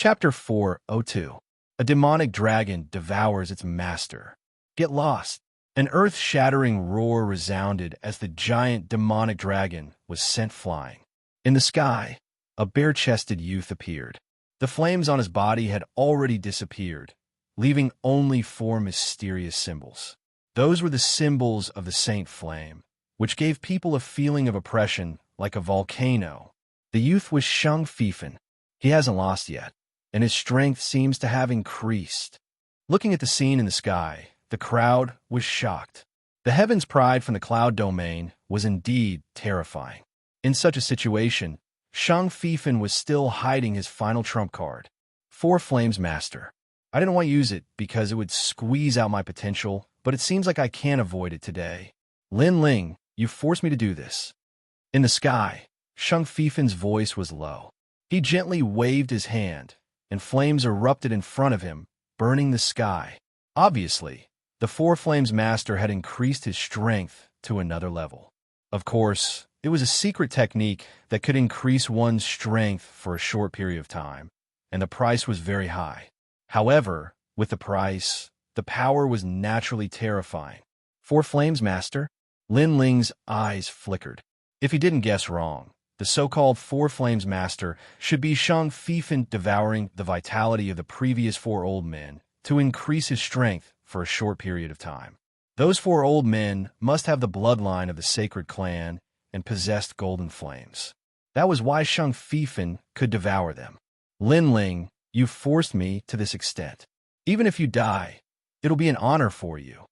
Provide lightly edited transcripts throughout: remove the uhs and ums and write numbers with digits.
Chapter 402. A demonic dragon devours its master. Get lost. An earth-shattering roar resounded as the giant demonic dragon was sent flying. In the sky, a bare-chested youth appeared. The flames on his body had already disappeared, leaving only 4 mysterious symbols. Those were the symbols of the Saint Flame, which gave people a feeling of oppression like a volcano. The youth was Xianxia. He hasn't lost yet, and his strength seems to have increased. Looking at the scene in the sky, the crowd was shocked. The heaven's pride from the cloud domain was indeed terrifying. In such a situation, Xianxia was still hiding his final trump card, 4 Flames Master. I didn't want to use it because it would squeeze out my potential, but it seems like I can't avoid it today. Lin Ling, you forced me to do this. In the sky, Xianxia's voice was low. He gently waved his hand, and flames erupted in front of him, burning the sky. Obviously, the 4 Flames Master had increased his strength to another level. Of course, it was a secret technique that could increase one's strength for a short period of time, and the price was very high. However, with the price, the power was naturally terrifying. 4 Flames Master? Lin Ling's eyes flickered. If he didn't guess wrong, the so-called 4 Flames Master should be Xianxia devouring the vitality of the previous 4 old men to increase his strength for a short period of time. Those 4 old men must have the bloodline of the sacred clan and possessed golden flames. That was why Xianxia could devour them. Lin Ling, you forced me to this extent. Even if you die, it'll be an honor for you.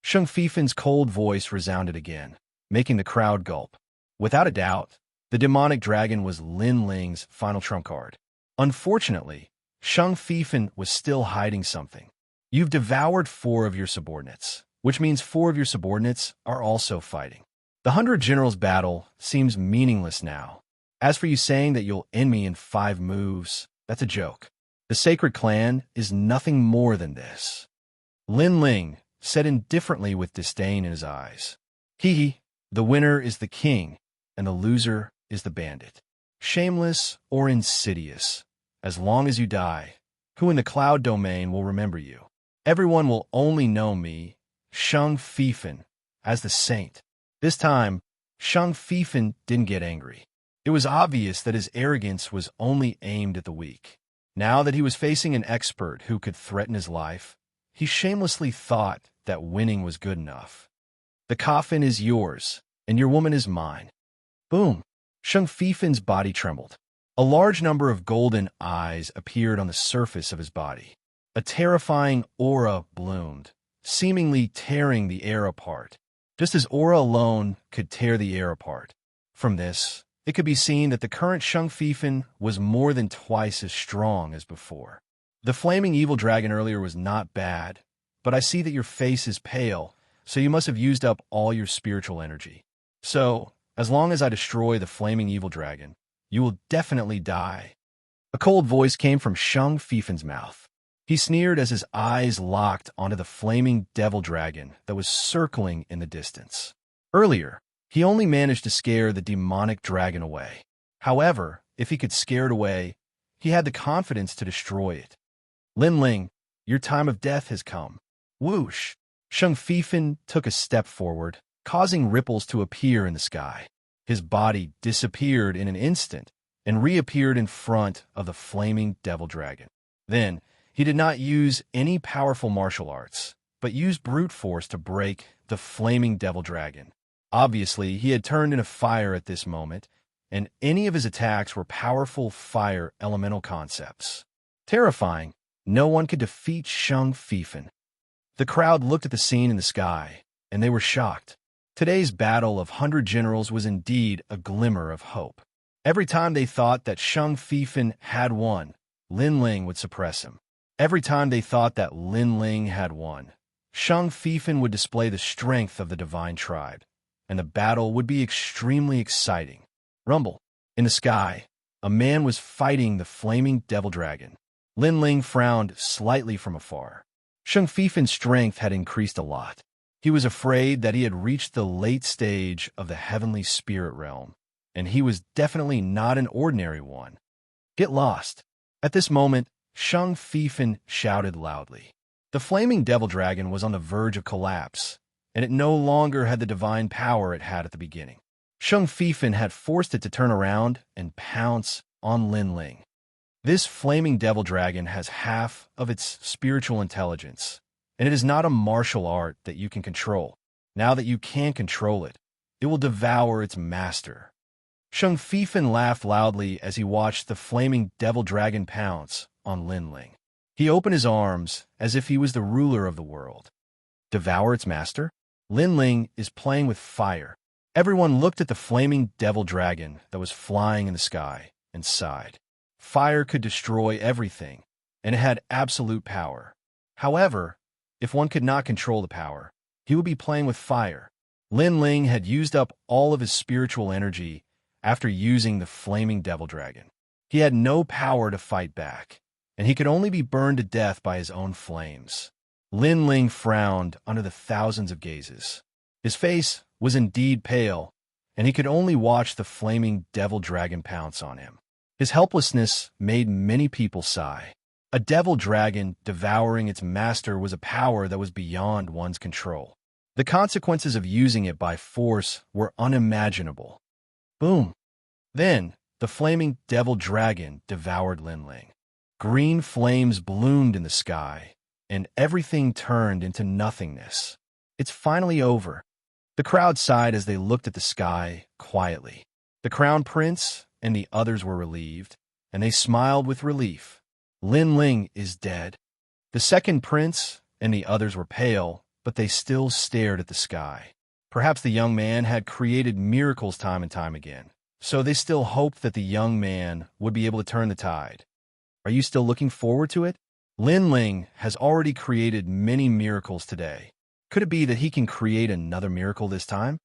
Xianxia's cold voice resounded again, making the crowd gulp. Without a doubt, the demonic dragon was Lin Ling's final trump card. Unfortunately, Xianxia was still hiding something. You've devoured 4 of your subordinates, which means 4 of your subordinates are also fighting. The 100 Generals battle seems meaningless now. As for you saying that you'll end me in 5 moves, that's a joke. The Sacred Clan is nothing more than this. Lin Ling said indifferently with disdain in his eyes. Hee, the winner is the king, and the loser is the bandit. Shameless or insidious, as long as you die, who in the cloud domain will remember you? Everyone will only know me, Xianxia, as the saint. This time, Xianxia didn't get angry. It was obvious that his arrogance was only aimed at the weak. Now that he was facing an expert who could threaten his life, he shamelessly thought that winning was good enough. The coffin is yours, and your woman is mine. Boom! Xianxia's body trembled. A large number of golden eyes appeared on the surface of his body. A terrifying aura bloomed, seemingly tearing the air apart, just as aura alone could tear the air apart. From this, it could be seen that the current Xianxia was more than twice as strong as before. The flaming evil dragon earlier was not bad, but I see that your face is pale, so you must have used up all your spiritual energy. So, as long as I destroy the flaming evil dragon, you will definitely die. A cold voice came from Xianxia's mouth. He sneered as his eyes locked onto the flaming devil dragon that was circling in the distance. Earlier, he only managed to scare the demonic dragon away. However, if he could scare it away, he had the confidence to destroy it. Lin Ling, your time of death has come. Whoosh! Xianxia took a step forward, causing ripples to appear in the sky. His body disappeared in an instant and reappeared in front of the flaming devil dragon. Then, he did not use any powerful martial arts, but used brute force to break the flaming devil dragon. Obviously, he had turned into fire at this moment, and any of his attacks were powerful fire elemental concepts. Terrifying, no one could defeat Xianxia. The crowd looked at the scene in the sky, and they were shocked. Today's battle of 100 generals was indeed a glimmer of hope. Every time they thought that Xianxia had won, Lin Ling would suppress him. Every time they thought that Lin Ling had won, Xianxia would display the strength of the divine tribe, and the battle would be extremely exciting. Rumble. In the sky, a man was fighting the flaming devil dragon. Lin Ling frowned slightly from afar. Xianxia's strength had increased a lot. He was afraid that he had reached the late stage of the heavenly spirit realm, and he was definitely not an ordinary one. Get lost. At this moment, Xianxia shouted loudly. The flaming devil dragon was on the verge of collapse, and it no longer had the divine power it had at the beginning. Xianxia had forced it to turn around and pounce on Linling. This flaming devil dragon has half of its spiritual intelligence, and it is not a martial art that you can control. Now that you can control it, it will devour its master. Xianxia laughed loudly as he watched the flaming devil dragon pounce on Linling. He opened his arms as if he was the ruler of the world. Devour its master? Linling is playing with fire. Everyone looked at the flaming devil dragon that was flying in the sky and sighed. Fire could destroy everything, and it had absolute power. However, if one could not control the power, he would be playing with fire. Linling had used up all of his spiritual energy after using the flaming devil dragon. He had no power to fight back, and he could only be burned to death by his own flames. Linling frowned under the thousands of gazes. His face was indeed pale, and he could only watch the flaming devil dragon pounce on him. His helplessness made many people sigh. A devil dragon devouring its master was a power that was beyond one's control. The consequences of using it by force were unimaginable. Boom! Then, the flaming devil dragon devoured Linling. Green flames bloomed in the sky, and everything turned into nothingness. It's finally over. The crowd sighed as they looked at the sky quietly. The crown prince and the others were relieved, and they smiled with relief. Linling is dead. The second prince and the others were pale, but they still stared at the sky. Perhaps the young man had created miracles time and time again, so they still hoped that the young man would be able to turn the tide. Are you still looking forward to it? Linling has already created many miracles today. Could it be that he can create another miracle this time?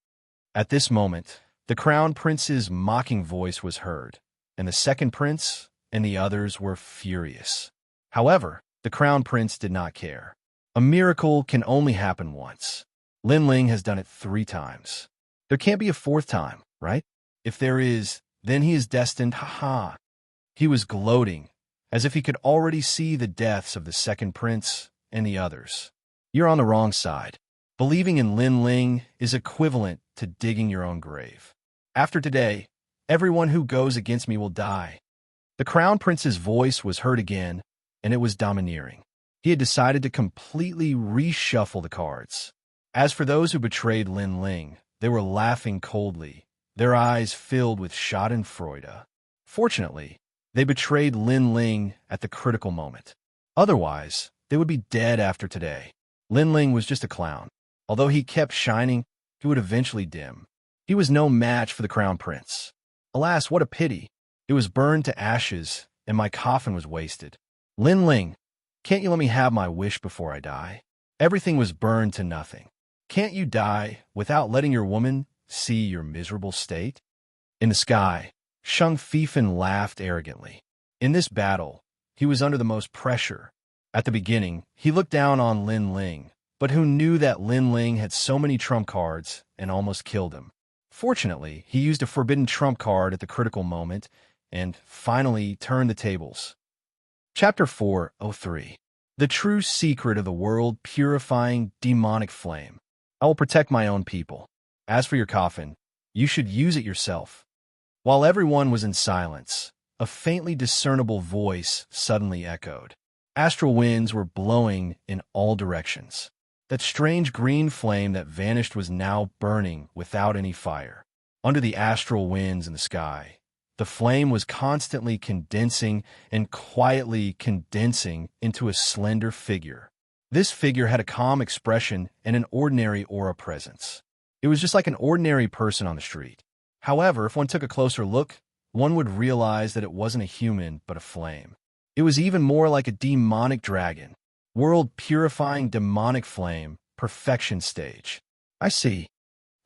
At this moment, the crown prince's mocking voice was heard, and the second prince and the others were furious. However, the crown prince did not care. A miracle can only happen once. Linling has done it 3 times. There can't be a 4th time, right? If there is, then he is destined, haha. He was gloating, as if he could already see the deaths of the second prince and the others. You're on the wrong side. Believing in Linling is equivalent to digging your own grave. After today, everyone who goes against me will die. The crown prince's voice was heard again, and it was domineering. He had decided to completely reshuffle the cards. As for those who betrayed Linling, they were laughing coldly, their eyes filled with schadenfreude. Fortunately, they betrayed Linling at the critical moment. Otherwise, they would be dead after today. Linling was just a clown. Although he kept shining, he would eventually dim. He was no match for the crown prince. Alas, what a pity. It was burned to ashes, and my coffin was wasted. Linling, can't you let me have my wish before I die? Everything was burned to nothing. Can't you die without letting your woman see your miserable state? In the sky, Xianxia laughed arrogantly. In this battle, he was under the most pressure. At the beginning, he looked down on Linling, but who knew that Linling had so many trump cards and almost killed him. Fortunately, he used a forbidden trump card at the critical moment and finally turned the tables. Chapter 4:03. The true secret of the world-purifying demonic flame. I will protect my own people. As for your coffin, you should use it yourself. While everyone was in silence, a faintly discernible voice suddenly echoed. Astral winds were blowing in all directions. That strange green flame that vanished was now burning without any fire. Under the astral winds in the sky, the flame was constantly condensing and quietly condensing into a slender figure. This figure had a calm expression and an ordinary aura presence. It was just like an ordinary person on the street. However, if one took a closer look, one would realize that it wasn't a human, but a flame. It was even more like a demonic dragon. World-purifying demonic flame, perfection stage. I see.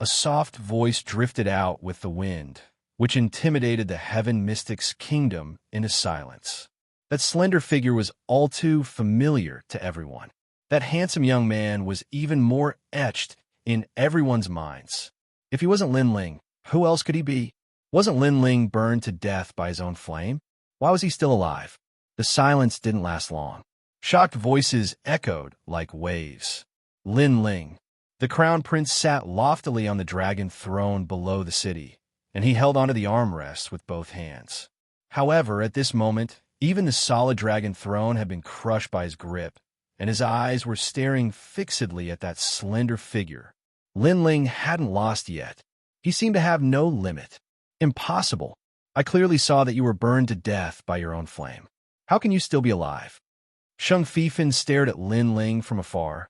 A soft voice drifted out with the wind, which intimidated the heaven mystic's kingdom into silence. That slender figure was all too familiar to everyone. That handsome young man was even more etched in everyone's minds. If he wasn't Linling, who else could he be? Wasn't Linling burned to death by his own flame? Why was he still alive? The silence didn't last long. Shocked voices echoed like waves. Lin Ling. The crown prince sat loftily on the dragon throne below the city, and he held onto the armrests with both hands. However, at this moment, even the solid dragon throne had been crushed by his grip, and his eyes were staring fixedly at that slender figure. Lin Ling hadn't lost yet. He seemed to have no limit. Impossible. I clearly saw that you were burned to death by your own flame. How can you still be alive? Xianxia stared at Lin Ling from afar,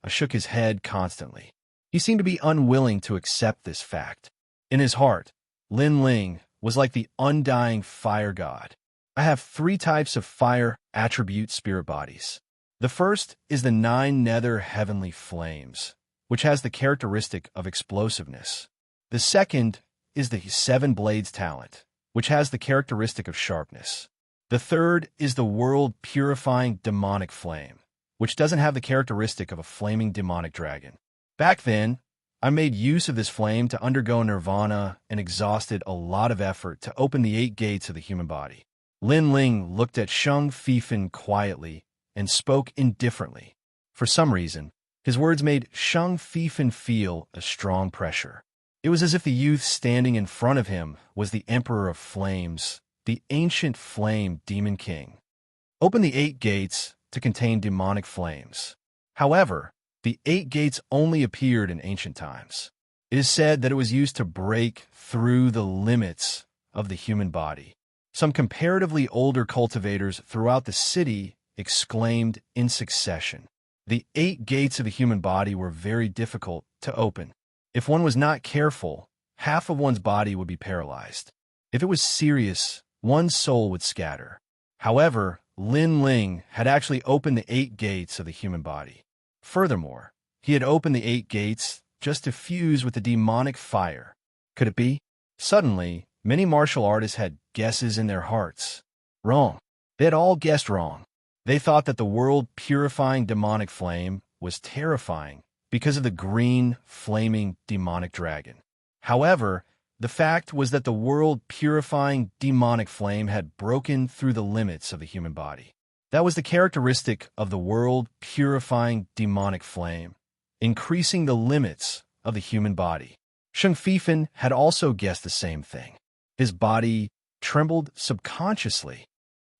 shook his head constantly. He seemed to be unwilling to accept this fact. In his heart, Lin Ling was like the undying fire god. I have 3 types of fire attribute spirit bodies. The first is the 9 nether heavenly flames, which has the characteristic of explosiveness. The second is the 7 blades talent, which has the characteristic of sharpness. The third is the world-purifying demonic flame, which doesn't have the characteristic of a flaming demonic dragon. Back then, I made use of this flame to undergo nirvana and exhausted a lot of effort to open the 8 gates of the human body. Lin Ling looked at Xianxia quietly and spoke indifferently. For some reason, his words made Xianxia feel a strong pressure. It was as if the youth standing in front of him was the Emperor of Flames, the ancient flame demon king. Open the 8 gates to contain demonic flames. However, the 8 gates only appeared in ancient times. It is said that it was used to break through the limits of the human body. Some comparatively older cultivators throughout the city exclaimed in succession. The 8 gates of the human body were very difficult to open. If one was not careful, half of one's body would be paralyzed. If it was serious, one's soul would scatter. However, Lin Ling had actually opened the 8 gates of the human body. Furthermore, he had opened the 8 gates just to fuse with the demonic fire. Could it be? Suddenly, many martial artists had guesses in their hearts. Wrong. They had all guessed wrong. They thought that the world-purifying demonic flame was terrifying because of the green, flaming demonic dragon. However, the fact was that the world-purifying demonic flame had broken through the limits of the human body. That was the characteristic of the world-purifying demonic flame, increasing the limits of the human body. Xianxia had also guessed the same thing. His body trembled subconsciously.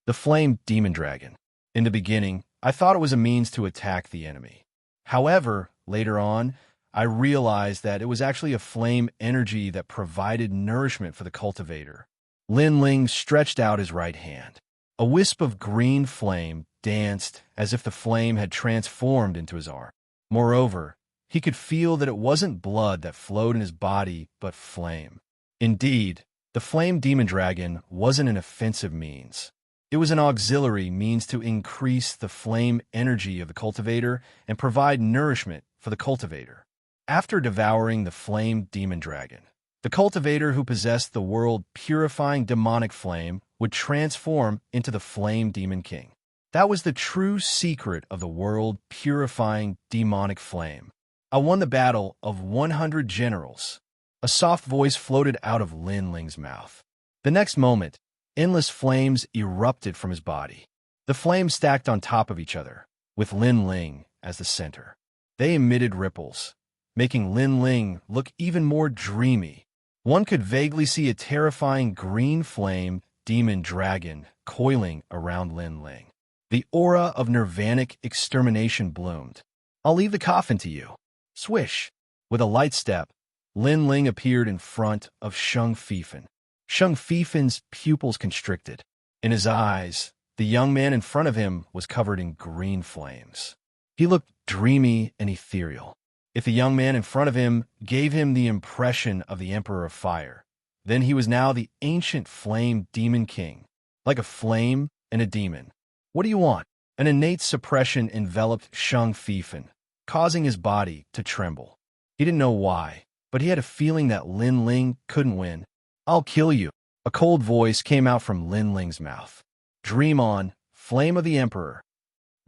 The flame demon dragon. In the beginning, I thought it was a means to attack the enemy. However, later on, I realized that it was actually a flame energy that provided nourishment for the cultivator. Lin Ling stretched out his right hand. A wisp of green flame danced as if the flame had transformed into his arm. Moreover, he could feel that it wasn't blood that flowed in his body, but flame. Indeed, the flame demon dragon wasn't an offensive means. It was an auxiliary means to increase the flame energy of the cultivator and provide nourishment for the cultivator. After devouring the flame demon dragon, the cultivator who possessed the world-purifying demonic flame would transform into the flame demon king. That was the true secret of the world-purifying demonic flame. I won the battle of 100 generals. A soft voice floated out of Lin Ling's mouth. The next moment, endless flames erupted from his body. The flames stacked on top of each other, with Lin Ling as the center. They emitted ripples, making Lin Ling look even more dreamy. One could vaguely see a terrifying green flame demon dragon coiling around Lin Ling. The aura of nirvanic extermination bloomed. I'll leave the coffin to you. Swish. With a light step, Lin Ling appeared in front of Xianxia. Xianxia's pupils constricted. In his eyes, the young man in front of him was covered in green flames. He looked dreamy and ethereal. If the young man in front of him gave him the impression of the Emperor of Fire, then he was now the ancient flame demon king, like a flame and a demon. What do you want? An innate suppression enveloped Xianxia, causing his body to tremble. He didn't know why, but he had a feeling that Lin Ling couldn't win. I'll kill you. A cold voice came out from Lin Ling's mouth. Dream on, flame of the Emperor.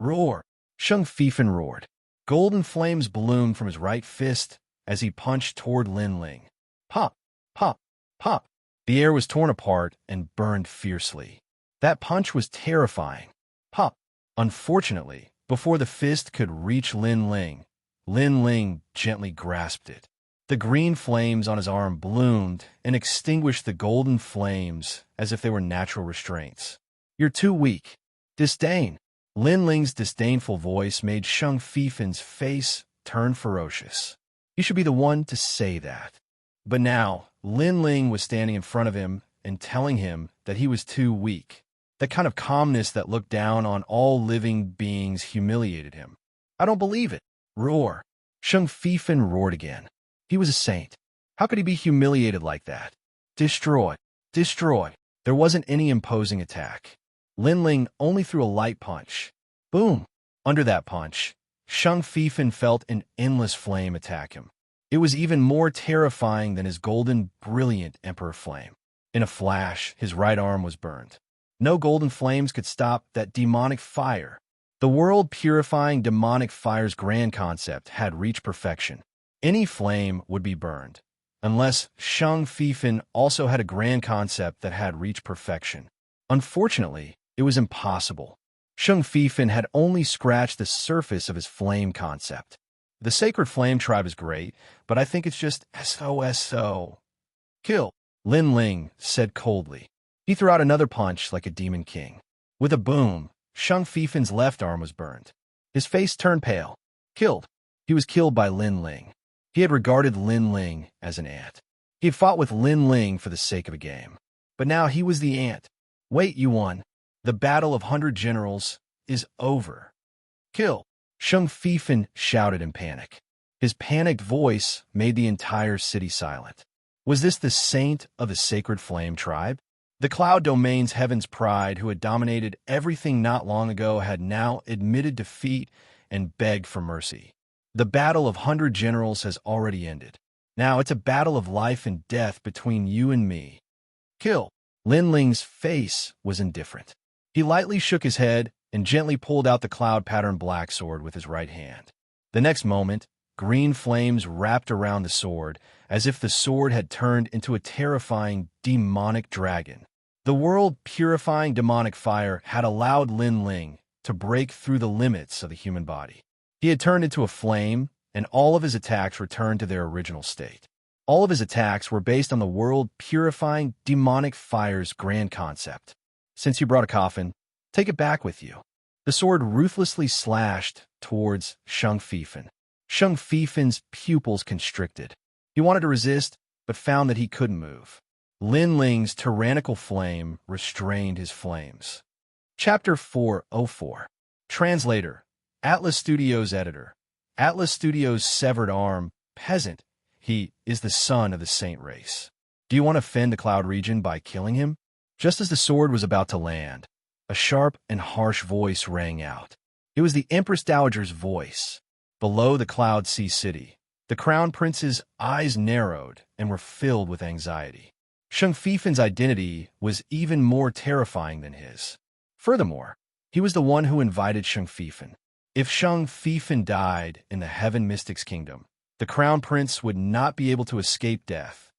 Roar. Xianxia roared. Golden flames bloomed from his right fist as he punched toward Lin Ling. Pop, pop, pop. The air was torn apart and burned fiercely. That punch was terrifying. Pop! Unfortunately, before the fist could reach Lin Ling gently grasped it. The green flames on his arm bloomed and extinguished the golden flames as if they were natural restraints. "You're too weak." Disdain. Lin Ling's disdainful voice made Shang Fifin's face turn ferocious. "You should be the one to say that." But now, Lin Ling was standing in front of him and telling him that he was too weak. That kind of calmness that looked down on all living beings humiliated him. "I don't believe it." Roar. Shang Fifin roared again. He was a saint. How could he be humiliated like that? Destroy. Destroy. There wasn't any imposing attack. Lin Ling only threw a light punch. Boom. Under that punch, Shang Fifin felt an endless flame attack him. It was even more terrifying than his golden, brilliant Emperor flame. In a flash, his right arm was burned. No golden flames could stop that demonic fire. The world-purifying demonic fire's grand concept had reached perfection. Any flame would be burned, unless Shang Fifin also had a grand concept that had reached perfection. Unfortunately, it was impossible. Shang Fifin had only scratched the surface of his flame concept. The sacred flame tribe is great, but I think it's just SOSO. "Kill," Lin Ling said coldly. He threw out another punch like a demon king. With a boom, Shang Fifin's left arm was burned. His face turned pale. Killed. He was killed by Lin Ling. He had regarded Lin Ling as an ant. He had fought with Lin Ling for the sake of a game. But now he was the ant. "Wait, you won. The battle of 100 generals is over." "Kill," Shang Fifin shouted in panic. His panicked voice made the entire city silent. Was this the saint of the sacred flame tribe? The Cloud Domain's Heaven's Pride, who had dominated everything not long ago, had now admitted defeat and begged for mercy. The battle of 100 generals has already ended. Now it's a battle of life and death between you and me. "Kill." Lin Ling's face was indifferent. He lightly shook his head and gently pulled out the cloud-patterned black sword with his right hand. The next moment, green flames wrapped around the sword, as if the sword had turned into a terrifying, demonic dragon. The world-purifying demonic fire had allowed Lin Ling to break through the limits of the human body. He had turned into a flame, and all of his attacks returned to their original state. All of his attacks were based on the world-purifying demonic fire's grand concept. "Since you brought a coffin, take it back with you." The sword ruthlessly slashed towards Shang Fifin. Shang Fifin's pupils constricted. He wanted to resist, but found that he couldn't move. Lin Ling's tyrannical flame restrained his flames. Chapter 404. Translator. Atlas Studios editor. Atlas Studios' severed arm, peasant. He is the son of the saint race. Do you want to offend the cloud region by killing him? Just as the sword was about to land, a sharp and harsh voice rang out. It was the Empress Dowager's voice. Below the Cloud Sea City, the Crown Prince's eyes narrowed and were filled with anxiety. Shang Fifin's identity was even more terrifying than his. Furthermore, he was the one who invited Shang Fifin. If Shang Fifin died in the Heaven Mystics Kingdom, the Crown Prince would not be able to escape death.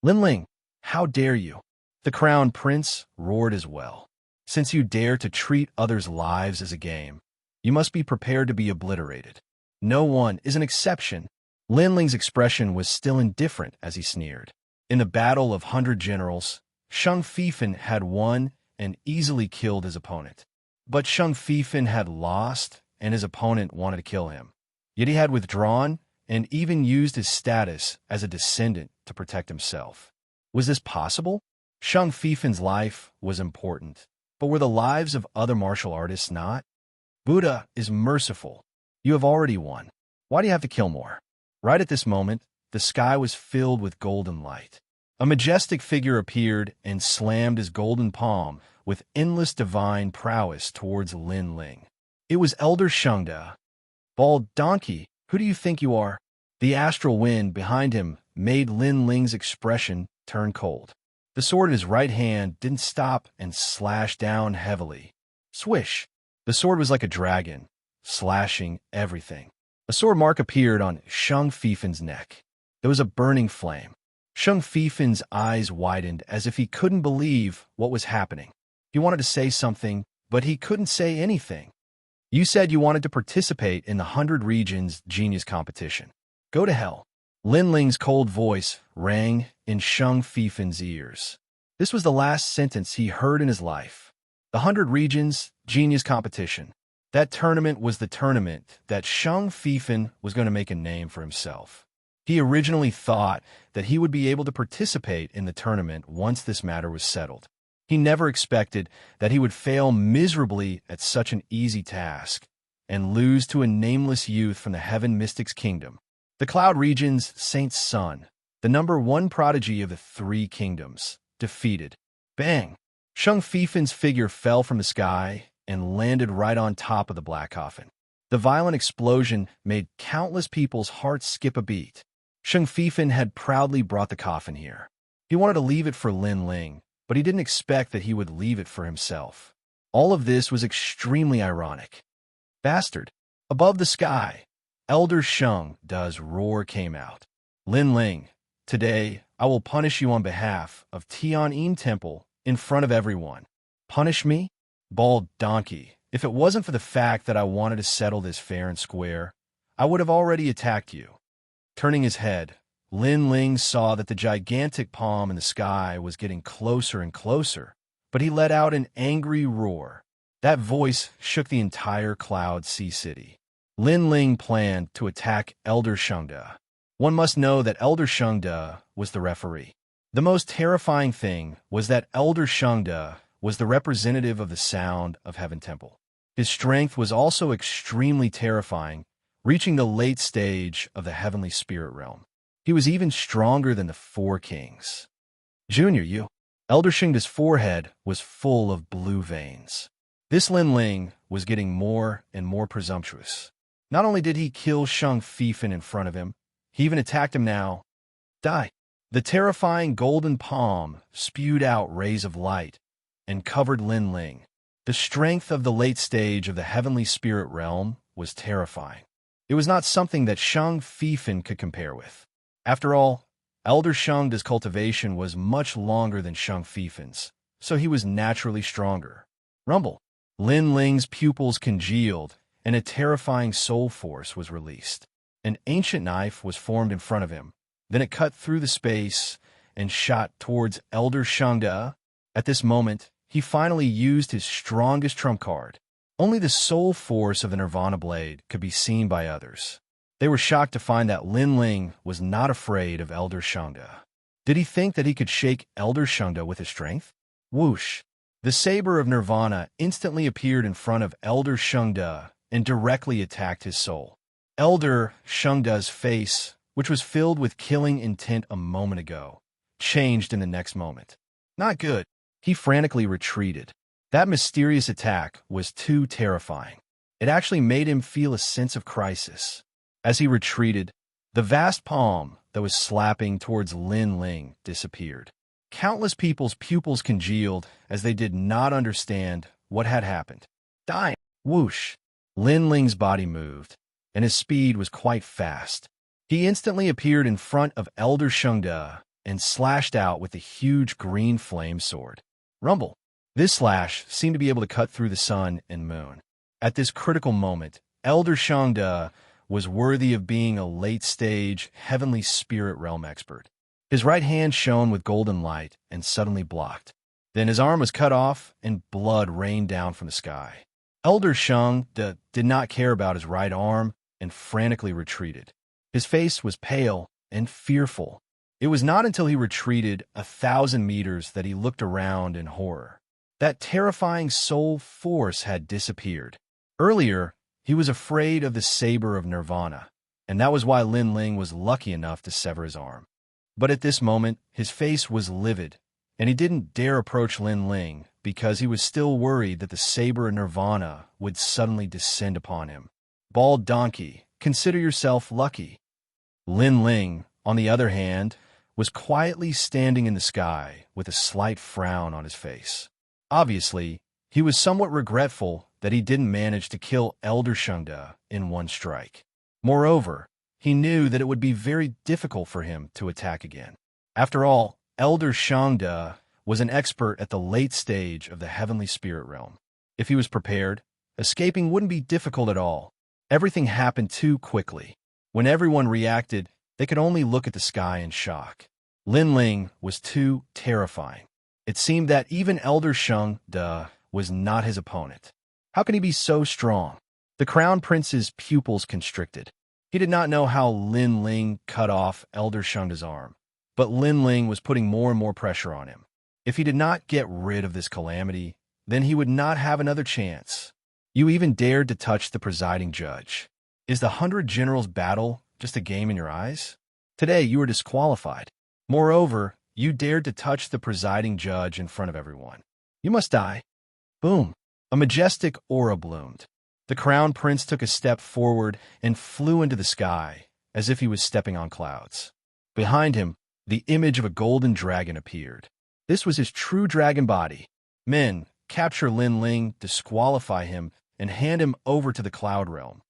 "Lin Ling, how dare you?" The Crown Prince roared as well. "Since you dare to treat others' lives as a game, you must be prepared to be obliterated. No one is an exception." Lin Ling's expression was still indifferent as he sneered. In the battle of 100 generals, Shang Fifin had won and easily killed his opponent. But Shang Fifin had lost, and his opponent wanted to kill him. Yet he had withdrawn and even used his status as a descendant to protect himself. Was this possible? Shang Fifin's life was important, but were the lives of other martial artists not? "Buddha is merciful. You have already won. Why do you have to kill more?" Right at this moment, the sky was filled with golden light. A majestic figure appeared and slammed his golden palm with endless divine prowess towards Lin Ling. It was Elder Shangda. "Bald donkey, who do you think you are?" The astral wind behind him made Lin Ling's expression turn cold. The sword in his right hand didn't stop and slashed down heavily. Swish! The sword was like a dragon, slashing everything. A sword mark appeared on Shang Fifin's neck. There was a burning flame. Shang Fifin's eyes widened as if he couldn't believe what was happening. He wanted to say something, but he couldn't say anything. You said you wanted to participate in the 100 Regions Genius Competition. Go to hell. Lin Ling's cold voice rang in Sheng Fifan's ears. This was the last sentence he heard in his life. The 100 Regions Genius Competition. That tournament was the tournament that Sheng Fifan was going to make a name for himself. He originally thought that he would be able to participate in the tournament once this matter was settled. He never expected that he would fail miserably at such an easy task and lose to a nameless youth from the Heaven Mystics Kingdom. The Cloud Region's Saint's son, the #1 prodigy of the 3 kingdoms, defeated. Bang! Sheng Fifan's figure fell from the sky and landed right on top of the black coffin. The violent explosion made countless people's hearts skip a beat. Sheng Fifan had proudly brought the coffin here. He wanted to leave it for Lin Ling, but he didn't expect that he would leave it for himself. All of this was extremely ironic. Bastard! Above the sky, Elder Sheng Da's roar came out. Lin Ling, today I will punish you on behalf of Tian'in Temple in front of everyone. Punish me? Bald donkey, if it wasn't for the fact that I wanted to settle this fair and square, I would have already attacked you. Turning his head, Lin Ling saw that the gigantic palm in the sky was getting closer and closer, but he let out an angry roar. That voice shook the entire Cloud Sea City. Lin Ling planned to attack Elder Sheng Da. One must know that Elder Sheng Da was the referee. The most terrifying thing was that Elder Sheng Da was the representative of the Sound of Heaven Temple. His strength was also extremely terrifying, reaching the late stage of the Heavenly Spirit Realm. He was even stronger than the 4 kings. Junior, you. Elder Sheng Da's forehead was full of blue veins. This Lin Ling was getting more and more presumptuous. Not only did he kill Sheng Fifan in front of him, he even attacked him now. Die! The terrifying golden palm spewed out rays of light and covered Lin Ling. The strength of the late stage of the Heavenly Spirit Realm was terrifying. It was not something that Sheng Fifan could compare with. After all, Elder Sheng Da's cultivation was much longer than Sheng Fifan's, so he was naturally stronger. Rumble! Lin Ling's pupils congealed, and a terrifying soul force was released. An ancient knife was formed in front of him. Then it cut through the space and shot towards Elder Sheng Da. At this moment, he finally used his strongest trump card. Only the soul force of the Nirvana blade could be seen by others. They were shocked to find that Lin Ling was not afraid of Elder Sheng Da. Did he think that he could shake Elder Sheng Da with his strength? Whoosh! The saber of Nirvana instantly appeared in front of Elder Sheng Da and directly attacked his soul. Elder Sheng Da's face, which was filled with killing intent a moment ago, changed in the next moment. Not good. He frantically retreated. That mysterious attack was too terrifying. It actually made him feel a sense of crisis. As he retreated, the vast palm that was slapping towards Lin Ling disappeared. Countless people's pupils congealed as they did not understand what had happened. Die! Whoosh! Lin Ling's body moved, and his speed was quite fast. He instantly appeared in front of Elder Sheng Da and slashed out with a huge green flame sword. Rumble! This slash seemed to be able to cut through the sun and moon. At this critical moment, Elder Sheng Da was worthy of being a late-stage Heavenly Spirit Realm expert. His right hand shone with golden light and suddenly blocked. Then his arm was cut off and blood rained down from the sky. Elder Sheng Da did not care about his right arm and frantically retreated. His face was pale and fearful. It was not until he retreated 1,000 meters that he looked around in horror. That terrifying soul force had disappeared. Earlier, he was afraid of the saber of Nirvana, and that was why Lin Ling was lucky enough to sever his arm. But at this moment, his face was livid, and he didn't dare approach Lin Ling because he was still worried that the saber of Nirvana would suddenly descend upon him. Bald donkey, consider yourself lucky. Lin Ling, on the other hand, was quietly standing in the sky with a slight frown on his face. Obviously, he was somewhat regretful that he didn't manage to kill Elder Sheng Da in one strike. Moreover, he knew that it would be very difficult for him to attack again. After all, Elder Sheng Da was an expert at the late stage of the heavenly spirit realm. If he was prepared, escaping wouldn't be difficult at all. Everything happened too quickly. When everyone reacted, they could only look at the sky in shock. Lin Ling was too terrifying. It seemed that even Elder Sheng De was not his opponent. How can he be so strong? The Crown Prince's pupils constricted. He did not know how Lin Ling cut off Elder Sheng De's arm, but Lin Ling was putting more and more pressure on him. If he did not get rid of this calamity, then he would not have another chance. You even dared to touch the presiding judge. Is the 100 Generals battle just a game in your eyes? Today you are disqualified. Moreover, you dared to touch the presiding judge in front of everyone. You must die. Boom. A majestic aura bloomed. The Crown Prince took a step forward and flew into the sky, as if he was stepping on clouds. Behind him, the image of a golden dragon appeared. This was his true dragon body. Men, capture Lin Ling, disqualify him, and hand him over to the cloud realm.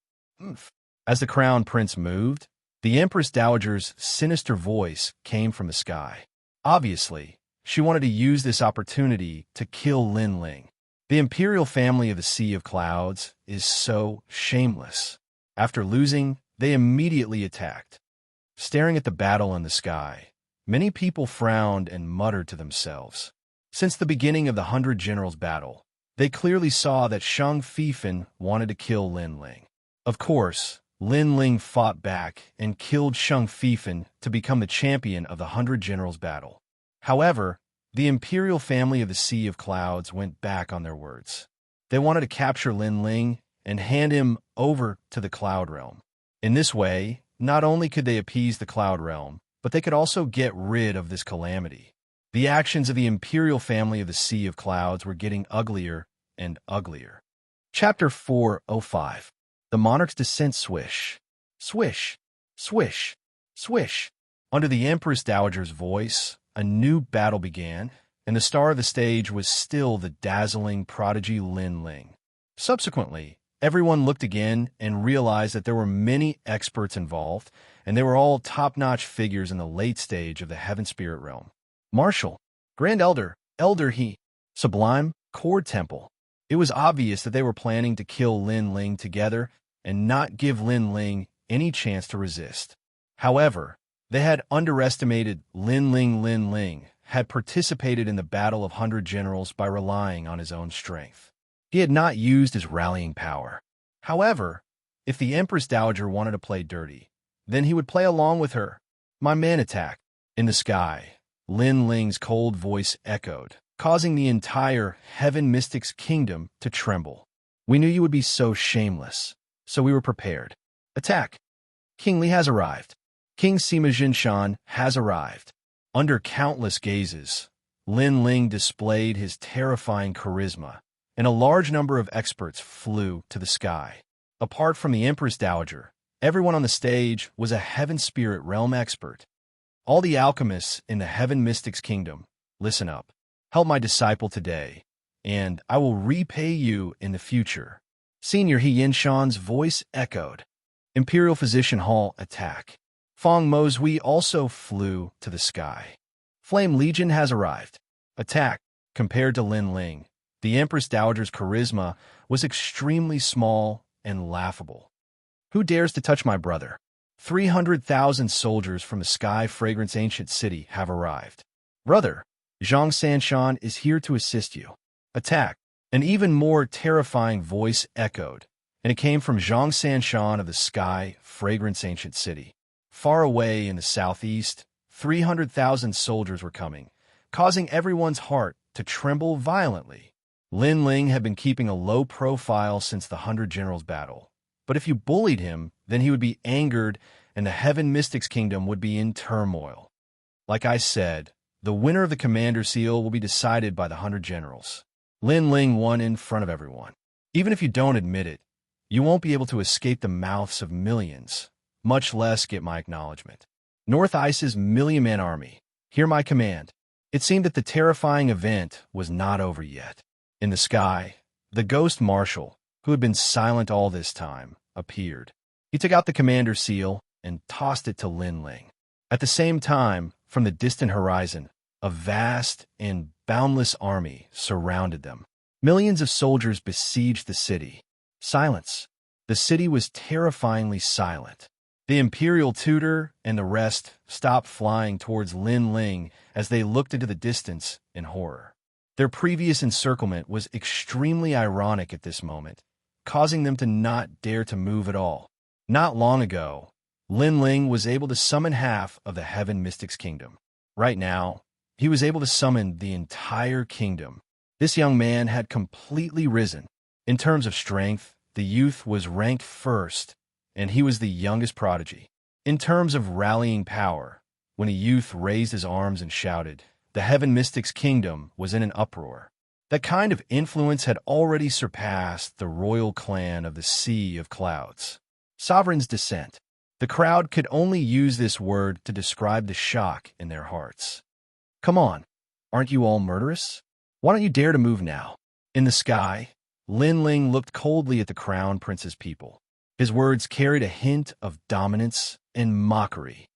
As the Crown Prince moved, the Empress Dowager's sinister voice came from the sky. Obviously, she wanted to use this opportunity to kill Lin Ling. The imperial family of the Sea of Clouds is so shameless. After losing, they immediately attacked. Staring at the battle in the sky, many people frowned and muttered to themselves. Since the beginning of the 100 Generals battle, they clearly saw that Shang Fifan wanted to kill Lin Ling. Of course, Lin Ling fought back and killed Shang Fifan to become the champion of the 100 Generals battle. However, the imperial family of the Sea of Clouds went back on their words. They wanted to capture Lin Ling and hand him over to the Cloud Realm. In this way, not only could they appease the Cloud Realm, but they could also get rid of this calamity. The actions of the imperial family of the Sea of Clouds were getting uglier and uglier. Chapter 405. The Monarch's Descent. Swish. Swish. Swish. Swish. Under the Empress Dowager's voice, a new battle began, and the star of the stage was still the dazzling prodigy Lin Ling. Subsequently, everyone looked again and realized that there were many experts involved, and they were all top-notch figures in the late stage of the Heaven Spirit Realm. Marshal, Grand Elder, Elder He, Sublime, Core Temple. It was obvious that they were planning to kill Lin Ling together and not give Lin Ling any chance to resist. However, they had underestimated Lin Ling. Lin Ling had participated in the Battle of 100 Generals by relying on his own strength. He had not used his rallying power. However, if the Empress Dowager wanted to play dirty, then he would play along with her. My man attacked. In the sky, Lin Ling's cold voice echoed, causing the entire Heaven Mystics Kingdom to tremble. We knew you would be so shameless, so we were prepared. Attack! King Li has arrived. King Sima Jinshan has arrived. Under countless gazes, Lin Ling displayed his terrifying charisma, and a large number of experts flew to the sky. Apart from the Empress Dowager, everyone on the stage was a Heaven Spirit Realm expert. All the alchemists in the Heaven Mystics Kingdom, listen up. Help my disciple today, and I will repay you in the future. Senior He Yinshan's voice echoed. Imperial Physician Hall attack. Feng Mozhui also flew to the sky. Flame Legion has arrived. Attack. Compared to Lin Ling, the Empress Dowager's charisma was extremely small and laughable. Who dares to touch my brother? 300,000 soldiers from the Sky Fragrance Ancient City have arrived. Brother, Zhang Sanshan is here to assist you. Attack. An even more terrifying voice echoed, and it came from Zhang Sanshan of the Sky Fragrance Ancient City. Far away in the southeast, 300,000 soldiers were coming, causing everyone's heart to tremble violently. Lin Ling had been keeping a low profile since the 100 Generals battle, but if you bullied him, then he would be angered and the Heaven Mystics Kingdom would be in turmoil. Like I said, the winner of the Commander Seal will be decided by the 100 Generals. Lin Ling won in front of everyone. Even if you don't admit it, you won't be able to escape the mouths of millions, much less get my acknowledgement. North Ice's million-man army, hear my command. It seemed that the terrifying event was not over yet. In the sky, the Ghost Marshal, who had been silent all this time, appeared. He took out the Commander Seal and tossed it to Lin Ling. At the same time, from the distant horizon, A vast and boundless army surrounded them. Millions of soldiers besieged the city. Silence. The city was terrifyingly silent. The imperial tutor and the rest stopped flying towards Lin Ling as they looked into the distance in horror. Their previous encirclement was extremely ironic at this moment, causing them to not dare to move at all. Not long ago, Lin Ling was able to summon half of the Heaven Mystic's kingdom. Right now, he was able to summon the entire kingdom. This young man had completely risen. In terms of strength, the youth was ranked first, and he was the youngest prodigy. In terms of rallying power, when a youth raised his arms and shouted, the Heaven Mystic's kingdom was in an uproar. That kind of influence had already surpassed the royal clan of the Sea of Clouds. Sovereign's descent. The crowd could only use this word to describe the shock in their hearts. Come on, aren't you all murderous? Why don't you dare to move now? In the sky, Lin Ling looked coldly at the crown prince's people. His words carried a hint of dominance and mockery.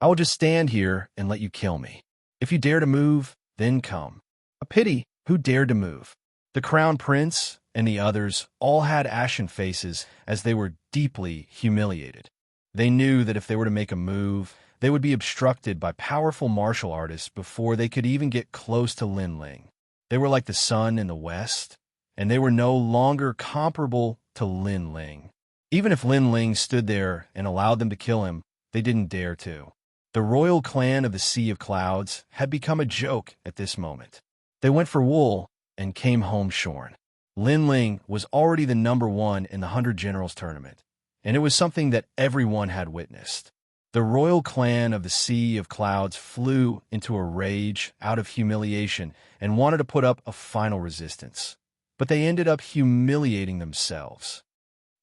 I will just stand here and let you kill me. If you dare to move, then come. A pity, who dared to move? The crown prince and the others all had ashen faces as they were deeply humiliated. They knew that if they were to make a move, they would be obstructed by powerful martial artists before they could even get close to Lin Ling. They were like the sun in the west, and they were no longer comparable to Lin Ling. Even if Lin Ling stood there and allowed them to kill him, they didn't dare to. The royal clan of the Sea of Clouds had become a joke at this moment. They went for wool and came home shorn. Lin Ling was already the #1 in the 100 Generals tournament, and it was something that everyone had witnessed. The royal clan of the Sea of Clouds flew into a rage out of humiliation and wanted to put up a final resistance. But they ended up humiliating themselves.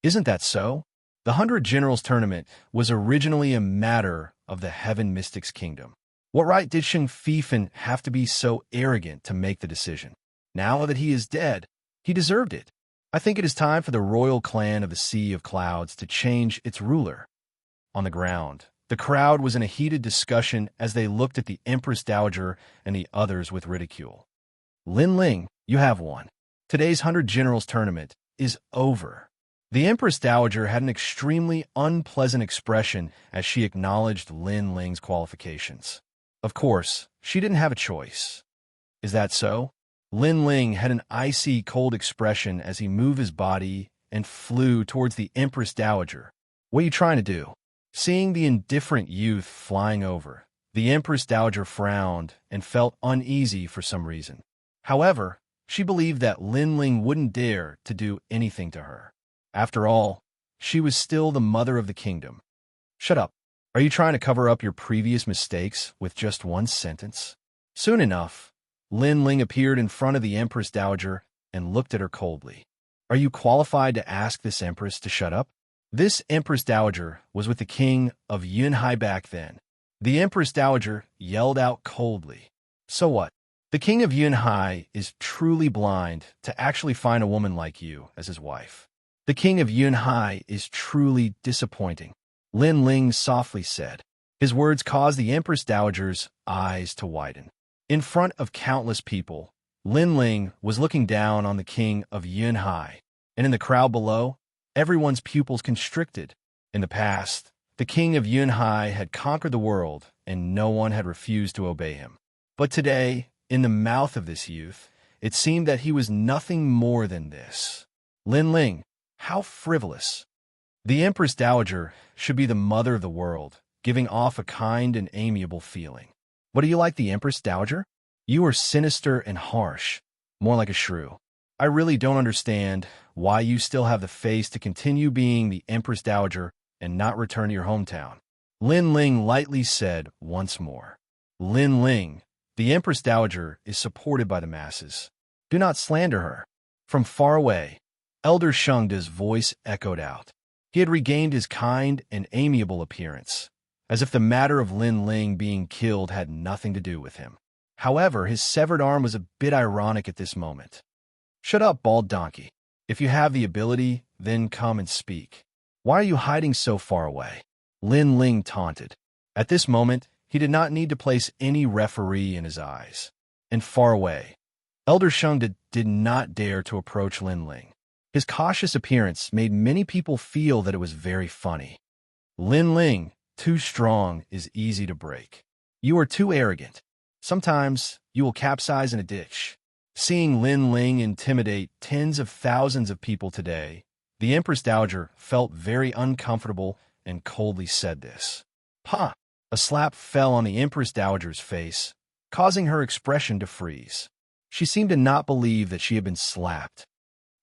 Isn't that so? The 100 Generals tournament was originally a matter of the Heaven Mystic's kingdom. What right did Xianxia have to be so arrogant to make the decision? Now that he is dead, he deserved it. I think it is time for the royal clan of the Sea of Clouds to change its ruler. On the ground, the crowd was in a heated discussion as they looked at the Empress Dowager and the others with ridicule. Lin Ling, you have won. Today's 100 Generals tournament is over. The Empress Dowager had an extremely unpleasant expression as she acknowledged Lin Ling's qualifications. Of course, she didn't have a choice. Is that so? Lin Ling had an icy cold expression as he moved his body and flew towards the Empress Dowager. What are you trying to do? Seeing the indifferent youth flying over, the Empress Dowager frowned and felt uneasy for some reason. However, she believed that Lin Ling wouldn't dare to do anything to her. After all, she was still the mother of the kingdom. Shut up. Are you trying to cover up your previous mistakes with just one sentence? Soon enough, Lin Ling appeared in front of the Empress Dowager and looked at her coldly. Are you qualified to ask this empress to shut up? This Empress Dowager was with the king of Yunhai back then. The Empress Dowager yelled out coldly. So what? The king of Yunhai is truly blind to actually find a woman like you as his wife. The king of Yunhai is truly disappointing, Lin Ling softly said. His words caused the Empress Dowager's eyes to widen. In front of countless people, Lin Ling was looking down on the king of Yunhai, and in the crowd below, everyone's pupils constricted. In the past, the king of Yunhai had conquered the world, and no one had refused to obey him. But today, in the mouth of this youth, it seemed that he was nothing more than this. Lin Ling, how frivolous. The Empress Dowager should be the mother of the world, giving off a kind and amiable feeling. What do you like the Empress Dowager? You are sinister and harsh, more like a shrew. I really don't understand why you still have the face to continue being the Empress Dowager and not return to your hometown. Lin Ling lightly said once more. Lin Ling, the Empress Dowager is supported by the masses. Do not slander her. From far away, Elder Shengda's voice echoed out. He had regained his kind and amiable appearance, as if the matter of Lin Ling being killed had nothing to do with him. However, his severed arm was a bit ironic at this moment. Shut up, bald donkey. If you have the ability, then come and speak. Why are you hiding so far away? Lin Ling taunted. At this moment, he did not need to place any referee in his eyes. And far away, Elder Xianxia did not dare to approach Lin Ling. His cautious appearance made many people feel that it was very funny. Lin Ling, too strong is easy to break. You are too arrogant. Sometimes you will capsize in a ditch. Seeing Lin Ling intimidate tens of thousands of people today, the Empress Dowager felt very uncomfortable and coldly said this. "Ha!" A slap fell on the Empress Dowager's face, causing her expression to freeze. She seemed to not believe that she had been slapped.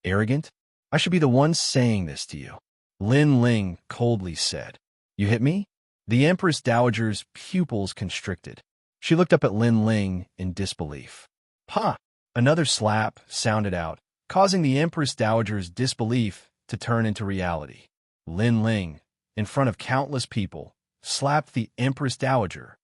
"Arrogant? I should be the one saying this to you," Lin Ling coldly said. "You hit me?" The Empress Dowager's pupils constricted. She looked up at Lin Ling in disbelief. "Ha!" Another slap sounded out, causing the Empress Dowager's disbelief to turn into reality. Lin Ling, in front of countless people, slapped the Empress Dowager.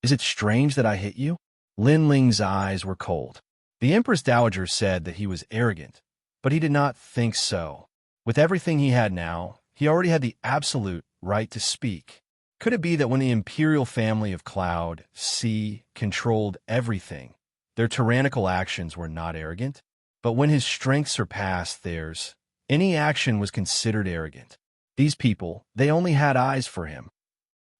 "Is it strange that I hit you?" Lin Ling's eyes were cold. The Empress Dowager said that he was arrogant, but he did not think so. With everything he had now, he already had the absolute right to speak. Could it be that when the imperial family of Cloud, Sea, controlled everything, their tyrannical actions were not arrogant? But when his strength surpassed theirs, any action was considered arrogant. These people, they only had eyes for him.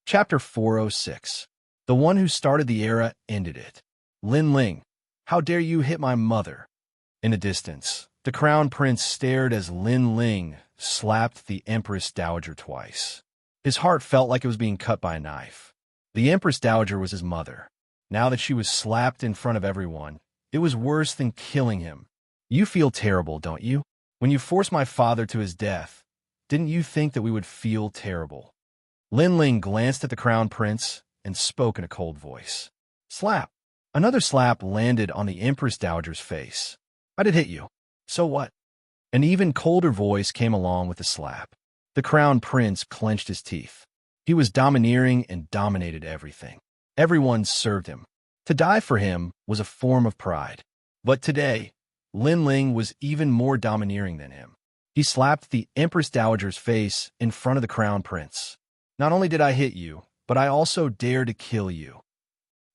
Chapter 406. The one who started the era ended it. Lin Ling, how dare you hit my mother? In the distance, the crown prince stared as Lin Ling slapped the Empress Dowager twice. His heart felt like it was being cut by a knife. The Empress Dowager was his mother. Now that she was slapped in front of everyone, it was worse than killing him. You feel terrible, don't you? When you forced my father to his death, didn't you think that we would feel terrible? Lin Ling glanced at the crown prince and spoke in a cold voice. Slap! Another slap landed on the Empress Dowager's face. I did hit you. So what? An even colder voice came along with the slap. The crown prince clenched his teeth. He was domineering and dominated everything. Everyone served him. To die for him was a form of pride. But today, Lin Ling was even more domineering than him. He slapped the Empress Dowager's face in front of the crown prince. Not only did I hit you, but I also dare to kill you,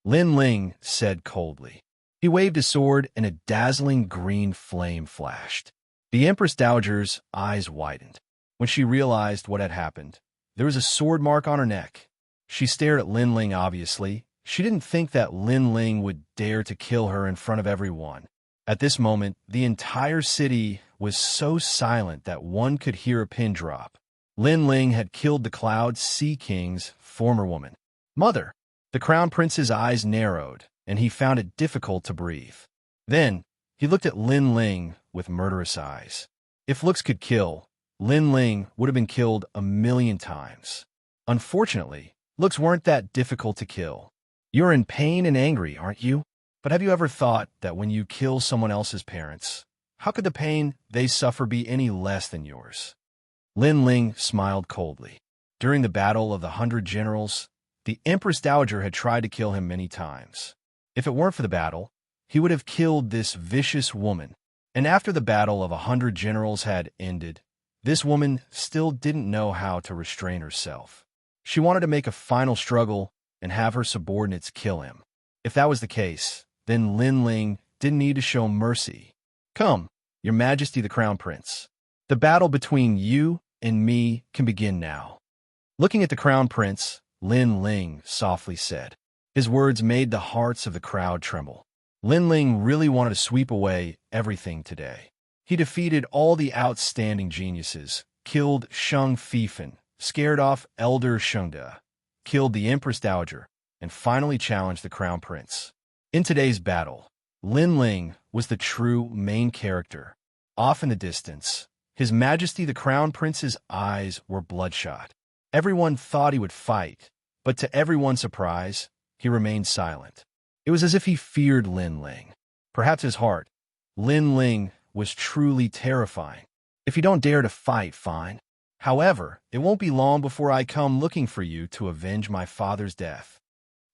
Lin Ling said coldly. He waved his sword and a dazzling green flame flashed. The Empress Dowager's eyes widened. When she realized what had happened, there was a sword mark on her neck. She stared at Lin Ling obviously. She didn't think that Lin Ling would dare to kill her in front of everyone. At this moment, the entire city was so silent that one could hear a pin drop. Lin Ling had killed the Cloud Sea King's former woman. Mother! The crown prince's eyes narrowed, and he found it difficult to breathe. Then, he looked at Lin Ling with murderous eyes. If looks could kill, Lin Ling would have been killed 1,000,000 times. Unfortunately, looks weren't that difficult to kill. You're in pain and angry, aren't you? But have you ever thought that when you kill someone else's parents, how could the pain they suffer be any less than yours? Lin Ling smiled coldly. During the Battle of the 100 Generals, the Empress Dowager had tried to kill him many times. If it weren't for the battle, he would have killed this vicious woman. And after the Battle of 100 Generals had ended, this woman still didn't know how to restrain herself. She wanted to make a final struggle and have her subordinates kill him. If that was the case, then Lin Ling didn't need to show mercy. Come, Your Majesty the Crown Prince. The battle between you and me can begin now. Looking at the Crown Prince, Lin Ling softly said. His words made the hearts of the crowd tremble. Lin Ling really wanted to sweep away everything today. He defeated all the outstanding geniuses, killed Shang Fifan, scared off Elder Xianxia, killed the Empress Dowager, and finally challenged the Crown Prince. In today's battle, Lin Ling was the true main character. Off in the distance, His Majesty the Crown Prince's eyes were bloodshot. Everyone thought he would fight, but to everyone's surprise, he remained silent. It was as if he feared Lin Ling. Perhaps his heart, Lin Ling, was truly terrifying. If you don't dare to fight, fine. However, it won't be long before I come looking for you to avenge my father's death.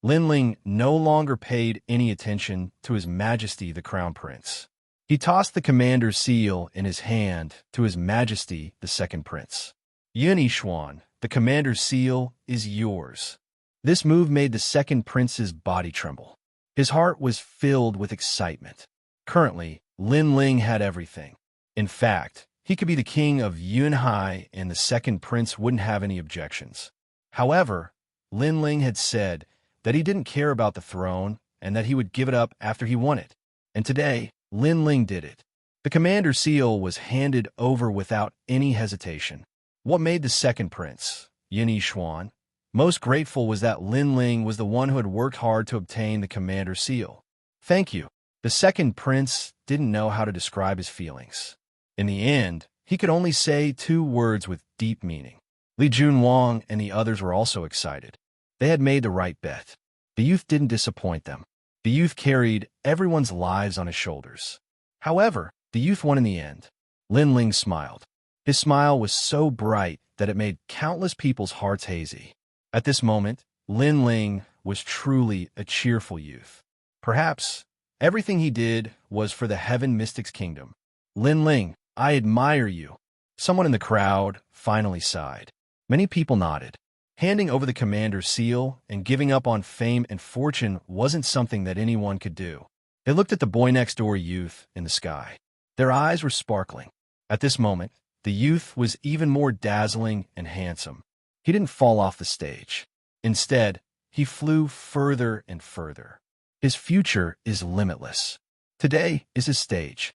Lin Ling no longer paid any attention to His Majesty the Crown Prince. He tossed the commander's seal in his hand to His Majesty the Second Prince. Yunyi Xuan, the commander's seal is yours. This move made the second prince's body tremble. His heart was filled with excitement. Currently, Lin Ling had everything. In fact, he could be the king of Yunhai and the second prince wouldn't have any objections. However, Lin Ling had said that he didn't care about the throne and that he would give it up after he won it. And today, Lin Ling did it. The commander seal was handed over without any hesitation. What made the second prince, Yin Yixuan, most grateful was that Lin Ling was the one who had worked hard to obtain the commander seal. Thank you. The second prince didn't know how to describe his feelings. In the end, he could only say 2 words with deep meaning. Li Junwang and the others were also excited. They had made the right bet. The youth didn't disappoint them. The youth carried everyone's lives on his shoulders. However, the youth won in the end. Lin Ling smiled. His smile was so bright that it made countless people's hearts hazy. At this moment, Lin Ling was truly a cheerful youth. Perhaps everything he did was for the Heaven Mystics Kingdom. Lin Ling, I admire you. Someone in the crowd finally sighed. Many people nodded. Handing over the commander's seal and giving up on fame and fortune wasn't something that anyone could do. They looked at the boy next door youth in the sky. Their eyes were sparkling. At this moment, the youth was even more dazzling and handsome. He didn't fall off the stage. Instead, he flew further and further. His future is limitless. Today is his stage.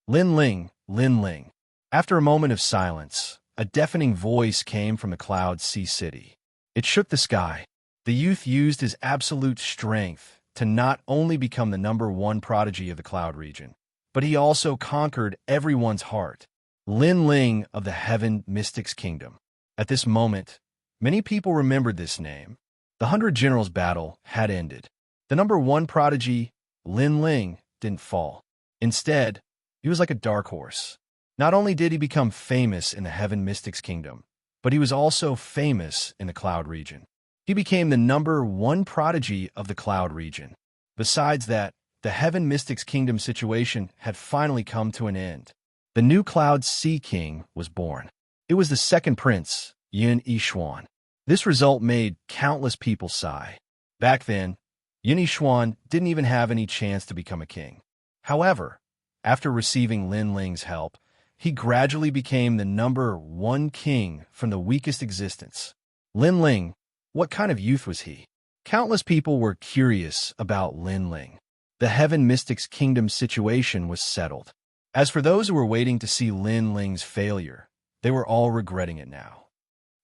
Lin Ling, Lin Ling. After a moment of silence, a deafening voice came from the Cloud Sea City. It shook the sky. The youth used his absolute strength to not only become the #1 prodigy of the Cloud region, but he also conquered everyone's heart. Lin Ling of the Heaven Mystics Kingdom. At this moment, many people remembered this name. The 100 Generals battle had ended. The #1 prodigy, Lin Ling, didn't fall. Instead, he was like a dark horse. Not only did he become famous in the Heaven Mystics Kingdom, but he was also famous in the Cloud region. He became the #1 prodigy of the Cloud region. Besides that, the Heaven Mystics Kingdom situation had finally come to an end. The new Cloud Sea King was born. It was the second prince, Yin Yixuan. This result made countless people sigh. Back then, Yin Yixuan didn't even have any chance to become a king. However, after receiving Lin Ling's help, he gradually became the #1 king from the weakest existence. Lin Ling, what kind of youth was he? Countless people were curious about Lin Ling. The Heaven Mystics Kingdom situation was settled. As for those who were waiting to see Lin Ling's failure, they were all regretting it now.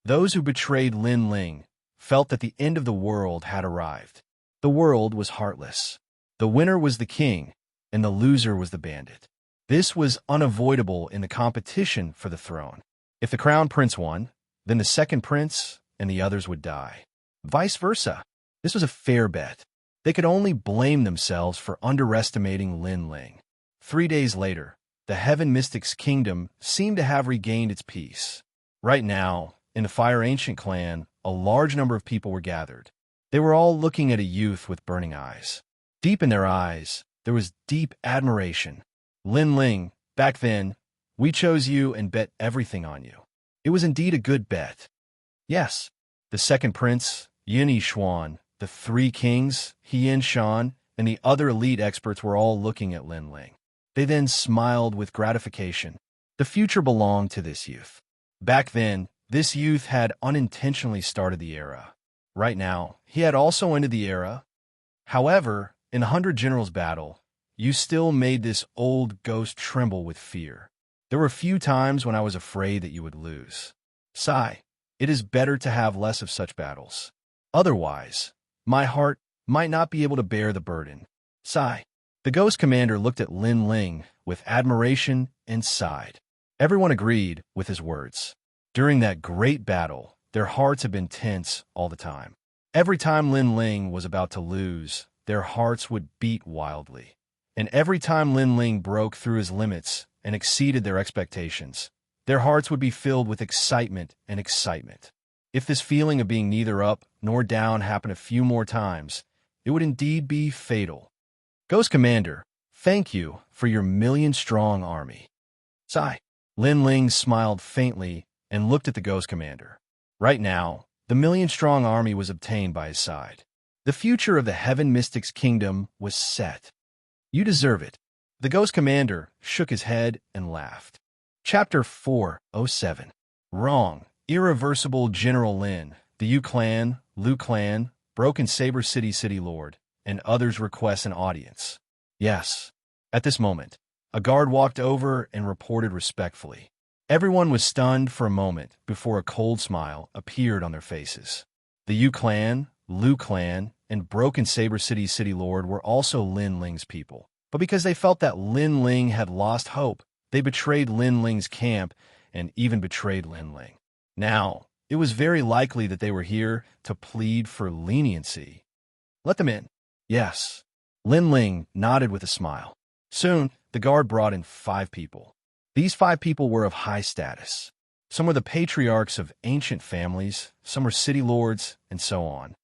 Those who betrayed Lin Ling felt that the end of the world had arrived. The world was heartless. The winner was the king, and the loser was the bandit. This was unavoidable in the competition for the throne. If the crown prince won, then the second prince and the others would die. Vice versa. This was a fair bet. They could only blame themselves for underestimating Lin Ling. 3 days later, the Heaven Mystics Kingdom seemed to have regained its peace. Right now, in the Fire Ancient clan, a large number of people were gathered. They were all looking at a youth with burning eyes. Deep in their eyes, there was deep admiration. Lin Ling, back then, we chose you and bet everything on you. It was indeed a good bet. Yes, the second prince, Yin Yixuan, the 3 kings, Xian Shan, and the other elite experts were all looking at Lin Ling. They then smiled with gratification. The future belonged to this youth. Back then, this youth had unintentionally started the era. Right now, he had also ended the era. However, in the 100 Generals battle, you still made this old ghost tremble with fear. There were few times when I was afraid that you would lose. Sigh, it is better to have less of such battles. Otherwise, my heart might not be able to bear the burden. Sigh. The ghost commander looked at Lin Ling with admiration and sighed. Everyone agreed with his words. During that great battle, their hearts had been tense all the time. Every time Lin Ling was about to lose, their hearts would beat wildly. And every time Lin Ling broke through his limits and exceeded their expectations, their hearts would be filled with excitement and excitement. If this feeling of being neither up nor down happened a few more times, it would indeed be fatal. Ghost Commander, thank you for your 1,000,000-strong army. Sigh. Lin Ling smiled faintly and looked at the Ghost Commander. Right now, the million-strong army was obtained by his side. The future of the Heaven Mystics' kingdom was set. You deserve it. The Ghost Commander shook his head and laughed. Chapter 407. Wrong. Irreversible General Lin, the Yu clan, Lu clan, Broken Saber City Lord, and others request an audience. Yes. At this moment, a guard walked over and reported respectfully. Everyone was stunned for a moment before a cold smile appeared on their faces. The Yu clan, Lu clan, and Broken Saber City Lord were also Lin Ling's people. But because they felt that Lin Ling had lost hope, they betrayed Lin Ling's camp and even betrayed Lin Ling. Now, it was very likely that they were here to plead for leniency. Let them in. Yes. Lin Ling nodded with a smile. Soon, the guard brought in 5 people. These 5 people were of high status. Some were the patriarchs of ancient families, some were city lords, and so on.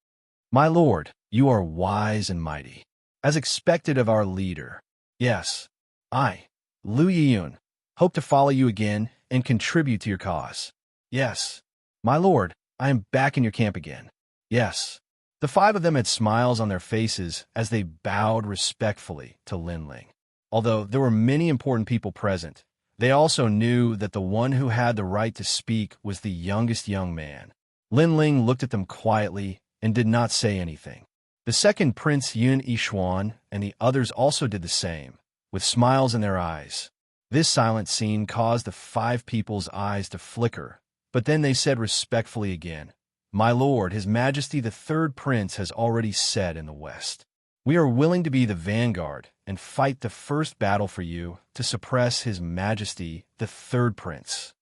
My lord, you are wise and mighty, as expected of our leader. Yes, I, Lu Yiyun, hope to follow you again and contribute to your cause. Yes, my lord, I am back in your camp again. Yes. The 5 of them had smiles on their faces as they bowed respectfully to Lin Ling. Although there were many important people present, they also knew that the one who had the right to speak was the youngest young man. Lin Ling looked at them quietly and did not say anything. The second Prince Yun Yishuan and the others also did the same, with smiles in their eyes. This silent scene caused the 5 people's eyes to flicker, but then they said respectfully again, My lord, His Majesty the Third Prince has already said in the West. We are willing to be the vanguard and fight the first battle for you to suppress His Majesty the Third Prince.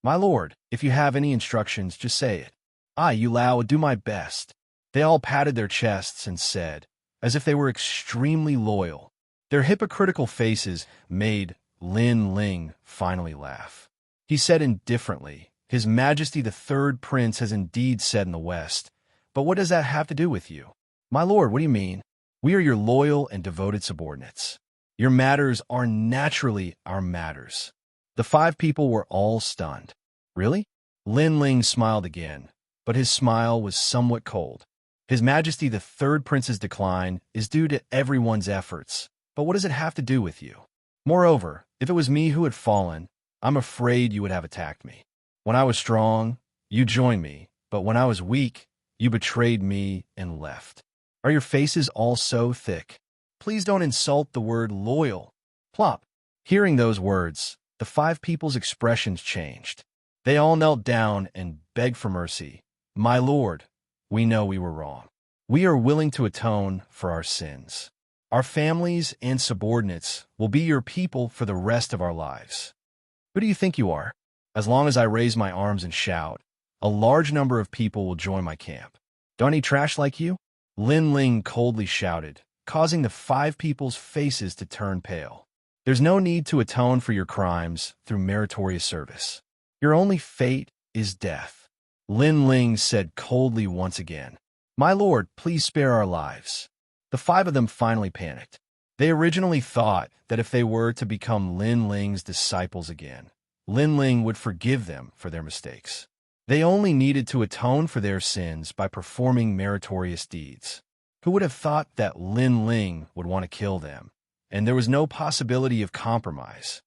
My lord, if you have any instructions, just say it. I, Yu Lao, will do my best. They all patted their chests and said, as if they were extremely loyal. Their hypocritical faces made Lin Ling finally laugh. He said indifferently, His Majesty the Third Prince has indeed said in the West, but what does that have to do with you? My lord, what do you mean? We are your loyal and devoted subordinates. Your matters are naturally our matters. The 5 people were all stunned. Really? Lin Ling smiled again, but his smile was somewhat cold. His Majesty the Third Prince's decline is due to everyone's efforts, but what does it have to do with you? Moreover, if it was me who had fallen, I'm afraid you would have attacked me. When I was strong, you joined me, but when I was weak, you betrayed me and left. Are your faces all so thick? Please don't insult the word loyal. Plop. Hearing those words, the 5 people's expressions changed. They all knelt down and begged for mercy. My lord, we know we were wrong. We are willing to atone for our sins. Our families and subordinates will be your people for the rest of our lives. Who do you think you are? As long as I raise my arms and shout, a large number of people will join my camp. Don't eat trash like you? Lin Ling coldly shouted, causing the 5 people's faces to turn pale. There's no need to atone for your crimes through meritorious service. Your only fate is death. Lin Ling said coldly once again, My lord, please spare our lives. The 5 of them finally panicked. They originally thought that if they were to become Lin Ling's disciples again, Lin Ling would forgive them for their mistakes. They only needed to atone for their sins by performing meritorious deeds. Who would have thought that Lin Ling would want to kill them? And there was no possibility of compromise.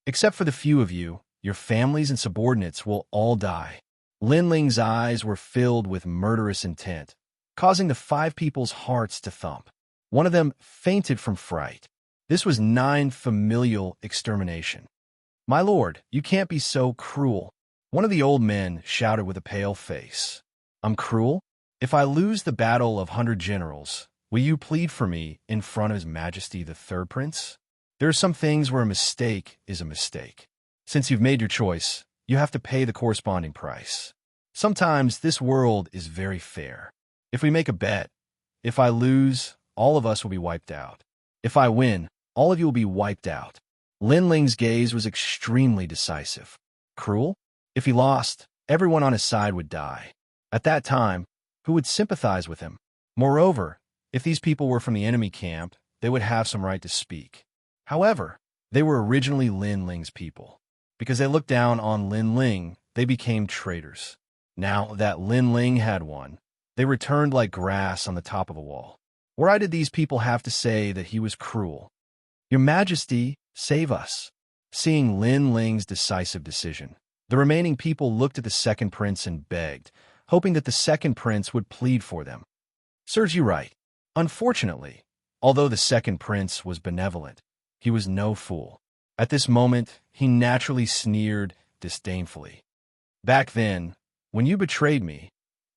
Except for the few of you, your families and subordinates will all die. Lin Ling's eyes were filled with murderous intent, causing the 5 people's hearts to thump. One of them fainted from fright. This was 9 familial extermination. My lord, you can't be so cruel. One of the old men shouted with a pale face. I'm cruel? If I lose the battle of 100 generals, will you plead for me in front of His Majesty the Third Prince? There are some things where a mistake is a mistake. Since you've made your choice, you have to pay the corresponding price. Sometimes this world is very fair. If we make a bet, if I lose, all of us will be wiped out. If I win, all of you will be wiped out. Lin Ling's gaze was extremely decisive. Cruel? If he lost, everyone on his side would die. At that time, who would sympathize with him? Moreover, if these people were from the enemy camp, they would have some right to speak. However, they were originally Lin Ling's people. Because they looked down on Lin Ling, they became traitors. Now that Lin Ling had won, they returned like grass on the top of a wall. Why did these people have to say that he was cruel? Your Majesty, save us. Seeing Lin Ling's decisive decision, the remaining people looked at the second prince and begged, hoping that the second prince would plead for them. Serves you right. Unfortunately, although the second prince was benevolent, he was no fool. At this moment, he naturally sneered disdainfully. Back then, when you betrayed me,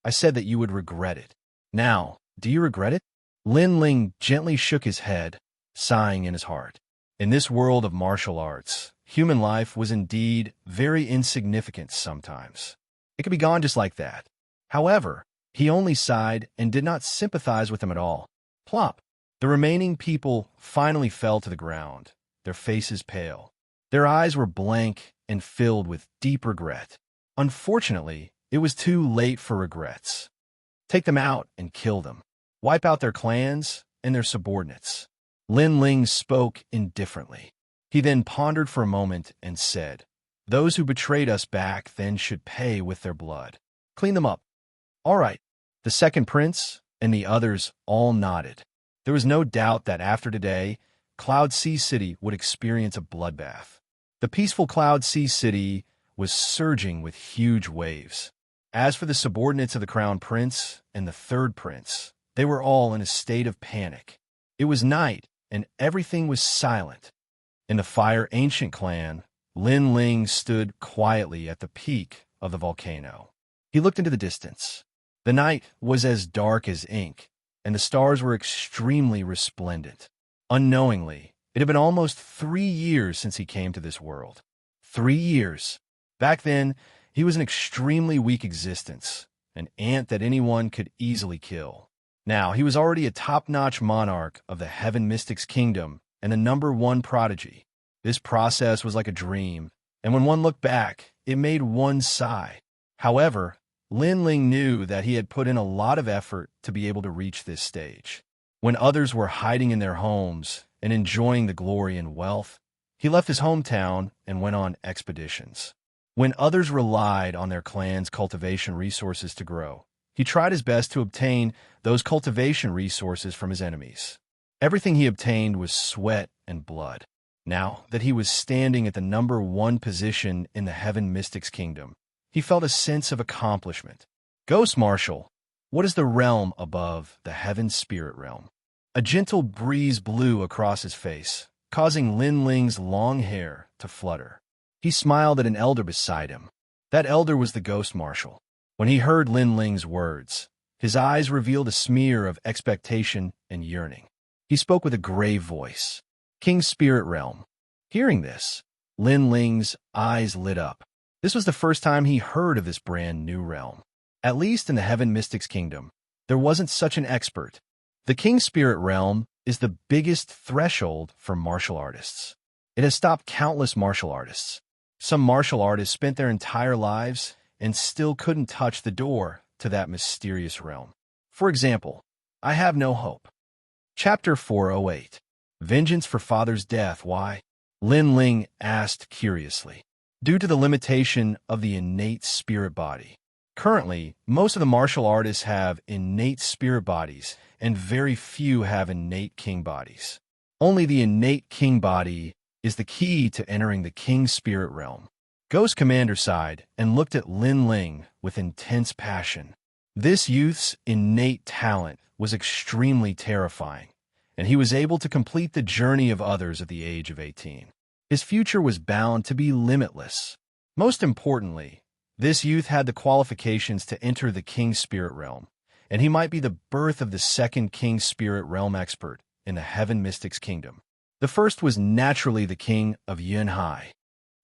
I said that you would regret it. Now, do you regret it? Lin Ling gently shook his head, sighing in his heart. In this world of martial arts, human life was indeed very insignificant sometimes. It could be gone just like that. However, he only sighed and did not sympathize with him at all. Plop! The remaining people finally fell to the ground, their faces pale. Their eyes were blank and filled with deep regret. Unfortunately, it was too late for regrets. Take them out and kill them. Wipe out their clans and their subordinates. Lin Ling spoke indifferently. He then pondered for a moment and said, "Those who betrayed us back then should pay with their blood. Clean them up." All right. The second prince and the others all nodded. There was no doubt that after today, Cloud Sea City would experience a bloodbath. The peaceful Cloud Sea City was surging with huge waves. As for the subordinates of the Crown Prince and the third prince, they were all in a state of panic. It was night, and everything was silent. In the Fire Ancient clan, Lin Ling stood quietly at the peak of the volcano. He looked into the distance. The night was as dark as ink, and the stars were extremely resplendent. Unknowingly, it had been almost 3 years since he came to this world. 3 years. Back then, he was an extremely weak existence, an ant that anyone could easily kill. Now, he was already a top-notch monarch of the Heaven Mystics Kingdom and the #1 prodigy. This process was like a dream, and when one looked back, it made one sigh. However, Lin Ling knew that he had put in a lot of effort to be able to reach this stage. When others were hiding in their homes and enjoying the glory and wealth, he left his hometown and went on expeditions. When others relied on their clan's cultivation resources to grow, he tried his best to obtain those cultivation resources from his enemies. Everything he obtained was sweat and blood. Now that he was standing at the #1 position in the Heaven Mystics Kingdom, he felt a sense of accomplishment. Ghost Marshal, what is the realm above the Heaven Spirit Realm? A gentle breeze blew across his face, causing Lin Ling's long hair to flutter. He smiled at an elder beside him. That elder was the Ghost Marshal. When he heard Lin Ling's words, his eyes revealed a smear of expectation and yearning. He spoke with a grave voice. King Spirit Realm. Hearing this, Lin Ling's eyes lit up. This was the first time he heard of this brand new realm. At least in the Heaven Mystics Kingdom, there wasn't such an expert. The King Spirit Realm is the biggest threshold for martial artists. It has stopped countless martial artists. Some martial artists spent their entire lives and still couldn't touch the door to that mysterious realm. For example, I Have No Hope. Chapter 408. Vengeance for Father's Death. Why? Lin Ling asked curiously. Due to the limitation of the innate spirit body. Currently, most of the martial artists have innate spirit bodies, and very few have innate king bodies. Only the innate king body is the key to entering the King Spirit Realm. Ghost Commander sighed and looked at Lin Ling with intense passion. This youth's innate talent was extremely terrifying, and he was able to complete the journey of others at the age of 18. His future was bound to be limitless. Most importantly, this youth had the qualifications to enter the King Spirit Realm, and he might be the birth of the second King Spirit Realm expert in the Heaven Mystics Kingdom. The first was naturally the King of Yunhai.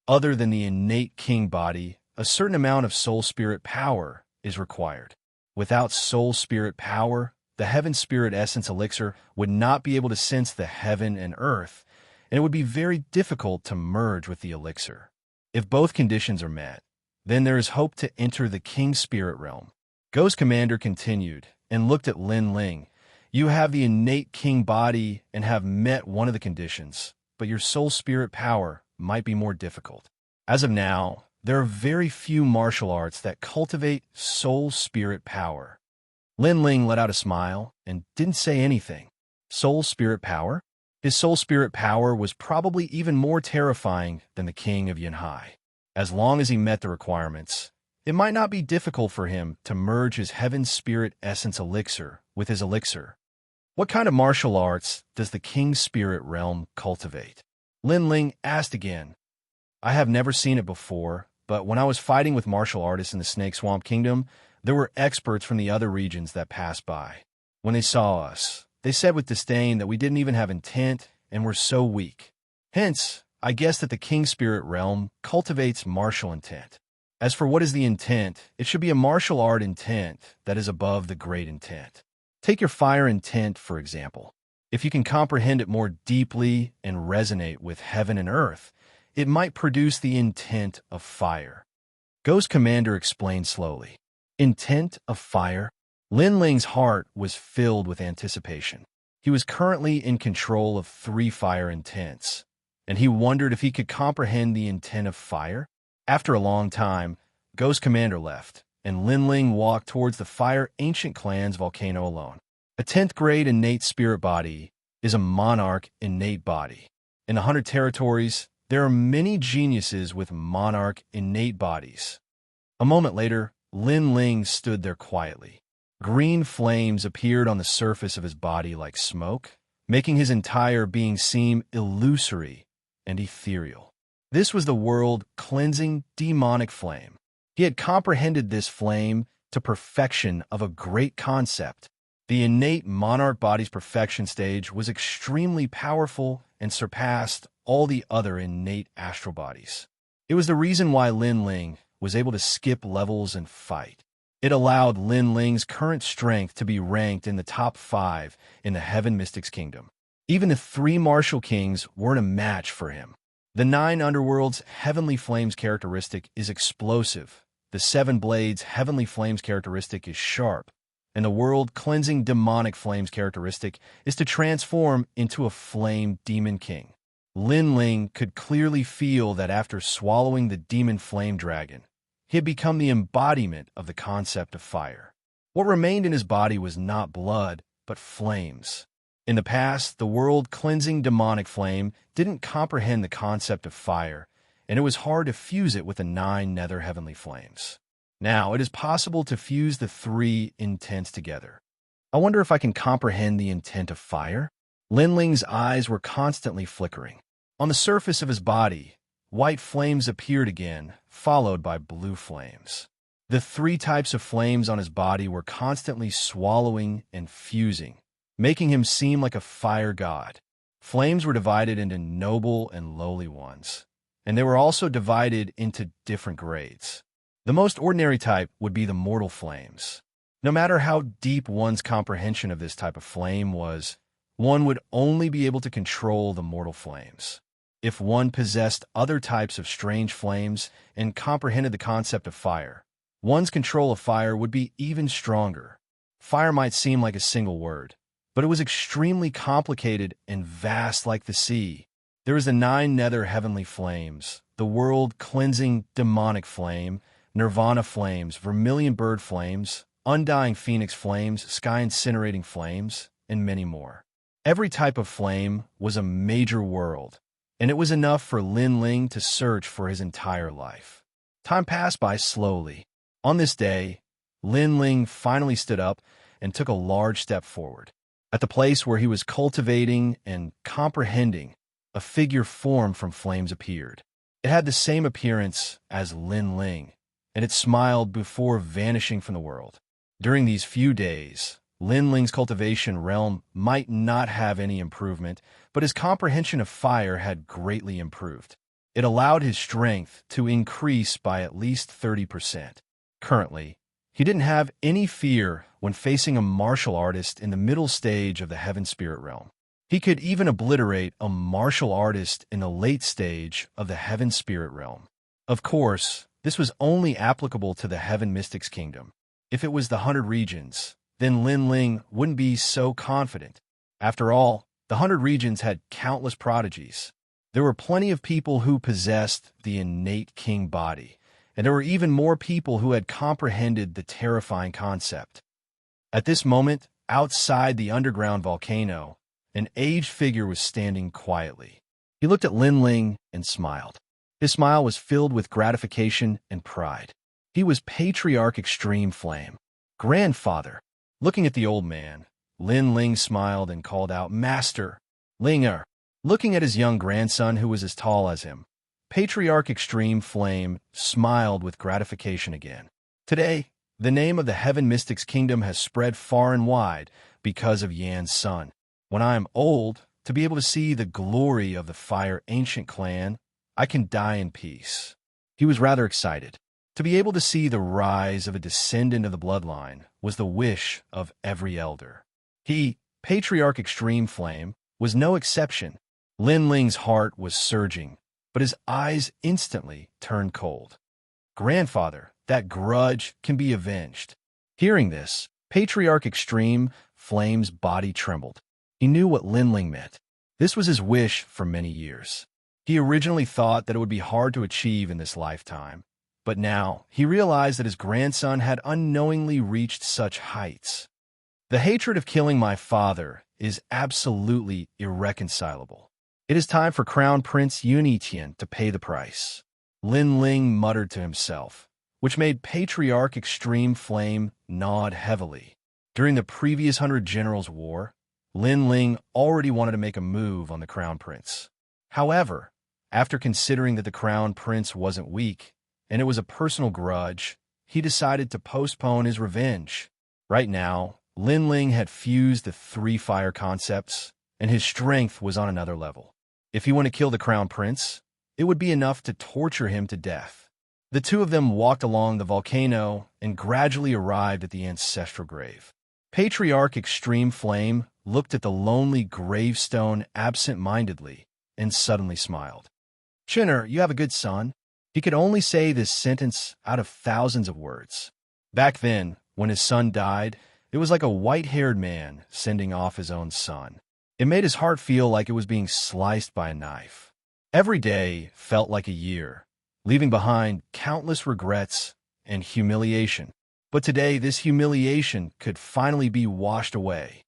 Other than the innate king body, a certain amount of soul spirit power is required. Without soul spirit power, the Heaven Spirit Essence Elixir would not be able to sense the heaven and earth, and it would be very difficult to merge with the elixir. If both conditions are met, then there is hope to enter the King Spirit Realm. Ghost Commander continued and looked at Lin Ling. You have the innate king body and have met one of the conditions, but your soul spirit power might be more difficult. As of now, there are very few martial arts that cultivate soul spirit power. Lin Ling let out a smile and didn't say anything. Soul spirit power? His soul spirit power was probably even more terrifying than the king of Yanhai. As long as he met the requirements, it might not be difficult for him to merge his heaven spirit essence elixir with his elixir. What kind of martial arts does the king's spirit realm cultivate? Lin Ling asked again. I have never seen it before, but when I was fighting with martial artists in the Snake Swamp Kingdom, there were experts from the other regions that passed by. When they saw us, they said with disdain that we didn't even have intent and were so weak. Hence, I guess that the King Spirit realm cultivates martial intent. As for what is the intent, it should be a martial art intent that is above the great intent. Take your fire intent, for example. If you can comprehend it more deeply and resonate with heaven and earth, it might produce the intent of fire. Ghost Commander explained slowly. Intent of fire? Lin Ling's heart was filled with anticipation. He was currently in control of 3 fire intents, and he wondered if he could comprehend the intent of fire. After a long time, Ghost Commander left, and Lin Ling walked towards the Fire Ancient Clan's volcano alone. A 10th grade innate spirit body is a Monarch innate body. In the 100 territories, there are many geniuses with Monarch innate bodies. A moment later, Lin Ling stood there quietly. Green flames appeared on the surface of his body like smoke, making his entire being seem illusory and ethereal. This was the world-cleansing demonic flame. He had comprehended this flame to perfection of a great concept. The innate Monarch body's perfection stage was extremely powerful and surpassed all the other innate astral bodies. It was the reason why Lin Ling was able to skip levels and fight. It allowed Lin Ling's current strength to be ranked in the top 5 in the Heaven Mystics Kingdom. Even the 3 martial kings weren't a match for him. The 9 underworlds Heavenly Flames characteristic is explosive, the 7 blades Heavenly Flames characteristic is sharp, and the world-cleansing demonic flames characteristic is to transform into a flame demon king. Lin Ling could clearly feel that after swallowing the demon flame dragon, he had become the embodiment of the concept of fire. What remained in his body was not blood, but flames. In the past, the world-cleansing demonic flame didn't comprehend the concept of fire, and it was hard to fuse it with the 9 nether heavenly flames. Now, it is possible to fuse the 3 intents together. I wonder if I can comprehend the intent of fire? Lin Ling's eyes were constantly flickering. On the surface of his body, white flames appeared again, followed by blue flames. The 3 types of flames on his body were constantly swallowing and fusing, making him seem like a fire god. Flames were divided into noble and lowly ones, and they were also divided into different grades. The most ordinary type would be the mortal flames. No matter how deep one's comprehension of this type of flame was, one would only be able to control the mortal flames. If one possessed other types of strange flames and comprehended the concept of fire, one's control of fire would be even stronger. Fire might seem like a single word, but it was extremely complicated and vast like the sea. There is the 9 nether heavenly flames, the world-cleansing demonic flame, nirvana flames, vermilion bird flames, undying phoenix flames, sky-incinerating flames, and many more. Every type of flame was a major world, and it was enough for Lin Ling to search for his entire life. Time passed by slowly. On this day, Lin Ling finally stood up and took a large step forward. At the place where he was cultivating and comprehending, a figure formed from flames appeared. It had the same appearance as Lin Ling, and it smiled before vanishing from the world. During these few days, Lin Ling's cultivation realm might not have any improvement, but his comprehension of fire had greatly improved. It allowed his strength to increase by at least 30%. Currently, he didn't have any fear when facing a martial artist in the middle stage of the Heaven Spirit realm. He could even obliterate a martial artist in the late stage of the Heaven Spirit realm. Of course, this was only applicable to the Heaven Mystics Kingdom. If it was the 100 regions, then Lin Ling wouldn't be so confident. After all, the 100 regions had countless prodigies. There were plenty of people who possessed the innate king body, and there were even more people who had comprehended the terrifying concept. At this moment, outside the underground volcano, an aged figure was standing quietly. He looked at Lin Ling and smiled. His smile was filled with gratification and pride. He was Patriarch Extreme Flame, grandfather. Looking at the old man, Lin Ling smiled and called out, "Master, Linger." Looking at his young grandson who was as tall as him, Patriarch Extreme Flame smiled with gratification again. Today, the name of the Heaven Mystics Kingdom has spread far and wide because of Yan's son. When I am old, to be able to see the glory of the Fire Ancient clan, I can die in peace. He was rather excited. To be able to see the rise of a descendant of the bloodline was the wish of every elder. He, Patriarch Extreme Flame, was no exception. Lin Ling's heart was surging, but his eyes instantly turned cold. "Grandfather, that grudge can be avenged." Hearing this, Patriarch Extreme Flame's body trembled. He knew what Lin Ling meant. This was his wish for many years. He originally thought that it would be hard to achieve in this lifetime, but now he realized that his grandson had unknowingly reached such heights. The hatred of killing my father is absolutely irreconcilable. It is time for Crown Prince Yunitian to pay the price. Lin Ling muttered to himself, which made Patriarch Extreme Flame nod heavily. During the previous 100 Generals War, Lin Ling already wanted to make a move on the Crown Prince. However, after considering that the Crown Prince wasn't weak, and it was a personal grudge, he decided to postpone his revenge. Right now, Lin Ling had fused the 3 fire concepts, and his strength was on another level. If he wanted to kill the Crown Prince, it would be enough to torture him to death. The two of them walked along the volcano and gradually arrived at the ancestral grave. Patriarch Extreme Flame looked at the lonely gravestone absent-mindedly and suddenly smiled. "Chinner, you have a good son." He could only say this sentence out of thousands of words. Back then, when his son died, it was like a white-haired man sending off his own son. It made his heart feel like it was being sliced by a knife. Every day felt like a year, leaving behind countless regrets and humiliation. But today, this humiliation could finally be washed away.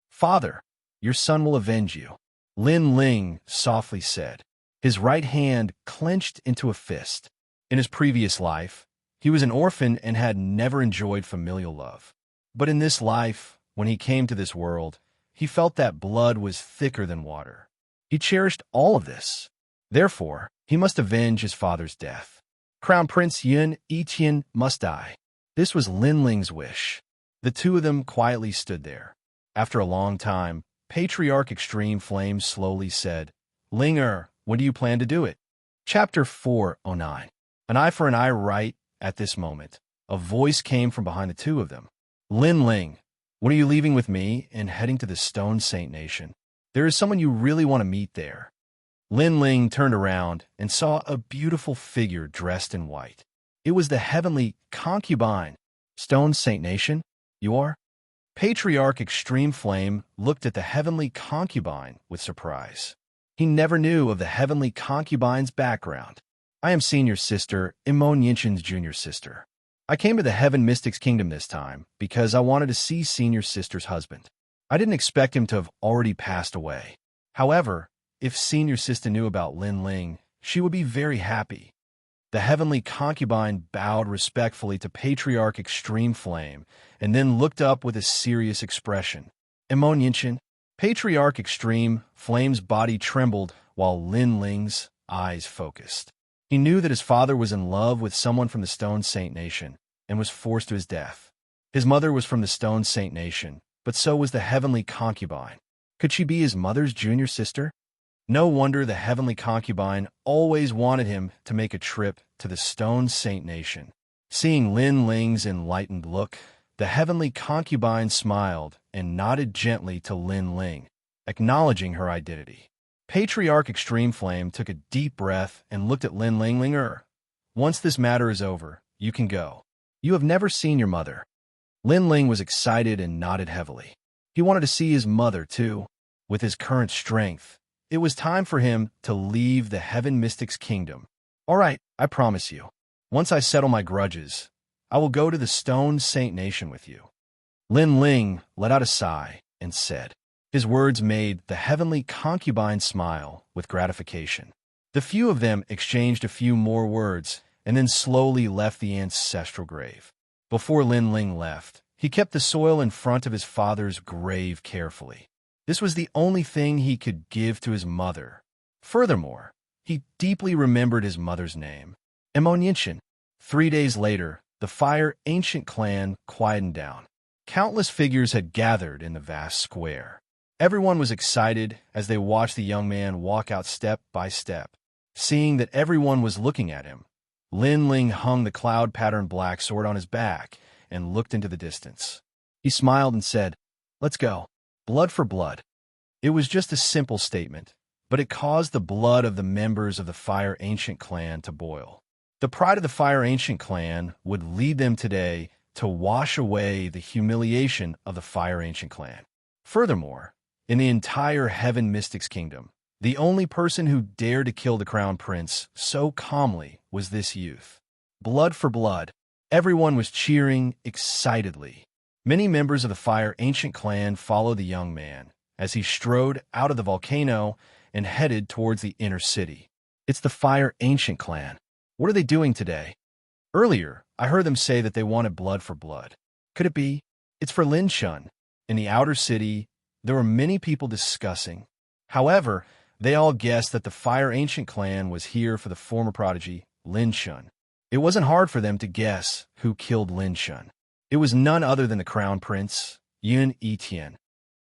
"Father, your son will avenge you," Lin Ling softly said. His right hand clenched into a fist. In his previous life, he was an orphan and had never enjoyed familial love. But in this life, when he came to this world, he felt that blood was thicker than water. He cherished all of this. Therefore, he must avenge his father's death. Crown Prince Yun Yiqian must die. This was Lin Ling's wish. The two of them quietly stood there. After a long time, Patriarch Extreme Flame slowly said, "Linger, when do you plan to do it?" Chapter 409. An eye for an eye. Right at this moment, a voice came from behind the two of them. "Lin Ling, when are you leaving with me and heading to the Stone Saint Nation? There is someone you really want to meet there." Lin Ling turned around and saw a beautiful figure dressed in white. It was the heavenly concubine. "Stone Saint Nation? You are?" Patriarch Extreme Flame looked at the heavenly concubine with surprise. He never knew of the heavenly concubine's background. "I am Senior Sister, Immonian's junior sister. I came to the Heaven Mystics Kingdom this time because I wanted to see Senior Sister's husband. I didn't expect him to have already passed away. However, if Senior Sister knew about Lin Ling, she would be very happy." The heavenly concubine bowed respectfully to Patriarch Extreme Flame and then looked up with a serious expression. "Immonian." Patriarch Extreme Flame's body trembled while Lin Ling's eyes focused. He knew that his father was in love with someone from the Stone Saint Nation and was forced to his death. His mother was from the Stone Saint Nation, but so was the heavenly concubine. Could she be his mother's junior sister? No wonder the heavenly concubine always wanted him to make a trip to the Stone Saint Nation. Seeing Lin Ling's enlightened look, the heavenly concubine smiled and nodded gently to Lin Ling, acknowledging her identity. Patriarch Extreme Flame took a deep breath and looked at Lin Ling. "Linger, once this matter is over, you can go. You have never seen your mother." Lin Ling was excited and nodded heavily. He wanted to see his mother, too. With his current strength, it was time for him to leave the Heaven Mystics Kingdom. "All right, I promise you." Once I settle my grudges, I will go to the Stone Saint Nation with you." Lin Ling let out a sigh and said. His words made the heavenly concubine smile with gratification. The few of them exchanged a few more words and then slowly left the ancestral grave. Before Lin Ling left, he kept the soil in front of his father's grave carefully. This was the only thing he could give to his mother. Furthermore, he deeply remembered his mother's name, Immortality. 3 days later, the Fire Ancient clan quietened down. Countless figures had gathered in the vast square. Everyone was excited as they watched the young man walk out step by step. Seeing that everyone was looking at him, Lin Ling hung the cloud-patterned black sword on his back and looked into the distance. He smiled and said, "Let's go. Blood for blood." It was just a simple statement, but it caused the blood of the members of the Fire Ancient clan to boil. The pride of the Fire Ancient clan would lead them today to wash away the humiliation of the Fire Ancient clan. Furthermore, in the entire Heaven Mystics Kingdom, the only person who dared to kill the Crown Prince so calmly was this youth. Blood for blood. Everyone was cheering excitedly. Many members of the Fire Ancient clan followed the young man as he strode out of the volcano and headed towards the inner city. It's the Fire Ancient clan. What are they doing today? Earlier, I heard them say that they wanted blood for blood. Could it be? It's for Lin Shun. In the outer city, there were many people discussing. However, they all guessed that the Fire Ancient clan was here for the former prodigy, Lin Shun. It wasn't hard for them to guess who killed Lin Shun. It was none other than the Crown Prince, Yun Etian.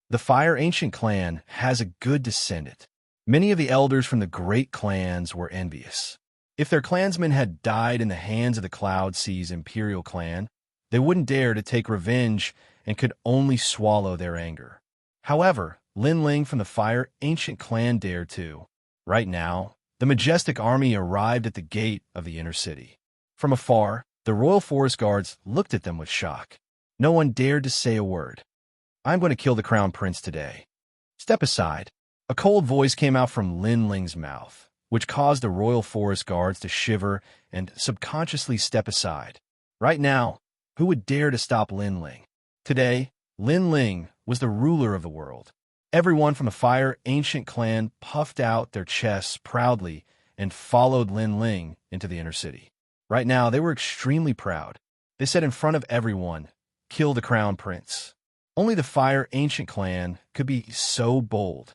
The Fire Ancient clan has a good descendant. Many of the elders from the great clans were envious. If their clansmen had died in the hands of the Cloud Sea's Imperial clan, they wouldn't dare to take revenge and could only swallow their anger. However, Lin Ling from the Fire Ancient clan dared to. Right now, the majestic army arrived at the gate of the inner city. From afar, the royal forest guards looked at them with shock. No one dared to say a word. "I'm going to kill the Crown Prince today. Step aside." A cold voice came out from Lin Ling's mouth, which caused the royal forest guards to shiver and subconsciously step aside. Right now, who would dare to stop Lin Ling? Today, Lin Ling was the ruler of the world. Everyone from the Fire Ancient clan puffed out their chests proudly and followed Lin Ling into the inner city. Right now, they were extremely proud. They said in front of everyone, "Kill the Crown Prince." Only the Fire Ancient clan could be so bold.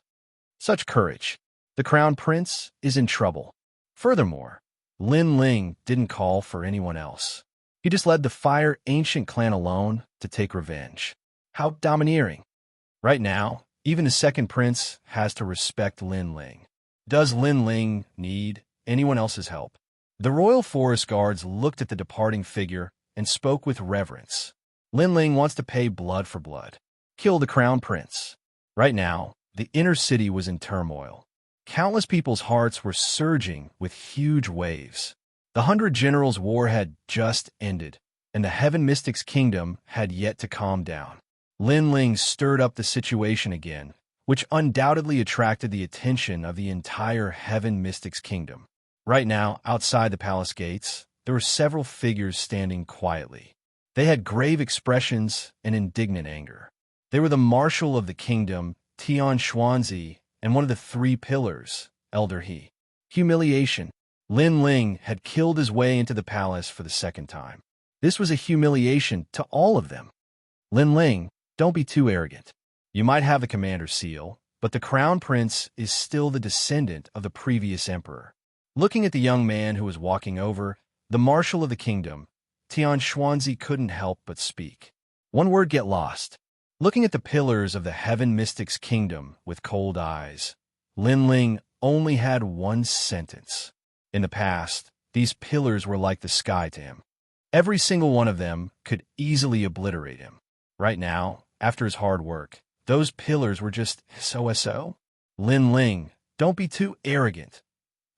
Such courage. The Crown Prince is in trouble. Furthermore, Lin Ling didn't call for anyone else. He just led the Fire Ancient clan alone to take revenge. How domineering. Right now, even the second prince has to respect Lin Ling. Does Lin Ling need anyone else's help? The royal forest guards looked at the departing figure and spoke with reverence. Lin Ling wants to pay blood for blood. Kill the Crown Prince. Right now, the inner city was in turmoil. Countless people's hearts were surging with huge waves. The 100 Generals' War had just ended, and the Heaven Mystics Kingdom had yet to calm down. Lin Ling stirred up the situation again, which undoubtedly attracted the attention of the entire Heaven Mystics Kingdom. Right now, outside the palace gates, there were several figures standing quietly. They had grave expressions and indignant anger. They were the Marshal of the Kingdom, Xianxia, and one of the 3 pillars, Elder He. Humiliation. Lin Ling had killed his way into the palace for the second time. This was a humiliation to all of them. Lin Ling, don't be too arrogant. You might have the commander's seal, but the Crown Prince is still the descendant of the previous emperor. Looking at the young man who was walking over, the Marshal of the Kingdom, Xianxia couldn't help but speak. One word: get lost. Looking at the pillars of the Heaven Mystics Kingdom with cold eyes, Lin Ling only had one sentence. In the past, these pillars were like the sky to him. Every single one of them could easily obliterate him. Right now, after his hard work, those pillars were just so. Lin Ling, don't be too arrogant.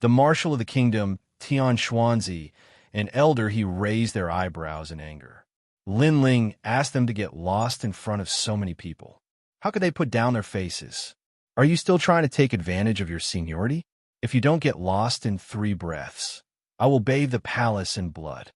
The Marshal of the Kingdom, Xianxia, and Elder He raised their eyebrows in anger. Lin Ling asked them to get lost in front of so many people. How could they put down their faces? Are you still trying to take advantage of your seniority? If you don't get lost in 3 breaths, I will bathe the palace in blood."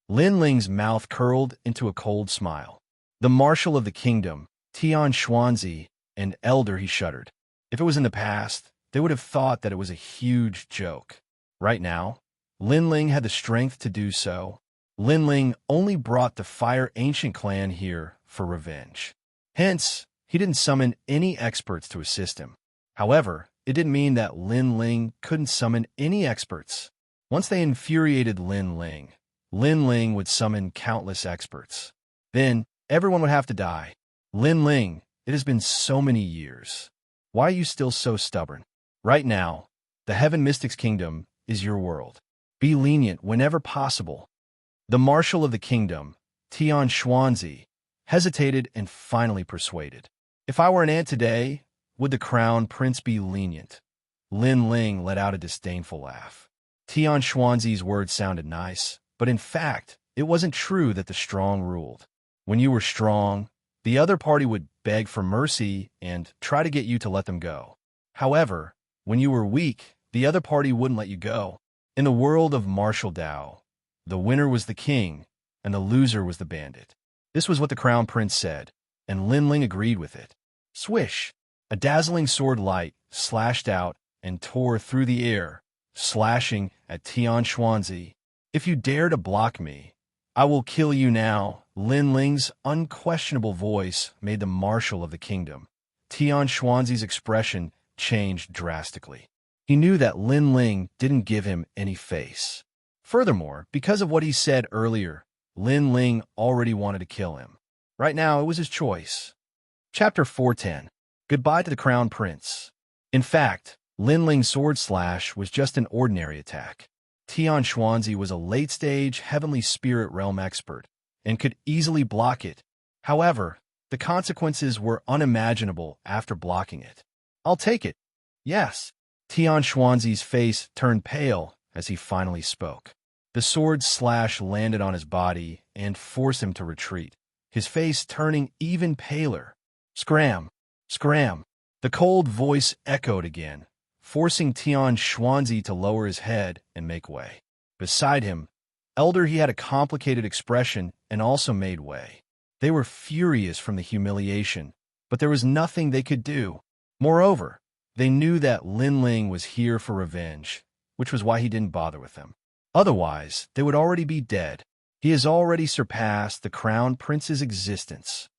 Lin Ling's mouth curled into a cold smile. The marshal of the kingdom, Xianxia, an elder, he shuddered. If it was in the past, they would have thought that it was a huge joke. Right now, Lin Ling had the strength to do so. Lin Ling only brought the Fire Ancient clan here for revenge. Hence, he didn't summon any experts to assist him. However, it didn't mean that Lin Ling couldn't summon any experts. Once they infuriated Lin Ling would summon countless experts. Then, everyone would have to die. Lin Ling, it has been so many years. Why are you still so stubborn? Right now, the Heaven Mystics Kingdom is your world. Be lenient whenever possible. The marshal of the kingdom, Xianxia, hesitated and finally persuaded. If I were an ant today, would the crown prince be lenient? Lin Ling let out a disdainful laugh. Xianxia's words sounded nice, but in fact, it wasn't true that the strong ruled. When you were strong, the other party would beg for mercy and try to get you to let them go. However, when you were weak, the other party wouldn't let you go. In the world of martial Dao, the winner was the king, and the loser was the bandit. This was what the crown prince said, and Lin Ling agreed with it. Swish! A dazzling sword light slashed out and tore through the air, slashing at Xianxia. If you dare to block me, I will kill you now. Lin Ling's unquestionable voice made the marshal of the kingdom. Xianxia's expression changed drastically. He knew that Lin Ling didn't give him any face. Furthermore, because of what he said earlier, Lin Ling already wanted to kill him. Right now, it was his choice. Chapter 410. Goodbye to the Crown Prince. In fact, Lin Ling's sword slash was just an ordinary attack. Xianxia was a late-stage Heavenly Spirit Realm expert and could easily block it. However, the consequences were unimaginable after blocking it. I'll take it. Yes. Xianxia's face turned pale as he finally spoke. The sword slash landed on his body and forced him to retreat, his face turning even paler. Scram! Scram! The cold voice echoed again, forcing Xianxia to lower his head and make way. Beside him, Elder, he had a complicated expression and also made way. They were furious from the humiliation, but there was nothing they could do. Moreover, they knew that Lin Ling was here for revenge, which was why he didn't bother with them. Otherwise, they would already be dead. He has already surpassed the Crown Prince's existence.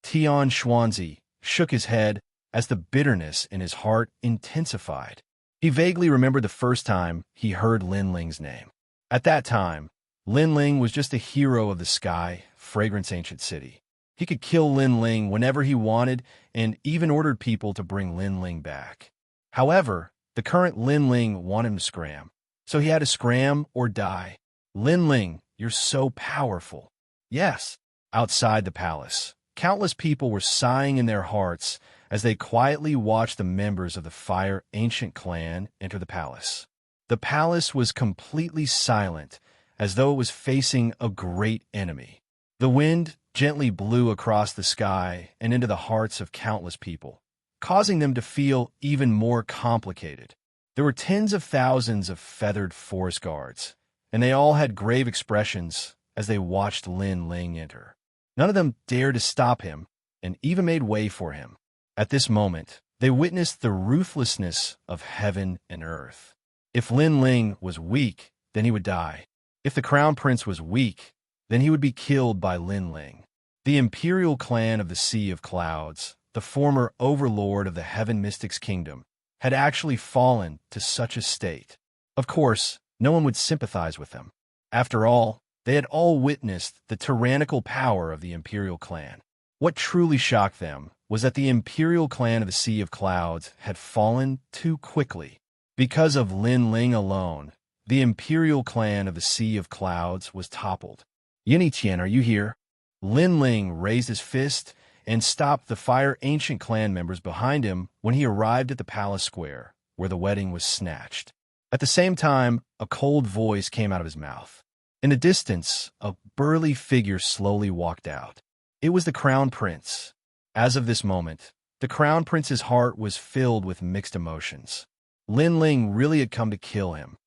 Xianxia shook his head as the bitterness in his heart intensified. He vaguely remembered the first time he heard Lin Ling's name. At that time, Lin Ling was just a hero of the sky, Fragrance Ancient City. He could kill Lin Ling whenever he wanted and even ordered people to bring Lin Ling back. However, the current Lin Ling wanted him to scram, so he had to scram or die. Lin Ling, you're so powerful. Yes. Outside the palace, countless people were sighing in their hearts as they quietly watched the members of the Fire Ancient clan enter the palace. The palace was completely silent, as though it was facing a great enemy. The wind gently blew across the sky and into the hearts of countless people, causing them to feel even more complicated. There were tens of thousands of feathered forest guards, and they all had grave expressions as they watched Lin Ling enter. None of them dared to stop him, and even made way for him. At this moment, they witnessed the ruthlessness of heaven and earth. If Lin Ling was weak, then he would die. If the Crown Prince was weak, then he would be killed by Lin Ling. The Imperial Clan of the Sea of Clouds, the former overlord of the Heaven Mystics Kingdom, had actually fallen to such a state. Of course, no one would sympathize with them. After all, they had all witnessed the tyrannical power of the Imperial Clan. What truly shocked them was that the Imperial Clan of the Sea of Clouds had fallen too quickly. Because of Lin Ling alone, the Imperial Clan of the Sea of Clouds was toppled. Yiniqian, are you here? Lin Ling raised his fist and stopped the Fire Ancient clan members behind him when he arrived at the palace square, where the wedding was snatched. At the same time, a cold voice came out of his mouth. In the distance, a burly figure slowly walked out. It was the Crown Prince. As of this moment, the Crown Prince's heart was filled with mixed emotions. Lin Ling really had come to kill him.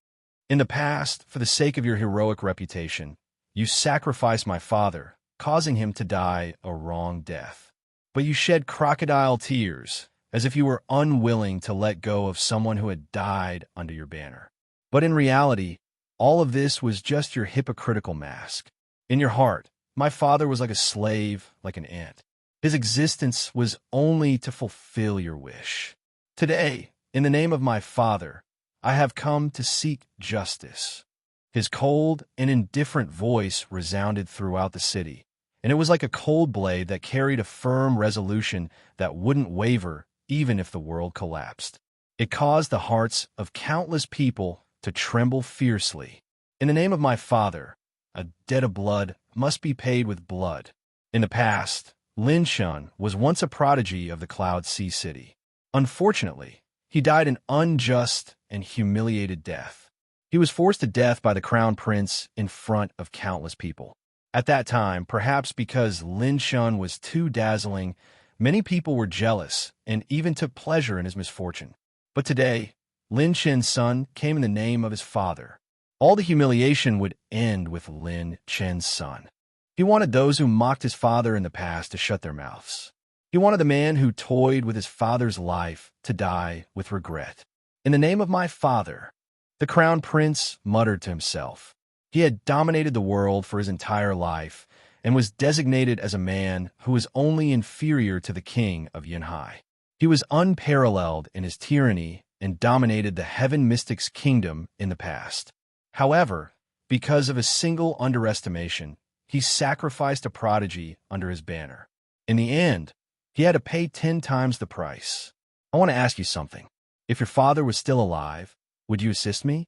In the past, for the sake of your heroic reputation, you sacrificed my father, causing him to die a wrong death. But you shed crocodile tears, as if you were unwilling to let go of someone who had died under your banner. But in reality, all of this was just your hypocritical mask. In your heart, my father was like a slave, like an ant. His existence was only to fulfill your wish. Today, in the name of my father, I have come to seek justice. His cold and indifferent voice resounded throughout the city, and it was like a cold blade that carried a firm resolution that wouldn't waver even if the world collapsed. It caused the hearts of countless people to tremble fiercely. In the name of my father, a debt of blood must be paid with blood. In the past, Linshan was once a prodigy of the Cloud Sea City. Unfortunately, he died an unjust and humiliated death. He was forced to death by the crown prince in front of countless people. At that time, perhaps because Linshan was too dazzling, many people were jealous and even took pleasure in his misfortune. But today, Lin Chen's son came in the name of his father. All the humiliation would end with Lin Chen's son. He wanted those who mocked his father in the past to shut their mouths. He wanted the man who toyed with his father's life to die with regret. In the name of my father, the crown prince muttered to himself. He had dominated the world for his entire life and was designated as a man who was only inferior to the king of Yunhai. He was unparalleled in his tyranny and dominated the Heaven Mystic's kingdom in the past. However, because of a single underestimation, he sacrificed a prodigy under his banner. In the end, he had to pay 10 times the price. I want to ask you something. If your father was still alive, would you assist me?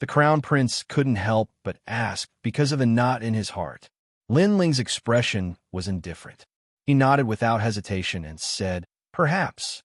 The crown prince couldn't help but ask because of the knot in his heart. Lin Ling's expression was indifferent. He nodded without hesitation and said, "Perhaps."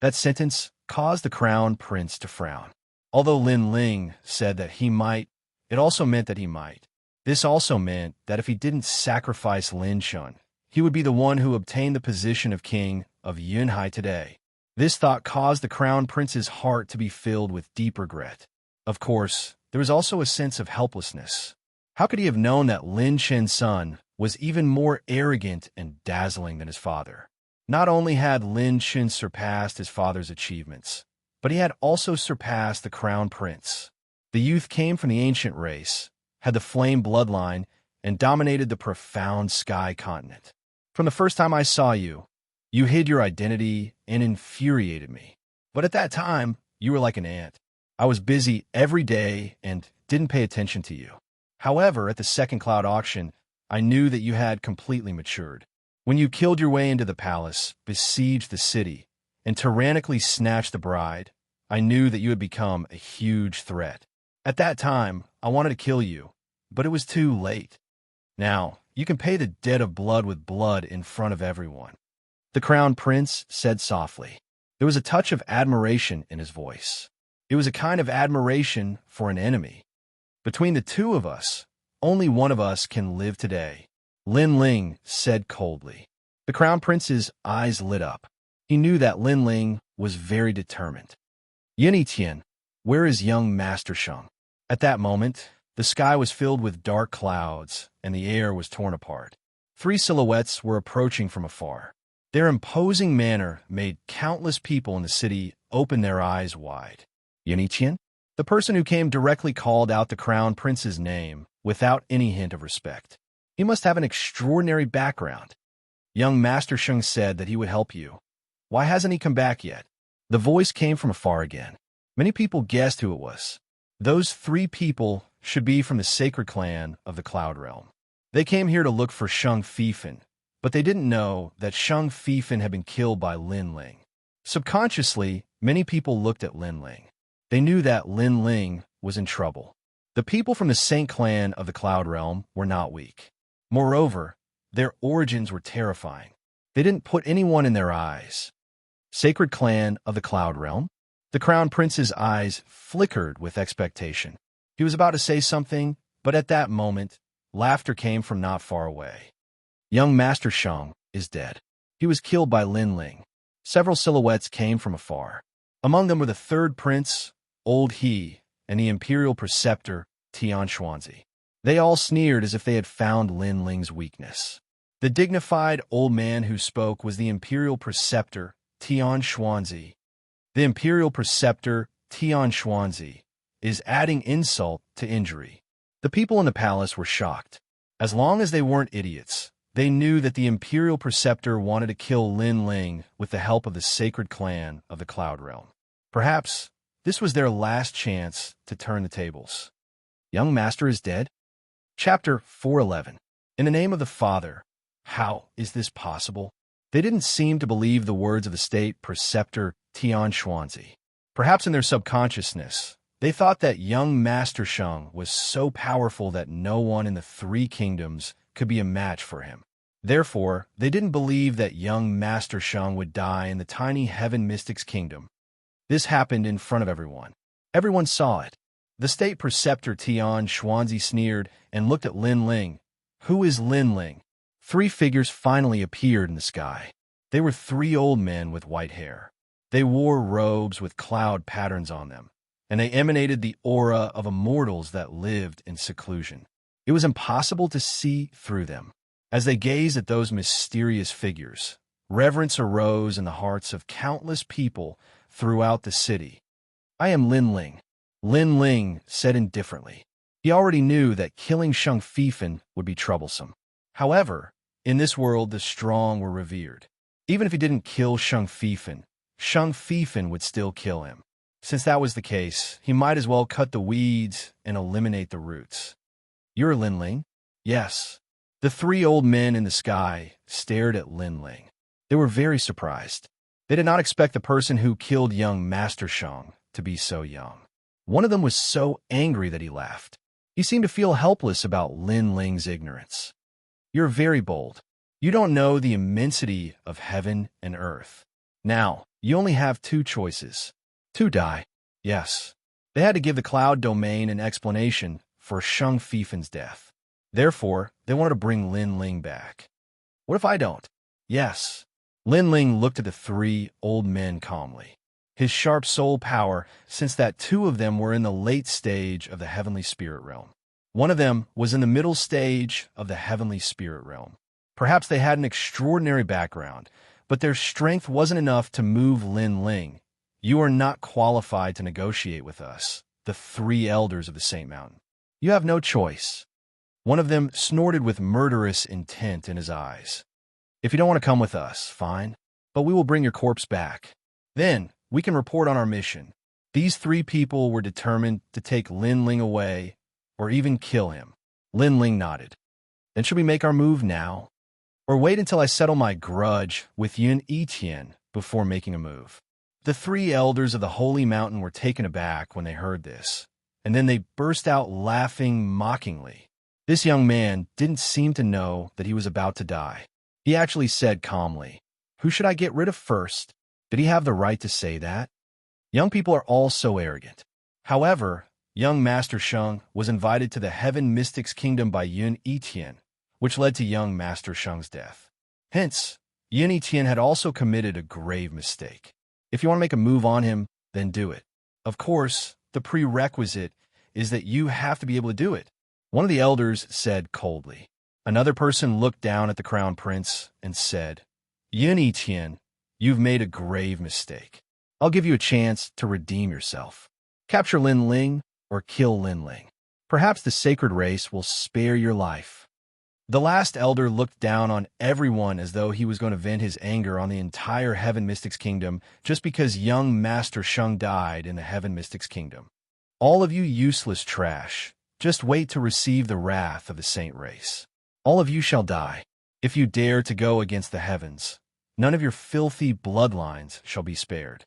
That sentence caused the crown prince to frown. Although Lin Ling said that he might, it also meant that he might. This also meant that if he didn't sacrifice Lin Shun, he would be the one who obtained the position of king of Yunhai today. This thought caused the crown prince's heart to be filled with deep regret. Of course, there was also a sense of helplessness. How could he have known that Lin Chen's son was even more arrogant and dazzling than his father? Not only had Lin Chen surpassed his father's achievements, but he had also surpassed the crown prince. The youth came from the ancient race, had the flame bloodline, and dominated the profound sky continent. From the first time I saw you, you hid your identity and infuriated me. But at that time, you were like an ant. I was busy every day and didn't pay attention to you. However, at the second cloud auction, I knew that you had completely matured. When you killed your way into the palace, besieged the city, and tyrannically snatched the bride, I knew that you had become a huge threat. At that time, I wanted to kill you, but it was too late. Now, you can pay the debt of blood with blood in front of everyone. The crown prince said softly. There was a touch of admiration in his voice. It was a kind of admiration for an enemy. Between the two of us, only one of us can live today, Lin Ling said coldly. The crown prince's eyes lit up. He knew that Lin Ling was very determined. Yinitian, where is young Master Sheng? At that moment, the sky was filled with dark clouds, and the air was torn apart. 3 silhouettes were approaching from afar. Their imposing manner made countless people in the city open their eyes wide. Yinitian? The person who came directly called out the crown prince's name without any hint of respect. He must have an extraordinary background. Young Master Sheng said that he would help you. Why hasn't he come back yet? The voice came from afar again. Many people guessed who it was. Those 3 people should be from the sacred clan of the Cloud Realm. They came here to look for Sheng Fifan, but they didn't know that Sheng Fifan had been killed by Lin Ling. Subconsciously, many people looked at Lin Ling. They knew that Lin Ling was in trouble. The people from the Saint Clan of the Cloud Realm were not weak. Moreover, their origins were terrifying. They didn't put anyone in their eyes. Sacred Clan of the Cloud Realm? The Crown Prince's eyes flickered with expectation. He was about to say something, but at that moment, laughter came from not far away. Young Master Sheng is dead. He was killed by Lin Ling. Several silhouettes came from afar. Among them were the 3rd prince, Old He, and the imperial preceptor, Xianxia. They all sneered as if they had found Lin Ling's weakness. The dignified old man who spoke was the imperial preceptor, Xianxia. The imperial preceptor, Xianxia, is adding insult to injury. The people in the palace were shocked. As long as they weren't idiots, they knew that the imperial preceptor wanted to kill Lin Ling with the help of the sacred clan of the Cloud Realm. Perhaps this was their last chance to turn the tables. Young master is dead? Chapter 411. In the name of the Father, how is this possible? They didn't seem to believe the words of the state preceptor Xianxia. Perhaps in their subconsciousness, they thought that young Master Sheng was so powerful that no one in the three kingdoms could be a match for him. Therefore, they didn't believe that young Master Sheng would die in the tiny Heaven Mystics Kingdom. This happened in front of everyone. Everyone saw it. The state preceptor Xianxia sneered and looked at Lin Ling. Who is Lin Ling? Three figures finally appeared in the sky. They were three old men with white hair. They wore robes with cloud patterns on them, and they emanated the aura of immortals that lived in seclusion. It was impossible to see through them. As they gazed at those mysterious figures, reverence arose in the hearts of countless people throughout the city. I am Lin Ling. Lin Ling said indifferently. He already knew that killing Xianxia would be troublesome. However, in this world the strong were revered. Even if he didn't kill Xianxia would still kill him. Since that was the case, he might as well cut the weeds and eliminate the roots. You're Lin Ling? Yes. The three old men in the sky stared at Lin Ling. They were very surprised. They did not expect the person who killed young Master Sheng to be so young. One of them was so angry that he laughed. He seemed to feel helpless about Lin Ling's ignorance. You're very bold. You don't know the immensity of heaven and earth. Now, you only have two choices. To die. Yes. They had to give the cloud domain an explanation for Xianxia's death. Therefore, they wanted to bring Lin Ling back. What if I don't? Yes. Lin Ling looked at the three old men calmly. His sharp soul power sensed that two of them were in the late stage of the heavenly spirit realm. One of them was in the middle stage of the heavenly spirit realm. Perhaps they had an extraordinary background, but their strength wasn't enough to move Lin Ling. You are not qualified to negotiate with us, the three elders of the Saint Mountain. You have no choice. One of them snorted with murderous intent in his eyes. If you don't want to come with us, fine, but we will bring your corpse back. Then, we can report on our mission. These three people were determined to take Lin Ling away, or even kill him. Lin Ling nodded. Then should we make our move now? Or wait until I settle my grudge with Xianxia before making a move? The three elders of the Holy Mountain were taken aback when they heard this, and then they burst out laughing mockingly. This young man didn't seem to know that he was about to die. He actually said calmly, "Who should I get rid of first?" Did he have the right to say that? Young people are all so arrogant. However, young Master Sheng was invited to the Heaven Mystics Kingdom by Xianxia, which led to young Master Sheng's death. Hence, Xianxia had also committed a grave mistake. If you want to make a move on him, then do it. Of course, the prerequisite is that you have to be able to do it. One of the elders said coldly. Another person looked down at the crown prince and said, Xianxia, you've made a grave mistake. I'll give you a chance to redeem yourself. Capture Lin Ling or kill Lin Ling. Perhaps the sacred race will spare your life. The last elder looked down on everyone as though he was going to vent his anger on the entire Heaven Mystics Kingdom just because young Master Sheng died in the Heaven Mystics Kingdom. All of you useless trash, just wait to receive the wrath of the saint race. All of you shall die. If you dare to go against the heavens, none of your filthy bloodlines shall be spared.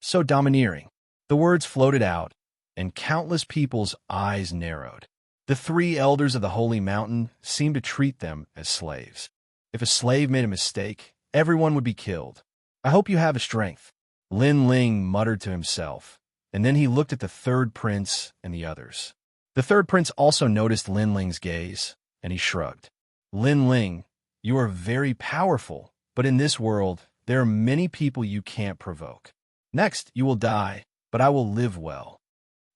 So domineering. The words floated out, and countless people's eyes narrowed. The three elders of the Holy Mountain seemed to treat them as slaves. If a slave made a mistake, everyone would be killed. I hope you have a strength. Lin Ling muttered to himself, and then he looked at the third prince and the others. The third prince also noticed Lin Ling's gaze, and he shrugged. Lin Ling, you are very powerful, but in this world, there are many people you can't provoke. Next, you will die, but I will live well.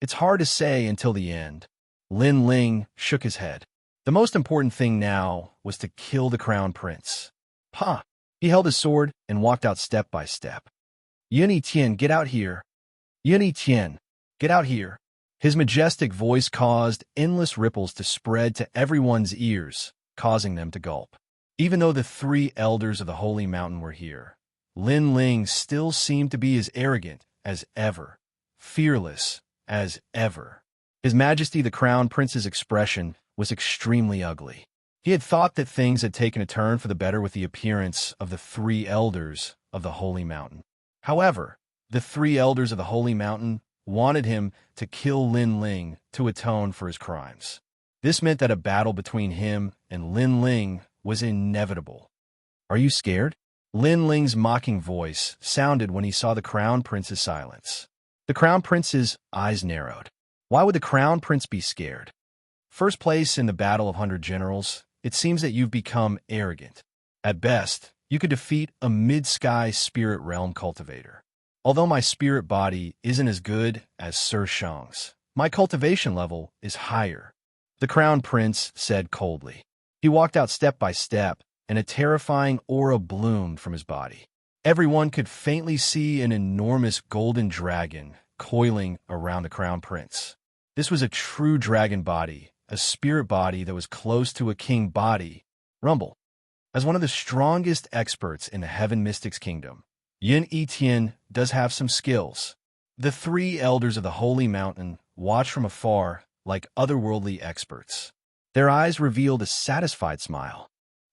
It's hard to say until the end. Lin Ling shook his head. The most important thing now was to kill the crown prince. Ha! He held his sword and walked out step by step. Yunyi Tian, get out here. Yunyi Tian, get out here. His majestic voice caused endless ripples to spread to everyone's ears, causing them to gulp. Even though the three elders of the holy mountain were here, Lin Ling still seemed to be as arrogant as ever, fearless as ever. His Majesty the Crown Prince's expression was extremely ugly. He had thought that things had taken a turn for the better with the appearance of the three elders of the holy mountain. However, the three elders of the holy mountain wanted him to kill Lin Ling to atone for his crimes. This meant that a battle between him and Lin Ling was inevitable. Are you scared? Lin Ling's mocking voice sounded when he saw the Crown Prince's silence. The Crown Prince's eyes narrowed. Why would the Crown Prince be scared? First place in the Battle of 100 Generals, it seems that you've become arrogant. At best, you could defeat a mid-sky spirit realm cultivator. Although my spirit body isn't as good as Sir Shang's, my cultivation level is higher, the Crown Prince said coldly. He walked out step by step, and a terrifying aura bloomed from his body. Everyone could faintly see an enormous golden dragon coiling around the Crown Prince. This was a true dragon body, a spirit body that was close to a king body. Rumble. As one of the strongest experts in the Heaven Mystics Kingdom, Yunyi Tian does have some skills. The three elders of the Holy Mountain watched from afar like otherworldly experts. Their eyes revealed a satisfied smile.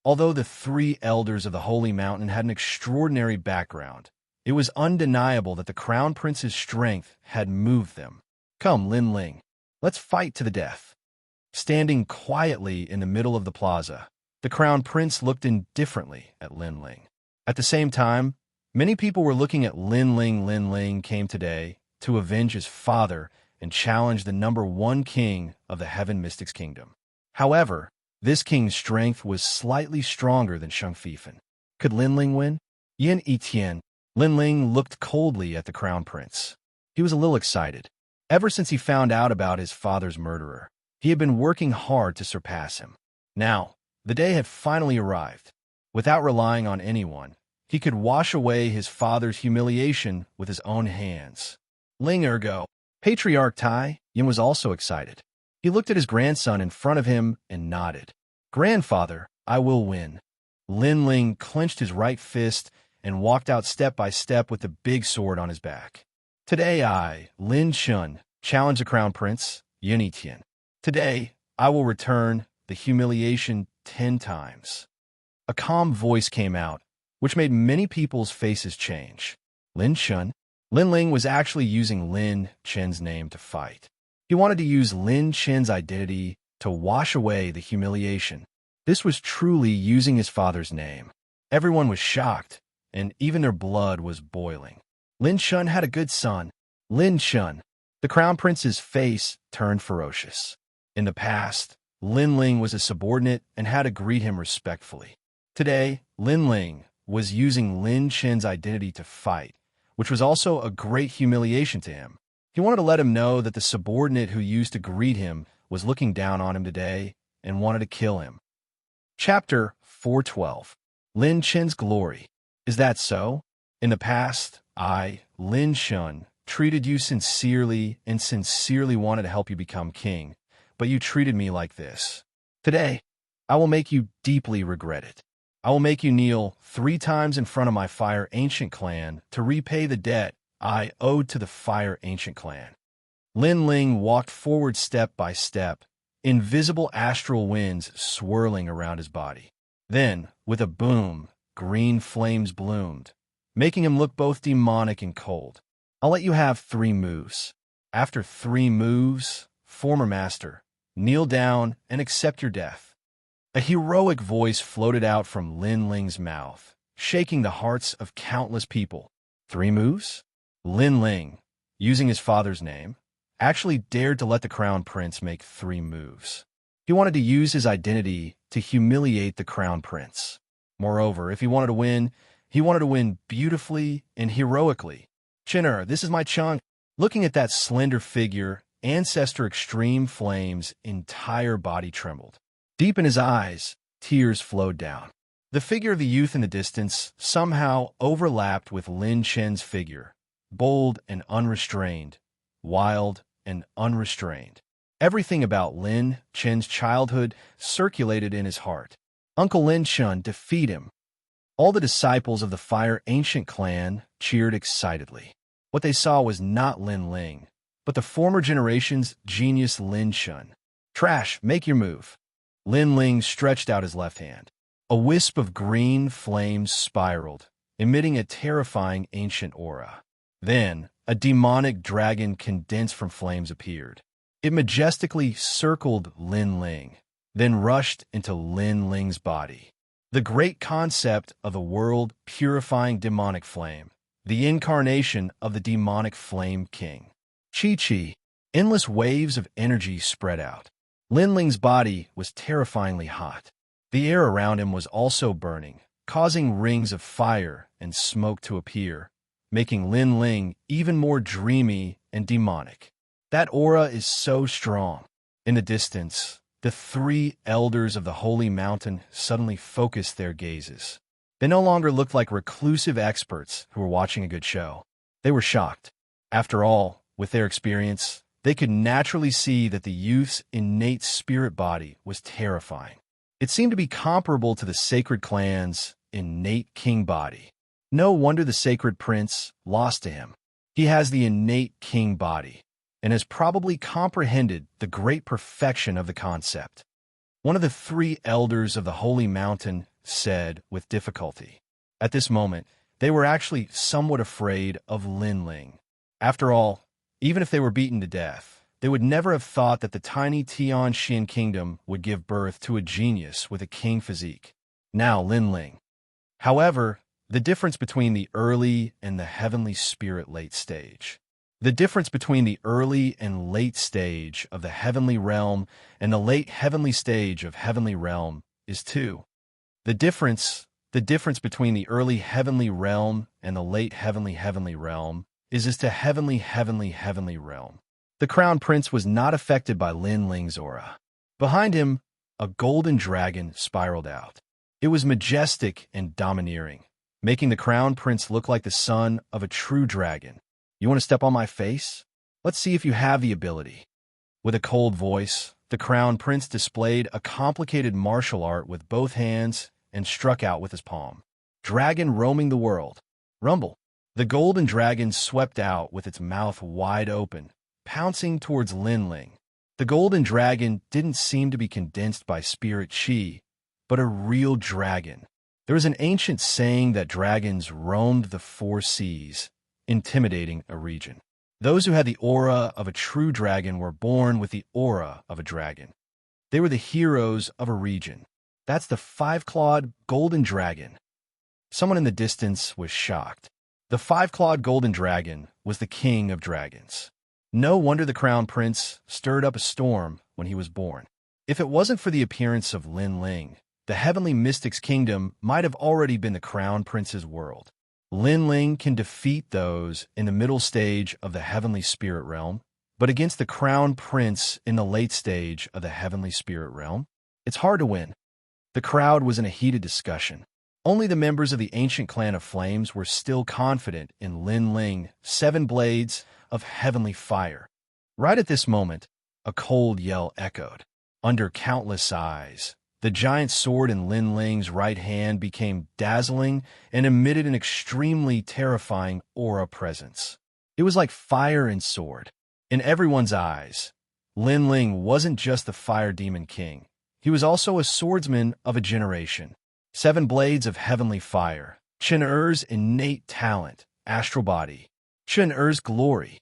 Although the three elders of the Holy Mountain had an extraordinary background, it was undeniable that the Crown Prince's strength had moved them. Come, Lin Ling, let's fight to the death. Standing quietly in the middle of the plaza, the Crown Prince looked indifferently at Lin Ling. At the same time, many people were looking at Lin Ling. Lin Ling came today to avenge his father and challenge the #1 king of the Heaven Mystics Kingdom. However, this king's strength was slightly stronger than Xianxia. Could Lin Ling win? Yunyi Tian. Lin Ling looked coldly at the Crown Prince. He was a little excited. Ever since he found out about his father's murderer, he had been working hard to surpass him. Now, the day had finally arrived. Without relying on anyone, he could wash away his father's humiliation with his own hands. Ling ergo. Patriarch Tai Yin was also excited. He looked at his grandson in front of him and nodded. Grandfather, I will win. Lin Ling clenched his right fist and walked out step by step with the big sword on his back. Today I, Lin Shun, challenge the Crown Prince, Yunyi Tian. Today, I will return the humiliation 10 times. A calm voice came out, which made many people's faces change. Lin Shun. Lin Ling was actually using Lin Chen's name to fight. He wanted to use Lin Chen's identity to wash away the humiliation. This was truly using his father's name. Everyone was shocked, and even their blood was boiling. Lin Shun had a good son. Lin Shun. The Crown Prince's face turned ferocious. In the past, Lin Ling was a subordinate and had to greet him respectfully. Today, Lin Ling was using Lin Chen's identity to fight, which was also a great humiliation to him. He wanted to let him know that the subordinate who used to greet him was looking down on him today and wanted to kill him. Chapter 412. Lin Chen's Glory. Is that so? In the past, I, Lin Shun, treated you sincerely and sincerely wanted to help you become king, but you treated me like this. Today, I will make you deeply regret it. I will make you kneel 3 times in front of my Fire Ancient clan to repay the debt I owed to the Fire Ancient clan. Lin Ling walked forward step by step, invisible astral winds swirling around his body. Then, with a boom, green flames bloomed, making him look both demonic and cold. I'll let you have 3 moves. After 3 moves, former master, kneel down and accept your death. A heroic voice floated out from Lin Ling's mouth, shaking the hearts of countless people. 3 moves? Lin Ling, using his father's name, actually dared to let the Crown Prince make 3 moves. He wanted to use his identity to humiliate the Crown Prince. Moreover, if he wanted to win, he wanted to win beautifully and heroically. Chinner, this is my chunk. Looking at that slender figure ancestor extreme flame's entire body trembled. Deep in his eyes, tears flowed down. The figure of the youth in the distance somehow overlapped with Lin Chen's figure, bold and unrestrained, wild and unrestrained. Everything about Lin Chen's childhood circulated in his heart. Uncle Lin Chen, defeat him. All the disciples of the Fire Ancient clan cheered excitedly. What they saw was not Lin Ling, but the former generation's genius Lin Chen. Trash, make your move. Lin Ling stretched out his left hand. A wisp of green flames spiraled, emitting a terrifying ancient aura. Then, a demonic dragon condensed from flames appeared. It majestically circled Lin Ling, then rushed into Lin Ling's body. The great concept of the world-purifying demonic flame, the incarnation of the demonic flame king. Chi-Chi, endless waves of energy spread out. Lin Ling's body was terrifyingly hot. The air around him was also burning, causing rings of fire and smoke to appear, making Lin Ling even more dreamy and demonic. That aura is so strong. In the distance, the three elders of the holy mountain suddenly focused their gazes. They no longer looked like reclusive experts who were watching a good show. They were shocked. After all, with their experience, they could naturally see that the youth's innate spirit body was terrifying. It seemed to be comparable to the sacred clan's innate king body. No wonder the sacred prince lost to him. He has the innate king body, and has probably comprehended the great perfection of the concept. One of the three elders of the holy mountain said with difficulty. At this moment, they were actually somewhat afraid of Lin Ling. After all, even if they were beaten to death, they would never have thought that the tiny Tianxian kingdom would give birth to a genius with a king physique. Now Lin Ling. However, the difference between the early and the heavenly spirit late stage. The difference between the early and late stage of the heavenly realm and the late heavenly stage of heavenly realm is 2. The difference between the early heavenly realm and the late heavenly realm is as to heavenly realm. The crown prince was not affected by Lin Ling's aura. Behind him, a golden dragon spiraled out. It was majestic and domineering, making the crown prince look like the son of a true dragon. You want to step on my face? Let's see if you have the ability. With a cold voice, the crown prince displayed a complicated martial art with both hands and struck out with his palm. Dragon roaming the world. Rumble. The golden dragon swept out with its mouth wide open, pouncing towards Lin Ling. The golden dragon didn't seem to be condensed by spirit chi, but a real dragon. There was an ancient saying that dragons roamed the 4 seas, intimidating a region. Those who had the aura of a true dragon were born with the aura of a dragon. They were the heroes of a region. That's the 5-clawed golden dragon. Someone in the distance was shocked. The 5-clawed golden dragon was the king of dragons. No wonder the crown prince stirred up a storm when he was born. If it wasn't for the appearance of Lin Ling, the heavenly mystic's kingdom might have already been the crown prince's world. Lin Ling can defeat those in the middle stage of the heavenly spirit realm, but against the crown prince in the late stage of the heavenly spirit realm, it's hard to win. The crowd was in a heated discussion. Only the members of the ancient clan of flames were still confident in Lin Ling, 7 blades of heavenly fire. Right at this moment, a cold yell echoed. Under countless eyes, the giant sword in Lin Ling's right hand became dazzling and emitted an extremely terrifying aura presence. It was like fire and sword. In everyone's eyes, Lin Ling wasn't just the fire demon king. He was also a swordsman of a generation. 7 blades of heavenly fire. Chen Er's innate talent, astral body. Chen Er's glory.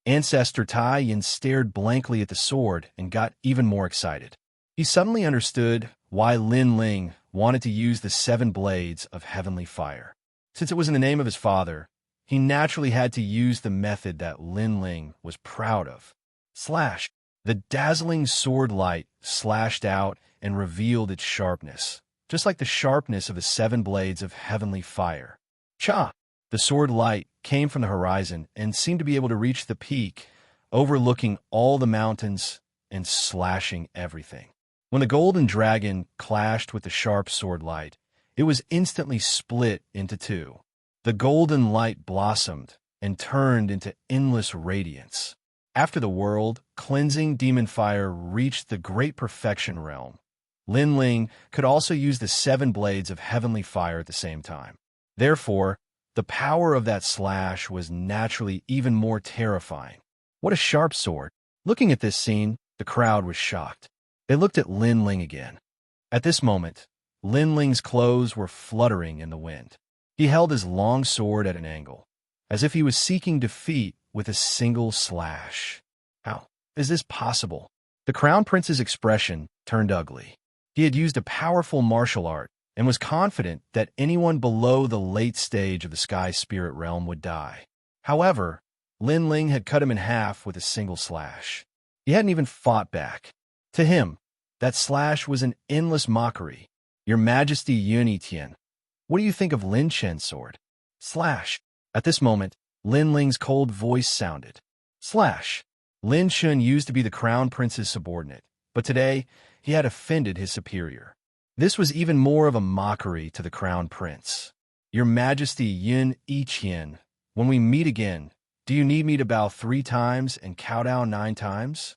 Ancestor Tai Yin stared blankly at the sword and got even more excited. He suddenly understood why Lin Ling wanted to use the 7 blades of heavenly fire. Since it was in the name of his father, he naturally had to use the method that Lin Ling was proud of. Slash. The dazzling sword light slashed out and revealed its sharpness, just like the sharpness of the 7 blades of heavenly fire. Cha! The sword light came from the horizon and seemed to be able to reach the peak overlooking all the mountains and slashing everything. When the golden dragon clashed with the sharp sword light, it was instantly split into two. The golden light blossomed and turned into endless radiance. After the world, cleansing demon fire reached the great perfection realm. Lin Ling could also use the 7 blades of heavenly fire at the same time. Therefore, the power of that slash was naturally even more terrifying. What a sharp sword! Looking at this scene, the crowd was shocked. They looked at Lin Ling again. At this moment, Lin Ling's clothes were fluttering in the wind. He held his long sword at an angle, as if he was seeking defeat with a single slash. How is this possible? The Crown Prince's expression turned ugly. He had used a powerful martial art and was confident that anyone below the late stage of the Sky Spirit Realm would die. However, Lin Ling had cut him in half with a single slash. He hadn't even fought back. To him, that slash was an endless mockery. Your Majesty Yun Tian, what do you think of Lin Chen's sword? Slash. At this moment, Lin Ling's cold voice sounded. Slash. Lin Chun used to be the Crown Prince's subordinate, but today he had offended his superior. This was even more of a mockery to the Crown Prince. Your Majesty Yun Tian, when we meet again, do you need me to bow 3 times and cow down 9 times?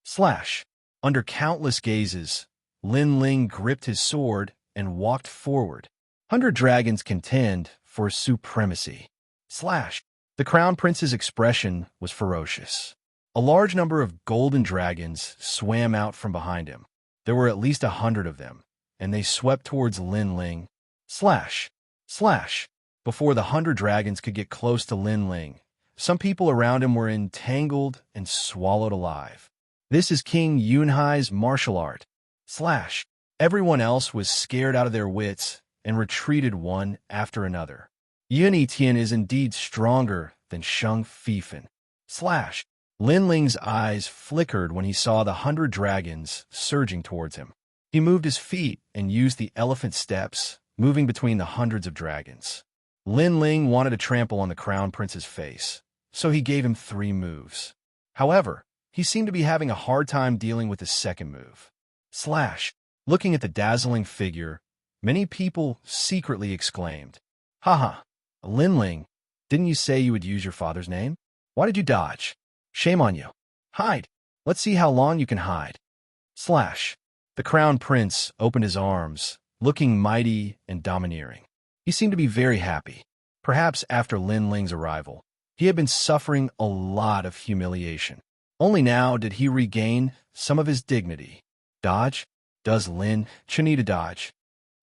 Slash. Under countless gazes, Lin Ling gripped his sword and walked forward. 100 dragons contend for supremacy. Slash. The Crown Prince's expression was ferocious. A large number of golden dragons swam out from behind him. There were at least 100 of them, and they swept towards Lin Ling. Slash. Slash. Before the 100 dragons could get close to Lin Ling, some people around him were entangled and swallowed alive. This is King Yunhai's martial art. Slash. Everyone else was scared out of their wits and retreated one after another. Yun Tian is indeed stronger than Sheng Fifen. Slash. Lin Ling's eyes flickered when he saw the 100 dragons surging towards him. He moved his feet and used the elephant steps, moving between the hundreds of dragons. Lin Ling wanted to trample on the Crown Prince's face, so he gave him 3 moves. However, he seemed to be having a hard time dealing with his second move. Slash. Looking at the dazzling figure, many people secretly exclaimed, Haha, Lin Ling, didn't you say you would use your father's name? Why did you dodge? Shame on you. Hide. Let's see how long you can hide. Slash. The Crown Prince opened his arms, looking mighty and domineering. He seemed to be very happy. Perhaps after Lin Ling's arrival, he had been suffering a lot of humiliation. Only now did he regain some of his dignity. Dodge? Does Lin Chun need to dodge?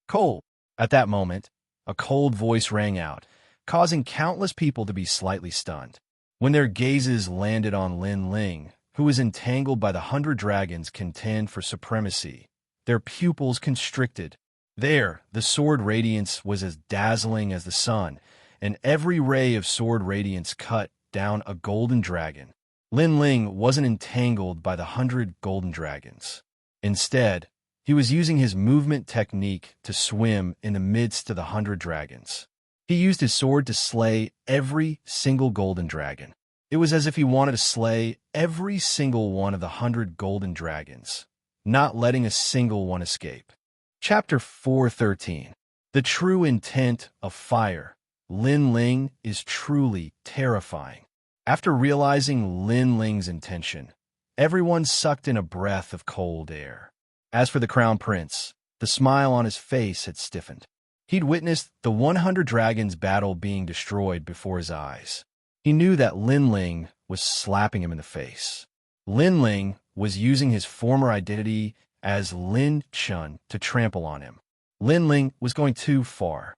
Cold. At that moment, a cold voice rang out, causing countless people to be slightly stunned. When their gazes landed on Lin Ling, who was entangled by the 100 dragons contend for supremacy, their pupils constricted. There, the sword radiance was as dazzling as the sun, and every ray of sword radiance cut down a golden dragon. Lin Ling wasn't entangled by the 100 golden dragons. Instead, he was using his movement technique to swim in the midst of the 100 dragons. He used his sword to slay every single golden dragon. It was as if he wanted to slay every single one of the 100 golden dragons, not letting a single one escape. Chapter 413. The true intent of fire. Lin Ling is truly terrifying. After realizing Lin Ling's intention, everyone sucked in a breath of cold air. As for the Crown Prince, the smile on his face had stiffened. He'd witnessed the 100 dragons battle being destroyed before his eyes. He knew that Lin Ling was slapping him in the face. Lin Ling was using his former identity as Lin Chun to trample on him. Lin Ling was going too far.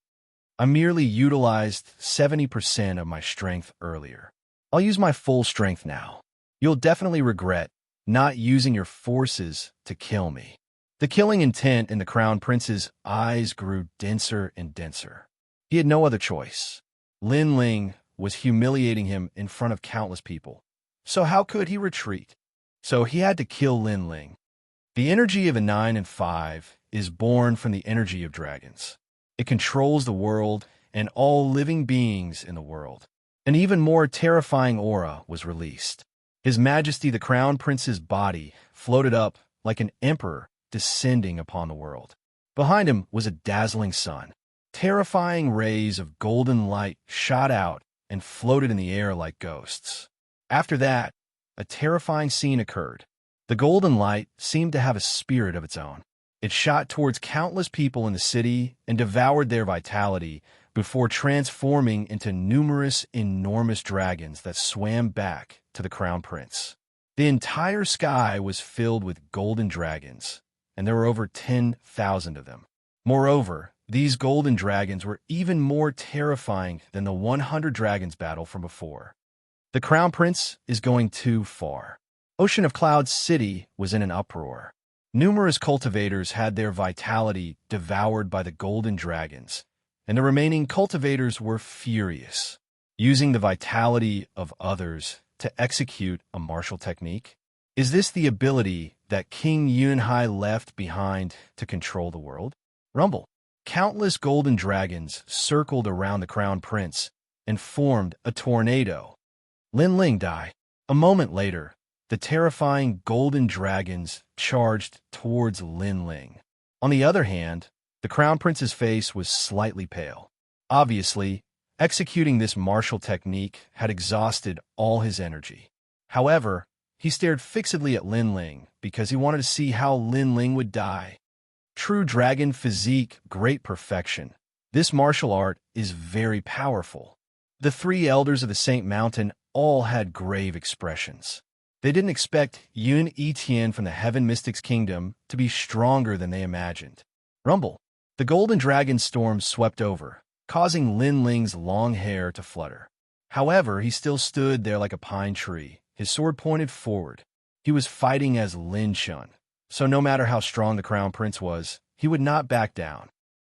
I merely utilized 70% of my strength earlier. I'll use my full strength now. You'll definitely regret not using your forces to kill me. The killing intent in the Crown Prince's eyes grew denser and denser. He had no other choice. Lin Ling was humiliating him in front of countless people. So how could he retreat? So he had to kill Lin Ling. The energy of a 9 and 5 is born from the energy of dragons. It controls the world and all living beings in the world. An even more terrifying aura was released. His Majesty the Crown Prince's body floated up like an emperor descending upon the world. Behind him was a dazzling sun. Terrifying rays of golden light shot out and floated in the air like ghosts. After that, a terrifying scene occurred. The golden light seemed to have a spirit of its own. It shot towards countless people in the city and devoured their vitality before transforming into numerous enormous dragons that swam back to the Crown Prince. The entire sky was filled with golden dragons, and there were over 10,000 of them. Moreover, these golden dragons were even more terrifying than the 100 dragons battle from before. The Crown Prince is going too far. Ocean of Cloud City was in an uproar. Numerous cultivators had their vitality devoured by the golden dragons, and the remaining cultivators were furious, using the vitality of others to execute a martial technique. Is this the ability that King Yunhai left behind to control the world? Rumble. Countless golden dragons circled around the Crown Prince and formed a tornado. Lin Ling died. A moment later, the terrifying golden dragons charged towards Lin Ling. On the other hand, the Crown Prince's face was slightly pale. Obviously, executing this martial technique had exhausted all his energy. However, he stared fixedly at Lin Ling because he wanted to see how Lin Ling would die. True dragon physique, great perfection. This martial art is very powerful. The three elders of the Saint Mountain all had grave expressions. They didn't expect Yun Etian from the Heaven Mystics Kingdom to be stronger than they imagined. Rumble. The golden dragon storm swept over, causing Lin Ling's long hair to flutter. However, he still stood there like a pine tree, his sword pointed forward. He was fighting as Lin Shun, so no matter how strong the Crown Prince was, he would not back down.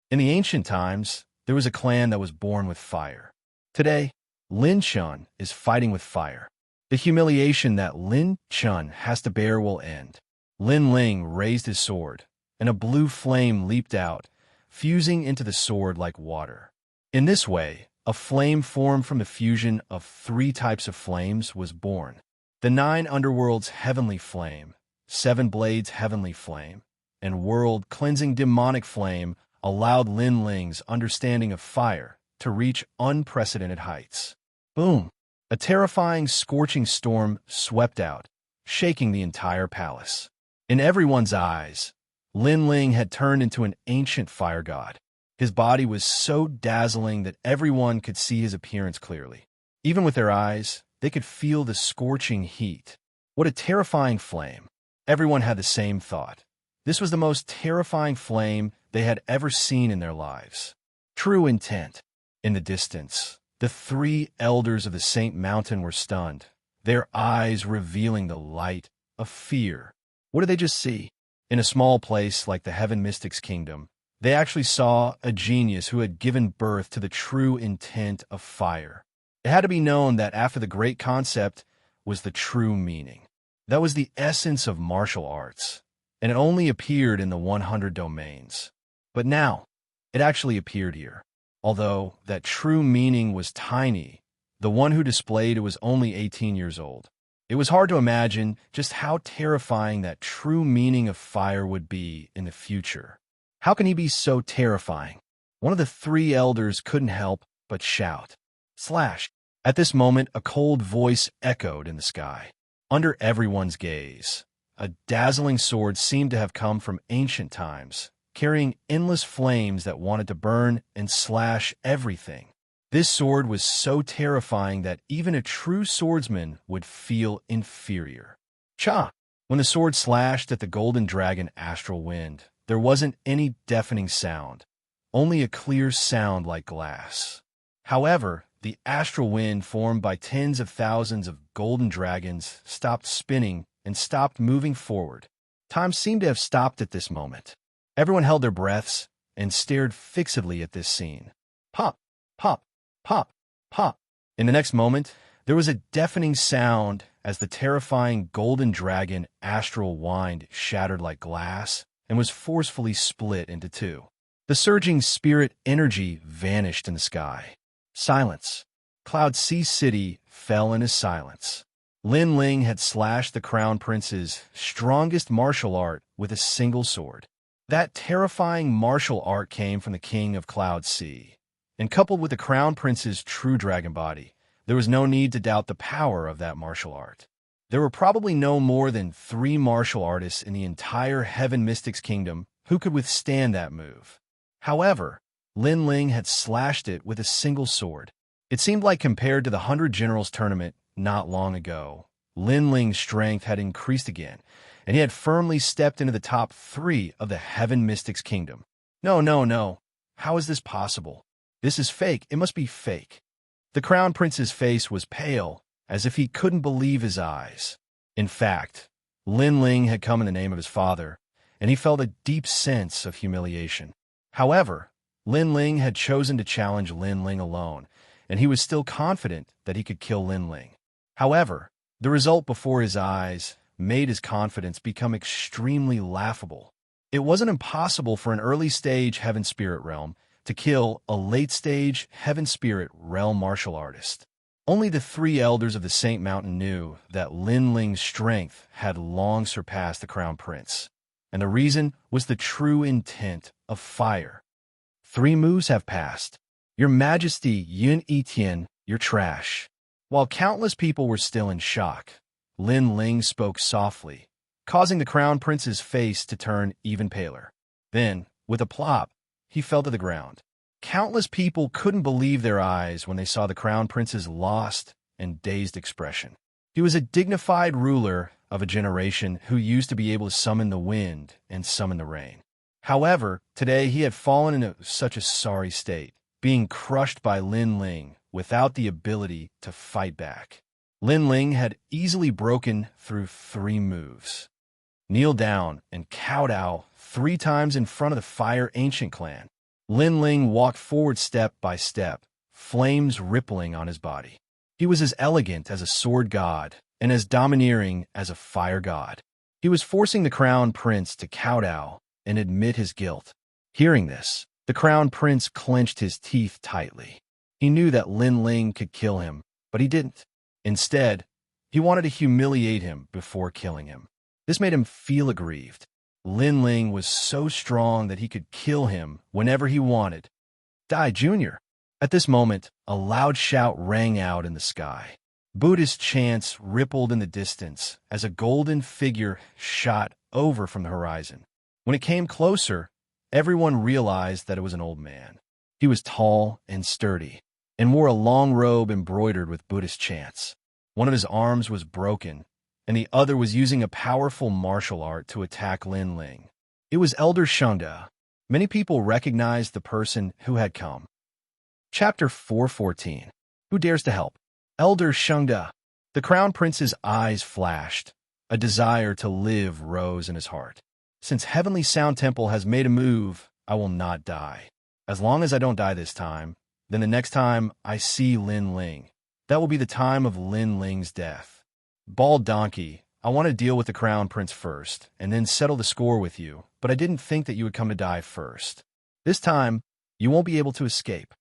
In the ancient times, there was a clan that was born with fire. Today, Lin Shun is fighting with fire. The humiliation that Lin Shun has to bear will end. Lin Ling raised his sword, and a blue flame leaped out, fusing into the sword like water. In this way, a flame formed from the fusion of three types of flames was born. The 9 underworlds heavenly flame, 7 blades heavenly flame, and world-cleansing demonic flame allowed Lin Ling's understanding of fire to reach unprecedented heights. Boom! A terrifying, scorching storm swept out, shaking the entire palace. In everyone's eyes, Lin Ling had turned into an ancient fire god. His body was so dazzling that everyone could see his appearance clearly. Even with their eyes, they could feel the scorching heat. What a terrifying flame. Everyone had the same thought. This was the most terrifying flame they had ever seen in their lives. True intent. In the distance, the 3 elders of the Saint Mountain were stunned, their eyes revealing the light of fear. What did they just see? In a small place like the Heaven Mystics Kingdom, they actually saw a genius who had given birth to the true intent of fire. It had to be known that after the great concept was the true meaning. That was the essence of martial arts, and it only appeared in the 100 domains. But now, it actually appeared here. Although that true meaning was tiny, the one who displayed it was only 18 years old. It was hard to imagine just how terrifying that true meaning of fire would be in the future. How can he be so terrifying? One of the 3 elders couldn't help but shout. Slash! At this moment, a cold voice echoed in the sky. Under everyone's gaze, a dazzling sword seemed to have come from ancient times, carrying endless flames that wanted to burn and slash everything. This sword was so terrifying that even a true swordsman would feel inferior. Cha! When the sword slashed at the golden dragon astral wind, there wasn't any deafening sound, only a clear sound like glass. However, the astral wind formed by tens of thousands of golden dragons stopped spinning and stopped moving forward. Time seemed to have stopped at this moment. Everyone held their breaths and stared fixedly at this scene. Pop! Pop! Pop! Pop! In the next moment, there was a deafening sound as the terrifying golden dragon astral wind shattered like glass and was forcefully split into 2. The surging spirit energy vanished in the sky. Silence. Cloud Sea City fell into silence. Lin Ling had slashed the Crown Prince's strongest martial art with a single sword. That terrifying martial art came from the King of Cloud Sea, and coupled with the Crown Prince's true dragon body, there was no need to doubt the power of that martial art. There were probably no more than 3 martial artists in the entire Heaven Mystics Kingdom who could withstand that move. However, Lin Ling had slashed it with a single sword. It seemed like compared to the 100 Generals tournament not long ago, Lin Ling's strength had increased again, and he had firmly stepped into the top 3 of the Heaven Mystics Kingdom. No, no, no. How is this possible? This is fake. It must be fake. The Crown Prince's face was pale, as if he couldn't believe his eyes. In fact, Lin Ling had come in the name of his father, and he felt a deep sense of humiliation. However, Lin Ling had chosen to challenge Lin Ling alone, and he was still confident that he could kill Lin Ling. However, the result before his eyes made his confidence become extremely laughable. It wasn't impossible for an early-stage Heaven Spirit Realm to kill a late-stage Heaven Spirit Realm martial artist. Only the 3 elders of the Saint Mountain knew that Lin Ling's strength had long surpassed the Crown Prince, and the reason was the true intent of fire. 3 moves have passed. Your Majesty Yun Etian, you're trash. While countless people were still in shock, Lin Ling spoke softly, causing the Crown Prince's face to turn even paler. Then, with a plop, he fell to the ground. Countless people couldn't believe their eyes when they saw the Crown Prince's lost and dazed expression. He was a dignified ruler of a generation who used to be able to summon the wind and summon the rain. However, today he had fallen into such a sorry state, being crushed by Lin Ling without the ability to fight back. Lin Ling had easily broken through 3 moves. Kneel down and kowtow 3 times in front of the Fire Ancient clan. Lin Ling walked forward step by step, flames rippling on his body. He was as elegant as a sword god and as domineering as a fire god. He was forcing the Crown Prince to kowtow and admit his guilt. Hearing this, the Crown Prince clenched his teeth tightly. He knew that Lin Ling could kill him, but he didn't. Instead, he wanted to humiliate him before killing him. This made him feel aggrieved. Lin Ling was so strong that he could kill him whenever he wanted. Die, Junior! At this moment, a loud shout rang out in the sky. Buddhist chants rippled in the distance as a golden figure shot over from the horizon. When it came closer, everyone realized that it was an old man. He was tall and sturdy, and wore a long robe embroidered with Buddhist chants. One of his arms was broken, and the other was using a powerful martial art to attack Lin Ling. It was Elder Xianxia. Many people recognized the person who had come. Chapter 414. Who dares to help? Elder Xianxia. The Crown Prince's eyes flashed. A desire to live rose in his heart. Since Heavenly Sound Temple has made a move, I will not die. As long as I don't die this time, then the next time I see Lin Ling, that will be the time of Lin Ling's death. Bald Donkey, I want to deal with the Crown Prince first, and then settle the score with you, but I didn't think that you would come to die first. This time, you won't be able to escape.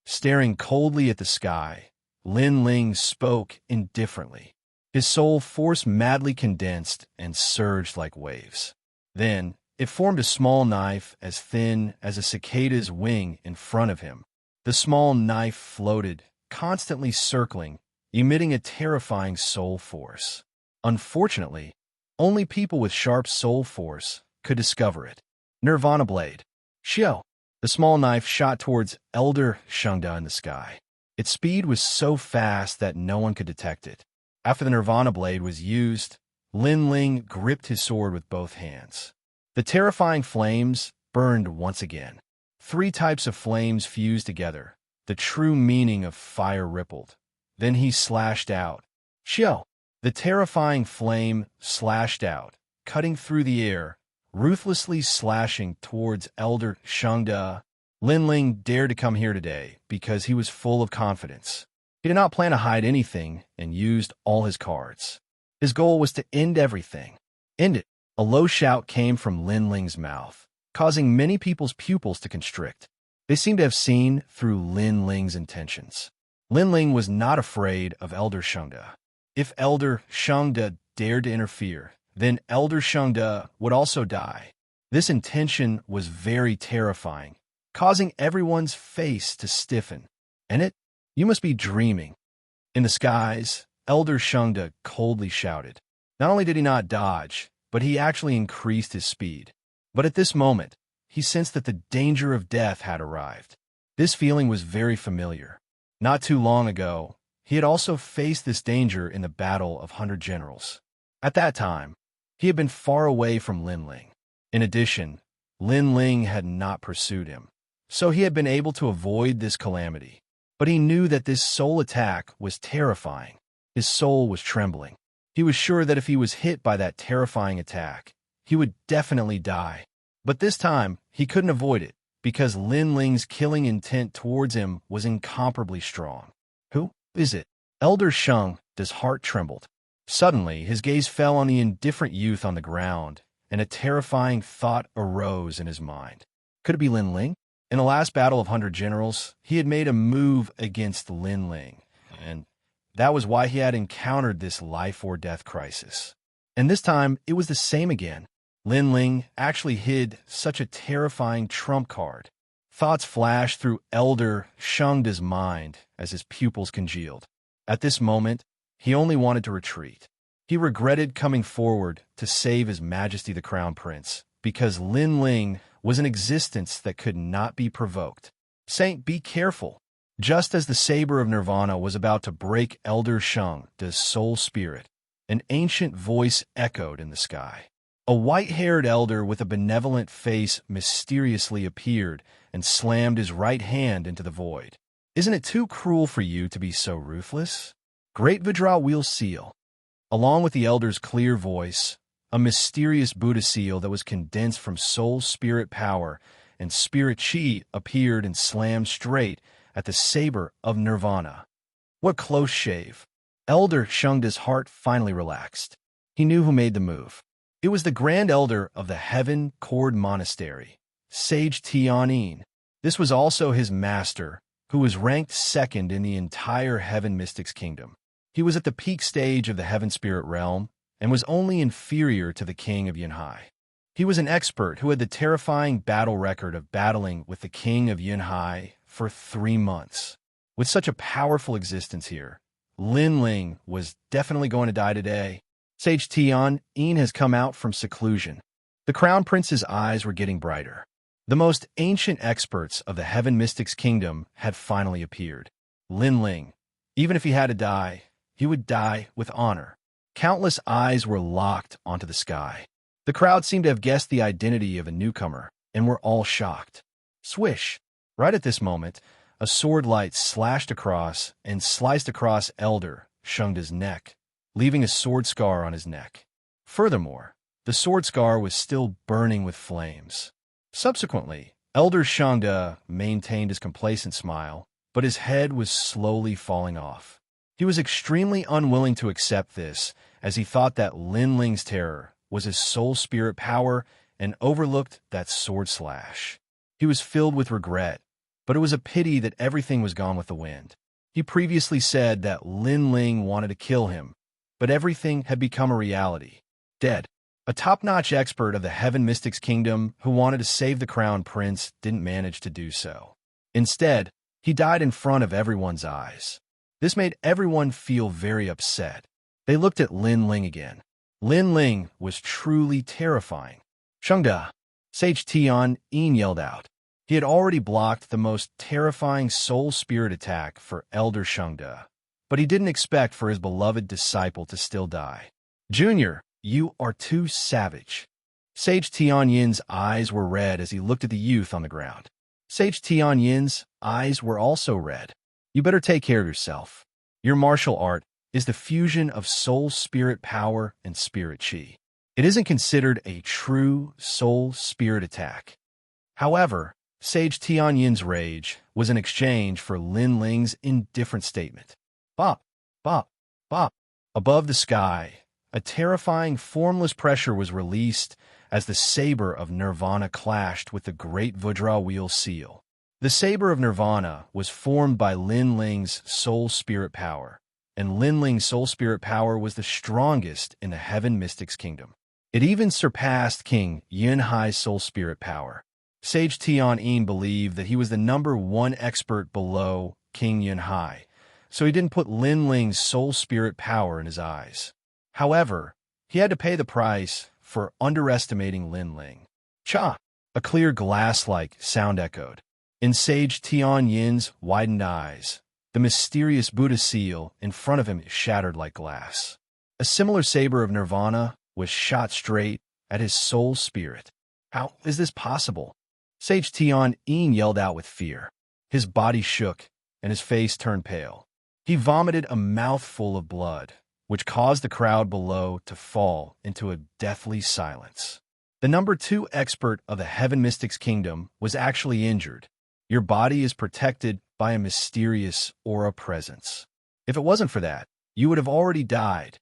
Staring coldly at the sky, Lin Ling spoke indifferently. His soul force madly condensed and surged like waves. Then, it formed a small knife as thin as a cicada's wing in front of him. The small knife floated, constantly circling, emitting a terrifying soul force. Unfortunately, only people with sharp soul force could discover it. Nirvana Blade. Xiao. The small knife shot towards Elder Xianxia in the sky. Its speed was so fast that no one could detect it. After the Nirvana Blade was used, Lin Ling gripped his sword with both hands. The terrifying flames burned once again. 3 types of flames fused together. The true meaning of fire rippled. Then he slashed out. Xiao! The terrifying flame slashed out, cutting through the air, ruthlessly slashing towards Elder Xianxia. Lin Ling dared to come here today because he was full of confidence. He did not plan to hide anything and used all his cards. His goal was to end everything. End it. A low shout came from Lin Ling's mouth, causing many people's pupils to constrict. They seemed to have seen through Lin Ling's intentions. Lin Ling was not afraid of Elder Xianxia. If Elder Xianxia dared to interfere, then Elder Xianxia would also die. This intention was very terrifying, causing everyone's face to stiffen. And it? You must be dreaming. In the skies, Elder Xianxia coldly shouted. Not only did he not dodge, but he actually increased his speed. But at this moment, he sensed that the danger of death had arrived. This feeling was very familiar. Not too long ago, he had also faced this danger in the Battle of 100 Generals. At that time, he had been far away from Linling. In addition, Linling had not pursued him, so he had been able to avoid this calamity. But he knew that this soul attack was terrifying. His soul was trembling. He was sure that if he was hit by that terrifying attack, he would definitely die. But this time, he couldn't avoid it, because Linling's killing intent towards him was incomparably strong. Who is it? Elder Xianxia's heart trembled. Suddenly, his gaze fell on the indifferent youth on the ground, and a terrifying thought arose in his mind. Could it be Linling? In the last battle of 100 Generals, he had made a move against Linling, and that was why he had encountered this life-or-death crisis. And this time, it was the same again. Linling actually hid such a terrifying trump card. Thoughts flashed through Elder Xianxia's mind as his pupils congealed. At this moment, he only wanted to retreat. He regretted coming forward to save His Majesty the Crown Prince, because Linling was an existence that could not be provoked. Saint, be careful! Just as the saber of Nirvana was about to break Elder Xianxia's soul spirit, an ancient voice echoed in the sky. A white-haired elder with a benevolent face mysteriously appeared and slammed his right hand into the void. Isn't it too cruel for you to be so ruthless? Great Vidra wheel seal. Along with the elder's clear voice, a mysterious Buddha seal that was condensed from soul spirit power and spirit chi appeared and slammed straight at the saber of Nirvana. What close shave! Elder Xianxia's heart finally relaxed. He knew who made the move. It was the Grand Elder of the Heaven Cord Monastery, Sage Tianyin. This was also his master, who was ranked second in the entire Heaven Mystics Kingdom. He was at the peak stage of the Heaven Spirit realm and was only inferior to the King of Yunhai. He was an expert who had the terrifying battle record of battling with the King of Yunhai for 3 months. With such a powerful existence here, Linling was definitely going to die today. Sage Tianyin has come out from seclusion. The Crown Prince's eyes were getting brighter. The most ancient experts of the Heaven Mystics Kingdom had finally appeared. Linling, even if he had to die, he would die with honor. Countless eyes were locked onto the sky. The crowd seemed to have guessed the identity of a newcomer, and were all shocked. Swish! Right at this moment, a sword light slashed across and sliced across Elder Xianxia's neck, leaving a sword scar on his neck. Furthermore, the sword scar was still burning with flames. Subsequently, Elder Xianxia maintained his complacent smile, but his head was slowly falling off. He was extremely unwilling to accept this, as he thought that Linling's terror was his soul spirit power and overlooked that sword slash. He was filled with regret, but it was a pity that everything was gone with the wind. He previously said that Linling wanted to kill him, but everything had become a reality. Dead. A top-notch expert of the Heaven Mystics Kingdom who wanted to save the Crown Prince didn't manage to do so. Instead, he died in front of everyone's eyes. This made everyone feel very upset. They looked at Linling again. Linling was truly terrifying. Xianxia! Sage Tianyin yelled out. He had already blocked the most terrifying soul spirit attack for Elder Xianxia, but he didn't expect for his beloved disciple to still die. Junior, you are too savage. Sage Tianyin's eyes were red as he looked at the youth on the ground. Sage Tianyin's eyes were also red. You better take care of yourself. Your martial art is the fusion of soul spirit power and spirit chi. It isn't considered a true soul spirit attack. However, Sage Tianyin's rage was an exchange for Linling's indifferent statement. Bop, bop, bop. Above the sky, a terrifying formless pressure was released as the saber of Nirvana clashed with the great Vajra wheel seal. The saber of Nirvana was formed by Linling's soul spirit power, and Lin Ling's soul spirit power was the strongest in the Heaven Mystics Kingdom. It even surpassed King Yun Hai's soul spirit power. Sage Tian believed that he was the #1 expert below King Yun Hai, so he didn't put Lin Ling's soul spirit power in his eyes. However, he had to pay the price for underestimating Lin Ling. Cha! A clear glass-like sound echoed. In Sage Tianyin's widened eyes, the mysterious Buddha seal in front of him shattered like glass. A similar saber of nirvana was shot straight at his soul spirit. How is this possible? Sage Tian yelled out with fear. His body shook, and his face turned pale. He vomited a mouthful of blood, which caused the crowd below to fall into a deathly silence. The #2 expert of the Heaven Mystics Kingdom was actually injured. Your body is protected by a mysterious aura presence. If it wasn't for that, you would have already died.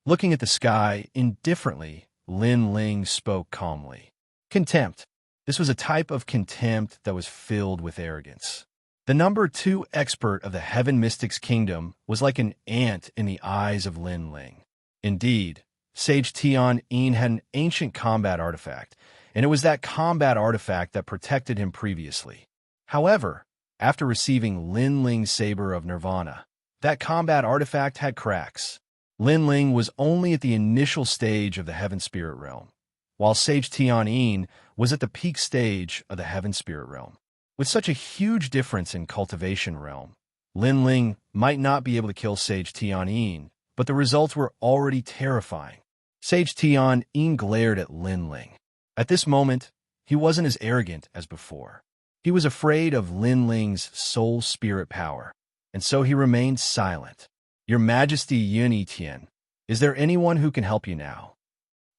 Looking at the sky indifferently, Lin Ling spoke calmly. Contempt. This was a type of contempt that was filled with arrogance. The #2 expert of the Heaven Mystics Kingdom was like an ant in the eyes of Lin Ling. Indeed, Sage Tian had an ancient combat artifact, and it was that combat artifact that protected him previously. However, after receiving Lin Ling's saber of nirvana, that combat artifact had cracks. Lin Ling was only at the initial stage of the Heaven Spirit Realm, while Sage Tian was at the peak stage of the Heaven Spirit Realm. With such a huge difference in Cultivation Realm, Lin Ling might not be able to kill Sage Tian, but the results were already terrifying. Sage Tian glared at Lin Ling. At this moment, he wasn't as arrogant as before. He was afraid of Lin Ling's soul spirit power, and so he remained silent. Your Majesty Yun Tian, is there anyone who can help you now?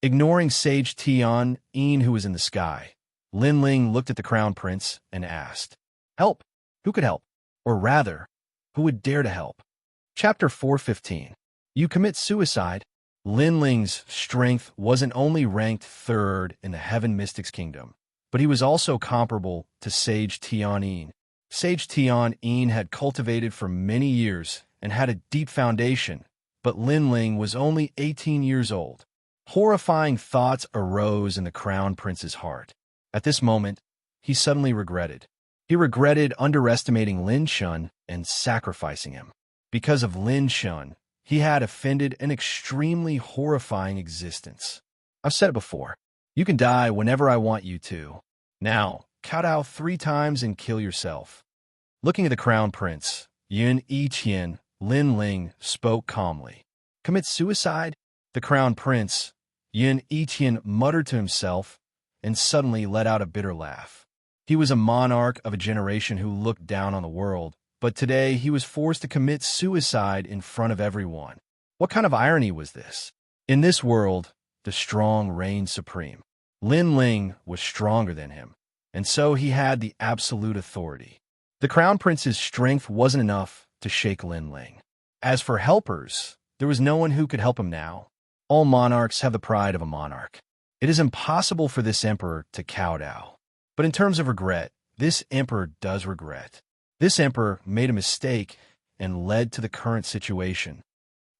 Ignoring Sage Tian, who was in the sky, Lin Ling looked at the Crown Prince and asked, Help? Who could help? Or rather, who would dare to help? Chapter 415. You commit suicide? Lin Ling's strength wasn't only ranked 3rd in the Heaven Mystics Kingdom, but he was also comparable to Sage Tian. Sage Tian had cultivated for many years and had a deep foundation, but Lin Ling was only 18 years old. Horrifying thoughts arose in the Crown Prince's heart. At this moment, he suddenly regretted. He regretted underestimating Lin Shun and sacrificing him. Because of Lin Shun, he had offended an extremely horrifying existence. I've said it before. You can die whenever I want you to. Now, kowtow 3 times and kill yourself. Looking at the Crown Prince, Yun Tian, Lin Ling spoke calmly. Commit suicide? The Crown Prince, Yun Tian, muttered to himself and suddenly let out a bitter laugh. He was a monarch of a generation who looked down on the world, but today he was forced to commit suicide in front of everyone. What kind of irony was this? In this world, the strong reigned supreme. Lin Ling was stronger than him, and so he had the absolute authority. The Crown Prince's strength wasn't enough to shake Lin Ling. As for helpers, there was no one who could help him now. All monarchs have the pride of a monarch. It is impossible for this emperor to kowtow. But in terms of regret, this emperor does regret. This emperor made a mistake and led to the current situation.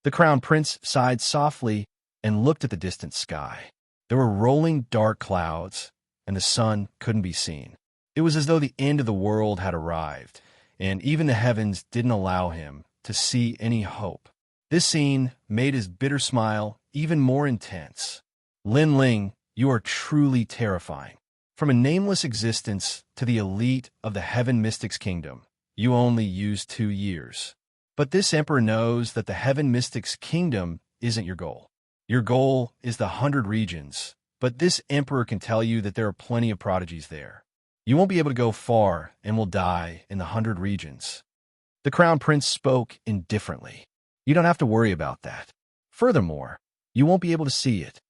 The Crown Prince sighed softly and looked at the distant sky. There were rolling dark clouds, and the sun couldn't be seen. It was as though the end of the world had arrived, and even the heavens didn't allow him to see any hope. This scene made his bitter smile even more intense. Lin Ling, you are truly terrifying. From a nameless existence to the elite of the Heaven Mystics Kingdom, you only used 2 years. But this emperor knows that the Heaven Mystics Kingdom isn't your goal. Your goal is the 100 regions, but this emperor can tell you that there are plenty of prodigies there. You won't be able to go far and will die in the 100 regions. The Crown Prince spoke indifferently. You don't have to worry about that. Furthermore, you won't be able to see it.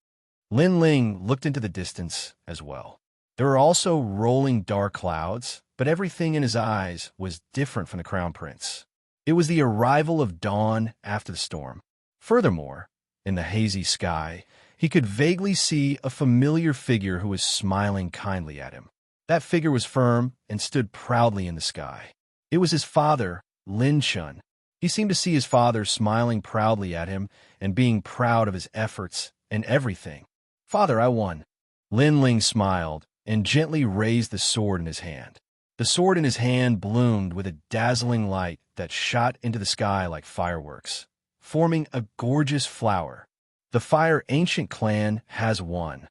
Lin Ling looked into the distance as well. There were also rolling dark clouds, but everything in his eyes was different from the Crown Prince. It was the arrival of dawn after the storm. Furthermore, in the hazy sky, he could vaguely see a familiar figure who was smiling kindly at him. That figure was firm and stood proudly in the sky. It was his father, Lin Shun. He seemed to see his father smiling proudly at him and being proud of his efforts and everything. "Father, I won." Lin Ling smiled and gently raised the sword in his hand. The sword in his hand bloomed with a dazzling light that shot into the sky like fireworks, forming a gorgeous flower. "The Fire Ancient clan has won."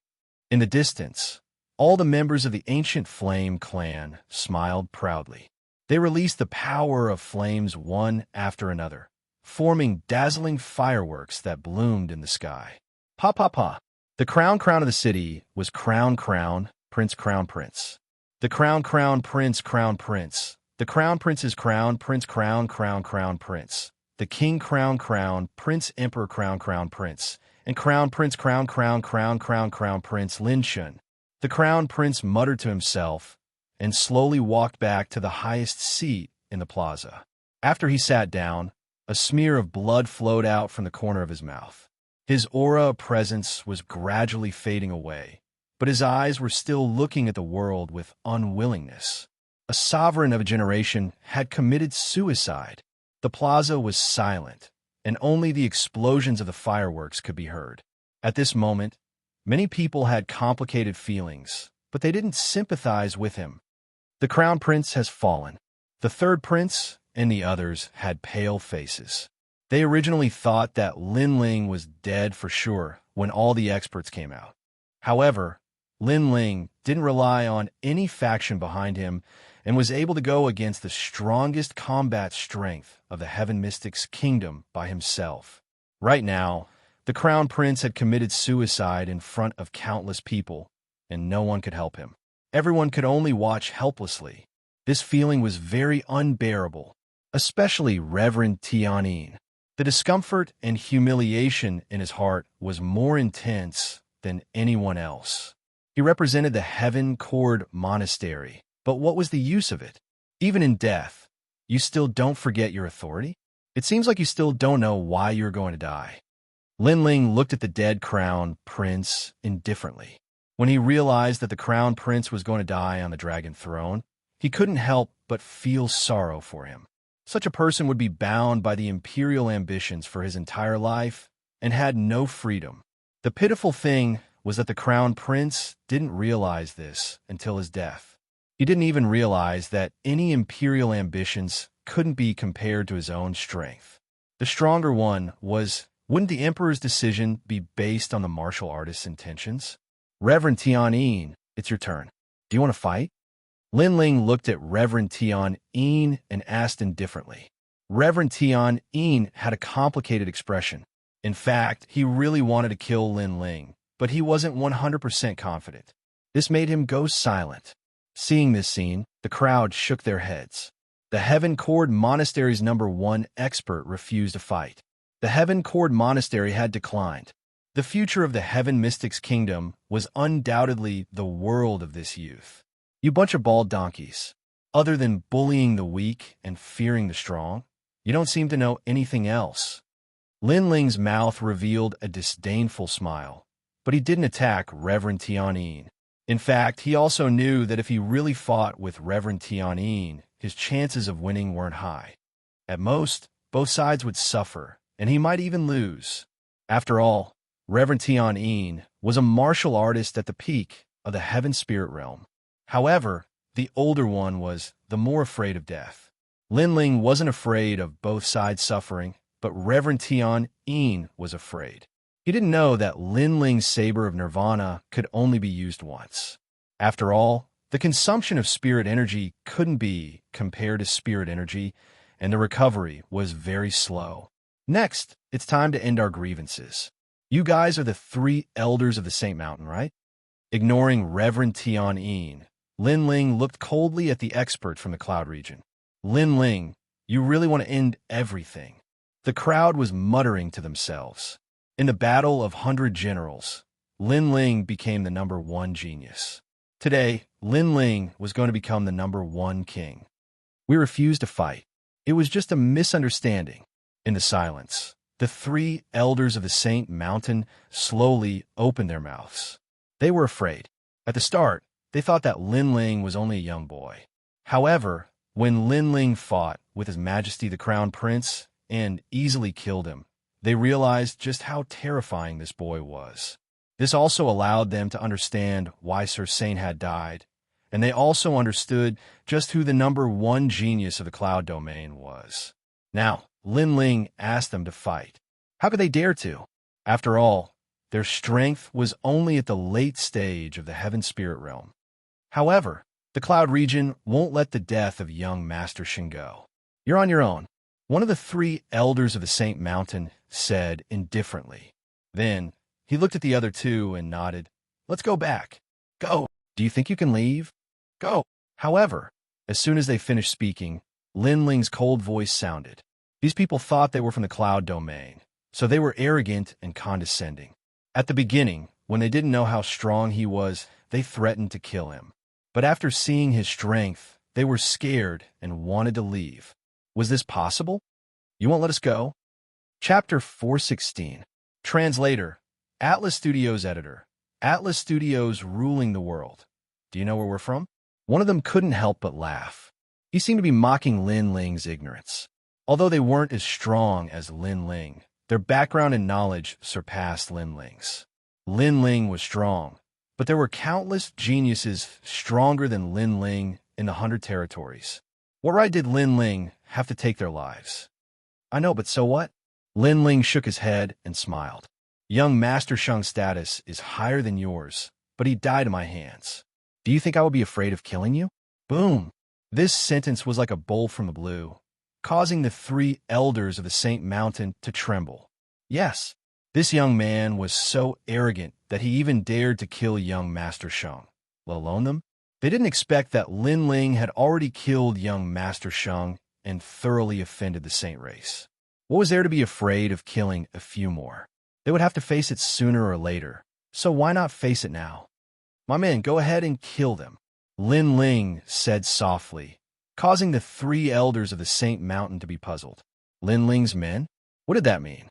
In the distance, all the members of the Ancient Flame clan smiled proudly. They released the power of flames one after another, forming dazzling fireworks that bloomed in the sky. Pa pa pa. The crown of the city was crown prince crown prince. The crown prince crown prince. The crown prince's crown prince crown prince. The king crown prince emperor crown prince. And crown prince crown prince Lin Shun. The crown prince muttered to himself and slowly walked back to the highest seat in the plaza. After he sat down, a smear of blood flowed out from the corner of his mouth. His aura of presence was gradually fading away, but his eyes were still looking at the world with unwillingness. A sovereign of a generation had committed suicide. The plaza was silent, and only the explosions of the fireworks could be heard. At this moment, many people had complicated feelings, but they didn't sympathize with him. The crown prince has fallen. The third prince and the others had pale faces. They originally thought that Lin Ling was dead for sure when all the experts came out. However, Lin Ling didn't rely on any faction behind him and was able to go against the strongest combat strength of the Heaven Mystics Kingdom by himself. Right now, the crown prince had committed suicide in front of countless people, and no one could help him. Everyone could only watch helplessly. This feeling was very unbearable, especially Reverend Tianyin. The discomfort and humiliation in his heart was more intense than anyone else. He represented the Heaven Cord Monastery, but what was the use of it? Even in death, you still don't forget your authority? It seems like you still don't know why you're going to die. Lin Ling looked at the dead crown prince indifferently. When he realized that the crown prince was going to die on the dragon throne, he couldn't help but feel sorrow for him. Such a person would be bound by the imperial ambitions for his entire life and had no freedom. The pitiful thing was that the crown prince didn't realize this until his death. He didn't even realize that any imperial ambitions couldn't be compared to his own strength. The stronger one was, wouldn't the emperor's decision be based on the martial artist's intentions? Reverend Tianyin, it's your turn. Do you want to fight? Lin Ling looked at Reverend Tianyin and asked indifferently. Reverend Tianyin had a complicated expression. In fact, he really wanted to kill Lin Ling, but he wasn't 100% confident. This made him go silent. Seeing this scene, the crowd shook their heads. The Heaven Cord Monastery's #1 expert refused to fight. The Heaven Cord Monastery had declined. The future of the Heaven Mystics Kingdom was undoubtedly the world of this youth. You bunch of bald donkeys. Other than bullying the weak and fearing the strong, you don't seem to know anything else. Lin Ling's mouth revealed a disdainful smile, but he didn't attack Reverend Tianyin. In fact, he also knew that if he really fought with Reverend Tianyin, his chances of winning weren't high. At most, both sides would suffer, and he might even lose. After all, Reverend Tianyin was a martial artist at the peak of the Heaven Spirit Realm. However, the older one was the more afraid of death. Lin Ling wasn't afraid of both sides suffering, but Reverend Tianyin was afraid. He didn't know that Lin Ling's saber of nirvana could only be used once. After all, the consumption of spirit energy couldn't be compared to spirit energy, and the recovery was very slow. Next, it's time to end our grievances. You guys are the 3 elders of the Saint Mountain, right? Ignoring Reverend Tianyin, Lin Ling looked coldly at the expert from the Cloud region. Lin Ling, you really want to end everything. The crowd was muttering to themselves. In the battle of 100 generals, Lin Ling became the #1 genius. Today, Lin Ling was going to become the #1 king. We refused to fight. It was just a misunderstanding. In the silence, the 3 elders of the Saint Mountain slowly opened their mouths. They were afraid. At the start, they thought that Lin Ling was only a young boy. However, when Lin Ling fought with His Majesty the Crown Prince and easily killed him, they realized just how terrifying this boy was. This also allowed them to understand why Sir Saint had died, and they also understood just who the number one genius of the cloud domain was. Now, Lin Ling asked them to fight. How could they dare to? After all, their strength was only at the late stage of the Heaven Spirit Realm. However, the Cloud region won't let the death of young Master Shen go. You're on your own, one of the three elders of the Saint Mountain said indifferently. Then, he looked at the other two and nodded. Let's go back. Go. Do you think you can leave? Go. However, as soon as they finished speaking, Lin Ling's cold voice sounded. These people thought they were from the Cloud domain, so they were arrogant and condescending. At the beginning, when they didn't know how strong he was, they threatened to kill him. But after seeing his strength, they were scared and wanted to leave. Was this possible? You won't let us go? Chapter 416. Translator, Atlas Studios editor. Atlas Studios ruling the world. Do you know where we're from? One of them couldn't help but laugh. He seemed to be mocking Lin Ling's ignorance. Although they weren't as strong as Lin Ling, their background and knowledge surpassed Lin Ling's. Lin Ling was strong, but there were countless geniuses stronger than Lin Ling in the 100 territories. What right did Lin Ling have to take their lives? I know, but so what? Lin Ling shook his head and smiled. Young Master Sheng's status is higher than yours, but he died in my hands. Do you think I would be afraid of killing you? Boom! This sentence was like a bolt from the blue, causing the three elders of the Saint Mountain to tremble. Yes, this young man was so arrogant that he even dared to kill young Master Sheng, let alone them. They didn't expect that Lin Ling had already killed young Master Sheng and thoroughly offended the Saint race. What was there to be afraid of killing a few more? They would have to face it sooner or later, so why not face it now? My men, go ahead and kill them, Lin Ling said softly, causing the three elders of the Saint Mountain to be puzzled. Lin Ling's men? What did that mean?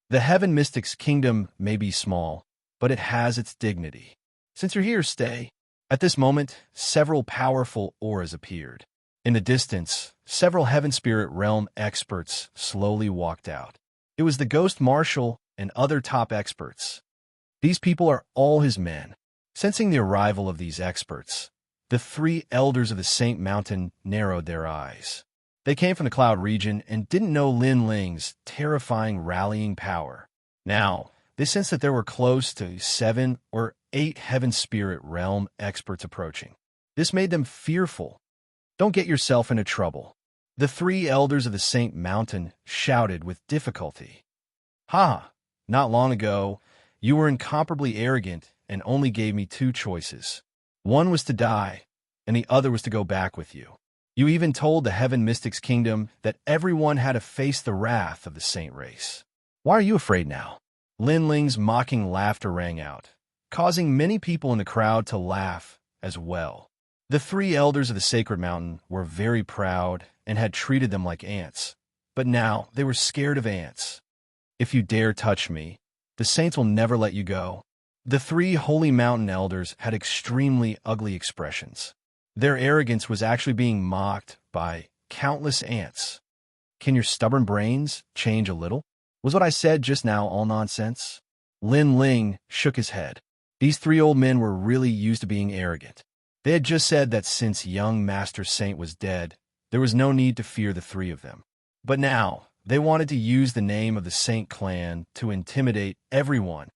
The Heaven Mystic's kingdom may be small, but it has its dignity. Since you're here, stay. At this moment, several powerful auras appeared. In the distance, several Heaven Spirit Realm experts slowly walked out. It was the Ghost Marshal and other top experts. These people are all his men. Sensing the arrival of these experts, the three elders of the Saint Mountain narrowed their eyes. They came from the Cloud region and didn't know Lin Ling's terrifying rallying power. Now, they sensed that there were close to 7 or 8 Heaven Spirit Realm experts approaching. This made them fearful. Don't get yourself into trouble. The three elders of the Saint Mountain shouted with difficulty. Ha! Not long ago, you were incomparably arrogant and only gave me 2 choices. One was to die, and the other was to go back with you. You even told the Heaven Mystic's kingdom that everyone had to face the wrath of the Saint race. Why are you afraid now? Lin Ling's mocking laughter rang out, causing many people in the crowd to laugh as well. The three elders of the Sacred Mountain were very proud and had treated them like ants, but now they were scared of ants. If you dare touch me, the saints will never let you go. The 3 holy mountain elders had extremely ugly expressions. Their arrogance was actually being mocked by countless ants. Can your stubborn brains change a little? Was what I said just now all nonsense? Lin Ling shook his head. These 3 old men were really used to being arrogant. They had just said that since young Master Saint was dead, there was no need to fear the 3 of them. But now, they wanted to use the name of the Saint clan to intimidate everyone.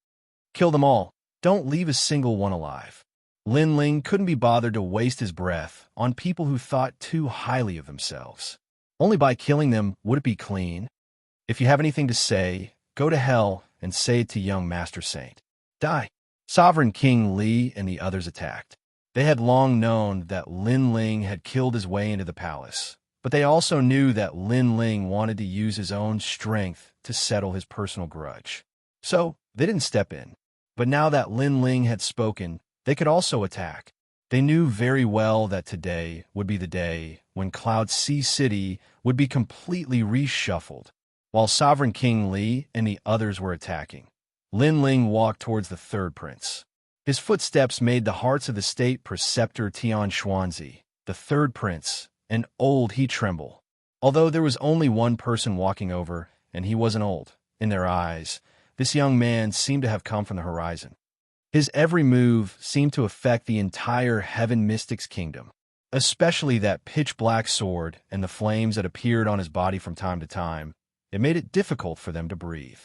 Kill them all. Don't leave a single one alive. Lin Ling couldn't be bothered to waste his breath on people who thought too highly of themselves. Only by killing them would it be clean. If you have anything to say, go to hell and say it to young Master Saint. Die. Sovereign King Li and the others attacked. They had long known that Lin Ling had killed his way into the palace, but they also knew that Lin Ling wanted to use his own strength to settle his personal grudge. So, they didn't step in. But now that Lin Ling had spoken, they could also attack. They knew very well that today would be the day when Cloud Sea City would be completely reshuffled. While Sovereign King Li and the others were attacking, Lin Ling walked towards the 3rd prince. His footsteps made the hearts of the state preceptor Tian Xuanzi, the 3rd prince, and old he tremble. Although there was only one person walking over, and he wasn't old, in their eyes, this young man seemed to have come from the horizon. His every move seemed to affect the entire Heaven Mystic's kingdom, especially that pitch-black sword and the flames that appeared on his body from time to time. It made it difficult for them to breathe.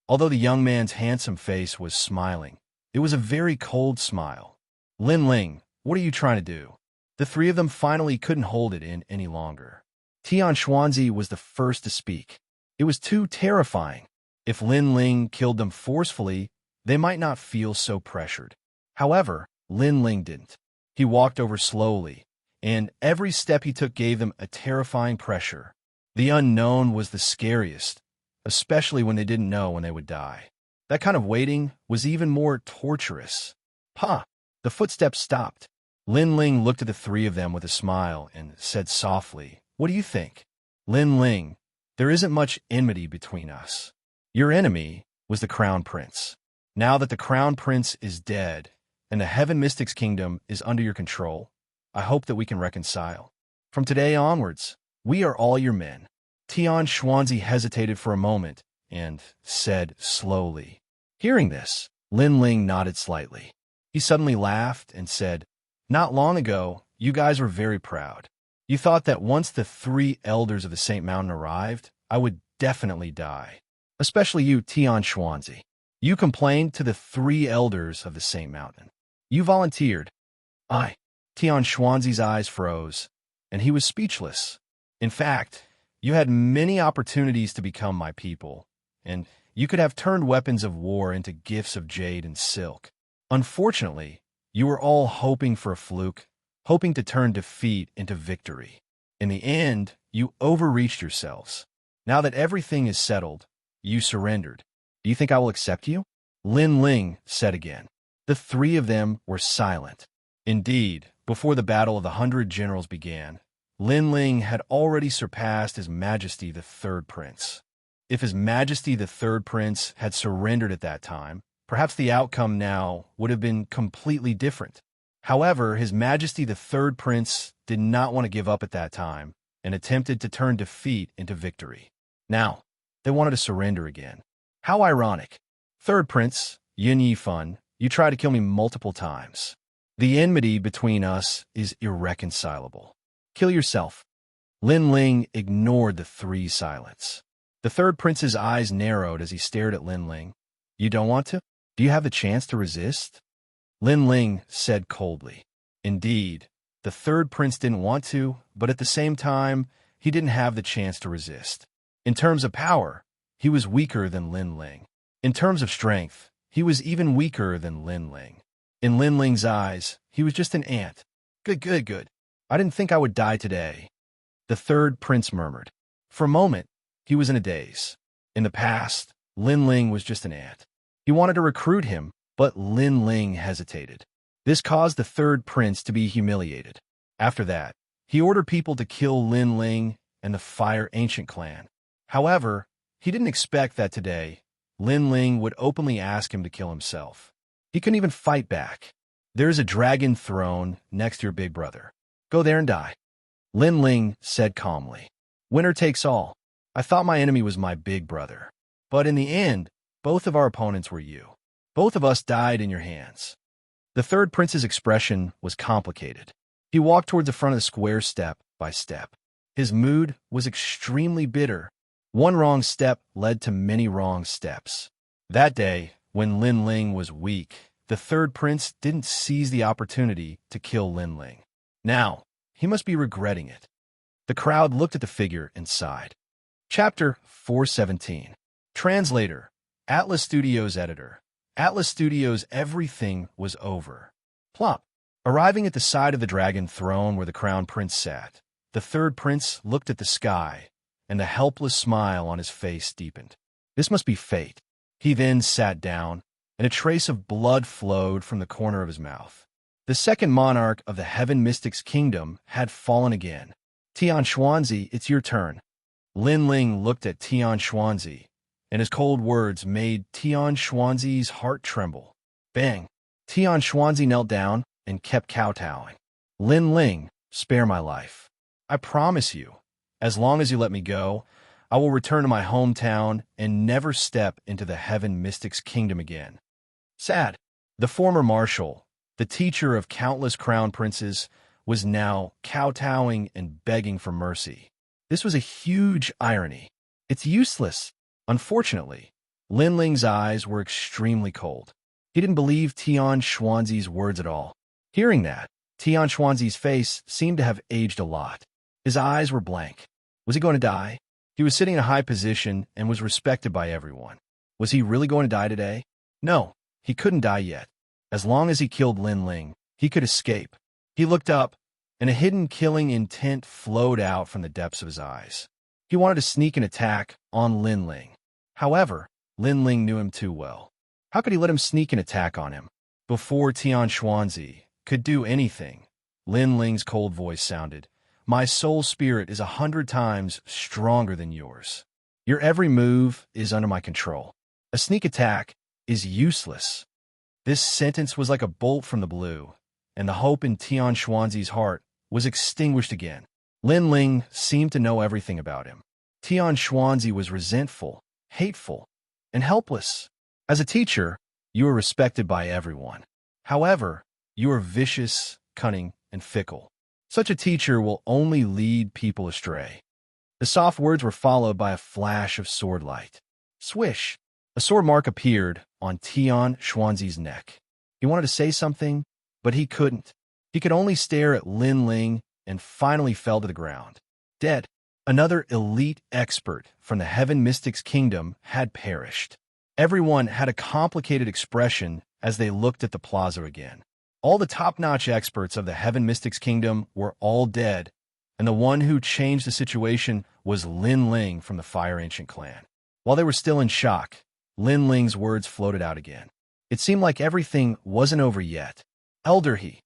Although the young man's handsome face was smiling, it was a very cold smile. Lin Ling, what are you trying to do? The three of them finally couldn't hold it in any longer. Tian Xuanzi was the first to speak. It was too terrifying. If Lin Ling killed them forcefully, they might not feel so pressured. However, Lin Ling didn't. He walked over slowly, and every step he took gave them a terrifying pressure. The unknown was the scariest, especially when they didn't know when they would die. That kind of waiting was even more torturous. Ha! The footsteps stopped. Lin Ling looked at the three of them with a smile and said softly, "What do you think?" Lin Ling, there isn't much enmity between us. Your enemy was the Crown Prince. Now that the Crown Prince is dead and the Heaven Mystic's kingdom is under your control, I hope that we can reconcile. From today onwards, we are all your men. Tian Xuanzi hesitated for a moment and said slowly. Hearing this, Lin Ling nodded slightly. He suddenly laughed and said, "Not long ago, you guys were very proud. You thought that once the three elders of the Saint Mountain arrived, I would definitely die. Especially you, Tian Xuanzi. You complained to the three elders of the Saint Mountain. You volunteered." Tian Xuanzi's eyes froze, and he was speechless. "In fact, you had many opportunities to become my people, and you could have turned weapons of war into gifts of jade and silk. Unfortunately, you were all hoping for a fluke, hoping to turn defeat into victory. In the end, you overreached yourselves. Now that everything is settled, you surrendered. Do you think I will accept you?" Lin Ling said again. The three of them were silent. Indeed, before the Battle of the 100 Generals began, Lin Ling had already surpassed His Majesty the Third Prince. If His Majesty the Third Prince had surrendered at that time, perhaps the outcome now would have been completely different. However, His Majesty the Third Prince did not want to give up at that time and attempted to turn defeat into victory. Now, they wanted to surrender again. How ironic. Third Prince, Yin Yifan, you tried to kill me multiple times. The enmity between us is irreconcilable. Kill yourself. Lin Ling ignored the three silence. The Third Prince's eyes narrowed as he stared at Lin Ling. You don't want to? Do you have the chance to resist? Lin Ling said coldly. Indeed, the Third Prince didn't want to, but at the same time, he didn't have the chance to resist. In terms of power, he was weaker than Lin Ling. In terms of strength, he was even weaker than Lin Ling. In Lin Ling's eyes, he was just an ant. Good. I didn't think I would die today. The Third Prince murmured. For a moment, he was in a daze. In the past, Lin Ling was just an ant. He wanted to recruit him, but Lin Ling hesitated. This caused the Third Prince to be humiliated. After that, he ordered people to kill Lin Ling and the Fire Ancient clan. However, he didn't expect that today, Lin Ling would openly ask him to kill himself. He couldn't even fight back. There is a dragon throne next to your big brother. Go there and die. Lin Ling said calmly. Winner takes all. I thought my enemy was my big brother. But in the end, both of our opponents were you. Both of us died in your hands. The Third Prince's expression was complicated. He walked towards the front of the square step by step. His mood was extremely bitter. One wrong step led to many wrong steps. That day, when Lin Ling was weak, the Third Prince didn't seize the opportunity to kill Lin Ling. Now, he must be regretting it. The crowd looked at the figure and sighed. Chapter 417. Translator, Atlas Studios Editor. Atlas Studios, everything was over. Plop. Arriving at the side of the dragon throne where the Crown Prince sat, the Third Prince looked at the sky, and the helpless smile on his face deepened. This must be fate. He then sat down, and a trace of blood flowed from the corner of his mouth. The second monarch of the Heaven Mystic's kingdom had fallen again. Tian Xuanzi, it's your turn. Lin Ling looked at Tian Xuanzi, and his cold words made Tian Xuanzi's heart tremble. Bang! Tian Xuanzi knelt down and kept kowtowing. Lin Ling, spare my life. I promise you, As long as you let me go, I will return to my hometown and never step into the Heaven Mystic's kingdom again. Sad. The former marshal, the teacher of countless crown princes, was now kowtowing and begging for mercy. This was a huge irony. It's useless. Unfortunately, Lin Ling's eyes were extremely cold. He didn't believe Tian Xuanzi's words at all. Hearing that, Tian Xuanzi's face seemed to have aged a lot. His eyes were blank. Was he going to die? He was sitting in a high position and was respected by everyone. Was he really going to die today? No, he couldn't die yet. As long as he killed Lin Ling, he could escape. He looked up, and a hidden killing intent flowed out from the depths of his eyes. He wanted to sneak an attack on Lin Ling. However, Lin Ling knew him too well. How could he let him sneak an attack on him? Before Tian Xuanzi could do anything, Lin Ling's cold voice sounded. My soul spirit is 100 times stronger than yours. Your every move is under my control. A sneak attack is useless. This sentence was like a bolt from the blue, and the hope in Tian Xuanzi's heart was extinguished again. Lin Ling seemed to know everything about him. Tian Xuanzi was resentful, hateful, and helpless. As a teacher, you were respected by everyone. However, you were vicious, cunning, and fickle. Such a teacher will only lead people astray. The soft words were followed by a flash of sword light. Swish! A sword mark appeared on Tian Xuanzi's neck. He wanted to say something, but he couldn't. He could only stare at Lin Ling and finally fell to the ground. Dead. Another elite expert from the Heaven Mystic's kingdom had perished. Everyone had a complicated expression as they looked at the plaza again. All the top-notch experts of the Heaven Mystic's kingdom were all dead, and the one who changed the situation was Lin Ling from the Fire Ancient clan. While they were still in shock, Lin Ling's words floated out again. It seemed like everything wasn't over yet. Elder He,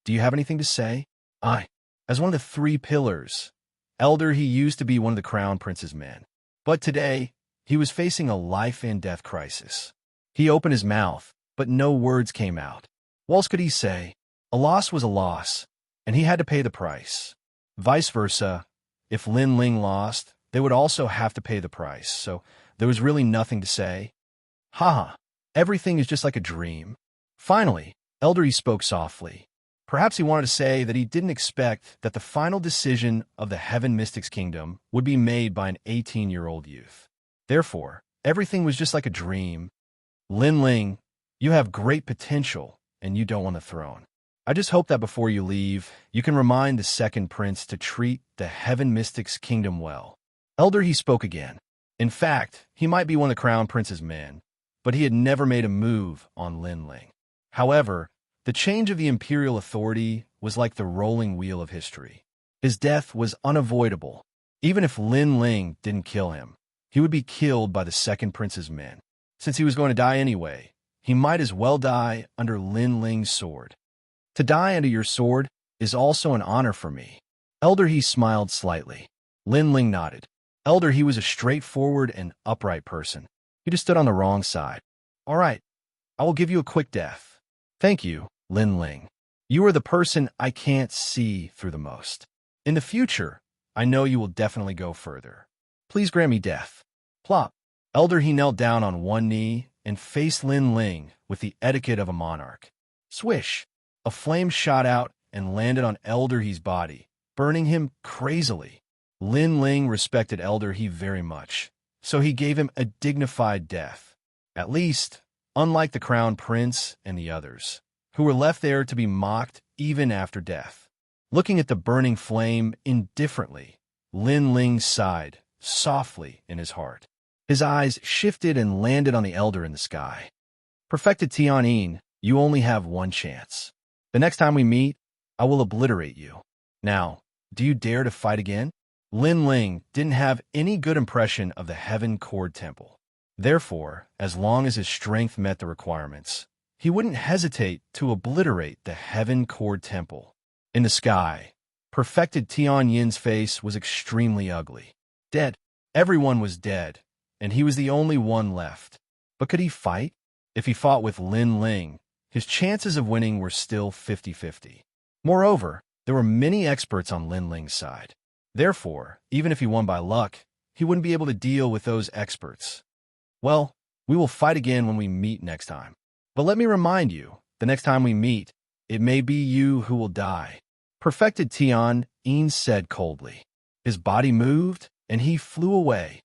do you have anything to say? As one of the 3 pillars, Elder He used to be one of the Crown Prince's men. But today, he was facing a life and death crisis. He opened his mouth, but no words came out. What else could he say? A loss was a loss, and he had to pay the price. Vice versa, if Lin Ling lost, they would also have to pay the price, so there was really nothing to say. Haha, everything is just like a dream. Finally, Elder He spoke softly. Perhaps he wanted to say that he didn't expect that the final decision of the Heaven Mystic's kingdom would be made by an 18-year-old youth. Therefore, everything was just like a dream. Lin Ling, you have great potential, and you don't want the throne. I just hope that before you leave, you can remind the second prince to treat the Heaven Mystic's kingdom well. Elder He spoke again. In fact, he might be one of the Crown Prince's men, but he had never made a move on Lin Ling. However, the change of the imperial authority was like the rolling wheel of history. His death was unavoidable. Even if Lin Ling didn't kill him, he would be killed by the second prince's men. Since he was going to die anyway, he might as well die under Lin Ling's sword. To die under your sword is also an honor for me. Elder He smiled slightly. Lin Ling nodded. Elder He was a straightforward and upright person. He just stood on the wrong side. All right, I will give you a quick death. Thank you, Lin Ling. You are the person I can't see through the most. In the future, I know you will definitely go further. Please grant me death. Plop. Elder He knelt down on one knee and faced Lin Ling with the etiquette of a monarch. Swish! A flame shot out and landed on Elder He's body, burning him crazily. Lin Ling respected Elder He very much, so he gave him a dignified death. At least, unlike the Crown Prince and the others, who were left there to be mocked even after death. Looking at the burning flame indifferently, Lin Ling sighed softly in his heart. His eyes shifted and landed on the elder in the sky. Perfected Tianyin, you only have one chance. The next time we meet, I will obliterate you. Now, do you dare to fight again? Lin Ling didn't have any good impression of the Heaven Cord Temple. Therefore, as long as his strength met the requirements, he wouldn't hesitate to obliterate the Heaven Cord Temple. In the sky, perfected Tianyin's face was extremely ugly. Dead. Everyone was dead, and he was the only one left. But could he fight? If he fought with Lin Ling, his chances of winning were still 50-50. Moreover, there were many experts on Lin Ling's side. Therefore, even if he won by luck, he wouldn't be able to deal with those experts. Well, we will fight again when we meet next time. But let me remind you, the next time we meet, it may be you who will die. Perfected Tian, Een said coldly. His body moved, and he flew away.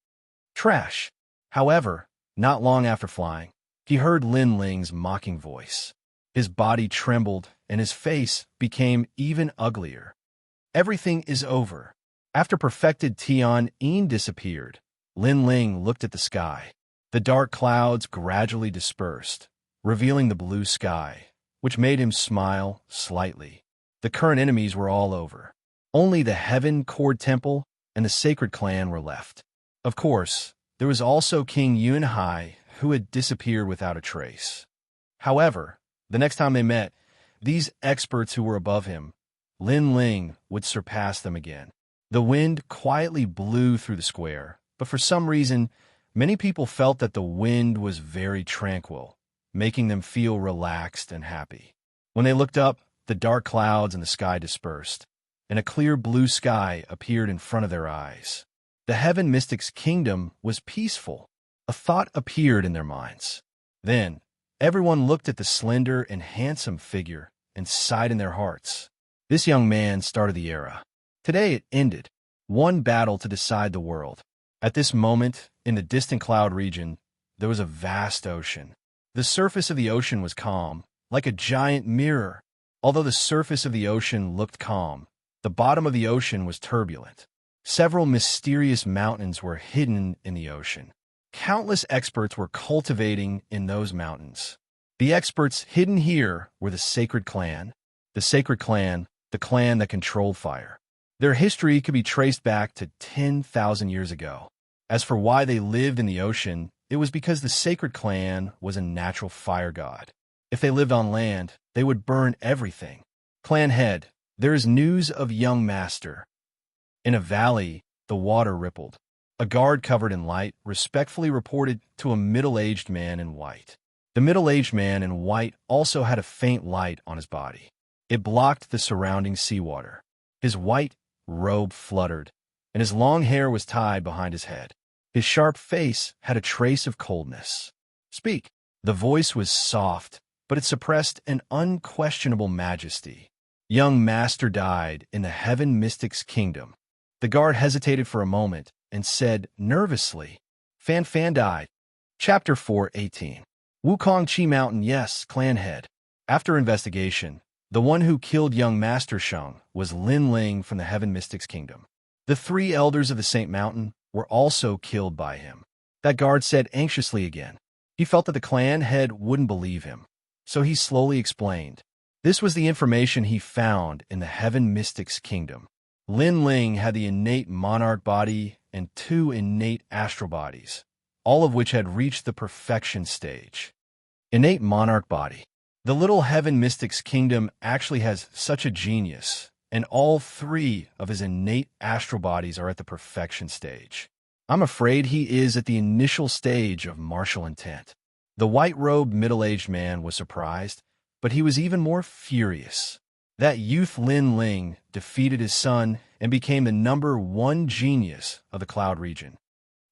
Trash. However, not long after flying, he heard Lin Ling's mocking voice. His body trembled, and his face became even uglier. Everything is over. After Perfected Tian, Een disappeared. Lin Ling looked at the sky. The dark clouds gradually dispersed, revealing the blue sky, which made him smile slightly. The current enemies were all over. Only the Heaven Cord Temple and the Sacred Clan were left. Of course, there was also King Yunhai, who had disappeared without a trace. However, the next time they met, these experts who were above him, Lin Ling would surpass them again. The wind quietly blew through the square, but for some reason, many people felt that the wind was very tranquil, making them feel relaxed and happy. When they looked up, the dark clouds in the sky dispersed, and a clear blue sky appeared in front of their eyes. The Heaven Mystic's kingdom was peaceful. A thought appeared in their minds. Then, everyone looked at the slender and handsome figure and sighed in their hearts. This young man started the era. Today it ended. One battle to decide the world. At this moment, in the distant cloud region, there was a vast ocean. The surface of the ocean was calm, like a giant mirror. Although the surface of the ocean looked calm, the bottom of the ocean was turbulent. Several mysterious mountains were hidden in the ocean. Countless experts were cultivating in those mountains. The experts hidden here were the Sacred Clan. The Sacred Clan, the clan that controlled fire. Their history could be traced back to 10,000 years ago. As for why they lived in the ocean, it was because the Sacred Clan was a natural fire god. If they lived on land, they would burn everything. Clan head, there is news of young master. In a valley, the water rippled. A guard covered in light respectfully reported to a middle-aged man in white. The middle-aged man in white also had a faint light on his body. It blocked the surrounding seawater. His white robe fluttered, and his long hair was tied behind his head. His sharp face had a trace of coldness. Speak. The voice was soft, but it suppressed an unquestionable majesty. Young master died in the Heaven Mystic's kingdom. The guard hesitated for a moment and said nervously, Fan Fan died. Chapter 4:18. Wukong Chi Mountain, yes, clan head. After investigation, the one who killed young Master Sheng was Lin Ling from the Heaven Mystic's kingdom. The 3 elders of the Saint Mountain were also killed by him. That guard said anxiously again. He felt that the clan head wouldn't believe him, so he slowly explained. This was the information he found in the Heaven Mystic's kingdom. Lin Ling had the innate monarch body and 2 innate astral bodies, all of which had reached the perfection stage. Innate monarch body. The little Heaven Mystic's kingdom actually has such a genius, and all 3 of his innate astral bodies are at the perfection stage. I'm afraid he is at the initial stage of martial intent. The white-robed middle-aged man was surprised, but he was even more furious. That youth Lin Ling defeated his son and became the #1 genius of the cloud region.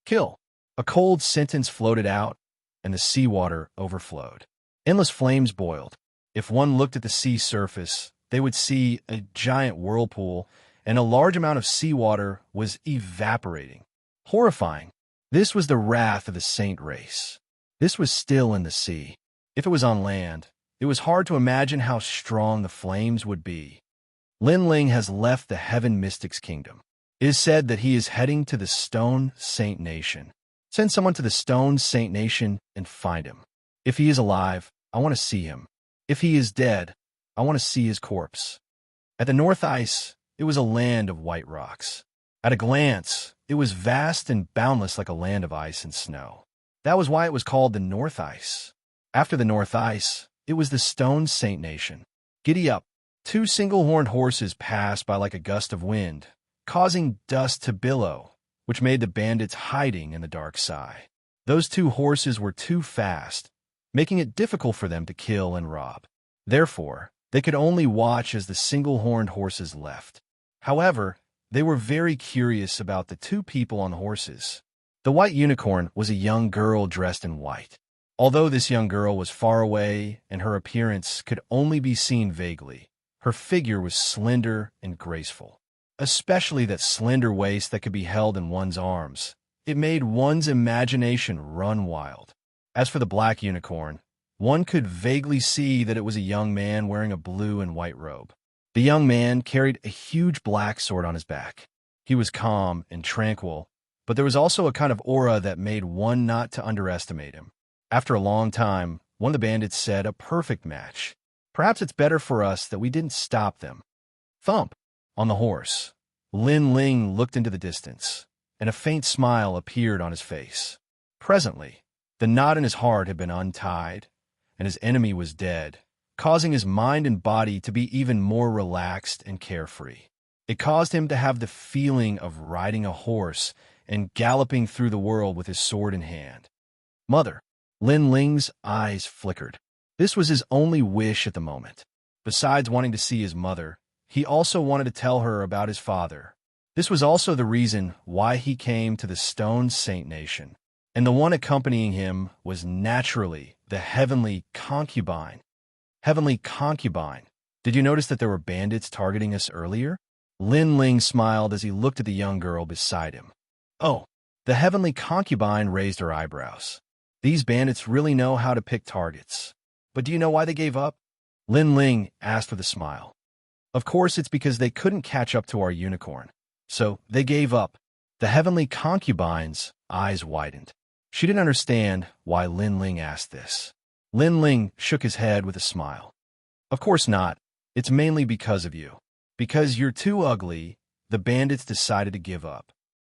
Kill. A cold sentence floated out, and the seawater overflowed. Endless flames boiled. If one looked at the sea surface, they would see a giant whirlpool, and a large amount of seawater was evaporating. Horrifying. This was the wrath of the saint race. This was still in the sea. If it was on land, it was hard to imagine how strong the flames would be. Lin Ling has left the Heaven Mystic's kingdom. It is said that he is heading to the Stone Saint Nation. Send someone to the Stone Saint Nation and find him. If he is alive, I want to see him. If he is dead, I want to see his corpse. At the North Ice, it was a land of white rocks. At a glance, it was vast and boundless like a land of ice and snow. That was why it was called the North Ice. After the North Ice, it was the Stone Saint Nation. Giddy up. 2 single-horned horses passed by like a gust of wind, causing dust to billow, which made the bandits hiding in the dark sky. Those 2 horses were too fast, making it difficult for them to kill and rob. Therefore, they could only watch as the single-horned horses left. However, They were very curious about the two people on horses. The white unicorn was a young girl dressed in white. Although this young girl was far away and her appearance could only be seen vaguely, her figure was slender and graceful. Especially that slender waist that could be held in one's arms. It made one's imagination run wild. As for the black unicorn, one could vaguely see that it was a young man wearing a blue and white robe. The young man carried a huge black sword on his back. He was calm and tranquil, but there was also a kind of aura that made one not to underestimate him. After a long time, one of the bandits said, "A perfect match. Perhaps it's better for us that we didn't stop them." Thump! On the horse, Lin Ling looked into the distance, and a faint smile appeared on his face. Presently, the knot in his heart had been untied, and his enemy was dead, causing his mind and body to be even more relaxed and carefree. It caused him to have the feeling of riding a horse and galloping through the world with his sword in hand. Mother! Lin Ling's eyes flickered. This was his only wish at the moment. Besides wanting to see his mother, he also wanted to tell her about his father. This was also the reason why he came to the Stone Saint Nation, and the one accompanying him was naturally the Heavenly Concubine. Heavenly Concubine. Did you notice that there were bandits targeting us earlier? Lin Ling smiled as he looked at the young girl beside him. Oh, the Heavenly Concubine raised her eyebrows. These bandits really know how to pick targets. But do you know why they gave up? Lin Ling asked with a smile. Of course, it's because they couldn't catch up to our unicorn. So they gave up. The Heavenly Concubine's eyes widened. She didn't understand why Lin Ling asked this. Lin Ling shook his head with a smile. Of course not. It's mainly because of you. Because you're too ugly, the bandits decided to give up.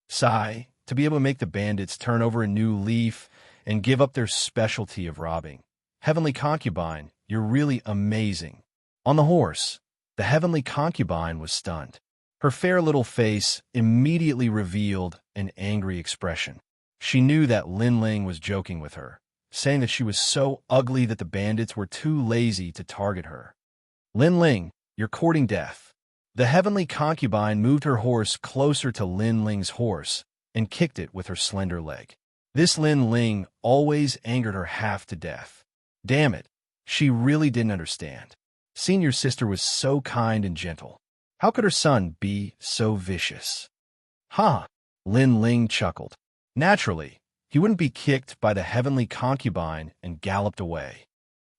Sigh, to be able to make the bandits turn over a new leaf and give up their specialty of robbing. Heavenly Concubine, you're really amazing. On the horse, the Heavenly Concubine was stunned. Her fair little face immediately revealed an angry expression. She knew that Lin Ling was joking with her, saying that she was so ugly that the bandits were too lazy to target her. Lin Ling, you're courting death. The Heavenly Concubine moved her horse closer to Lin Ling's horse and kicked it with her slender leg. This Lin Ling always angered her half to death. Damn it, she really didn't understand. Senior sister was so kind and gentle. How could her son be so vicious? Ha! Lin Ling chuckled. Naturally, he wouldn't be kicked by the Heavenly Concubine and galloped away.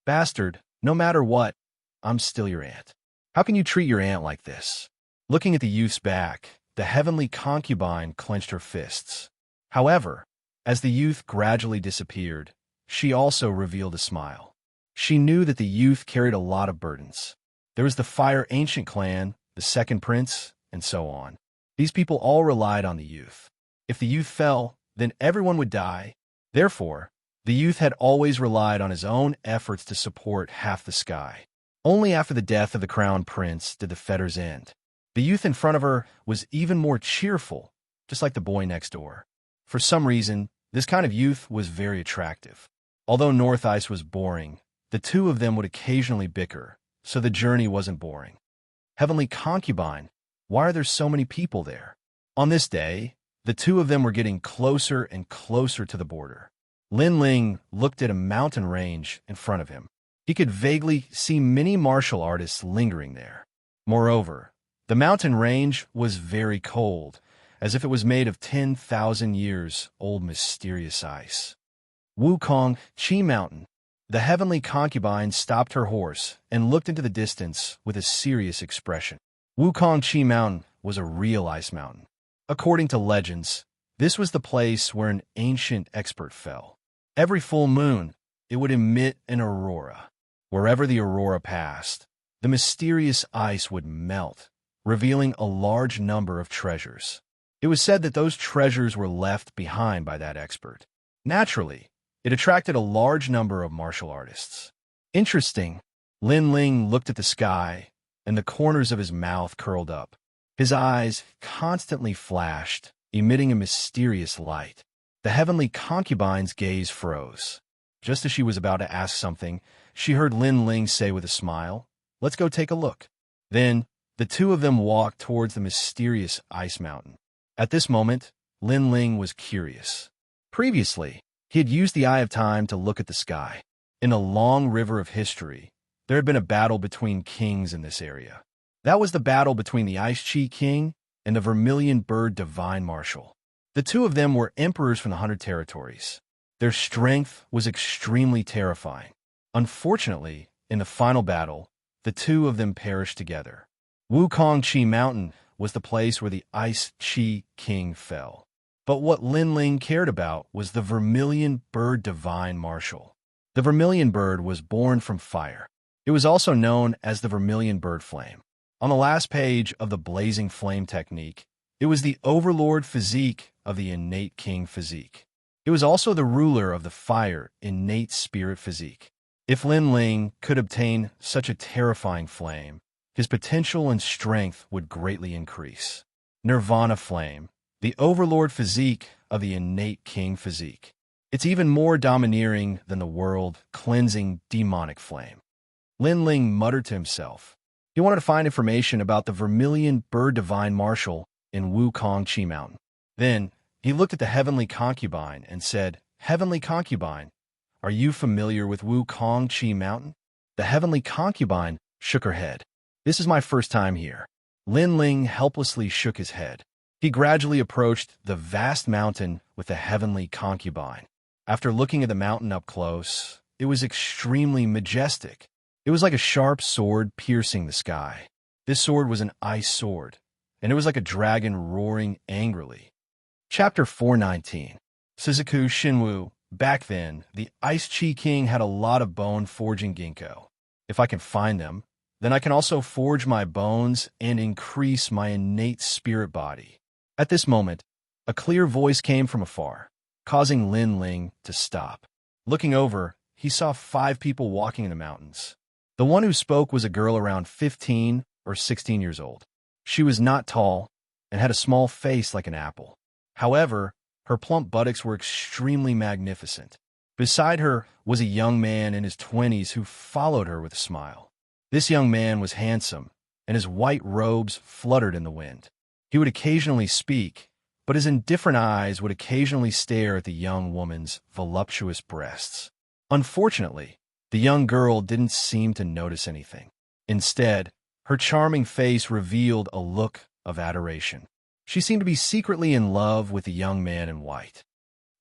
Bastard, no matter what, I'm still your aunt. How can you treat your aunt like this? Looking at the youth's back, the Heavenly Concubine clenched her fists. However, as the youth gradually disappeared, she also revealed a smile. She knew that the youth carried a lot of burdens. There was the Fire Ancient clan, the Second Prince, and so on. These people all relied on the youth. If the youth fell, then everyone would die. Therefore, the youth had always relied on his own efforts to support half the sky. Only after the death of the Crown Prince did the fetters end. The youth in front of her was even more cheerful, just like the boy next door. For some reason, this kind of youth was very attractive. Although North Ice was boring, the two of them would occasionally bicker, so the journey wasn't boring. Heavenly Concubine, why are there so many people there? On this day, the two of them were getting closer and closer to the border. Lin Ling looked at a mountain range in front of him. He could vaguely see many martial artists lingering there. Moreover, the mountain range was very cold, as if it was made of 10,000 years old mysterious ice. Wukong Chi Mountain. The Heavenly Concubine stopped her horse and looked into the distance with a serious expression. Wukong Chi Mountain was a real ice mountain. According to legends, this was the place where an ancient expert fell. Every full moon, it would emit an aurora. Wherever the aurora passed, the mysterious ice would melt, revealing a large number of treasures. It was said that those treasures were left behind by that expert. Naturally, it attracted a large number of martial artists. Interesting. Lin Ling looked at the sky, and the corners of his mouth curled up. His eyes constantly flashed, emitting a mysterious light. The Heavenly Concubine's gaze froze. Just as she was about to ask something, she heard Lin Ling say with a smile, "Let's go take a look." Then, The two of them walked towards the mysterious ice mountain. At this moment, Lin Ling was curious. Previously, he had used the Eye of Time to look at the sky. In a long river of history, there had been a battle between kings in this area. That was the battle between the Ice Chi King and the Vermilion Bird Divine Marshal. The two of them were emperors from the 100 territories. Their strength was extremely terrifying. Unfortunately, in the final battle, the two of them perished together. Wukong Chi Mountain was the place where the Ice Chi King fell. But what Lin Ling cared about was the Vermilion Bird Divine Marshal. The Vermilion Bird was born from fire. It was also known as the Vermilion Bird Flame. On the last page of the Blazing Flame technique, it was the Overlord physique of the Innate King physique. It was also the ruler of the Fire Innate Spirit physique. If Lin Ling could obtain such a terrifying flame, his potential and strength would greatly increase. Nirvana Flame, the Overlord physique of the Innate King physique. It's even more domineering than the world-cleansing demonic flame. Lin Ling muttered to himself. He wanted to find information about the Vermilion Bird Divine Marshal in Wukong Chi Mountain. Then, he looked at the Heavenly Concubine and said, "Heavenly Concubine, are you familiar with Wukong Chi Mountain?" The Heavenly Concubine shook her head. "This is my first time here." Lin Ling helplessly shook his head. He gradually approached the vast mountain with the Heavenly Concubine. After looking at the mountain up close, it was extremely majestic. It was like a sharp sword piercing the sky. This sword was an ice sword, and it was like a dragon roaring angrily. Chapter 419. Suzaku Shinwu. Back then, the Ice Chi King had a lot of bone-forging ginkgo. If I can find them, then I can also forge my bones and increase my innate spirit body. At this moment, a clear voice came from afar, causing Lin Ling to stop. Looking over, he saw 5 people walking in the mountains. The one who spoke was a girl around 15 or 16 years old. She was not tall and had a small face like an apple. However, her plump buttocks were extremely magnificent. Beside her was a young man in his 20s who followed her with a smile. This young man was handsome, and his white robes fluttered in the wind. He would occasionally speak, but his indifferent eyes would occasionally stare at the young woman's voluptuous breasts. Unfortunately, the young girl didn't seem to notice anything. Instead, her charming face revealed a look of adoration. She seemed to be secretly in love with the young man in white.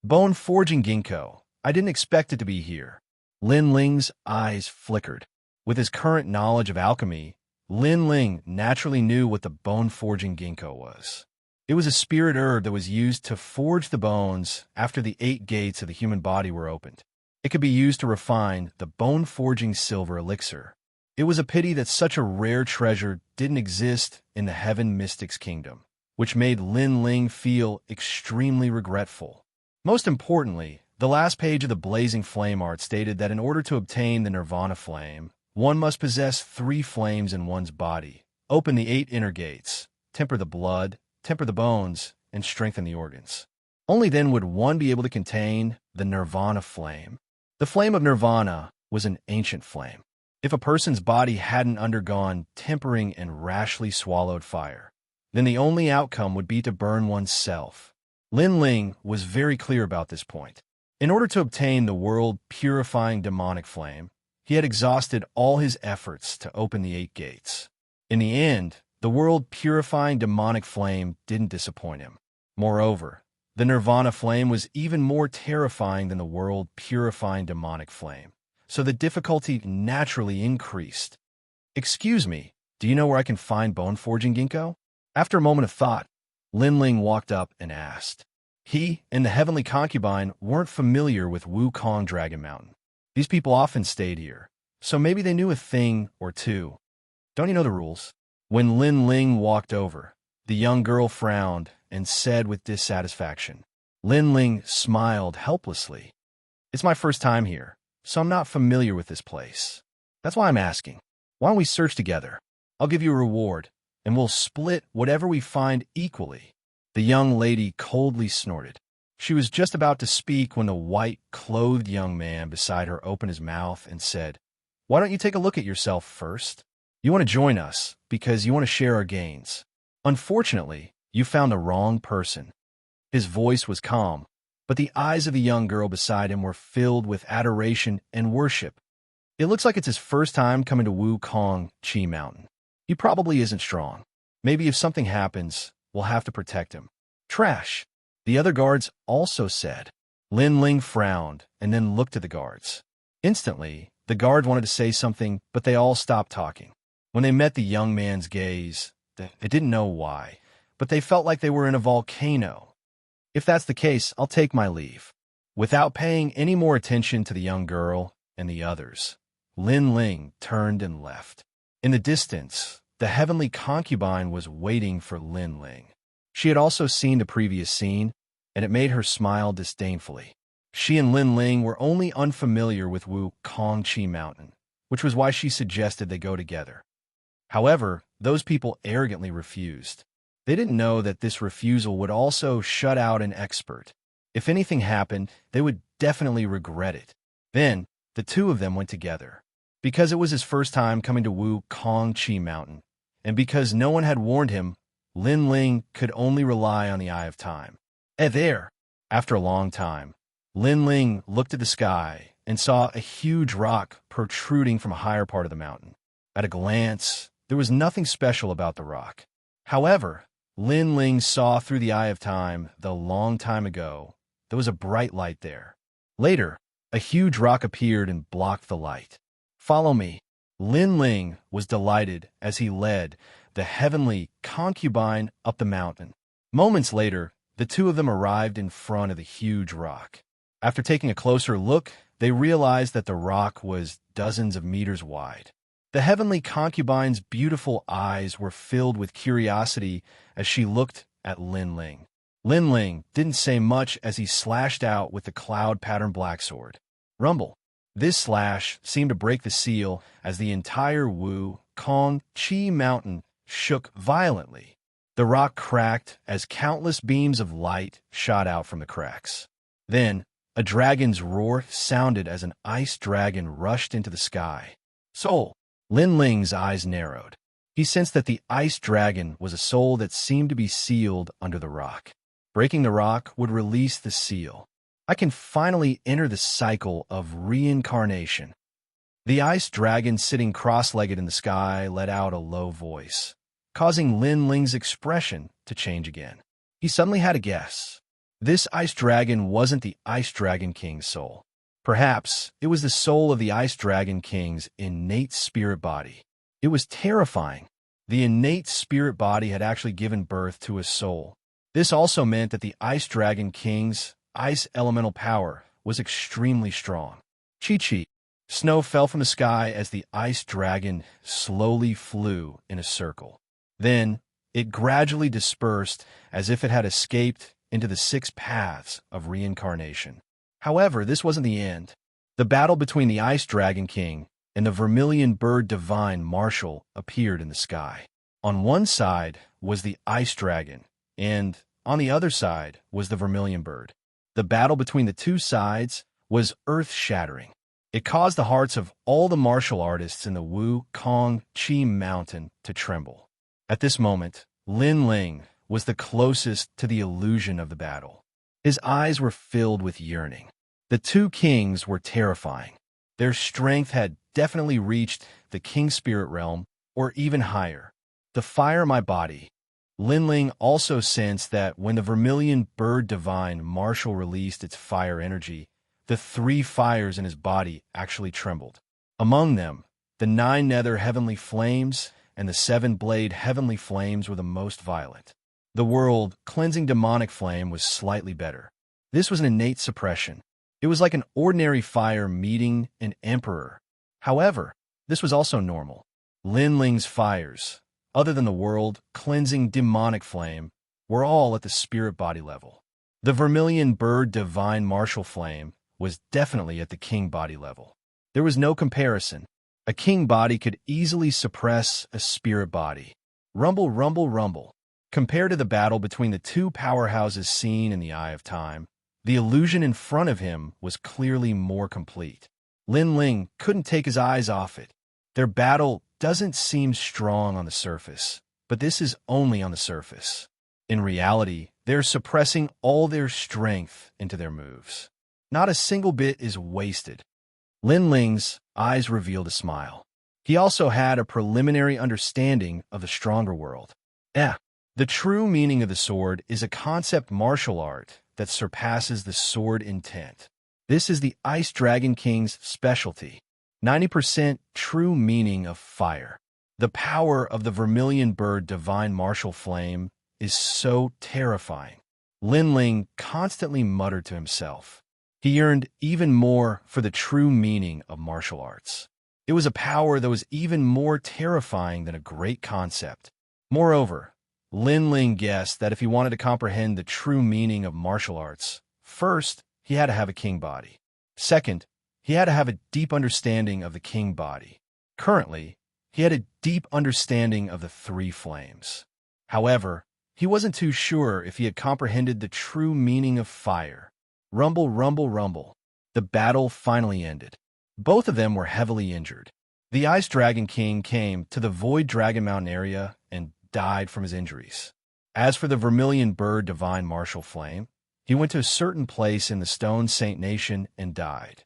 Bone forging ginkgo. I didn't expect it to be here. Lin Ling's eyes flickered. With his current knowledge of alchemy, Lin Ling naturally knew what the bone forging ginkgo was. It was a spirit herb that was used to forge the bones after the 8 gates of the human body were opened. It could be used to refine the bone-forging silver elixir. It was a pity that such a rare treasure didn't exist in the Heaven Mystics Kingdom, which made Lin Ling feel extremely regretful. Most importantly, the last page of the Blazing Flame art stated that in order to obtain the Nirvana Flame, one must possess 3 flames in one's body, open the 8 inner gates, temper the blood, temper the bones, and strengthen the organs. Only then would one be able to contain the Nirvana Flame. The flame of Nirvana was an ancient flame. If a person's body hadn't undergone tempering and rashly swallowed fire, then the only outcome would be to burn oneself. Lin Ling was very clear about this point. In order to obtain the world-purifying demonic flame, he had exhausted all his efforts to open the 8 gates. In the end, the world-purifying demonic flame didn't disappoint him. Moreover, the Nirvana flame was even more terrifying than the world-purifying demonic flame, so the difficulty naturally increased. "Excuse me, do you know where I can find bone-forging ginkgo?" After a moment of thought, Lin Ling walked up and asked. He and the Heavenly Concubine weren't familiar with Wukong Dragon Mountain. These people often stayed here, so maybe they knew a thing or two. "Don't you know the rules?" When Lin Ling walked over, the young girl frowned and said with dissatisfaction. Lin Ling smiled helplessly. "It's my first time here, so I'm not familiar with this place. That's why I'm asking. Why don't we search together? I'll give you a reward, and we'll split whatever we find equally." The young lady coldly snorted. She was just about to speak when the white-clothed young man beside her opened his mouth and said, "Why don't you take a look at yourself first? You want to join us, because you want to share our gains. Unfortunately, you found the wrong person." His voice was calm, but the eyes of the young girl beside him were filled with adoration and worship. "It looks like it's his first time coming to Wuxia Mountain. He probably isn't strong. Maybe if something happens, we'll have to protect him." "Trash," the other guards also said. Lin Ling frowned and then looked at the guards. Instantly, the guard wanted to say something, but they all stopped talking. When they met the young man's gaze, they didn't know why, but they felt like they were in a volcano. "If that's the case, I'll take my leave." Without paying any more attention to the young girl and the others, Lin Ling turned and left. In the distance, the heavenly concubine was waiting for Lin Ling. She had also seen the previous scene, and it made her smile disdainfully. She and Lin Ling were only unfamiliar with Wuxia Mountain, which was why she suggested they go together. However, those people arrogantly refused. They didn't know that this refusal would also shut out an expert. If anything happened, they would definitely regret it. Then, the two of them went together. Because it was his first time coming to Wuxia Mountain, and because no one had warned him, Lin Ling could only rely on the eye of time. There, after a long time, Lin Ling looked at the sky and saw a huge rock protruding from a higher part of the mountain. At a glance, there was nothing special about the rock. However, Lin Ling saw through the eye of time that a long time ago, there was a bright light there. Later, a huge rock appeared and blocked the light. "Follow me." Lin Ling was delighted as he led the heavenly concubine up the mountain. Moments later, the two of them arrived in front of the huge rock. After taking a closer look, they realized that the rock was dozens of meters wide. The heavenly concubine's beautiful eyes were filled with curiosity as she looked at Lin Ling. Lin Ling didn't say much as he slashed out with the cloud-patterned blacksword. Rumble. This slash seemed to break the seal as the entire Wuxia Mountain shook violently. The rock cracked as countless beams of light shot out from the cracks. Then, a dragon's roar sounded as an ice dragon rushed into the sky. "Soul!" Lin Ling's eyes narrowed. He sensed that the ice dragon was a soul that seemed to be sealed under the rock. Breaking the rock would release the seal. "I can finally enter the cycle of reincarnation." The ice dragon sitting cross-legged in the sky let out a low voice, causing Lin Ling's expression to change again. He suddenly had a guess. This ice dragon wasn't the Ice Dragon King's soul. Perhaps it was the soul of the Ice Dragon King's innate spirit body. It was terrifying. The innate spirit body had actually given birth to a soul. This also meant that the Ice Dragon King's ice elemental power was extremely strong. Chi-chi. Snow fell from the sky as the ice dragon slowly flew in a circle. Then, it gradually dispersed as if it had escaped into the 6 paths of reincarnation. However, this wasn't the end. The battle between the Ice Dragon King and the Vermilion Bird Divine Marshal appeared in the sky. On one side was the Ice Dragon, and on the other side was the Vermilion Bird. The battle between the two sides was earth-shattering. It caused the hearts of all the martial artists in the Wuxia Mountain to tremble. At this moment, Lin Ling was the closest to the illusion of the battle. His eyes were filled with yearning. The two kings were terrifying. Their strength had definitely reached the king spirit realm, or even higher. The fire in my body. Lin Ling also sensed that when the Vermilion Bird Divine Marshal released its fire energy, the 3 fires in his body actually trembled. Among them, the 9 nether heavenly flames and the 7-blade heavenly flames were the most violent. The world-cleansing demonic flame was slightly better. This was an innate suppression. It was like an ordinary fire meeting an emperor. However, this was also normal. Lin Ling's fires, other than the world-cleansing demonic flame, were all at the spirit body level. The Vermilion Bird Divine Martial Flame was definitely at the king body level. There was no comparison. A king body could easily suppress a spirit body. Rumble, rumble, rumble. Compared to the battle between the two powerhouses seen in the Eye of Time, the illusion in front of him was clearly more complete. Lin Ling couldn't take his eyes off it. Their battle doesn't seem strong on the surface, but this is only on the surface. In reality, they're suppressing all their strength into their moves. Not a single bit is wasted. Lin Ling's eyes revealed a smile. He also had a preliminary understanding of the stronger world. The true meaning of the sword is a concept martial art that surpasses the sword intent. This is the Ice Dragon King's specialty. 90% true meaning of fire. The power of the vermilion bird divine martial flame is so terrifying. Lin Ling constantly muttered to himself. He yearned even more for the true meaning of martial arts. It was a power that was even more terrifying than a great concept. Moreover, Lin Ling guessed that if he wanted to comprehend the true meaning of martial arts, first, he had to have a king body. Second, he had to have a deep understanding of the king body. Currently, he had a deep understanding of the three flames. However, he wasn't too sure if he had comprehended the true meaning of fire. Rumble, rumble, rumble. The battle finally ended. Both of them were heavily injured. The Ice Dragon King came to the Void Dragon Mountain area and died from his injuries. As for the Vermilion Bird Divine Martial Flame, he went to a certain place in the Stone Saint Nation and died.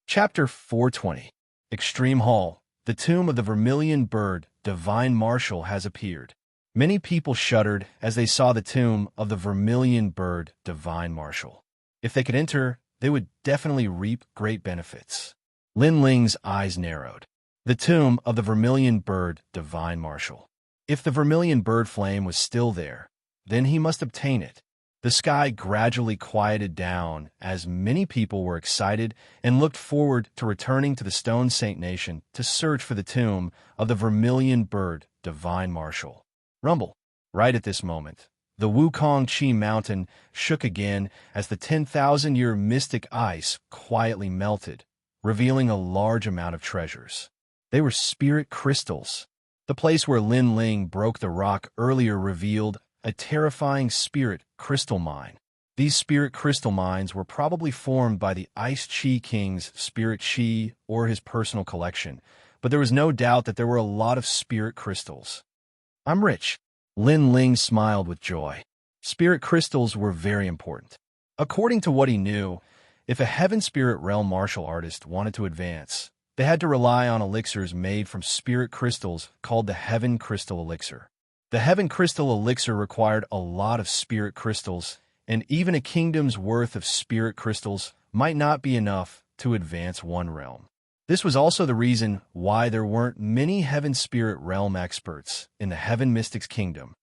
Chapter 420. Extreme Hall. The tomb of the Vermilion Bird Divine Martial has appeared. Many people shuddered as they saw the tomb of the Vermilion Bird Divine Martial. If they could enter, they would definitely reap great benefits. Lin Ling's eyes narrowed. The tomb of the Vermilion Bird Divine Martial. If the Vermilion Bird Flame was still there, then he must obtain it. The sky gradually quieted down as many people were excited and looked forward to returning to the Stone Saint Nation to search for the tomb of the Vermilion Bird Divine Martial. Rumble. Right at this moment, the Wukong Chi Mountain shook again as the 10,000-year mystic ice quietly melted, revealing a large amount of treasures. They were spirit crystals. The place where Lin Ling broke the rock earlier revealed a terrifying spirit crystal mine. These spirit crystal mines were probably formed by the Ice Chi King's spirit chi or his personal collection, but there was no doubt that there were a lot of spirit crystals. I'm rich. Lin Ling smiled with joy. Spirit crystals were very important. According to what he knew, if a Heaven Spirit Realm martial artist wanted to advance, they had to rely on elixirs made from spirit crystals called the Heaven Crystal Elixir. The Heaven Crystal Elixir required a lot of spirit crystals, and even a kingdom's worth of spirit crystals might not be enough to advance one realm. This was also the reason why there weren't many Heaven Spirit Realm experts in the Heaven Mystics Kingdom.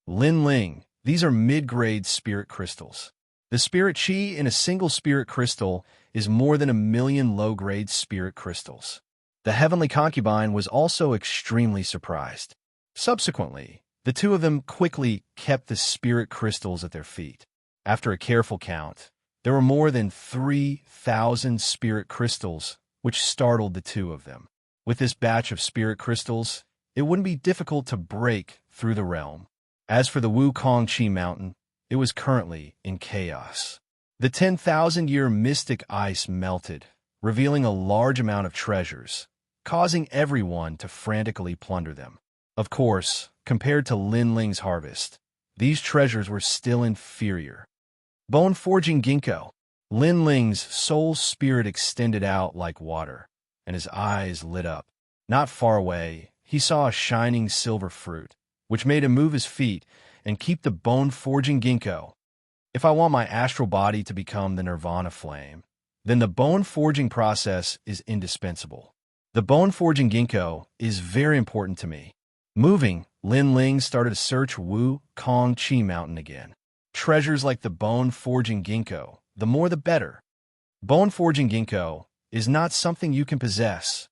Lin Ling, these are mid-grade spirit crystals. The spirit chi in a single spirit crystal is more than 1,000,000 low-grade spirit crystals. The Heavenly Concubine was also extremely surprised. Subsequently, the two of them quickly kept the spirit crystals at their feet. After a careful count, there were more than 3,000 spirit crystals, which startled the two of them. With this batch of spirit crystals, it wouldn't be difficult to break through the realm. As for the Wukong Chi Mountain, it was currently in chaos. The 10,000-year mystic ice melted, revealing a large amount of treasures, causing everyone to frantically plunder them. Of course, compared to Lin Ling's harvest, these treasures were still inferior. Bone-forging ginkgo. Lin Ling's soul spirit extended out like water, and his eyes lit up. Not far away, he saw a shining silver fruit, which made him move his feet and keep the bone-forging ginkgo. If I want my astral body to become the nirvana flame, then the bone-forging process is indispensable. The bone-forging ginkgo is very important to me. Moving, Lin Ling started to search Wukong Chi Mountain again. Treasures like the bone-forging ginkgo, the more the better. Bone-forging ginkgo is not something you can possess.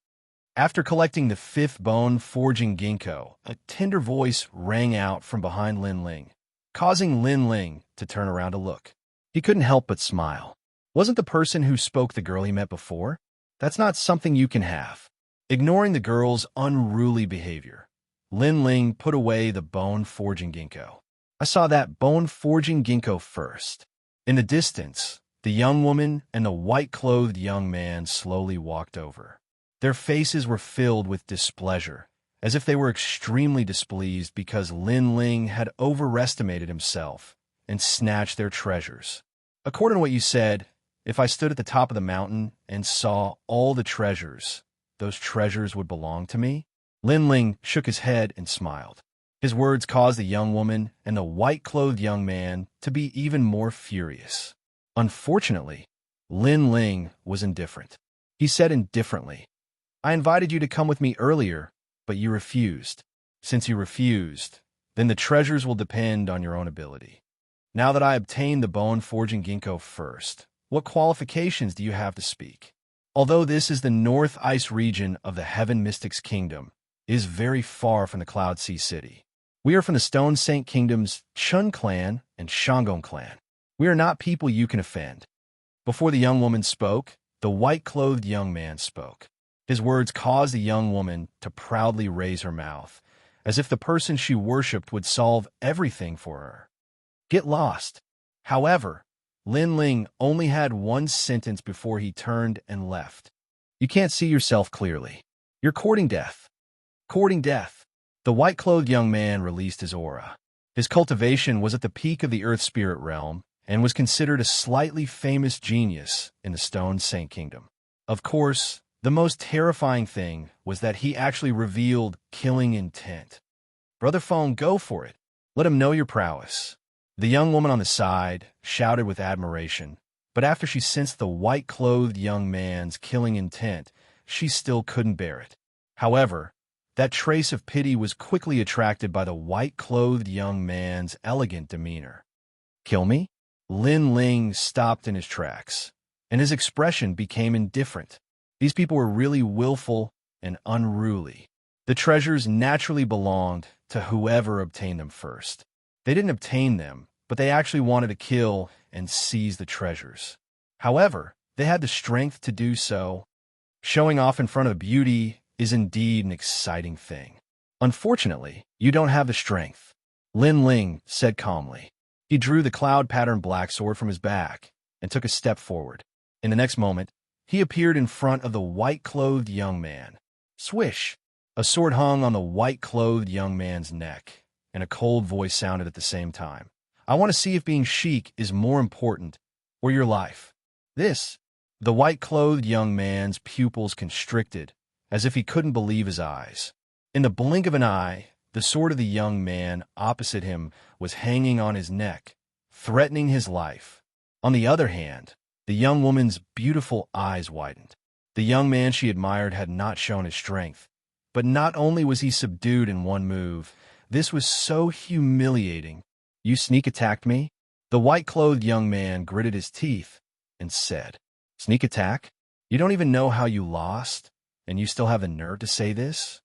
After collecting the 5th bone-forging ginkgo, a tender voice rang out from behind Lin Ling, causing Lin Ling to turn around to look. He couldn't help but smile. Wasn't the person who spoke the girl he met before? That's not something you can have. Ignoring the girl's unruly behavior, Lin Ling put away the bone-forging ginkgo. I saw that bone-forging ginkgo first. In the distance, the young woman and the white-clothed young man slowly walked over. Their faces were filled with displeasure as if they were extremely displeased because Lin Ling had overestimated himself and snatched their treasures. According to what you said, if I stood at the top of the mountain and saw all the treasures, those treasures would belong to me? Lin Ling shook his head and smiled. His words caused the young woman and the white-clothed young man to be even more furious. Unfortunately, Lin Ling was indifferent. He said indifferently, I invited you to come with me earlier, but you refused. Since you refused, then the treasures will depend on your own ability. Now that I obtained the bone-forging ginkgo first, what qualifications do you have to speak? Although this is the North Ice region of the Heaven Mystics Kingdom, it is very far from the Cloud Sea City. We are from the Stone Saint Kingdom's Chun clan and Shangon clan. We are not people you can offend. Before the young woman spoke, the white-clothed young man spoke. His words caused the young woman to proudly raise her mouth, as if the person she worshipped would solve everything for her. Get lost. However, Lin Ling only had one sentence before he turned and left. You can't see yourself clearly. You're courting death. Courting death. The white-clothed young man released his aura. His cultivation was at the peak of the Earth Spirit realm and was considered a slightly famous genius in the Stone Saint Kingdom. Of course, the most terrifying thing was that he actually revealed killing intent. Brother Feng, go for it. Let him know your prowess. The young woman on the side shouted with admiration, but after she sensed the white-clothed young man's killing intent, she still couldn't bear it. However, that trace of pity was quickly attracted by the white-clothed young man's elegant demeanor. Kill me? Lin Ling stopped in his tracks, and his expression became indifferent. These people were really willful and unruly. The treasures naturally belonged to whoever obtained them first. They didn't obtain them, but they actually wanted to kill and seize the treasures. However, they had the strength to do so. Showing off in front of beauty is indeed an exciting thing. Unfortunately, you don't have the strength, Lin Ling said calmly. He drew the cloud-patterned black sword from his back and took a step forward. In the next moment, he appeared in front of the white-clothed young man. Swish! A sword hung on the white-clothed young man's neck, and a cold voice sounded at the same time. I want to see if being chic is more important, or your life. The white-clothed young man's pupils constricted, as if he couldn't believe his eyes. In the blink of an eye, the sword of the young man opposite him was hanging on his neck, threatening his life. On the other hand, the young woman's beautiful eyes widened. The young man she admired had not shown his strength, but not only was he subdued in one move, this was so humiliating. You sneak attacked me? The white-clothed young man gritted his teeth and said, Sneak attack? You don't even know how you lost, and you still have the nerve to say this?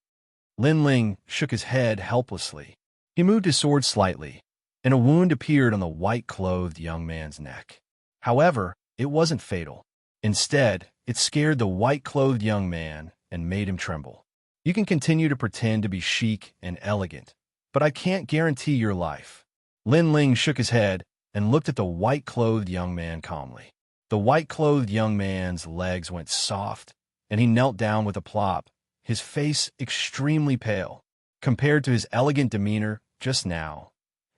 Lin Ling shook his head helplessly. He moved his sword slightly, and a wound appeared on the white-clothed young man's neck. However, it wasn't fatal. Instead, it scared the white-clothed young man and made him tremble. You can continue to pretend to be chic and elegant, but I can't guarantee your life. Lin Ling shook his head and looked at the white-clothed young man calmly. The white-clothed young man's legs went soft, and he knelt down with a plop, his face extremely pale. Compared to his elegant demeanor just now,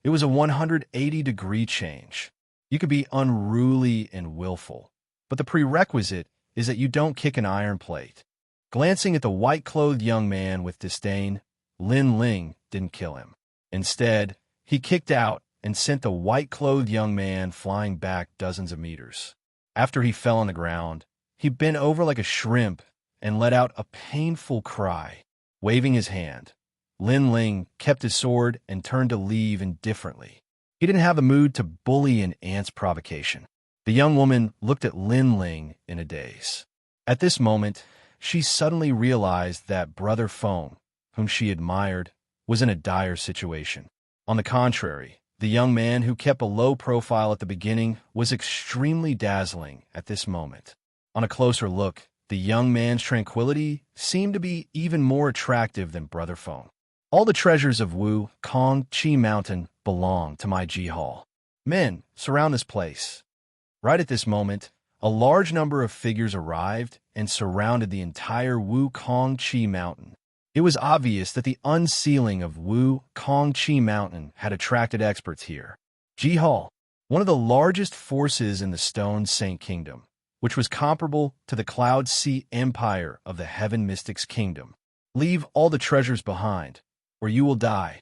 it was a 180-degree change. You could be unruly and willful, but the prerequisite is that you don't kick an iron plate. Glancing at the white-clothed young man with disdain, Lin Ling didn't kill him. Instead, he kicked out and sent the white-clothed young man flying back dozens of meters. After he fell on the ground, he bent over like a shrimp and let out a painful cry. Waving his hand, Lin Ling kept his sword and turned to leave indifferently. He didn't have the mood to bully an ant's provocation. The young woman looked at Lin Ling in a daze. At this moment, she suddenly realized that Brother Feng, whom she admired, was in a dire situation. On the contrary, the young man who kept a low profile at the beginning was extremely dazzling at this moment. On a closer look, the young man's tranquility seemed to be even more attractive than Brother Feng. All the treasures of Wu Kong Chi Mountain belong to my Ji Hall. Men, surround this place. Right at this moment, a large number of figures arrived and surrounded the entire Wu Kong Chi Mountain. It was obvious that the unsealing of Kongqi Mountain had attracted experts here. Jihal, one of the largest forces in the Stone Saint Kingdom, which was comparable to the Cloud Sea Empire of the Heaven Mystics Kingdom. Leave all the treasures behind, or you will die.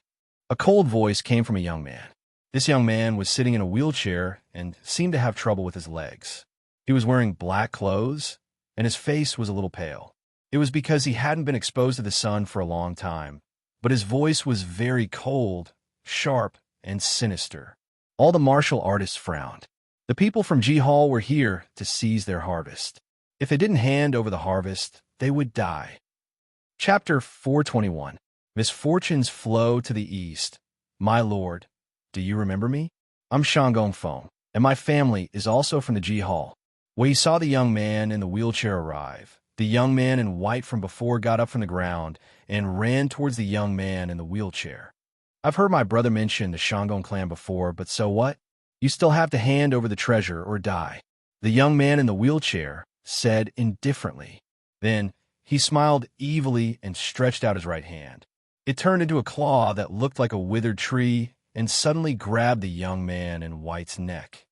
A cold voice came from a young man. This young man was sitting in a wheelchair and seemed to have trouble with his legs. He was wearing black clothes, and his face was a little pale. It was because he hadn't been exposed to the sun for a long time, but his voice was very cold, sharp, and sinister. All the martial artists frowned. The people from Jihal were here to seize their harvest. If they didn't hand over the harvest, they would die. Chapter 421. Misfortunes flow to the east. My lord, do you remember me? I'm Shanggong Feng, and my family is also from the Jihal. When he saw the young man in the wheelchair arrive, the young man in white from before got up from the ground and ran towards the young man in the wheelchair. I've heard my brother mention the Shanggong clan before, but so what? You still have to hand over the treasure or die, the young man in the wheelchair said indifferently. Then he smiled evilly and stretched out his right hand. It turned into a claw that looked like a withered tree and suddenly grabbed the young man in white's neck.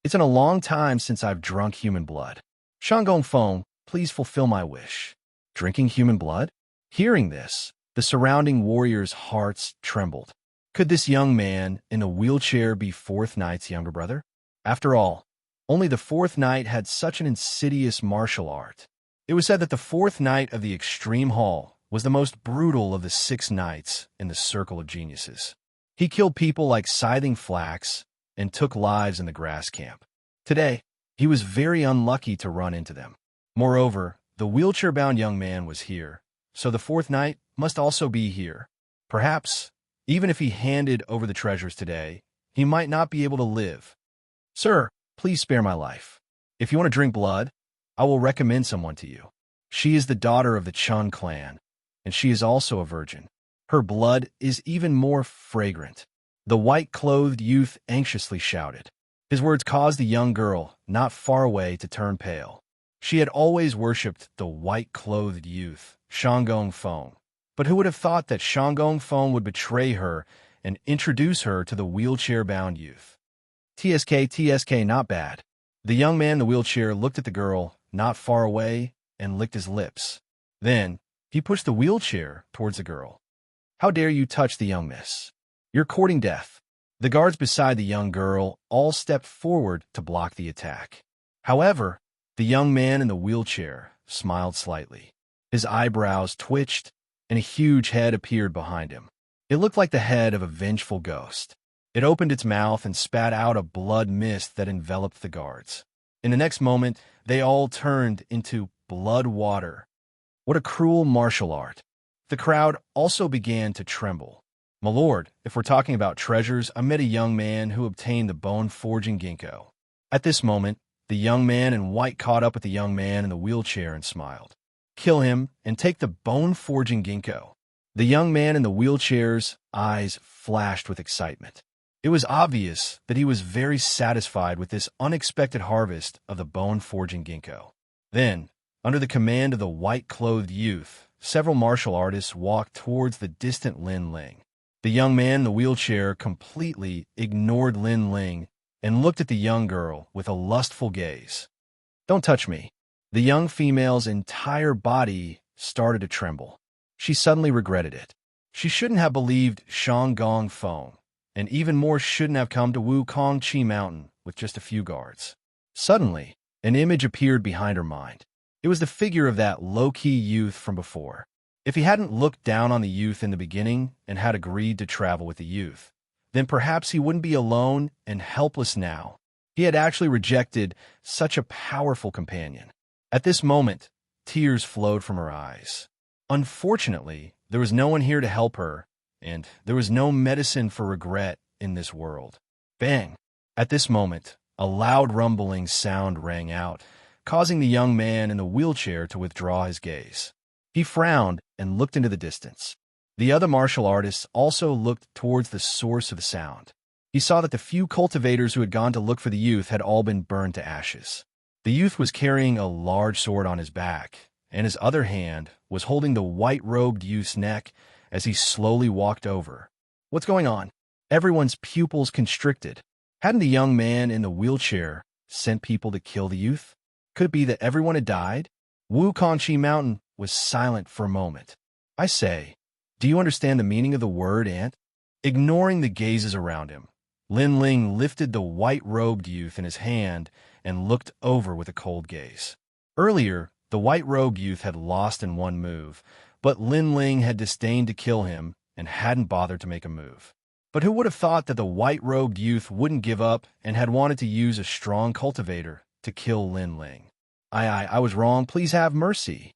It's been a long time since I've drunk human blood. Shanggong Feng, please fulfill my wish. Drinking human blood? Hearing this, the surrounding warriors' hearts trembled. Could this young man in a wheelchair be Fourth Knight's younger brother? After all, only the Fourth Knight had such an insidious martial art. It was said that the Fourth Knight of the Extreme Hall was the most brutal of the 6 knights in the Circle of Geniuses. He killed people like Scything Flax and took lives in the grass camp. Today, he was very unlucky to run into them. Moreover, the wheelchair-bound young man was here, so the Fourth Knight must also be here. Perhaps, even if he handed over the treasures today, he might not be able to live. Sir, please spare my life. If you want to drink blood, I will recommend someone to you. She is the daughter of the Chun clan, and she is also a virgin. Her blood is even more fragrant. The white-clothed youth anxiously shouted. His words caused the young girl, not far away, to turn pale. She had always worshipped the white-clothed youth, Shanggong Feng. But who would have thought that Shanggong Feng would betray her and introduce her to the wheelchair-bound youth? TSK, not bad. The young man in the wheelchair looked at the girl, not far away, and licked his lips. Then, he pushed the wheelchair towards the girl. How dare you touch the young miss? You're courting death. The guards beside the young girl all stepped forward to block the attack. However, the young man in the wheelchair smiled slightly. His eyebrows twitched, and a huge head appeared behind him. It looked like the head of a vengeful ghost. It opened its mouth and spat out a blood mist that enveloped the guards. In the next moment, they all turned into blood water. What a cruel martial art. The crowd also began to tremble. My lord, if we're talking about treasures, I met a young man who obtained the bone-forging ginkgo. At this moment, the young man in white caught up with the young man in the wheelchair and smiled. Kill him and take the bone-forging ginkgo. The young man in the wheelchair's eyes flashed with excitement. It was obvious that he was very satisfied with this unexpected harvest of the bone-forging ginkgo. Then, under the command of the white-clothed youth, several martial artists walked towards the distant Lin Ling. The young man in the wheelchair completely ignored Lin Ling and looked at the young girl with a lustful gaze. Don't touch me. The young female's entire body started to tremble. She suddenly regretted it. She shouldn't have believed Shanggong Feng, and even more shouldn't have come to Kongqi Mountain with just a few guards. Suddenly, an image appeared behind her mind. It was the figure of that low-key youth from before. If he hadn't looked down on the youth in the beginning and had agreed to travel with the youth, then perhaps he wouldn't be alone and helpless now. He had actually rejected such a powerful companion. At this moment, tears flowed from her eyes. Unfortunately, there was no one here to help her, and there was no medicine for regret in this world. Bang! At this moment, a loud rumbling sound rang out, causing the young man in the wheelchair to withdraw his gaze. He frowned and looked into the distance. The other martial artists also looked towards the source of the sound. He saw that the few cultivators who had gone to look for the youth had all been burned to ashes. The youth was carrying a large sword on his back, and his other hand was holding the white-robed youth's neck as he slowly walked over. "What's going on?" Everyone's pupils constricted. Hadn't the young man in the wheelchair sent people to kill the youth? Could it be that everyone had died? Wuxia Mountain was silent for a moment. "I say, do you understand the meaning of the word ant?" Ignoring the gazes around him, Lin Ling lifted the white-robed youth in his hand and looked over with a cold gaze. Earlier, the white-robed youth had lost in one move, but Lin Ling had disdained to kill him and hadn't bothered to make a move. But who would have thought that the white-robed youth wouldn't give up and had wanted to use a strong cultivator to kill Lin Ling? I was wrong. Please have mercy."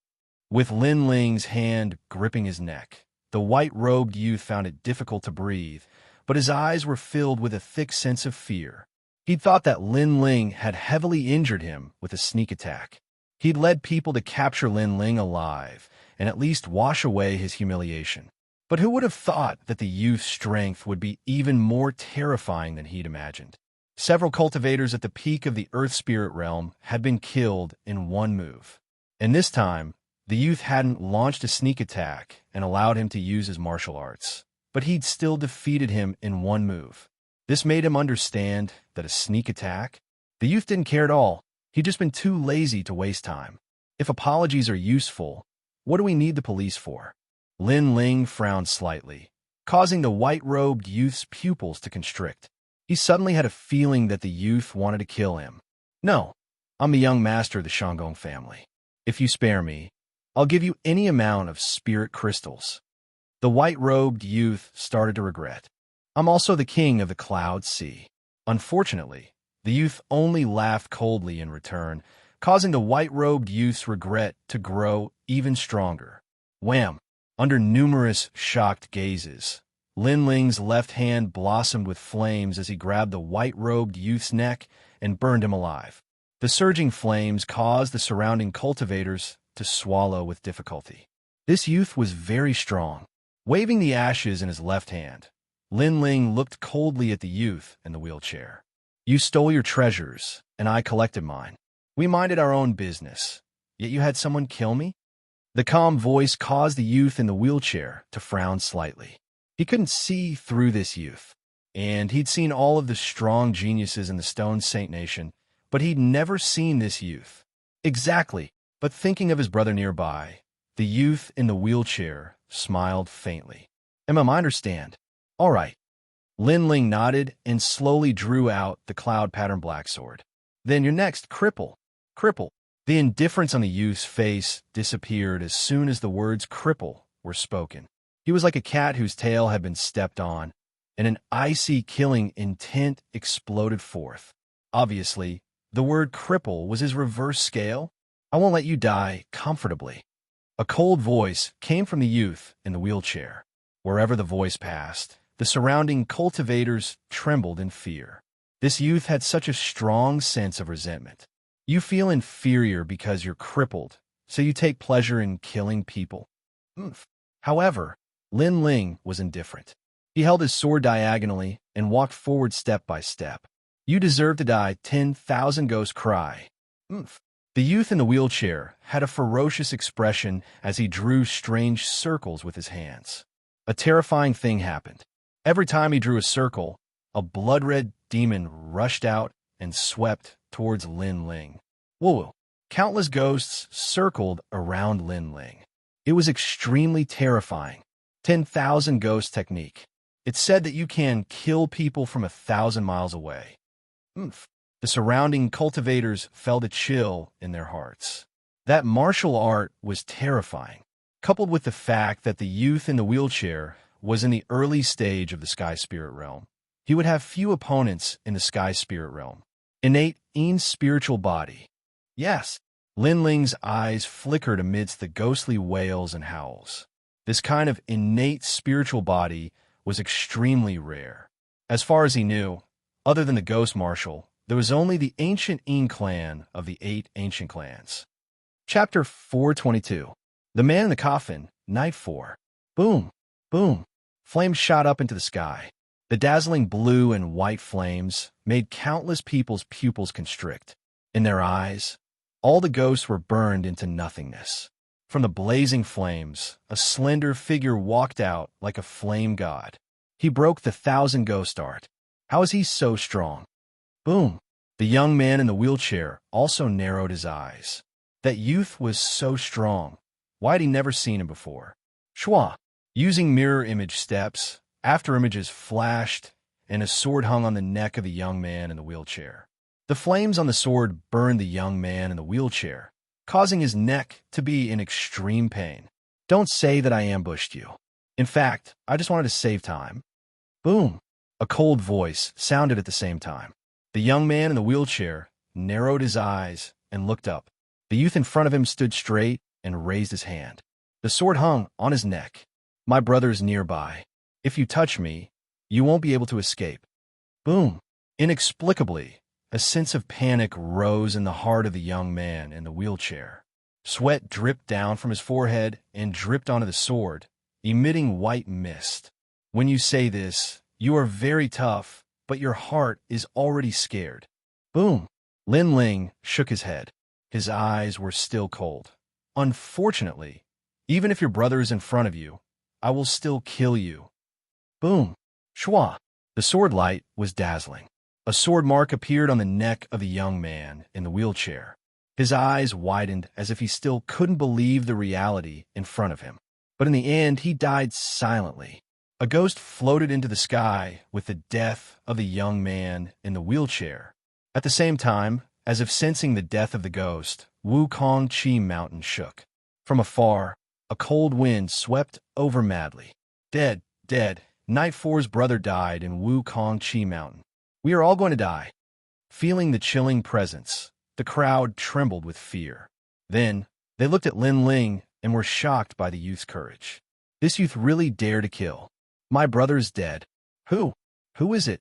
With Lin Ling's hand gripping his neck, the white-robed youth found it difficult to breathe, but his eyes were filled with a thick sense of fear. He'd thought that Lin Ling had heavily injured him with a sneak attack. He'd led people to capture Lin Ling alive and at least wash away his humiliation. But who would have thought that the youth's strength would be even more terrifying than he'd imagined? Several cultivators at the peak of the Earth Spirit realm had been killed in one move. And this time, the youth hadn't launched a sneak attack and allowed him to use his martial arts, but he'd still defeated him in one move. This made him understand that a sneak attack? The youth didn't care at all. He'd just been too lazy to waste time. If apologies are useful, what do we need the police for? Lin Ling frowned slightly, causing the white-robed youth's pupils to constrict. He suddenly had a feeling that the youth wanted to kill him. "No, I'm the young master of the Shanggong family. If you spare me, I'll give you any amount of spirit crystals." The white-robed youth started to regret. "I'm also the king of the Cloud Sea." Unfortunately, the youth only laughed coldly in return, causing the white-robed youth's regret to grow even stronger. Wham! Under numerous shocked gazes, Lin Ling's left hand blossomed with flames as he grabbed the white-robed youth's neck and burned him alive. The surging flames caused the surrounding cultivators to swallow with difficulty. This youth was very strong. Waving the ashes in his left hand, Lin Ling looked coldly at the youth in the wheelchair. "You stole your treasures, and I collected mine. We minded our own business, yet you had someone kill me?" The calm voice caused the youth in the wheelchair to frown slightly. He couldn't see through this youth, and he'd seen all of the strong geniuses in the Stone Saint Nation, but he'd never seen this youth. Exactly, but thinking of his brother nearby, the youth in the wheelchair smiled faintly. "I understand. All right." Lin Ling nodded and slowly drew out the cloud-patterned black sword. "Then you're next, cripple. Cripple." The indifference on the youth's face disappeared as soon as the words cripple were spoken. He was like a cat whose tail had been stepped on, and an icy killing intent exploded forth. Obviously, the word cripple was his reverse scale. "I won't let you die comfortably." A cold voice came from the youth in the wheelchair. Wherever the voice passed, the surrounding cultivators trembled in fear. This youth had such a strong sense of resentment. You feel inferior because you're crippled, so you take pleasure in killing people. However, Lin Ling was indifferent. He held his sword diagonally and walked forward step by step. "You deserve to die, 10,000 ghosts cry." The youth in the wheelchair had a ferocious expression as he drew strange circles with his hands. A terrifying thing happened. Every time he drew a circle, a blood-red demon rushed out and swept towards Lin Ling. Whoa! Countless ghosts circled around Lin Ling. It was extremely terrifying. 10,000 ghost technique. It said that you can kill people from 1,000 miles away. The surrounding cultivators felt a chill in their hearts. That martial art was terrifying, coupled with the fact that the youth in the wheelchair was in the early stage of the Sky Spirit realm. He would have few opponents in the Sky Spirit realm. Innate spiritual body. Yes, Lin Ling's eyes flickered amidst the ghostly wails and howls. This kind of innate spiritual body was extremely rare. As far as he knew, other than the Ghost Marshal, there was only the ancient Yin clan of the 8 ancient clans. Chapter 422. The Man in the Coffin, Night 4. Boom, boom. Flames shot up into the sky. The dazzling blue and white flames made countless people's pupils constrict. In their eyes, all the ghosts were burned into nothingness. From the blazing flames, a slender figure walked out like a flame god. He broke the 1,000 ghost art. How is he so strong? Boom! The young man in the wheelchair also narrowed his eyes. That youth was so strong. Why had he never seen him before? Schwa! Using mirror image steps, after images flashed, and a sword hung on the neck of the young man in the wheelchair. The flames on the sword burned the young man in the wheelchair, causing his neck to be in extreme pain. Don't say that I ambushed you. In fact, I just wanted to save time. Boom! A cold voice sounded at the same time. The young man in the wheelchair narrowed his eyes and looked up. The youth in front of him stood straight and raised his hand. The sword hung on his neck. My brother's nearby. If you touch me, you won't be able to escape. Boom! Inexplicably, a sense of panic rose in the heart of the young man in the wheelchair. Sweat dripped down from his forehead and dripped onto the sword, emitting white mist. When you say this, you are very tough, but your heart is already scared. Boom! Lin Ling shook his head. His eyes were still cold. Unfortunately, even if your brother is in front of you, I will still kill you. Boom! Schwa! The sword light was dazzling. A sword mark appeared on the neck of the young man in the wheelchair. His eyes widened as if he still couldn't believe the reality in front of him. But in the end, he died silently. A ghost floated into the sky with the death of the young man in the wheelchair. At the same time, as if sensing the death of the ghost, Wukong Mountain shook. From afar, a cold wind swept over madly. Dead, dead, Night 4's brother died in Wukong Mountain. We are all going to die. Feeling the chilling presence, the crowd trembled with fear. Then, they looked at Lin Ling and were shocked by the youth's courage. This youth really dared to kill. My brother's dead. Who? Who is it?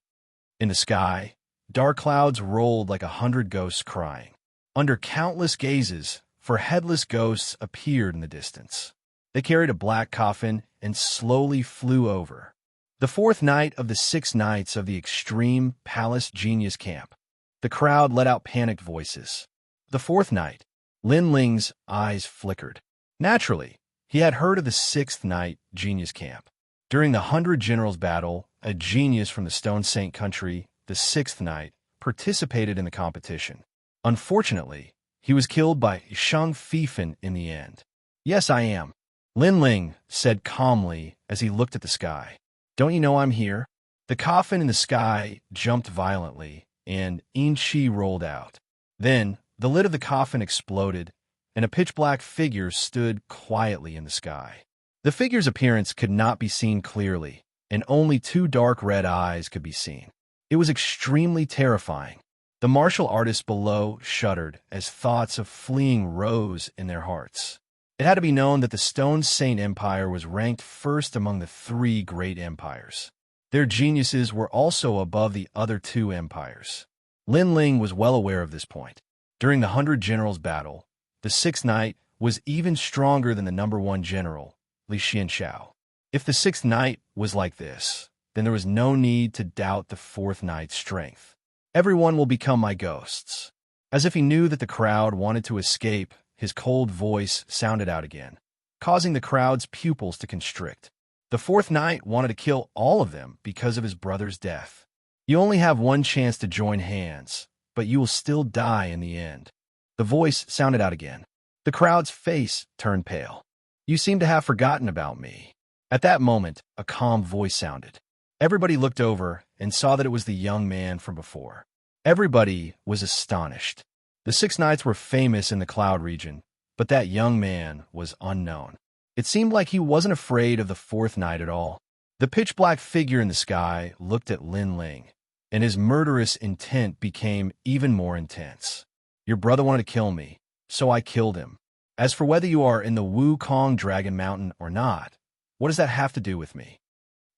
In the sky, dark clouds rolled like 100 ghosts crying. Under countless gazes, for headless ghosts appeared in the distance. They carried a black coffin and slowly flew over. The 4th night of the 6 nights of the extreme palace genius camp. The crowd let out panicked voices. The 4th night, Lin Ling's eyes flickered. Naturally, he had heard of the 6th night genius camp. During the 100 Generals battle, a genius from the Stone Saint country, the 6th night, participated in the competition. Unfortunately, he was killed by Xianxia in the end. Yes, I am. Lin Ling said calmly as he looked at the sky. Don't you know I'm here? The coffin in the sky jumped violently, and Xianxia rolled out. Then, the lid of the coffin exploded, and a pitch-black figure stood quietly in the sky. The figure's appearance could not be seen clearly, and only 2 dark red eyes could be seen. It was extremely terrifying. The martial artists below shuddered as thoughts of fleeing rose in their hearts. It had to be known that the Stone Saint Empire was ranked first among the 3 great empires. Their geniuses were also above the other 2 empires. Lin Ling was well aware of this point. During the 100 Generals battle, the 6th Knight was even stronger than the number 1 general, Xianxia. If the 6th Knight was like this, then there was no need to doubt the 4th Knight's strength. Everyone will become my ghosts. As if he knew that the crowd wanted to escape, his cold voice sounded out again, causing the crowd's pupils to constrict. The 4th Knight wanted to kill all of them because of his brother's death. You only have one chance to join hands, but you will still die in the end. The voice sounded out again. The crowd's face turned pale. You seem to have forgotten about me. At that moment, a calm voice sounded. Everybody looked over and saw that it was the young man from before. Everybody was astonished. The 6 Knights were famous in the Cloud region, but that young man was unknown. It seemed like he wasn't afraid of the 4th Knight at all. The pitch-black figure in the sky looked at Lin Ling, and his murderous intent became even more intense. Your brother wanted to kill me, so I killed him. As for whether you are in the Wukong Dragon Mountain or not, what does that have to do with me?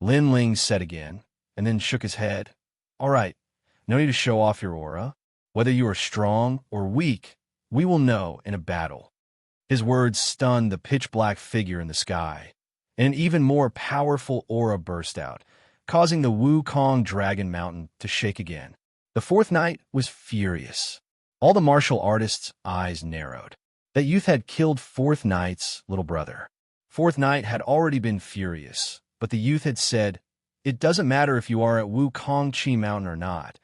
Lin Ling said again, and then shook his head. All right, no need to show off your aura. Whether you are strong or weak, we will know in a battle. His words stunned the pitch-black figure in the sky, and an even more powerful aura burst out, causing the Wukong Dragon Mountain to shake again. The 4th Knight was furious. All the martial artists' eyes narrowed. That youth had killed Fourth Knight's little brother. Fourth Knight had already been furious, but the youth had said, "It doesn't matter if you are at Wukongqi Mountain or not.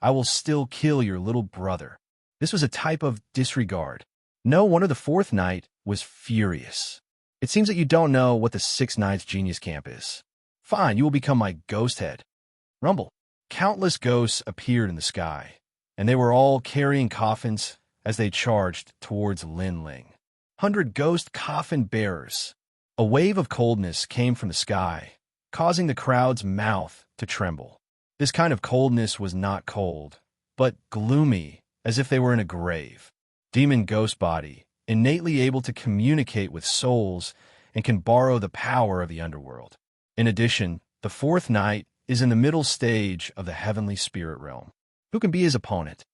I will still kill your little brother." This was a type of disregard. No wonder the Fourth Knight was furious. "It seems that you don't know what the Six Knights Genius Camp is. Fine, you will become my ghost head." Rumble. Countless ghosts appeared in the sky, and they were all carrying coffins as they charged towards Lin Ling. 100 ghost coffin bearers. A wave of coldness came from the sky, causing the crowd's mouth to tremble. This kind of coldness was not cold, but gloomy, as if they were in a grave. Demon ghost body, innately able to communicate with souls and can borrow the power of the underworld. In addition, the Fourth Knight is in the middle stage of the heavenly spirit realm. Who can be his opponent?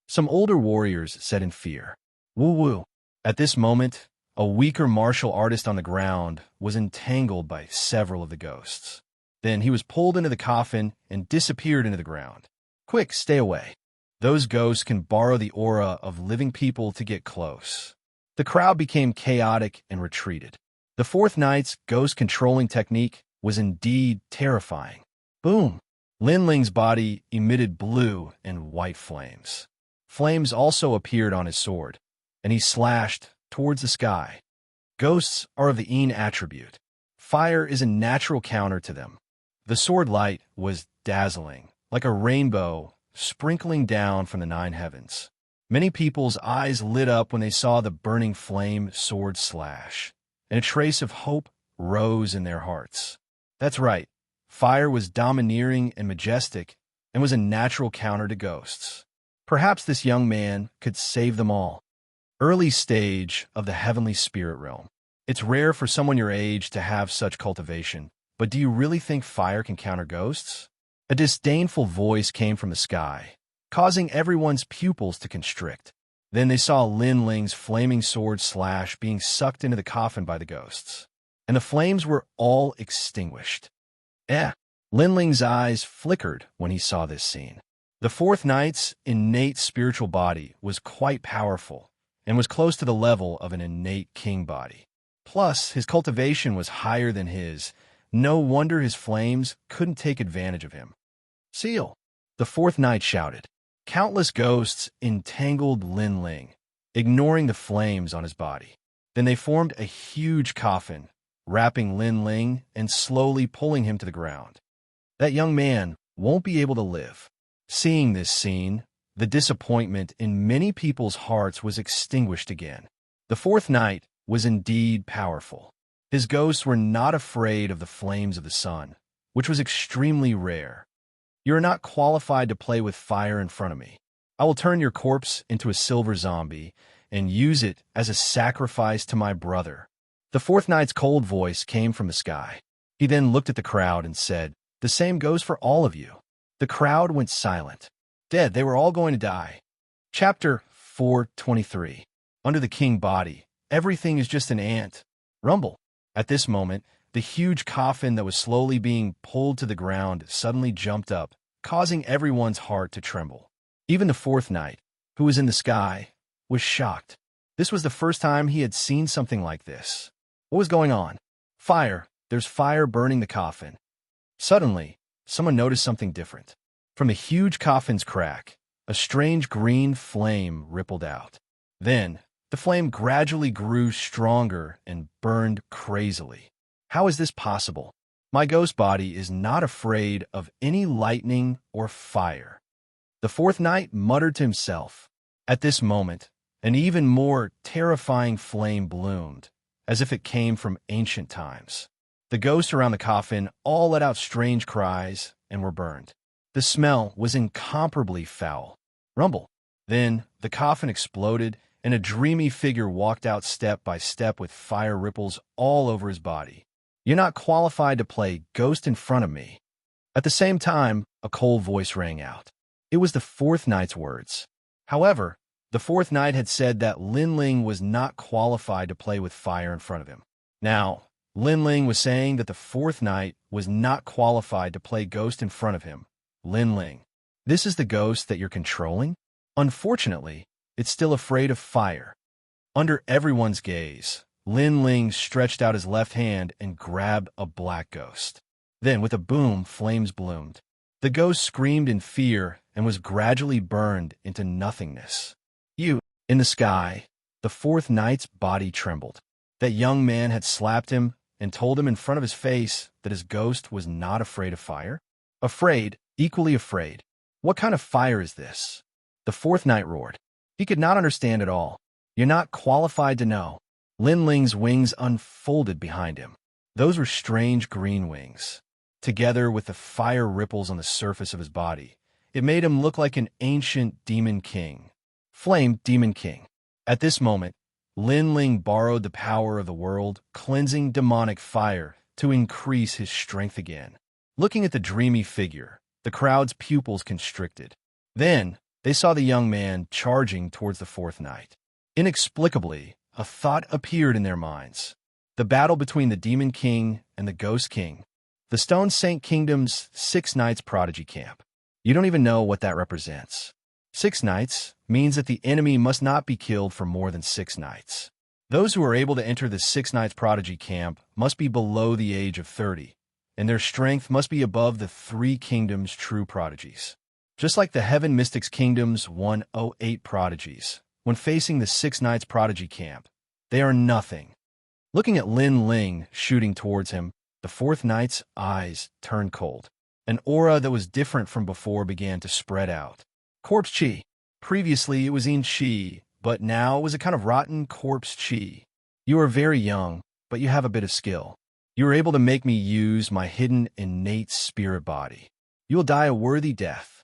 Some older warriors said in fear. Woo woo. At this moment, a weaker martial artist on the ground was entangled by several of the ghosts. Then he was pulled into the coffin and disappeared into the ground. Quick, stay away. Those ghosts can borrow the aura of living people to get close. The crowd became chaotic and retreated. The Fourth Knight's ghost-controlling technique was indeed terrifying. Boom! Lin Ling's body emitted blue and white flames. Flames also appeared on his sword, and he slashed towards the sky. Ghosts are of the Yin attribute. Fire is a natural counter to them. The sword light was dazzling, like a rainbow sprinkling down from the 9 heavens. Many people's eyes lit up when they saw the burning flame sword slash, and a trace of hope rose in their hearts. That's right, fire was domineering and majestic and was a natural counter to ghosts. Perhaps this young man could save them all. Early stage of the heavenly spirit realm. It's rare for someone your age to have such cultivation, but do you really think fire can counter ghosts? A disdainful voice came from the sky, causing everyone's pupils to constrict. Then they saw Lin Ling's flaming sword slash being sucked into the coffin by the ghosts, and the flames were all extinguished. Lin Ling's eyes flickered when he saw this scene. The Fourth Knight's innate spiritual body was quite powerful and was close to the level of an innate king body. Plus, his cultivation was higher than his. No wonder his flames couldn't take advantage of him. Seal! The Fourth Knight shouted. Countless ghosts entangled Lin Ling, ignoring the flames on his body. Then they formed a huge coffin, wrapping Lin Ling and slowly pulling him to the ground. That young man won't be able to live. Seeing this scene, the disappointment in many people's hearts was extinguished again. The Fourth Knight was indeed powerful. His ghosts were not afraid of the flames of the sun, which was extremely rare. You are not qualified to play with fire in front of me. I will turn your corpse into a silver zombie and use it as a sacrifice to my brother. The Fourth Knight's cold voice came from the sky. He then looked at the crowd and said, "The same goes for all of you." The crowd went silent. Dead, they were all going to die. Chapter 423. Under the king body, everything is just an ant. Rumble. At this moment, the huge coffin that was slowly being pulled to the ground suddenly jumped up, causing everyone's heart to tremble. Even the Fourth Knight, who was in the sky, was shocked. This was the first time he had seen something like this. What was going on? Fire. There's fire burning the coffin. Suddenly, someone noticed something different. From the huge coffin's crack, a strange green flame rippled out. Then, the flame gradually grew stronger and burned crazily. How is this possible? My ghost body is not afraid of any lightning or fire. The Fourth Knight muttered to himself. At this moment, an even more terrifying flame bloomed, as if it came from ancient times. The ghosts around the coffin all let out strange cries and were burned. The smell was incomparably foul. Rumble. Then, the coffin exploded, and a dreamy figure walked out step by step with fire ripples all over his body. You're not qualified to play ghost in front of me. At the same time, a cold voice rang out. It was the Fourth Knight's words. However, the Fourth Knight had said that Lin Ling was not qualified to play with fire in front of him. Now, Lin Ling was saying that the Fourth Knight was not qualified to play ghost in front of him. Lin Ling. This is the ghost that you're controlling? Unfortunately, it's still afraid of fire. Under everyone's gaze, Lin Ling stretched out his left hand and grabbed a black ghost. Then, with a boom, flames bloomed. The ghost screamed in fear and was gradually burned into nothingness. In the sky, the fourth knight's body trembled. That young man had slapped him and told him in front of his face that his ghost was not afraid of fire? Afraid, equally afraid. What kind of fire is this? The fourth knight roared. He could not understand at all. You're not qualified to know. Lin Ling's wings unfolded behind him. Those were strange green wings. Together with the fire ripples on the surface of his body, it made him look like an ancient demon king. Flame Demon King. At this moment, Lin Ling borrowed the power of the world, cleansing demonic fire to increase his strength again. Looking at the dreamy figure, the crowd's pupils constricted. Then, they saw the young man charging towards the fourth knight. Inexplicably, a thought appeared in their minds. The battle between the Demon King and the Ghost King. The Stone Saint Kingdom's 6 Knights Prodigy Camp. You don't even know what that represents. 6 knights means that the enemy must not be killed for more than 6 knights. Those who are able to enter the 6 Knights Prodigy Camp must be below the age of 30, and their strength must be above the 3 kingdoms' true prodigies. Just like the Heaven Mystics Kingdom's 108 prodigies, when facing the 6 Knights Prodigy Camp, they are nothing. Looking at Lin Ling shooting towards him, the fourth knight's eyes turned cold. An aura that was different from before began to spread out. Corpse Chi. Previously, it was in Chi, but now it was a kind of rotten corpse Chi. You are very young, but you have a bit of skill. You are able to make me use my hidden innate spirit body. You will die a worthy death.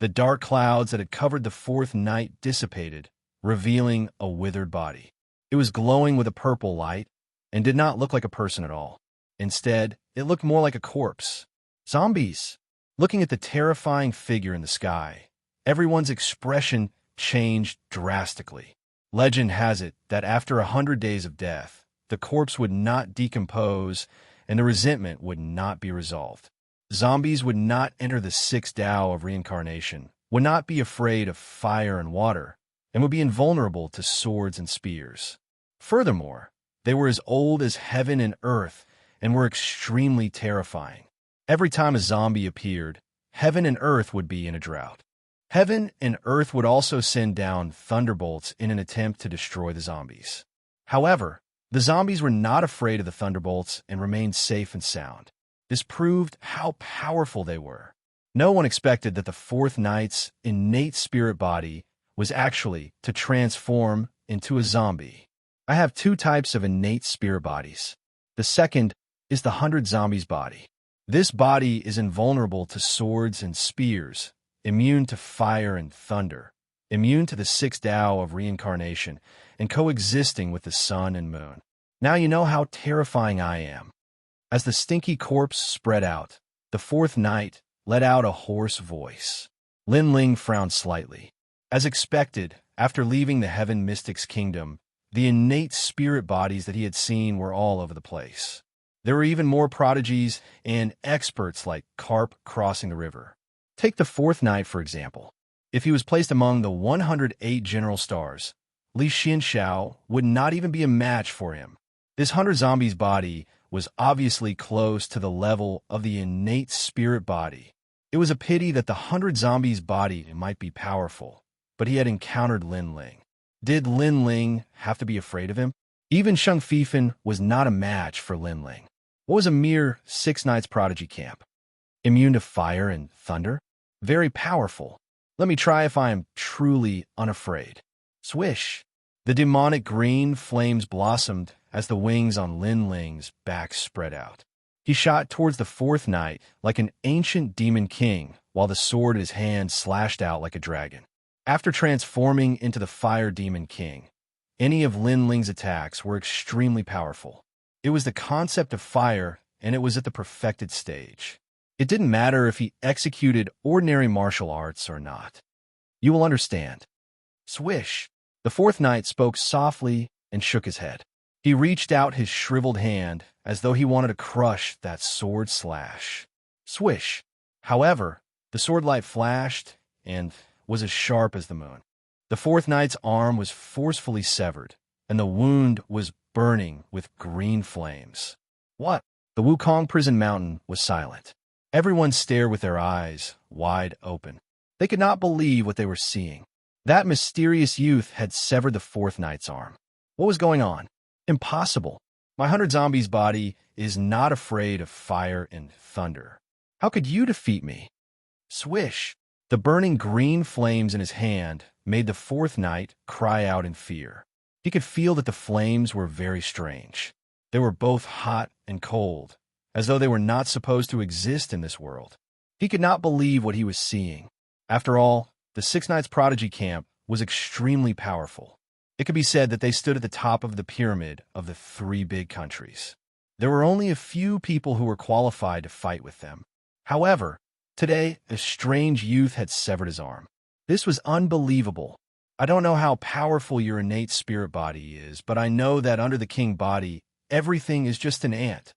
The dark clouds that had covered the fourth knight dissipated, revealing a withered body. It was glowing with a purple light and did not look like a person at all. Instead, it looked more like a corpse. Zombies. Looking at the terrifying figure in the sky, everyone's expression changed drastically. Legend has it that after 100 days of death, the corpse would not decompose and the resentment would not be resolved. Zombies would not enter the 6th Tao of reincarnation, would not be afraid of fire and water, and would be invulnerable to swords and spears. Furthermore, they were as old as heaven and earth and were extremely terrifying. Every time a zombie appeared, heaven and earth would be in a drought. Heaven and earth would also send down thunderbolts in an attempt to destroy the zombies. However, the zombies were not afraid of the thunderbolts and remained safe and sound. This proved how powerful they were. No one expected that the fourth knight's innate spirit body was actually to transform into a zombie. I have 2 types of innate spirit bodies. The second is the 100 zombies body. This body is invulnerable to swords and spears, immune to fire and thunder, immune to the 6th Tao of reincarnation, and coexisting with the sun and moon. Now you know how terrifying I am. As the stinky corpse spread out, the fourth knight let out a hoarse voice. Lin Ling frowned slightly. As expected, after leaving the Heaven Mystics Kingdom, the innate spirit bodies that he had seen were all over the place. There were even more prodigies and experts like carp crossing the river. Take the fourth knight, for example. If he was placed among the 108 general stars, Li Xianxia would not even be a match for him. This 100 zombies body was obviously close to the level of the innate spirit body. It was a pity that the 100 zombies body might be powerful, but he had encountered Lin Ling. Did Lin Ling have to be afraid of him? Even Shang Fifan was not a match for Lin Ling. What was a mere 6 Knights Prodigy Camp? Immune to fire and thunder? Very powerful. Let me try if I am truly unafraid. Swish! The demonic green flames blossomed as the wings on Lin Ling's back spread out. He shot towards the fourth knight like an ancient demon king, while the sword in his hand slashed out like a dragon. After transforming into the fire demon king, any of Lin Ling's attacks were extremely powerful. It was the concept of fire, and it was at the perfected stage. It didn't matter if he executed ordinary martial arts or not. You will understand. Swish! The fourth knight spoke softly and shook his head. He reached out his shriveled hand as though he wanted to crush that sword slash. Swish! However, the sword light flashed and was as sharp as the moon. The fourth knight's arm was forcefully severed, and the wound was burning with green flames. What? The Wukong prison mountain was silent. Everyone stared with their eyes wide open. They could not believe what they were seeing. That mysterious youth had severed the fourth knight's arm. What was going on? Impossible. My 100 zombies body is not afraid of fire and thunder. How could you defeat me? Swish! The burning green flames in his hand made the fourth knight cry out in fear. He could feel that the flames were very strange. They were both hot and cold, as though they were not supposed to exist in this world. He could not believe what he was seeing. After all, the Six Knights Prodigy camp was extremely powerful. It could be said that they stood at the top of the pyramid of the three big countries. There were only a few people who were qualified to fight with them. However, today, a strange youth had severed his arm. This was unbelievable. I don't know how powerful your innate spirit body is, but I know that under the king body, everything is just an ant.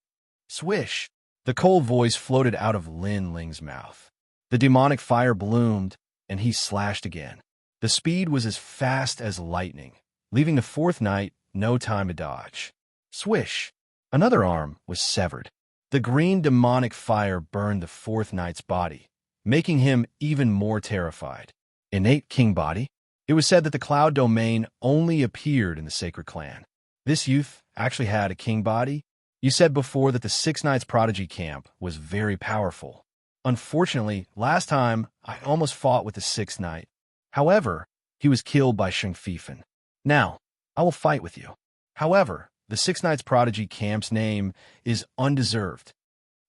Swish! The cold voice floated out of Lin Ling's mouth. The demonic fire bloomed, and he slashed again. The speed was as fast as lightning, leaving the fourth knight no time to dodge. Swish! Another arm was severed. The green demonic fire burned the fourth knight's body, making him even more terrified. Innate king body? It was said that the cloud domain only appeared in the sacred clan. This youth actually had a king body? You said before that the Six Knights Prodigy camp was very powerful. Unfortunately, last time I almost fought with the sixth knight. However, he was killed by Xianxia. Now, I will fight with you. However, the Six Knights Prodigy camp's name is undeserved.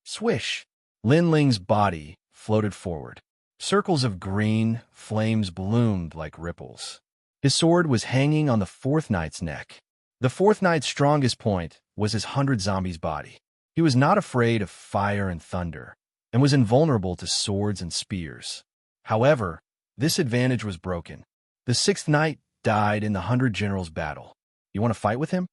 Swish! Lin Ling's body floated forward. Circles of green flames bloomed like ripples. His sword was hanging on the fourth knight's neck. The fourth knight's strongest point was his 100 zombies body. He was not afraid of fire and thunder, and was invulnerable to swords and spears. However, this advantage was broken. The sixth knight died in the 100 generals battle. You want to fight with him?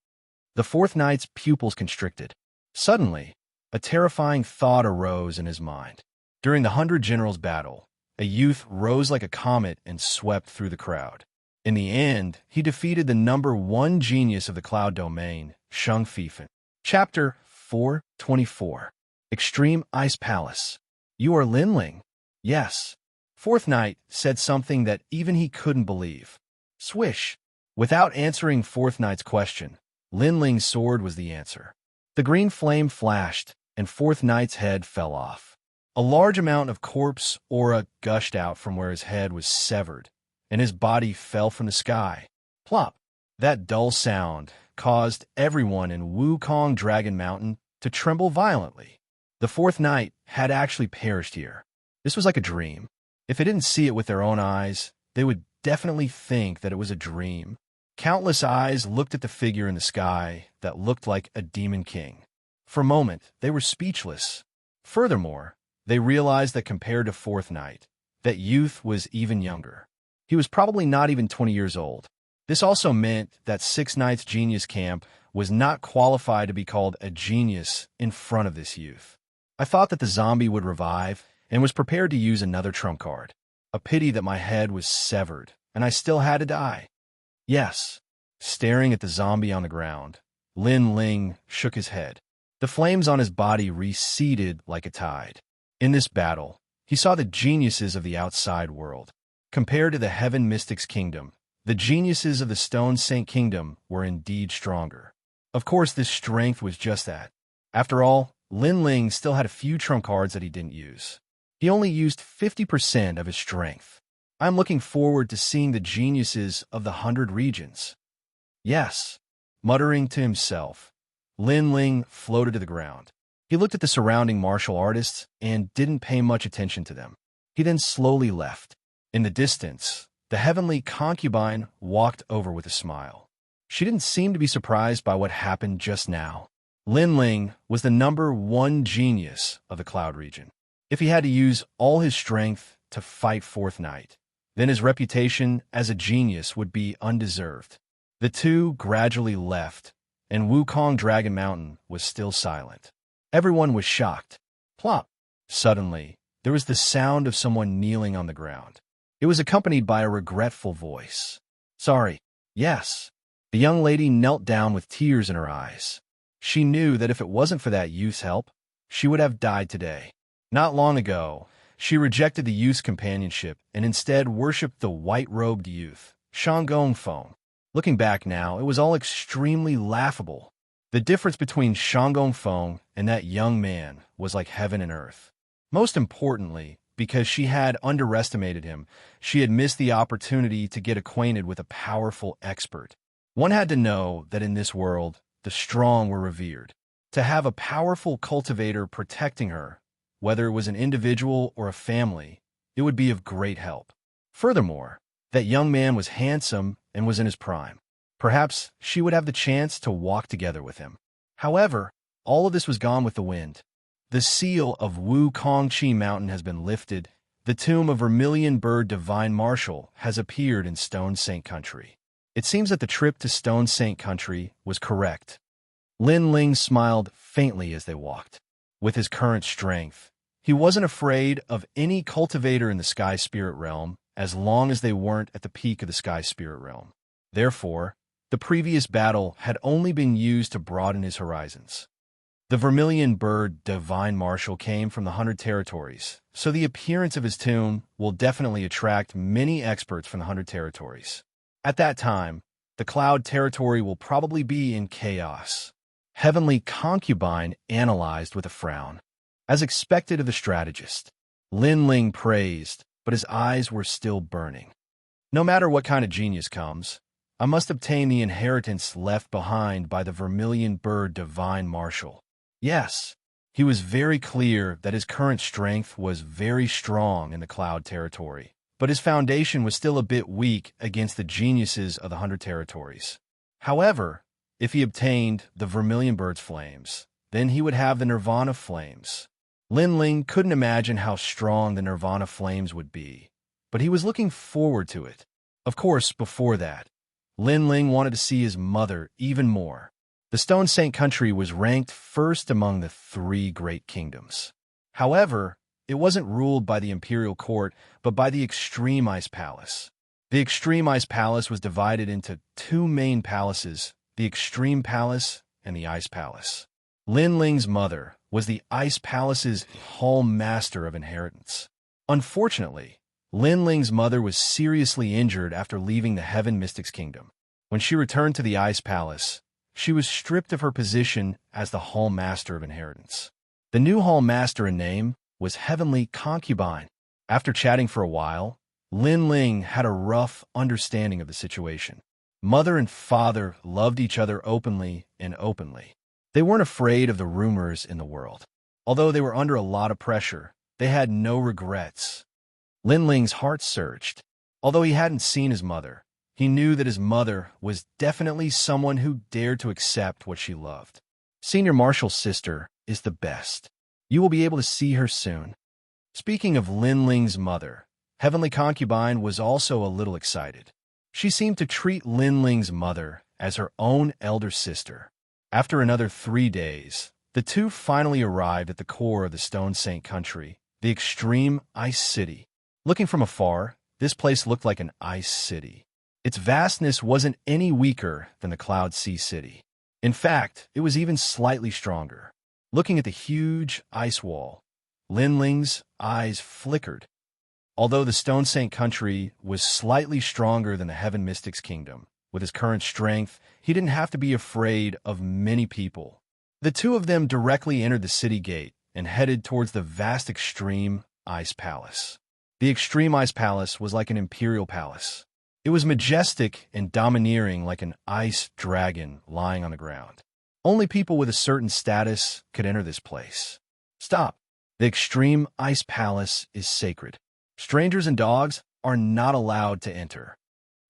The fourth knight's pupils constricted. Suddenly, a terrifying thought arose in his mind. During the 100 generals battle, a youth rose like a comet and swept through the crowd. In the end, he defeated the number one genius of the cloud domain, Xianxia. Chapter 424. Extreme Ice Palace. You are Lin Ling? Yes. Fourth Knight said something that even he couldn't believe. Swish! Without answering Fourth Knight's question, Lin Ling's sword was the answer. The green flame flashed, and Fourth Knight's head fell off. A large amount of corpse aura gushed out from where his head was severed, and his body fell from the sky. Plop! That dull sound caused everyone in Wukong Dragon Mountain to tremble violently. The fourth knight had actually perished here. This was like a dream. If they didn't see it with their own eyes, they would definitely think that it was a dream. Countless eyes looked at the figure in the sky that looked like a demon king. For a moment, they were speechless. Furthermore, they realized that compared to fourth knight, that youth was even younger. He was probably not even 20 years old. This also meant that Six Knights Genius Camp was not qualified to be called a genius in front of this youth. I thought that the zombie would revive and was prepared to use another trump card. A pity that my head was severed and I still had to die. Yes. Staring at the zombie on the ground, Lin Ling shook his head. The flames on his body receded like a tide. In this battle, he saw the geniuses of the outside world. Compared to the Heaven Mystics Kingdom, the geniuses of the Stone Saint Kingdom were indeed stronger. Of course, this strength was just that. After all, Lin Ling still had a few trump cards that he didn't use. He only used 50% of his strength. I'm looking forward to seeing the geniuses of the 100 regions. Yes. Muttering to himself, Lin Ling floated to the ground. He looked at the surrounding martial artists and didn't pay much attention to them. He then slowly left. In the distance, the heavenly concubine walked over with a smile. She didn't seem to be surprised by what happened just now. Lin Ling was the number one genius of the Cloud region. If he had to use all his strength to fight Fourth Knight, then his reputation as a genius would be undeserved. The two gradually left, and Wukong Dragon Mountain was still silent. Everyone was shocked. Plop! Suddenly, there was the sound of someone kneeling on the ground. It was accompanied by a regretful voice. Sorry. Yes. The young lady knelt down with tears in her eyes. She knew that if it wasn't for that youth's help, she would have died today. Not long ago, she rejected the youth's companionship and instead worshipped the white-robed youth, Shanggongfeng. Looking back now, it was all extremely laughable. The difference between Shanggongfeng and that young man was like heaven and earth. Most importantly, because she had underestimated him, she had missed the opportunity to get acquainted with a powerful expert. One had to know that in this world, the strong were revered. To have a powerful cultivator protecting her, whether it was an individual or a family, it would be of great help. Furthermore, that young man was handsome and was in his prime. Perhaps she would have the chance to walk together with him. However, all of this was gone with the wind. The seal of Wukongqi Mountain has been lifted. The tomb of Vermilion Bird Divine Marshal has appeared in Stone Saint Country. It seems that the trip to Stone Saint Country was correct. Lin Ling smiled faintly as they walked. With his current strength, he wasn't afraid of any cultivator in the Sky Spirit Realm as long as they weren't at the peak of the Sky Spirit Realm. Therefore, the previous battle had only been used to broaden his horizons. The Vermilion Bird Divine Marshal came from the 100 Territories, so the appearance of his tomb will definitely attract many experts from the 100 Territories. At that time, the Cloud Territory will probably be in chaos. Heavenly Concubine analyzed with a frown. As expected of the strategist, Lin Ling praised, but his eyes were still burning. No matter what kind of genius comes, I must obtain the inheritance left behind by the Vermilion Bird Divine Marshal. Yes, he was very clear that his current strength was very strong in the Cloud Territory, but his foundation was still a bit weak against the geniuses of the 100 Territories. However, if he obtained the Vermilion Bird's flames, then he would have the Nirvana flames. Lin Ling couldn't imagine how strong the Nirvana flames would be, but he was looking forward to it. Of course, before that, Lin Ling wanted to see his mother even more. The Stone Saint Country was ranked first among the 3 great kingdoms. However, it wasn't ruled by the Imperial Court, but by the Extreme Ice Palace. The Extreme Ice Palace was divided into 2 main palaces, the Extreme Palace and the Ice Palace. Lin Ling's mother was the Ice Palace's Hall Master of Inheritance. Unfortunately, Lin Ling's mother was seriously injured after leaving the Heaven Mystics Kingdom. When she returned to the Ice Palace, she was stripped of her position as the Hall Master of Inheritance. The new Hall Master in name was Heavenly Concubine. After chatting for a while, Lin Ling had a rough understanding of the situation. Mother and father loved each other openly and openly. They weren't afraid of the rumors in the world. Although they were under a lot of pressure, they had no regrets. Lin Ling's heart surged. Although he hadn't seen his mother, he knew that his mother was definitely someone who dared to accept what she loved. Senior Marshal's sister is the best. You will be able to see her soon. Speaking of Lin Ling's mother, Heavenly Concubine was also a little excited. She seemed to treat Lin Ling's mother as her own elder sister. After another 3 days, the two finally arrived at the core of the Stone Saint Country, the Extreme Ice City. Looking from afar, this place looked like an ice city. Its vastness wasn't any weaker than the Cloud Sea City. In fact, it was even slightly stronger. Looking at the huge ice wall, Lin Ling's eyes flickered. Although the Stone Saint Country was slightly stronger than the Heaven Mystics Kingdom, with his current strength, he didn't have to be afraid of many people. The two of them directly entered the city gate and headed towards the vast Extreme Ice Palace. The Extreme Ice Palace was like an imperial palace. It was majestic and domineering like an ice dragon lying on the ground. Only people with a certain status could enter this place. Stop! The Extreme Ice Palace is sacred. Strangers and dogs are not allowed to enter.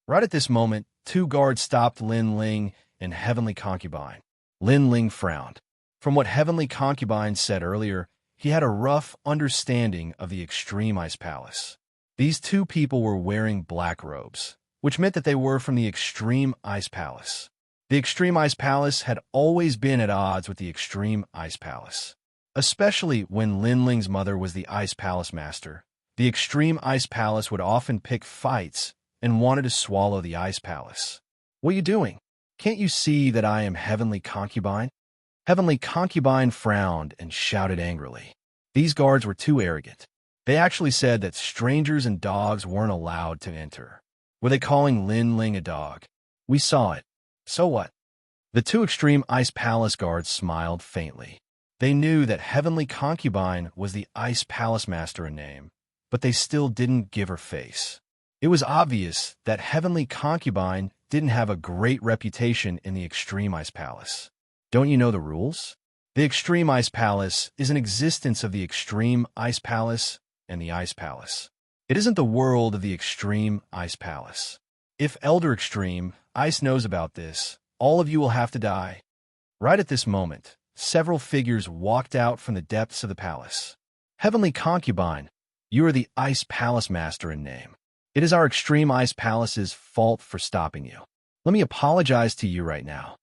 Right at this moment, 2 guards stopped Lin Ling and Heavenly Concubine. Lin Ling frowned. From what Heavenly Concubine said earlier, he had a rough understanding of the Extreme Ice Palace. These 2 people were wearing black robes, which meant that they were from the Extreme Ice Palace. The Extreme Ice Palace had always been at odds with the Extreme Ice Palace, especially when Lin Ling's mother was the Ice Palace Master. The Extreme Ice Palace would often pick fights and wanted to swallow the Ice Palace. "What are you doing?" Can't you see that I am Heavenly Concubine? Heavenly Concubine frowned and shouted angrily. These guards were too arrogant. They actually said that strangers and dogs weren't allowed to enter. Were they calling Lin Ling a dog? We saw it. So what? The two extreme Ice Palace guards smiled faintly. They knew that Heavenly Concubine was the Ice Palace Master in name, but they still didn't give her face. It was obvious that Heavenly Concubine didn't have a great reputation in the Extreme Ice Palace. Don't you know the rules? The Extreme Ice Palace is an existence of the Extreme Ice Palace and the Ice Palace. It isn't the world of the Extreme Ice Palace. If Elder Extreme Ice knows about this, all of you will have to die. Right at this moment, several figures walked out from the depths of the palace. Heavenly Concubine, you are the Ice Palace Master in name. It is our Extreme Ice Palace's fault for stopping you. Let me apologize to you right now.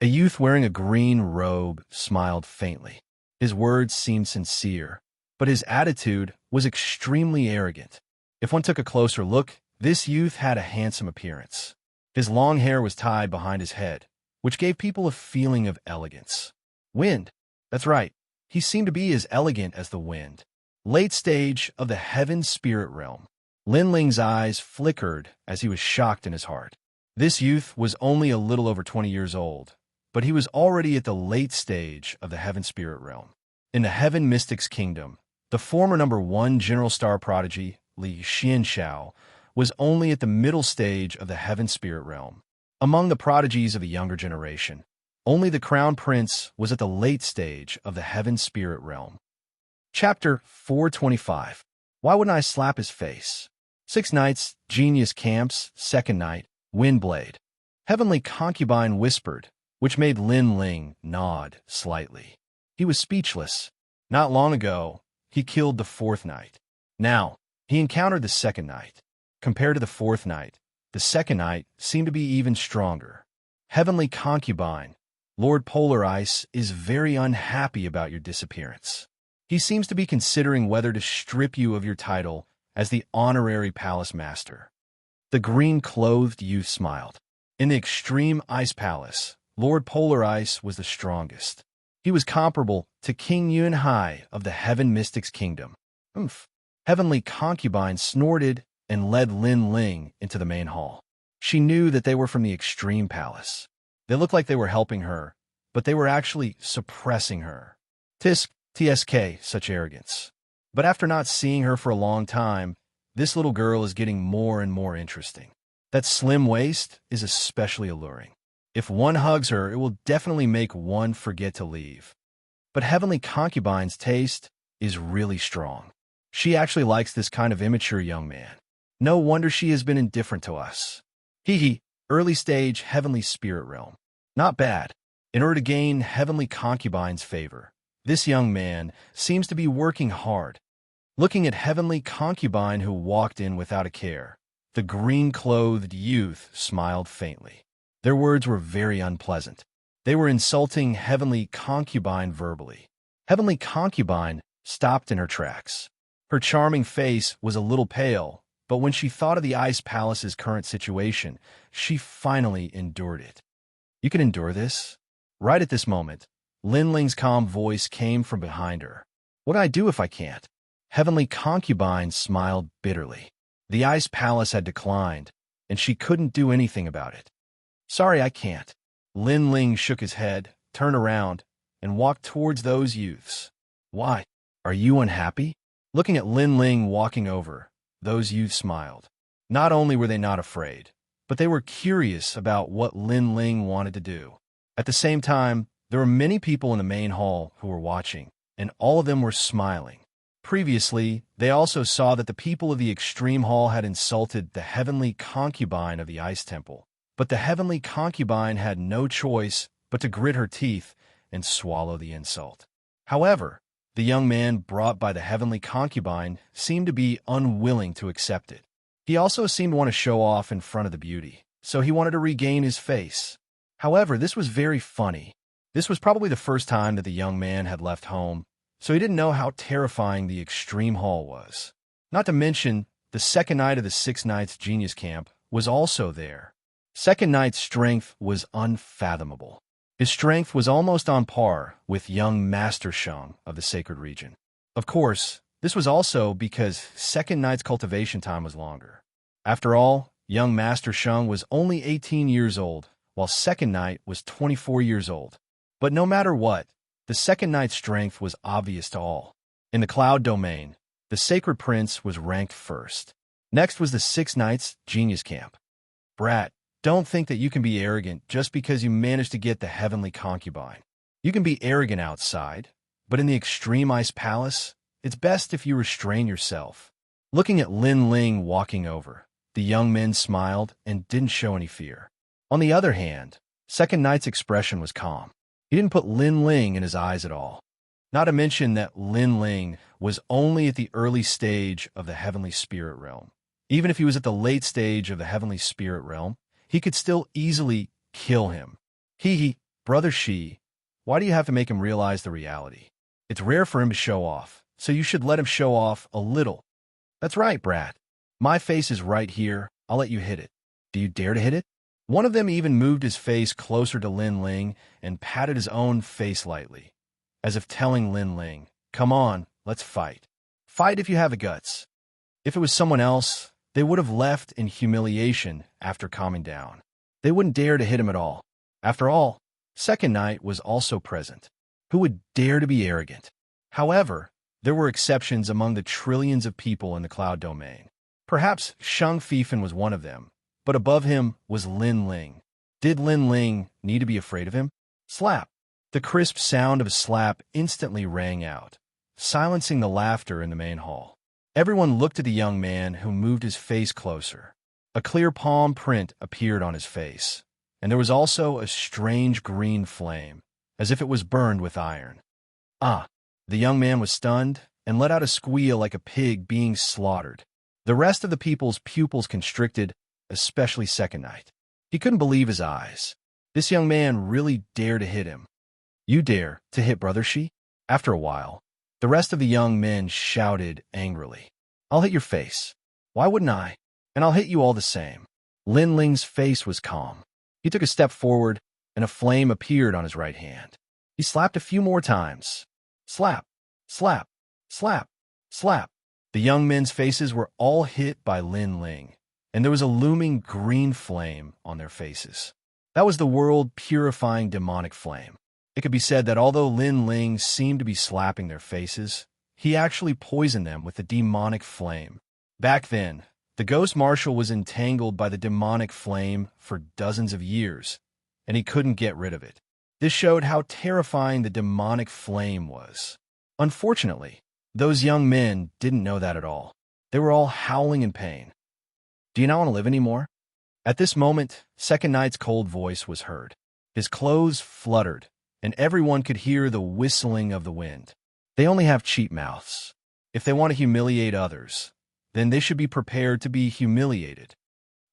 A youth wearing a green robe smiled faintly. His words seemed sincere, but his attitude was extremely arrogant. If one took a closer look, this youth had a handsome appearance. His long hair was tied behind his head, which gave people a feeling of elegance. Wind. That's right. He seemed to be as elegant as the wind. Late stage of the Heaven Spirit Realm. Lin Ling's eyes flickered as he was shocked in his heart. This youth was only a little over 20 years old, but he was already at the late stage of the Heaven Spirit Realm. In the Heaven Mystics Kingdom, the former #1 General Star Prodigy, Xianxia, was only at the middle stage of the Heaven Spirit Realm. Among the prodigies of the younger generation, only the Crown Prince was at the late stage of the Heaven Spirit Realm. Chapter 425. Why wouldn't I slap his face? 6 nights, Genius Camps, second night, Windblade. Heavenly Concubine whispered, which made Lin Ling nod slightly. He was speechless. Not long ago, he killed the 4th night. Now, he encountered the 2nd night. Compared to the 4th night, the 2nd night seemed to be even stronger. Heavenly Concubine, Lord Polar Ice is very unhappy about your disappearance. He seems to be considering whether to strip you of your title as the honorary palace master. The green-clothed youth smiled. In the Extreme Ice Palace, Lord Polar Ice was the strongest. He was comparable to King Yunhai of the Heaven Mystics Kingdom. Heavenly Concubine snorted and led Lin Ling into the main hall. She knew that they were from the Extreme Palace. They looked like they were helping her, but they were actually suppressing her. TSK, such arrogance. But after not seeing her for a long time, this little girl is getting more and more interesting. That slim waist is especially alluring. If one hugs her, it will definitely make one forget to leave. But Heavenly Concubine's taste is really strong. She actually likes this kind of immature young man. No wonder she has been indifferent to us. Early stage Heavenly Spirit Realm. Not bad. In order to gain Heavenly Concubine's favor, this young man seems to be working hard. Looking at Heavenly Concubine who walked in without a care, the green-clothed youth smiled faintly. Their words were very unpleasant. They were insulting Heavenly Concubine verbally. Heavenly Concubine stopped in her tracks. Her charming face was a little pale, but when she thought of the Ice Palace's current situation, she finally endured it. You can endure this? Right at this moment, Lin Ling's calm voice came from behind her. What do I do if I can't? Heavenly Concubine smiled bitterly. The Ice Palace had declined, and she couldn't do anything about it. Sorry, I can't. Lin Ling shook his head, turned around, and walked towards those youths. Why? Are you unhappy? Looking at Lin Ling walking over, those youths smiled. Not only were they not afraid, but they were curious about what Lin Ling wanted to do. At the same time, there were many people in the main hall who were watching, and all of them were smiling. Previously, they also saw that the people of the Extreme Hall had insulted the Heavenly Concubine of the Ice Temple, but the Heavenly Concubine had no choice but to grit her teeth and swallow the insult. However, the young man brought by the Heavenly Concubine seemed to be unwilling to accept it. He also seemed to want to show off in front of the beauty, so he wanted to regain his face. However, this was very funny. This was probably the first time that the young man had left home, so he didn't know how terrifying the Extreme Hall was. Not to mention, the second night of the 6 Nights Genius Camp was also there. Second Knight's strength was unfathomable. His strength was almost on par with young Master Shang of the Sacred Region. Of course, this was also because Second Knight's cultivation time was longer. After all, young Master Shang was only 18 years old, while Second Knight was 24 years old. But no matter what, the Second Knight's strength was obvious to all. In the Cloud Domain, the Sacred Prince was ranked first. Next was the Six Knights Genius Camp. Brat, don't think that you can be arrogant just because you managed to get the Heavenly Concubine. You can be arrogant outside, but in the Extreme Ice Palace, it's best if you restrain yourself. Looking at Lin Ling walking over, the young men smiled and didn't show any fear. On the other hand, Second Knight's expression was calm. He didn't put Lin Ling in his eyes at all. Not to mention that Lin Ling was only at the early stage of the Heavenly Spirit Realm. Even if he was at the late stage of the Heavenly Spirit Realm, he could still easily kill him. Brother Shi, why do you have to make him realize the reality? It's rare for him to show off, so you should let him show off a little. That's right, brat. My face is right here. I'll let you hit it. Do you dare to hit it? One of them even moved his face closer to Lin Ling and patted his own face lightly, as if telling Lin Ling, come on, let's fight. Fight if you have the guts. If it was someone else, they would have left in humiliation after calming down. They wouldn't dare to hit him at all. After all, Second Knight was also present. Who would dare to be arrogant? However, there were exceptions among the trillions of people in the Cloud Domain. Perhaps Shang Fifan was one of them, but above him was Lin Ling. Did Lin Ling need to be afraid of him? Slap! The crisp sound of a slap instantly rang out, silencing the laughter in the main hall. Everyone looked at the young man who moved his face closer. A clear palm print appeared on his face, and there was also a strange green flame, as if it was burned with iron. Ah! The young man was stunned and let out a squeal like a pig being slaughtered. The rest of the people's pupils constricted, especially Second Knight. He couldn't believe his eyes. This young man really dared to hit him. You dare to hit Brother Shi? After a while, the rest of the young men shouted angrily. I'll hit your face. Why wouldn't I? And I'll hit you all the same. Lin Ling's face was calm. He took a step forward, and a flame appeared on his right hand. He slapped a few more times. Slap, slap, slap, slap. The young men's faces were all hit by Lin Ling, and there was a looming green flame on their faces. That was the world-purifying demonic flame. It could be said that although Lin Ling seemed to be slapping their faces, he actually poisoned them with the demonic flame. Back then, the Ghost Marshal was entangled by the demonic flame for dozens of years, and he couldn't get rid of it. This showed how terrifying the demonic flame was. Unfortunately, those young men didn't know that at all. They were all howling in pain. Do you not want to live anymore? At this moment, Second Knight's cold voice was heard. His clothes fluttered, and everyone could hear the whistling of the wind. They only have cheap mouths. If they want to humiliate others, then they should be prepared to be humiliated.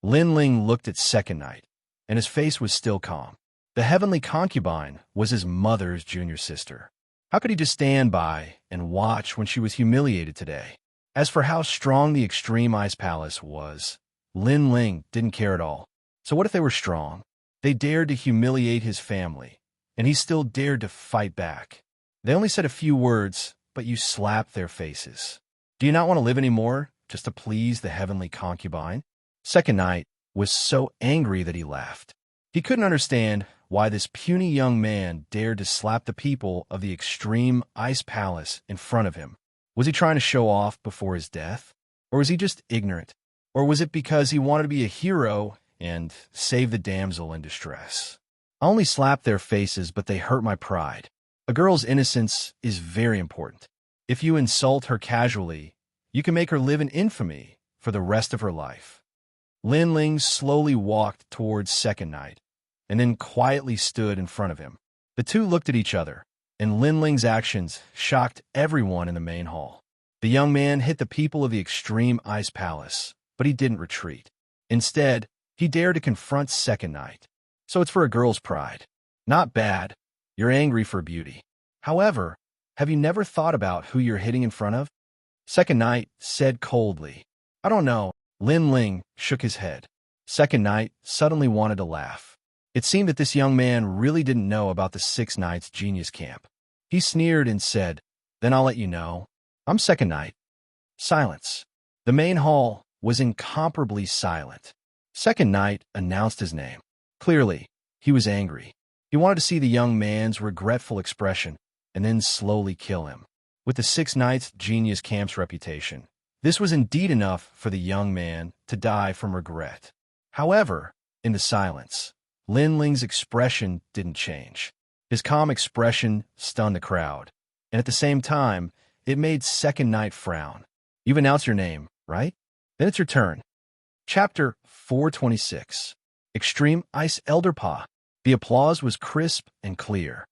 Lin Ling looked at Second Knight, and his face was still calm. The Heavenly Concubine was his mother's junior sister. How could he just stand by and watch when she was humiliated today? As for how strong the Extreme Ice Palace was, Lin Ling didn't care at all. So what if they were strong? They dared to humiliate his family, and he still dared to fight back. They only said a few words, but you slapped their faces. Do you not want to live anymore, just to please the Heavenly Concubine? Second Knight was so angry that he laughed. He couldn't understand why this puny young man dared to slap the people of the Extreme Ice Palace in front of him. Was he trying to show off before his death? Or was he just ignorant? Or was it because he wanted to be a hero and save the damsel in distress? I only slapped their faces, but they hurt my pride. A girl's innocence is very important. If you insult her casually, you can make her live in infamy for the rest of her life. Lin Ling slowly walked towards Second Knight, and then quietly stood in front of him. The two looked at each other, and Lin Ling's actions shocked everyone in the main hall. The young man hit the people of the Extreme Ice Palace, but he didn't retreat. Instead, he dared to confront Second Knight. So it's for a girl's pride. Not bad. You're angry for beauty. However, have you never thought about who you're hitting in front of? Second Knight said coldly. I don't know. Lin Ling shook his head. Second Knight suddenly wanted to laugh. It seemed that this young man really didn't know about the Six Knights Genius Camp. He sneered and said, "Then I'll let you know. I'm Second Knight." Silence. The main hall was incomparably silent. Second Knight announced his name. Clearly, he was angry. He wanted to see the young man's regretful expression and then slowly kill him. With the Six Knights Genius Camp's reputation, this was indeed enough for the young man to die from regret. However, in the silence, Lin Ling's expression didn't change. His calm expression stunned the crowd, and at the same time, it made Second Knight frown. "You've announced your name, right? Then it's your turn." Chapter 426. Extreme Ice Elder Paw. The applause was crisp and clear.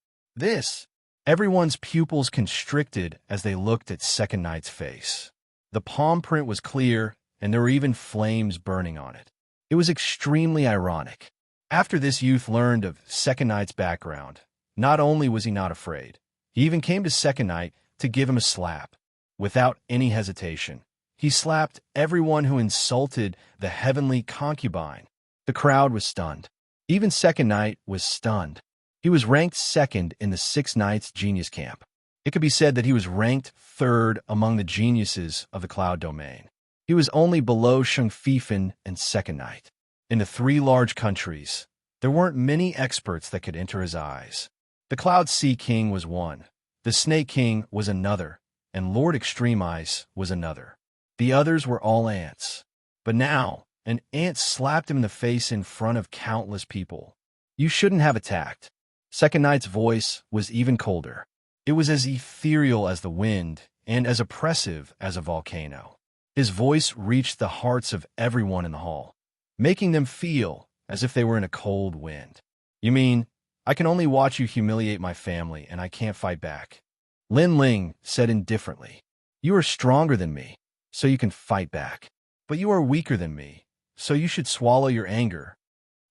Everyone's pupils constricted as they looked at Second Knight's face. The palm print was clear, and there were even flames burning on it. It was extremely ironic. After this youth learned of Second Knight's background, not only was he not afraid, he even came to Second Knight to give him a slap. Without any hesitation, he slapped everyone who insulted the heavenly concubine. The crowd was stunned. Even Second Knight was stunned. He was ranked second in the Six Knights Genius Camp. It could be said that he was ranked third among the geniuses of the Cloud Domain. He was only below Xianxia and Second Knight. In the three large countries, there weren't many experts that could enter his eyes. The Cloud Sea King was one, the Snake King was another, and Lord Extreme Ice was another. The others were all ants. But now, an ant slapped him in the face in front of countless people. "You shouldn't have attacked." Second Knight's voice was even colder. It was as ethereal as the wind and as oppressive as a volcano. His voice reached the hearts of everyone in the hall, making them feel as if they were in a cold wind. "You mean, I can only watch you humiliate my family and I can't fight back?" Lin Ling said indifferently. "You are stronger than me, so you can fight back. But you are weaker than me, so you should swallow your anger."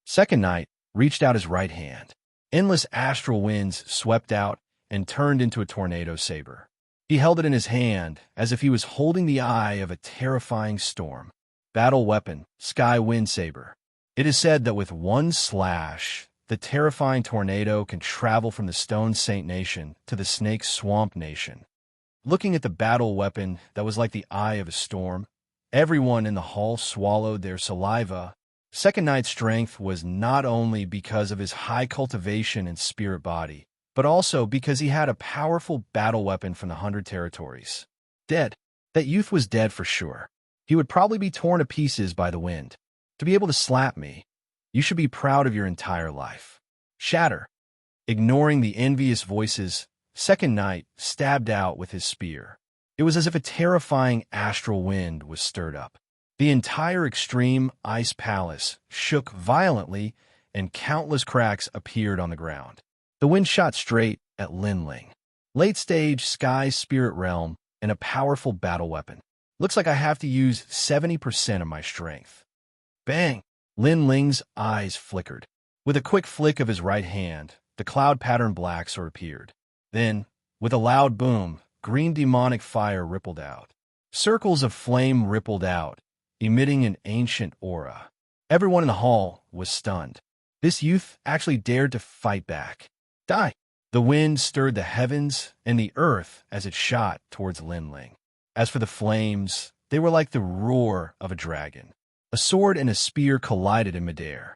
Second Knight reached out his right hand. Endless astral winds swept out and turned into a tornado saber. He held it in his hand as if he was holding the eye of a terrifying storm. Battle weapon, Sky Wind Saber. It is said that with one slash, the terrifying tornado can travel from the Stone Saint Nation to the Snake Swamp Nation. Looking at the battle weapon that was like the eye of a storm, everyone in the hall swallowed their saliva. Second Knight's strength was not only because of his high cultivation and spirit body, but also because he had a powerful battle weapon from the 100 territories. Dead. That youth was dead for sure. He would probably be torn to pieces by the wind. To be able to slap me, you should be proud of your entire life. Shatter. Ignoring the envious voices, Second Knight stabbed out with his spear. It was as if a terrifying astral wind was stirred up. The entire Extreme Ice Palace shook violently, and countless cracks appeared on the ground. The wind shot straight at Lin Ling. Late-stage Sky Spirit Realm and a powerful battle weapon. Looks like I have to use 70% of my strength. Bang! Lin Ling's eyes flickered. With a quick flick of his right hand, the cloud pattern black sword appeared. Then, with a loud boom, green demonic fire rippled out. Circles of flame rippled out, emitting an ancient aura. Everyone in the hall was stunned. This youth actually dared to fight back. Die! The wind stirred the heavens and the earth as it shot towards Lin Ling. As for the flames, they were like the roar of a dragon. A sword and a spear collided in midair.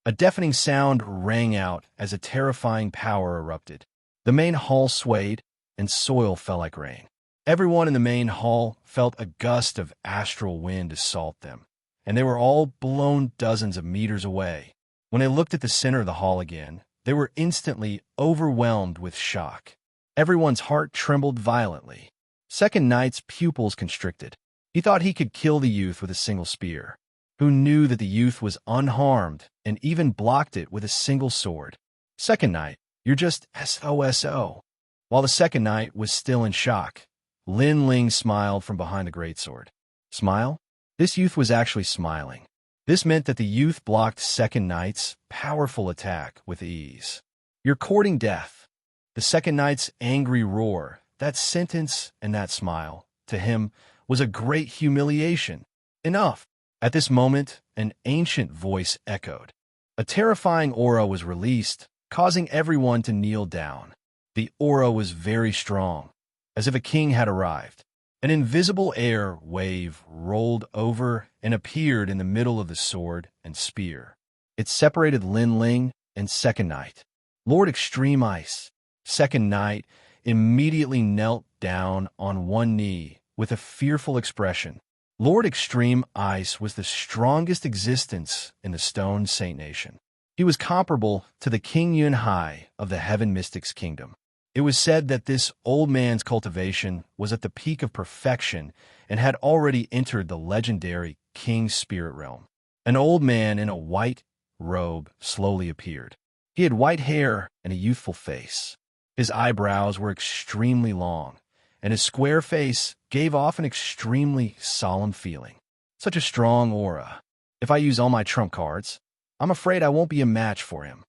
A deafening sound rang out as a terrifying power erupted. The main hall swayed, and soil fell like rain. Everyone in the main hall felt a gust of astral wind assault them, and they were all blown dozens of meters away. When they looked at the center of the hall again, they were instantly overwhelmed with shock. Everyone's heart trembled violently. Second Knight's pupils constricted. He thought he could kill the youth with a single spear. Who knew that the youth was unharmed and even blocked it with a single sword? Second Knight, you're just SOSO. While the Second Knight was still in shock, Lin Ling smiled from behind the greatsword. Smile? This youth was actually smiling. This meant that the youth blocked Second Knight's powerful attack with ease. You're courting death. The Second Knight's angry roar, that sentence and that smile, to him, was a great humiliation. Enough. At this moment, an ancient voice echoed. A terrifying aura was released, causing everyone to kneel down. The aura was very strong, as if a king had arrived. An invisible air wave rolled over and appeared in the middle of the sword and spear. It separated Lin Ling and Second Knight. Lord Extreme Ice. Second Knight immediately knelt down on one knee with a fearful expression. Lord Extreme Ice was the strongest existence in the Stone Saint Nation. He was comparable to the King Yunhai of the Heaven Mystics Kingdom. It was said that this old man's cultivation was at the peak of perfection and had already entered the legendary King's Spirit Realm. An old man in a white robe slowly appeared. He had white hair and a youthful face. His eyebrows were extremely long, and his square face gave off an extremely solemn feeling. Such a strong aura. If I use all my trump cards, I'm afraid I won't be a match for him.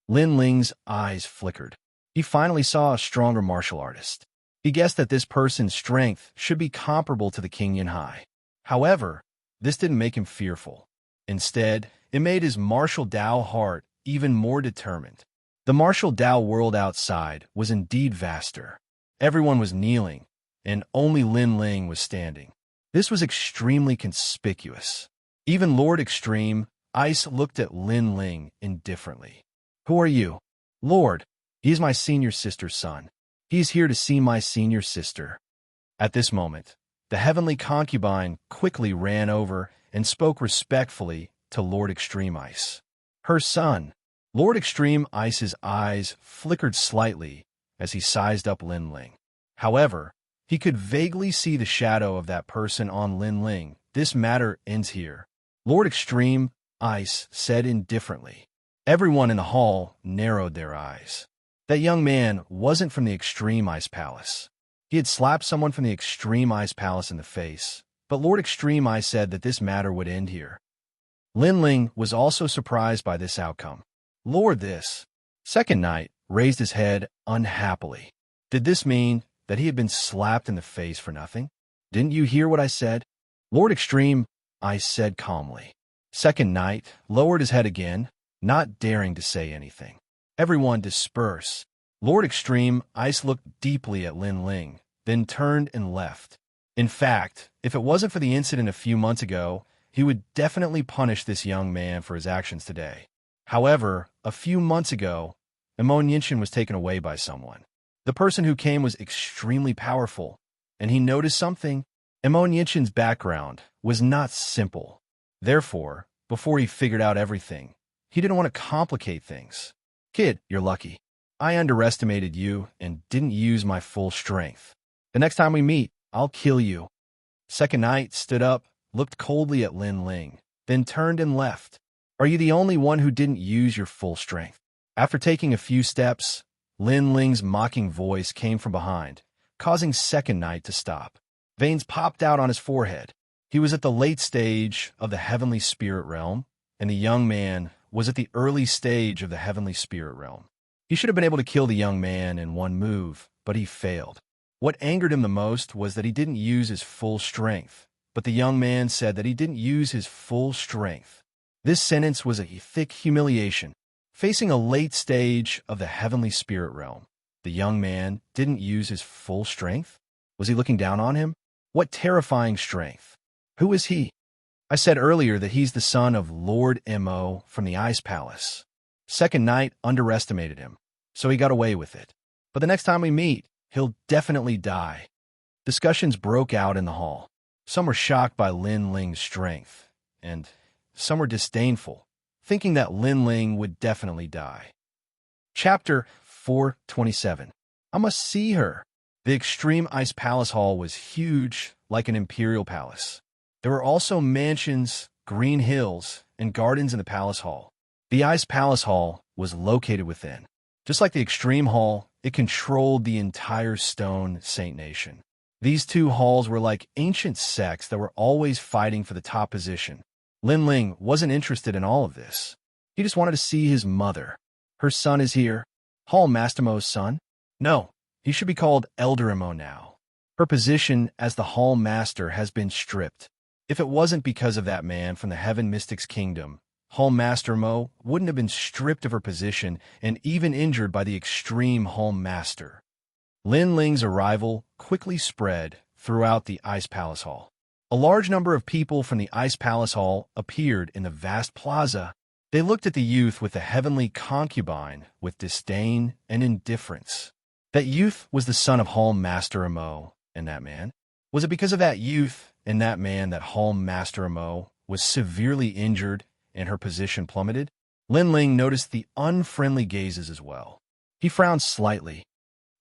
Lin Ling's eyes flickered. He finally saw a stronger martial artist. He guessed that this person's strength should be comparable to the King Yunhai. However, this didn't make him fearful. Instead, it made his martial Dao heart even more determined. The martial Dao world outside was indeed vaster. Everyone was kneeling, and only Lin Ling was standing. This was extremely conspicuous. Even Lord Extreme Ice looked at Lin Ling indifferently. Who are you? Lord, he is my senior sister's son. He is here to see my senior sister. At this moment, the heavenly concubine quickly ran over and spoke respectfully to Lord Extreme Ice. Her son. Lord Extreme Ice's eyes flickered slightly as he sized up Lin Ling. However, he could vaguely see the shadow of that person on Lin Ling. This matter ends here. Lord Extreme Ice said indifferently. Everyone in the hall narrowed their eyes. That young man wasn't from the Extreme Ice Palace. He had slapped someone from the Extreme Ice Palace in the face, but Lord Extreme Ice said that this matter would end here. Lin Ling was also surprised by this outcome. Lord, this. Second Knight raised his head unhappily. Did this mean that he had been slapped in the face for nothing? Didn't you hear what I said? Lord Extreme Ice said calmly. Second Knight lowered his head again, not daring to say anything. Everyone dispersed. Lord Extreme Ice looked deeply at Lin Ling, then turned and left. In fact, if it wasn't for the incident a few months ago, he would definitely punish this young man for his actions today. However, a few months ago, Immortality was taken away by someone. The person who came was extremely powerful, and he noticed something. Immortality's background was not simple. Therefore, before he figured out everything, he didn't want to complicate things. Kid, you're lucky. I underestimated you and didn't use my full strength. The next time we meet, I'll kill you. Second Knight stood up, looked coldly at Lin Ling, then turned and left. Are you the only one who didn't use your full strength? After taking a few steps, Lin Ling's mocking voice came from behind, causing Second Knight to stop. Veins popped out on his forehead. He was at the late stage of the Heavenly Spirit Realm, and the young man was at the early stage of the Heavenly Spirit Realm. He should have been able to kill the young man in one move, but he failed. What angered him the most was that he didn't use his full strength, but the young man said that he didn't use his full strength. This sentence was a thick humiliation. Facing a late stage of the Heavenly Spirit Realm, the young man didn't use his full strength? Was he looking down on him? What terrifying strength! Who is he? I said earlier that he's the son of Lord Mo from the Ice Palace. Second Knight underestimated him, so he got away with it. But the next time we meet, he'll definitely die. Discussions broke out in the hall. Some were shocked by Lin Ling's strength, and some were disdainful, thinking that Lin Ling would definitely die. Chapter 427. I must see her. The Extreme Ice Palace Hall was huge, like an imperial palace. There were also mansions, green hills, and gardens in the palace hall. The Ice Palace Hall was located within. Just like the Extreme Hall, it controlled the entire Stone Saint Nation. These two halls were like ancient sects that were always fighting for the top position. Lin Ling wasn't interested in all of this. He just wanted to see his mother. Her son is here. Hall Master Mo's son? No, he should be called Elder Mo now. Her position as the Hall Master has been stripped. If it wasn't because of that man from the Heaven Mystics Kingdom, Home Master Mo wouldn't have been stripped of her position and even injured by the extreme Home Master. Lin Ling's arrival quickly spread throughout the Ice Palace Hall. A large number of people from the Ice Palace Hall appeared in the vast plaza. They looked at the youth with the heavenly concubine with disdain and indifference. That youth was the son of Home Master Mo, and that man? Was it because of that youth and that man that Home Master Mo was severely injured and her position plummeted? Lin Ling noticed the unfriendly gazes as well. He frowned slightly.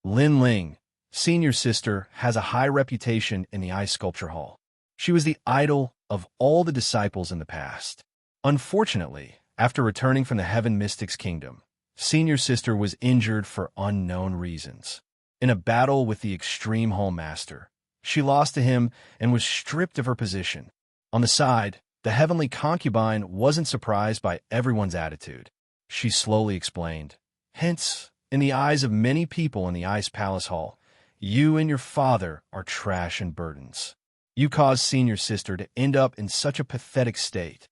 Lin Ling, senior sister, has a high reputation in the Ice Sculpture Hall. She was the idol of all the disciples in the past. Unfortunately, after returning from the Heaven Mystics Kingdom, senior sister was injured for unknown reasons. In a battle with the extreme Home Master, she lost to him and was stripped of her position. On the side, the heavenly concubine wasn't surprised by everyone's attitude. She slowly explained, "Hence, in the eyes of many people in the Ice Palace Hall, you and your father are trash and burdens. You caused senior sister to end up in such a pathetic state."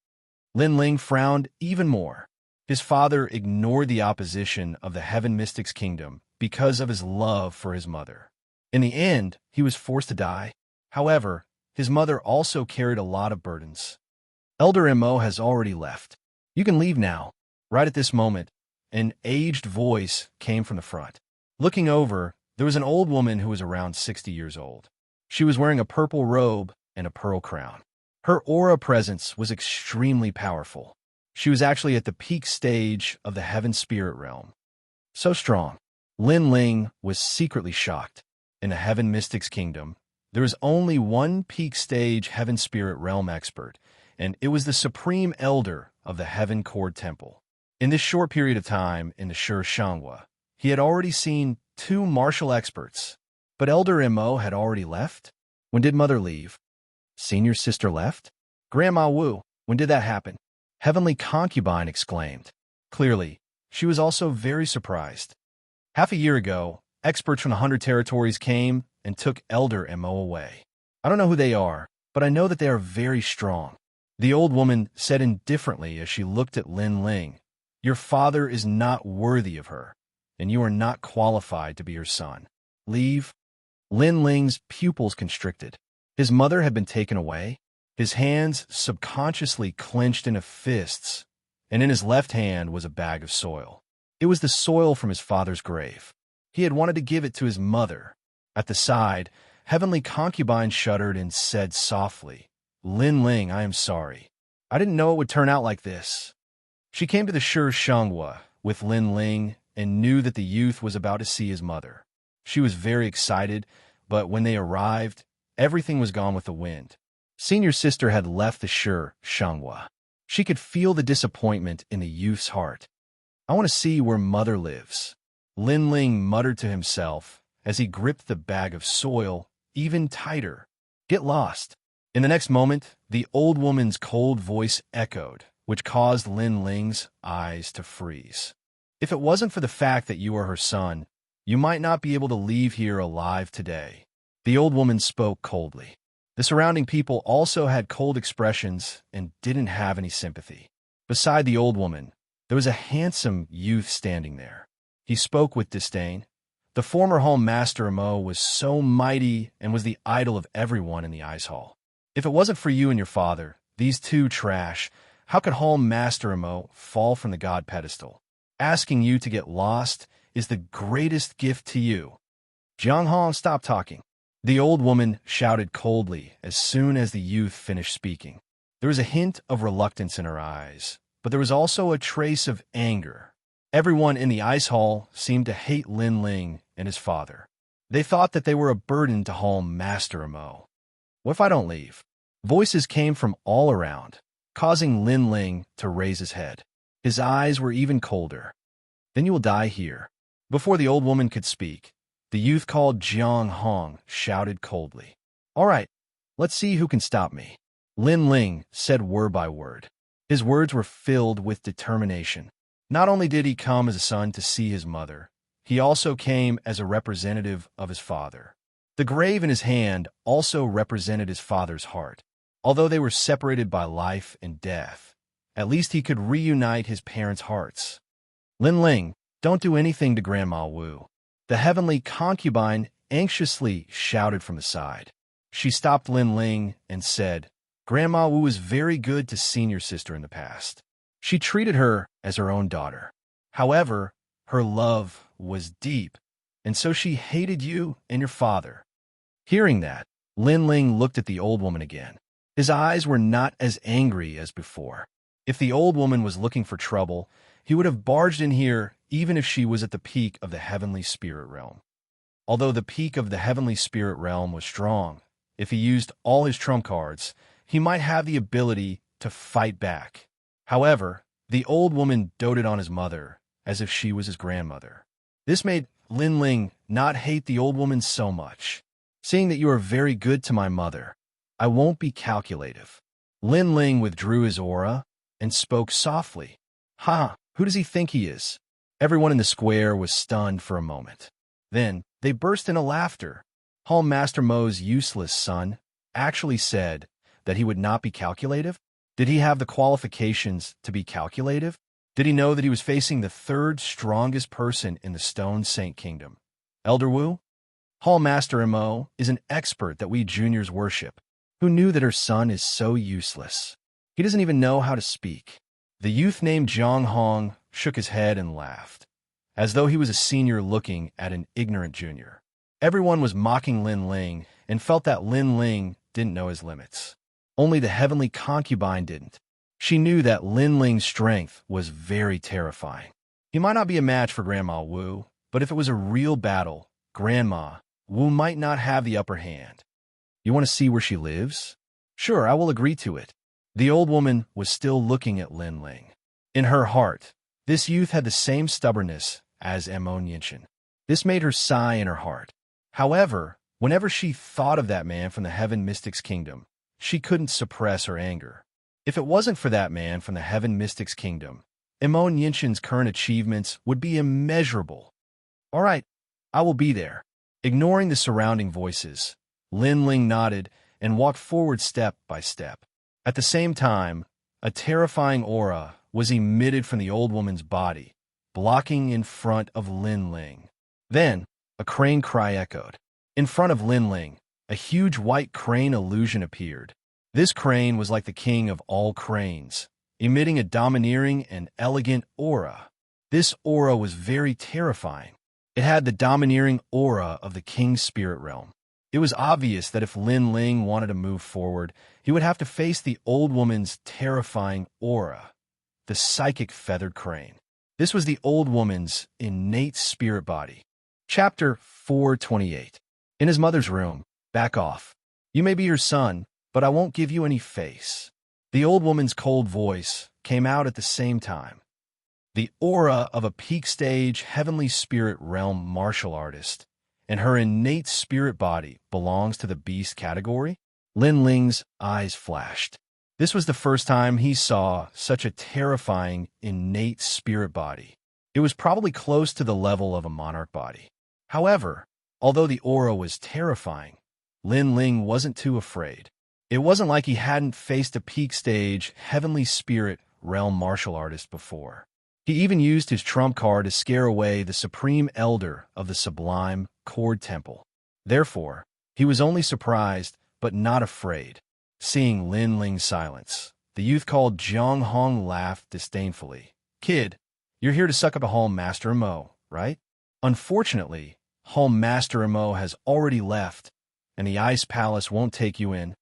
Lin Ling frowned even more. His father ignored the opposition of the Heaven Mystics Kingdom because of his love for his mother. In the end, he was forced to die. However, his mother also carried a lot of burdens. Elder Mo has already left. You can leave now. Right at this moment, an aged voice came from the front. Looking over, there was an old woman who was around 60 years old. She was wearing a purple robe and a pearl crown. Her aura presence was extremely powerful. She was actually at the peak stage of the Heaven Spirit Realm. So strong. Lin Ling was secretly shocked. In the Heaven Mystics Kingdom, there is only one peak stage Heaven Spirit Realm expert, and it was the Supreme Elder of the Heaven Cord Temple. In this short period of time in the Xianxia, he had already seen 2 martial experts. But Elder Mo had already left? When did Mother leave? Senior sister left? Grandma Wu, when did that happen? Heavenly Concubine exclaimed. Clearly, she was also very surprised. Half a year ago, experts from the 100 territories came and took Elder Mo away. I don't know who they are, but I know that they are very strong. The old woman said indifferently as she looked at Lin Ling, "Your father is not worthy of her, and you are not qualified to be her son. Leave." Lin Ling's pupils constricted. His mother had been taken away. His hands subconsciously clenched into fists, and in his left hand was a bag of soil. It was the soil from his father's grave. He had wanted to give it to his mother. At the side, Heavenly Concubine shuddered and said softly, "Lin Ling, I am sorry. I didn't know it would turn out like this." She came to the Xianxia with Lin Ling and knew that the youth was about to see his mother. She was very excited, but when they arrived, everything was gone with the wind. Senior sister had left the Xianxia. She could feel the disappointment in the youth's heart. "I want to see where mother lives." Lin Ling muttered to himself as he gripped the bag of soil even tighter. "Get lost." In the next moment, the old woman's cold voice echoed, which caused Lin Ling's eyes to freeze. "If it wasn't for the fact that you are her son, you might not be able to leave here alive today." The old woman spoke coldly. The surrounding people also had cold expressions and didn't have any sympathy. Beside the old woman, there was a handsome youth standing there. He spoke with disdain. The former Home Master Mo was so mighty and was the idol of everyone in the Ice Hall. "If it wasn't for you and your father, these 2 trash, how could Home Master Mo fall from the god pedestal? Asking you to get lost is the greatest gift to you." "Jiang Hong, stop talking." The old woman shouted coldly as soon as the youth finished speaking. There was a hint of reluctance in her eyes, but there was also a trace of anger. Everyone in the Ice Hall seemed to hate Lin Ling and his father. They thought that they were a burden to Home Master Mo. "What if I don't leave?" Voices came from all around, causing Lin Ling to raise his head. His eyes were even colder. "Then you will die here." Before the old woman could speak, the youth called Jiang Hong shouted coldly, "All right, let's see who can stop me." Lin Ling said word by word. His words were filled with determination. Not only did he come as a son to see his mother, he also came as a representative of his father. The grave in his hand also represented his father's heart. Although they were separated by life and death, at least he could reunite his parents' hearts. Lin Ling, don't do anything to Grandma Wu. The heavenly concubine anxiously shouted from the side. She stopped Lin Ling and said, Grandma Wu was very good to senior sister in the past. She treated her as her own daughter. However, her love was deep, and so she hated you and your father. Hearing that, Lin Ling looked at the old woman again. His eyes were not as angry as before. If the old woman was looking for trouble, he would have barged in here even if she was at the peak of the heavenly spirit realm. Although the peak of the heavenly spirit realm was strong, if he used all his trump cards, he might have the ability to fight back. However, the old woman doted on his mother as if she was his grandmother. This made Lin Ling not hate the old woman so much. Seeing that you are very good to my mother, I won't be calculative. Lin Ling withdrew his aura and spoke softly. Ha! Who does he think he is? Everyone in the square was stunned for a moment. Then they burst into laughter. Hall Master Mo's useless son actually said that he would not be calculative? Did he have the qualifications to be calculative? Did he know that he was facing the third strongest person in the Stone Saint Kingdom? Elder Wu? Hall Master Mo is an expert that we juniors worship. Who knew that her son is so useless? He doesn't even know how to speak. The youth named Zhang Hong shook his head and laughed, as though he was a senior looking at an ignorant junior. Everyone was mocking Lin Ling and felt that Lin Ling didn't know his limits. Only the heavenly concubine didn't. She knew that Lin Ling's strength was very terrifying. He might not be a match for Grandma Wu, but if it was a real battle, Grandma Wu might not have the upper hand. You want to see where she lives? Sure, I will agree to it. The old woman was still looking at Lin Ling. In her heart, this youth had the same stubbornness as Xianxia. This made her sigh in her heart. However, whenever she thought of that man from the Heaven Mystics Kingdom, she couldn't suppress her anger. If it wasn't for that man from the Heaven Mystics Kingdom, Xianxia's current achievements would be immeasurable. All right, I will be there. Ignoring the surrounding voices, Lin Ling nodded and walked forward step by step. At the same time, a terrifying aura was emitted from the old woman's body, blocking in front of Lin Ling. Then, a crane cry echoed. In front of Lin Ling, a huge white crane illusion appeared. This crane was like the king of all cranes, emitting a domineering and elegant aura. This aura was very terrifying. It had the domineering aura of the king's spirit realm. It was obvious that if Lin Ling wanted to move forward, he would have to face the old woman's terrifying aura, the psychic feathered crane. This was the old woman's innate spirit body. Chapter 428. In his mother's room, back off. You may be your son, but I won't give you any face. The old woman's cold voice came out at the same time. The aura of a peak stage heavenly spirit realm martial artist, and her innate spirit body belongs to the beast category? Lin Ling's eyes flashed. This was the first time he saw such a terrifying, innate spirit body. It was probably close to the level of a monarch body. However, although the aura was terrifying, Lin Ling wasn't too afraid. It wasn't like he hadn't faced a peak stage heavenly spirit realm martial artist before. He even used his trump card to scare away the supreme elder of the sublime Cord Temple. Therefore, he was only surprised, but not afraid. Seeing Lin Ling's silence, the youth called Zhang Hong laughed disdainfully. Kid, you're here to suck up a Hall Master Mo, right? Unfortunately, Hall Master Mo has already left, and the Ice Palace won't take you in.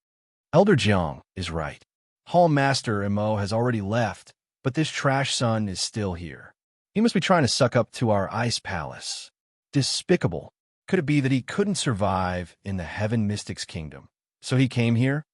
Elder Jiang is right. Hall Master Mo has already left, but this trash son is still here. He must be trying to suck up to our Ice Palace. Despicable. Could it be that he couldn't survive in the Heaven Mystics Kingdom, so he came here?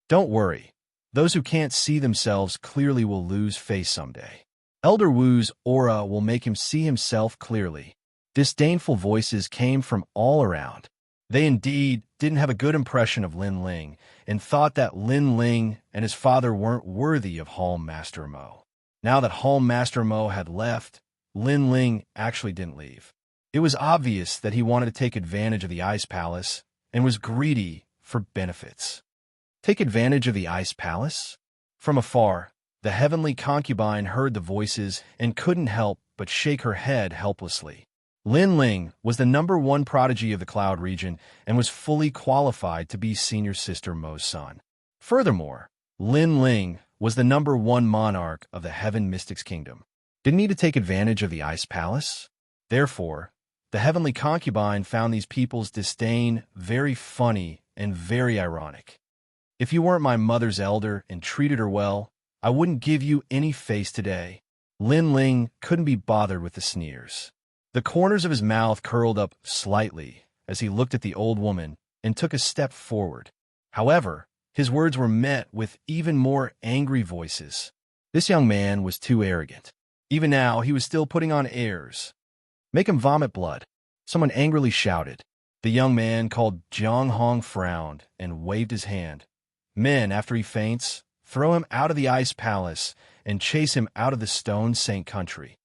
Don't worry. Those who can't see themselves clearly will lose face someday. Elder Wu's aura will make him see himself clearly. Disdainful voices came from all around. They indeed didn't have a good impression of Lin Ling and thought that Lin Ling and his father weren't worthy of Hall Master Mo. Now that Hall Master Mo had left, Lin Ling actually didn't leave. It was obvious that he wanted to take advantage of the Ice Palace and was greedy for benefits. Take advantage of the ice palace? From afar, the heavenly concubine heard the voices and couldn't help but shake her head helplessly. Lin Ling was the #1 prodigy of the Cloud region and was fully qualified to be Senior Sister Mo's son. Furthermore, Lin Ling was the #1 monarch of the Heaven Mystics Kingdom. Didn't need to take advantage of the ice palace? Therefore, the heavenly concubine found these people's disdain very funny and very ironic. If you weren't my mother's elder and treated her well, I wouldn't give you any face today. Lin Ling couldn't be bothered with the sneers. The corners of his mouth curled up slightly as he looked at the old woman and took a step forward. However, his words were met with even more angry voices. This young man was too arrogant. Even now, he was still putting on airs. Make him vomit blood, someone angrily shouted. The young man called Jiang Hong frowned and waved his hand. Men, after he faints, throw him out of the ice palace and chase him out of the Stone Saint country.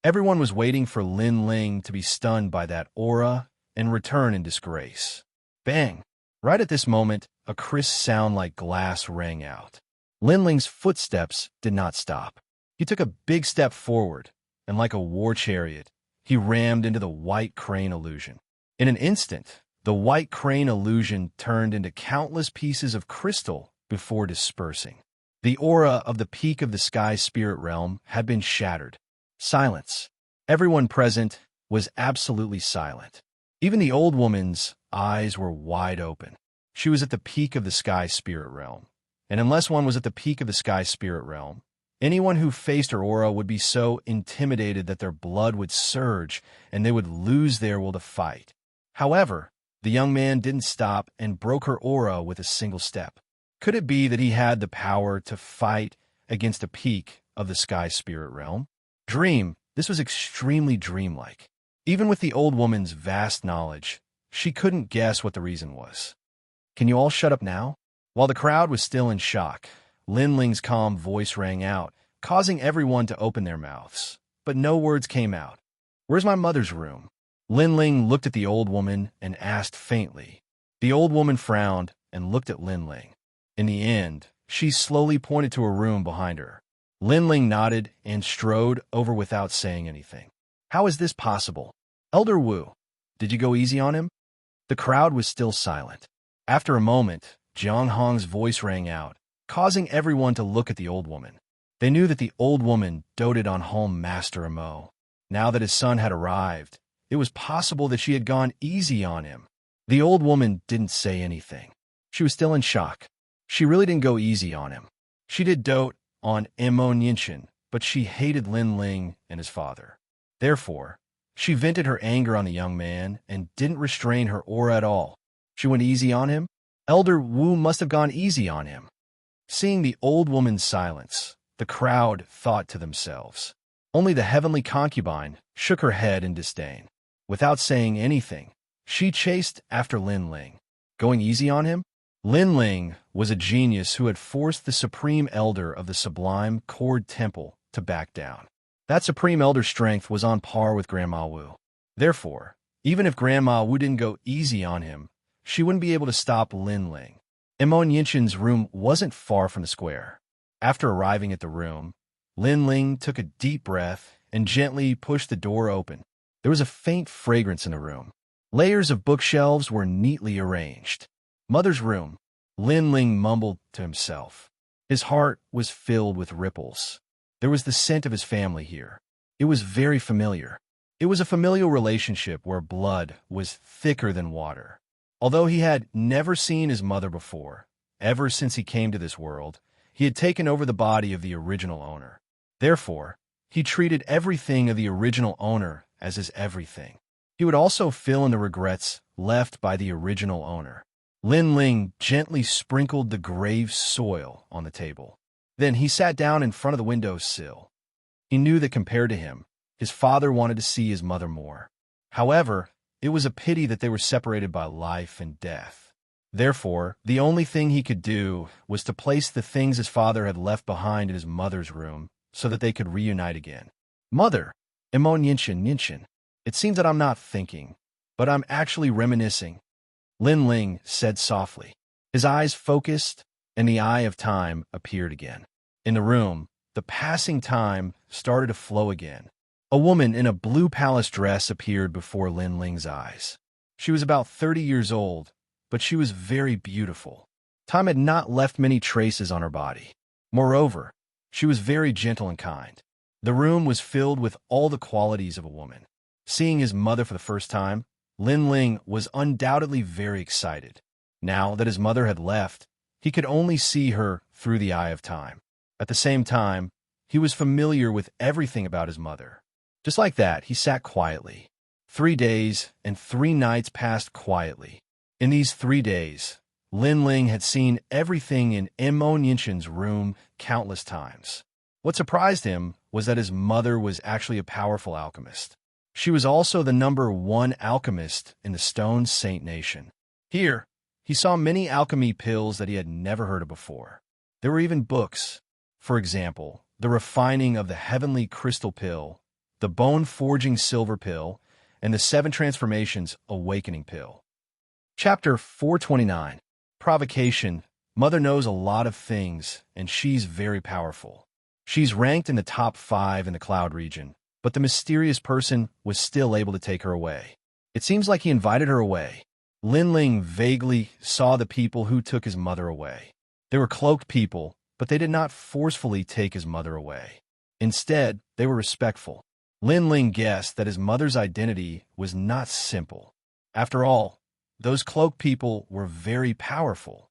Everyone was waiting for Lin Ling to be stunned by that aura and return in disgrace. Bang! Right at this moment, a crisp sound like glass rang out. Lin Ling's footsteps did not stop. He took a big step forward, and like a war chariot, he rammed into the white crane illusion. In an instant, the white crane illusion turned into countless pieces of crystal before dispersing. The aura of the peak of the sky spirit realm had been shattered. Silence. Everyone present was absolutely silent. Even the old woman's eyes were wide open. She was at the peak of the sky spirit realm. And unless one was at the peak of the sky spirit realm, anyone who faced her aura would be so intimidated that their blood would surge and they would lose their will to fight. However, the young man didn't stop and broke her aura with a single step. Could it be that he had the power to fight against the peak of the sky spirit realm? Dream. This was extremely dreamlike. Even with the old woman's vast knowledge, she couldn't guess what the reason was. Can you all shut up now? While the crowd was still in shock, Lin Ling's calm voice rang out, causing everyone to open their mouths. But no words came out. Where's my mother's room? Lin Ling looked at the old woman and asked faintly. The old woman frowned and looked at Lin Ling. In the end, she slowly pointed to a room behind her. Lin Ling nodded and strode over without saying anything. How is this possible? Elder Wu, did you go easy on him? The crowd was still silent. After a moment, Jiang Hong's voice rang out, causing everyone to look at the old woman. They knew that the old woman doted on Home Master Mo. Now that his son had arrived, it was possible that she had gone easy on him. The old woman didn't say anything. She was still in shock. She really didn't go easy on him. She did dote on Immortality, but she hated Lin Ling and his father. Therefore, she vented her anger on the young man and didn't restrain her aura at all. She went easy on him. Elder Wu must have gone easy on him. Seeing the old woman's silence, the crowd thought to themselves. Only the heavenly concubine shook her head in disdain. Without saying anything, she chased after Lin Ling. Going easy on him? Lin Ling was a genius who had forced the Supreme Elder of the Sublime Cord Temple to back down. That Supreme Elder's strength was on par with Grandma Wu. Therefore, even if Grandma Wu didn't go easy on him, she wouldn't be able to stop Lin Ling. Immortality's room wasn't far from the square. After arriving at the room, Lin Ling took a deep breath and gently pushed the door open. There was a faint fragrance in the room. Layers of bookshelves were neatly arranged. Mother's room, Lin Ling mumbled to himself. His heart was filled with ripples. There was the scent of his family here. It was very familiar. It was a familial relationship where blood was thicker than water. Although he had never seen his mother before, ever since he came to this world, he had taken over the body of the original owner. Therefore, he treated everything of the original owner as his everything. He would also fill in the regrets left by the original owner. Lin Ling gently sprinkled the grave soil on the table. Then he sat down in front of the window sill. He knew that compared to him, his father wanted to see his mother more. However, it was a pity that they were separated by life and death. Therefore, the only thing he could do was to place the things his father had left behind in his mother's room so that they could reunite again. Mother, Immortality, it seems that I'm not thinking, but I'm actually reminiscing, Lin Ling said softly. His eyes focused and the eye of time appeared again. In the room, the passing time started to flow again. A woman in a blue palace dress appeared before Lin Ling's eyes. She was about 30 years old, but she was very beautiful. Time had not left many traces on her body. Moreover, she was very gentle and kind. The room was filled with all the qualities of a woman. Seeing his mother for the first time, Lin Ling was undoubtedly very excited. Now that his mother had left, he could only see her through the eye of time. At the same time, he was familiar with everything about his mother. Just like that, he sat quietly. 3 days and 3 nights passed quietly. In these 3 days, Lin Ling had seen everything in Immortal's room countless times. What surprised him was that his mother was actually a powerful alchemist. She was also the #1 alchemist in the Stone Saint Nation. Here, he saw many alchemy pills that he had never heard of before. There were even books. For example, the refining of the heavenly crystal pill, the bone-forging silver pill, and the 7 transformations awakening pill. Chapter 429. Provocation. Mother knows a lot of things, and she's very powerful. She's ranked in the top 5 in the Cloud region, but the mysterious person was still able to take her away. It seems like he invited her away. Lin Ling vaguely saw the people who took his mother away. They were cloaked people, but they did not forcefully take his mother away. Instead, they were respectful. Lin Ling guessed that his mother's identity was not simple. After all, those cloaked people were very powerful.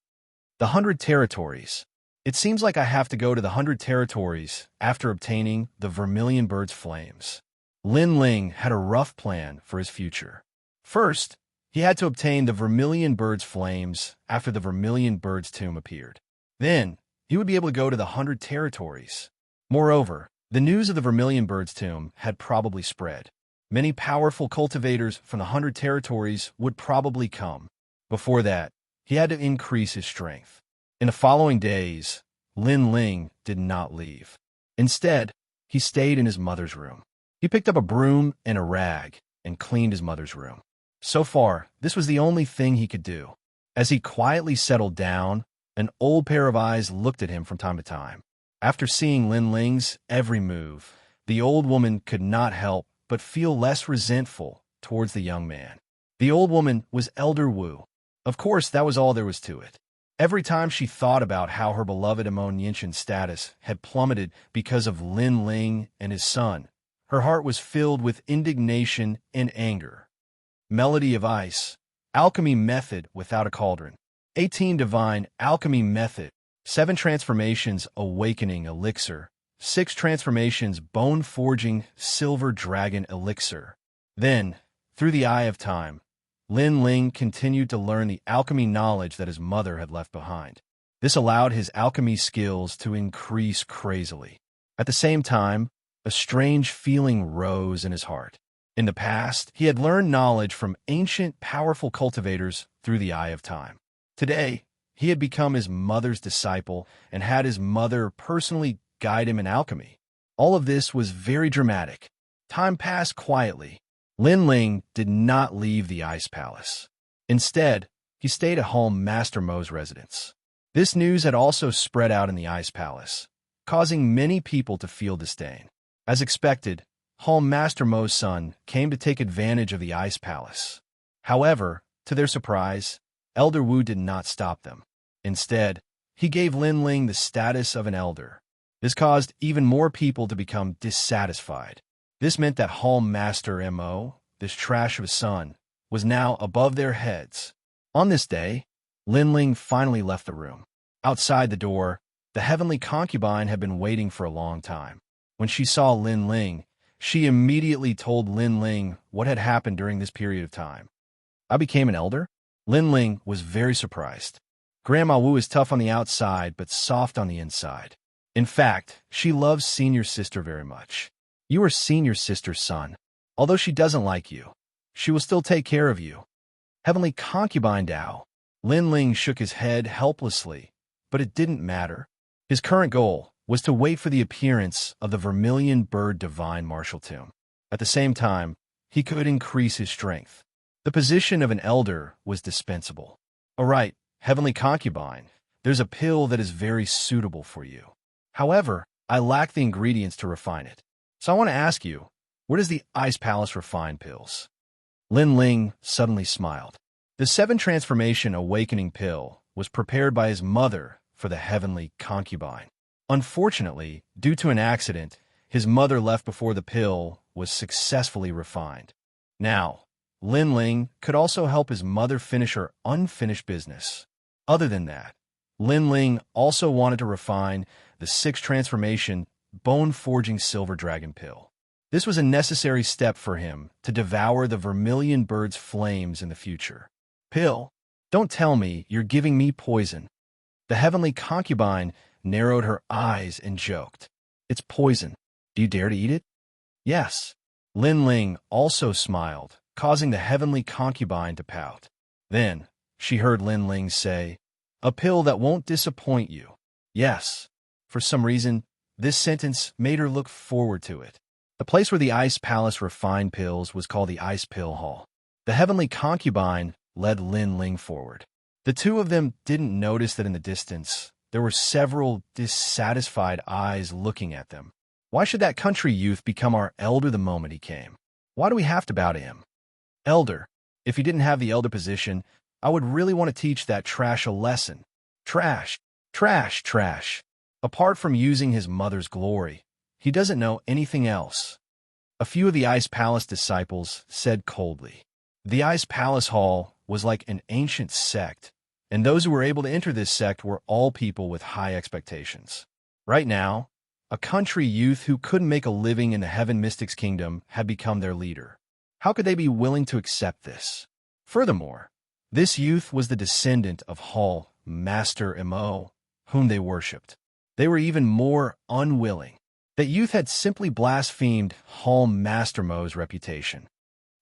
The 100 territories. It seems like I have to go to the 100 territories after obtaining the Vermilion Bird's flames. Lin Ling had a rough plan for his future. First, he had to obtain the Vermilion Bird's flames after the Vermilion Bird's tomb appeared. Then, he would be able to go to the 100 territories. Moreover, the news of the Vermilion Bird's tomb had probably spread. Many powerful cultivators from the 100 territories would probably come. Before that, he had to increase his strength. In the following days, Lin Ling did not leave. Instead, he stayed in his mother's room. He picked up a broom and a rag and cleaned his mother's room. So far, this was the only thing he could do. As he quietly settled down, an old pair of eyes looked at him from time to time. After seeing Lin Ling's every move, the old woman could not help but feel less resentful towards the young man. The old woman was Elder Wu. Of course, that was all there was to it. Every time she thought about how her beloved Immortal's status had plummeted because of Lin Ling and his son, her heart was filled with indignation and anger. Melody of Ice. Alchemy method without a cauldron. 18 Divine Alchemy method. 7 transformations awakening elixir. 6 transformations bone forging silver dragon elixir. Then, through the eye of time, Lin Ling continued to learn the alchemy knowledge that his mother had left behind. This allowed his alchemy skills to increase crazily. At the same time, a strange feeling rose in his heart. In the past, he had learned knowledge from ancient, powerful cultivators through the eye of time. Today, he had become his mother's disciple and had his mother personally guide him in alchemy. All of this was very dramatic. Time passed quietly. Lin Ling did not leave the Ice Palace. Instead, he stayed at home Master Mo's residence. This news had also spread out in the Ice Palace, causing many people to feel disdain. As expected, Home Master Mo's son came to take advantage of the Ice Palace. However, to their surprise, Elder Wu did not stop them. Instead, he gave Lin Ling the status of an elder. This caused even more people to become dissatisfied. This meant that Home Master Mo, this trash of a son, was now above their heads. On this day, Lin Ling finally left the room. Outside the door, the heavenly concubine had been waiting for a long time. When she saw Lin Ling, she immediately told Lin Ling what had happened during this period of time. I became an elder? Lin Ling was very surprised. Grandma Wu is tough on the outside but soft on the inside. In fact, she loves senior sister very much. You are senior sister's son. Although she doesn't like you, she will still take care of you. Heavenly concubine Dao. Lin Ling shook his head helplessly, but it didn't matter. His current goal was to wait for the appearance of the Vermilion Bird Divine Martial Tomb. At the same time, he could increase his strength. The position of an elder was dispensable. All right, Heavenly Concubine, There's a pill that is very suitable for you. However, I lack the ingredients to refine it. So I want to ask you, where does the Ice Palace refine pills? Lin Ling suddenly smiled. The 7 transformation awakening pill was prepared by his mother for the heavenly concubine. Unfortunately, due to an accident, his mother left before the pill was successfully refined. Now, Lin Ling could also help his mother finish her unfinished business. Other than that, Lin Ling also wanted to refine the 6 transformation bone-forging silver dragon pill. This was a necessary step for him to devour the vermilion bird's flames in the future. Pill, don't tell me you're giving me poison. The heavenly concubine narrowed her eyes and joked. It's poison. Do you dare to eat it? Yes. Lin Ling also smiled, causing the heavenly concubine to pout. Then, she heard Lin Ling say, a pill that won't disappoint you. Yes. For some reason, this sentence made her look forward to it. The place where the Ice Palace refined pills was called the Ice Pill Hall. The heavenly concubine led Lin Ling forward. The two of them didn't notice that in the distance, there were several dissatisfied eyes looking at them. Why should that country youth become our elder the moment he came? Why do we have to bow to him? Elder. If he didn't have the elder position, I would really want to teach that trash a lesson. Trash. Trash. Trash. Apart from using his mother's glory, he doesn't know anything else. A few of the Ice Palace disciples said coldly. The Ice Palace Hall was like an ancient sect, and those who were able to enter this sect were all people with high expectations. Right now, a country youth who couldn't make a living in the Heaven Mystics Kingdom had become their leader. How could they be willing to accept this? Furthermore, this youth was the descendant of Hall Master Mo, whom they worshipped. They were even more unwilling. That youth had simply blasphemed Hall Master Mo's reputation.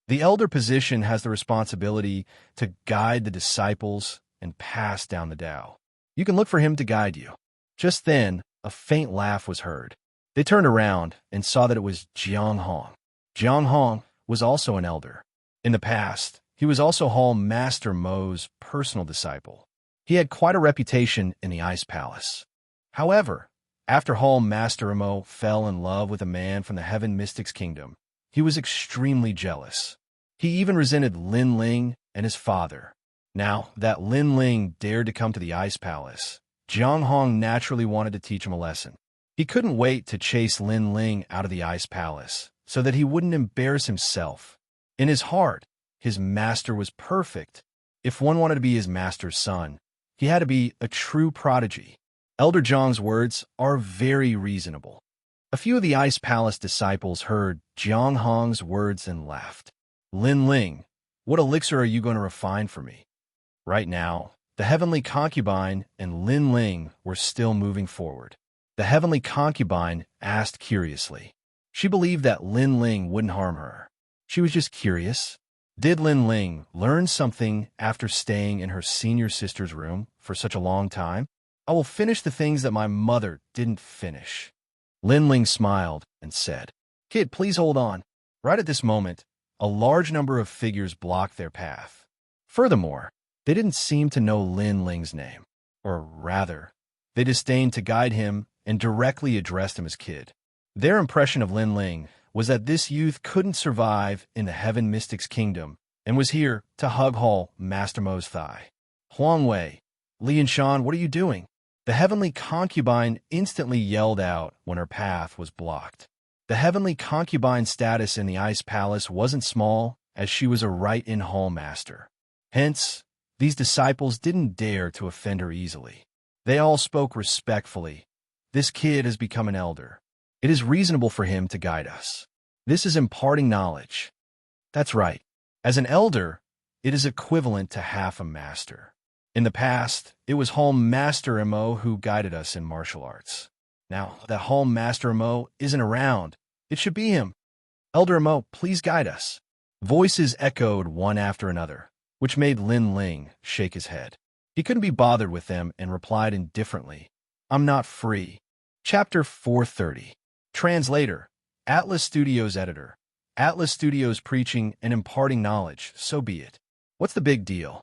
The elder position has the responsibility to guide the disciples and pass down the Tao. You can look for him to guide you. Just then, a faint laugh was heard. They turned around and saw that it was Jiang Hong. Jiang Hong was also an elder. In the past, he was also Hall Master Mo's personal disciple. He had quite a reputation in the Ice Palace. However, after Hall Master Mo fell in love with a man from the Heaven Mystics Kingdom, he was extremely jealous. He even resented Lin Ling and his father. Now that Lin Ling dared to come to the Ice Palace, Jiang Hong naturally wanted to teach him a lesson. He couldn't wait to chase Lin Ling out of the Ice Palace so that he wouldn't embarrass himself. In his heart, his master was perfect. If one wanted to be his master's son, he had to be a true prodigy. Elder Zhang's words are very reasonable. A few of the Ice Palace disciples heard Jiang Hong's words and laughed. Lin Ling, what elixir are you going to refine for me? Right now, the heavenly concubine and Lin Ling were still moving forward. The heavenly concubine asked curiously. She believed that Lin Ling wouldn't harm her. She was just curious. Did Lin Ling learn something after staying in her senior sister's room for such a long time? I will finish the things that my mother didn't finish. Lin Ling smiled and said, Kid, please hold on. Right at this moment, a large number of figures blocked their path. Furthermore, they didn't seem to know Lin Ling's name. Or rather, they disdained to guide him and directly addressed him as Kid. Their impression of Lin Ling was that this youth couldn't survive in the Heaven Mystics Kingdom and was here to hug Hall Master Mo's thigh. Huang Wei, Lian Shan, what are you doing? The heavenly concubine instantly yelled out when her path was blocked. The heavenly concubine's status in the Ice Palace wasn't small, as she was a right-in hall master. Hence, these disciples didn't dare to offend her easily. They all spoke respectfully. This kid has become an elder. It is reasonable for him to guide us. This is imparting knowledge. That's right. As an elder, it is equivalent to half a master. In the past, it was Hall Master Mo who guided us in martial arts. Now that Hall Master Mo isn't around, it should be him. Elder Mo, please guide us. Voices echoed one after another, which made Lin Ling shake his head. He couldn't be bothered with them and replied indifferently, I'm not free. Chapter 430. Translator, Atlas Studios editor. Atlas Studios preaching and imparting knowledge, so be it. What's the big deal?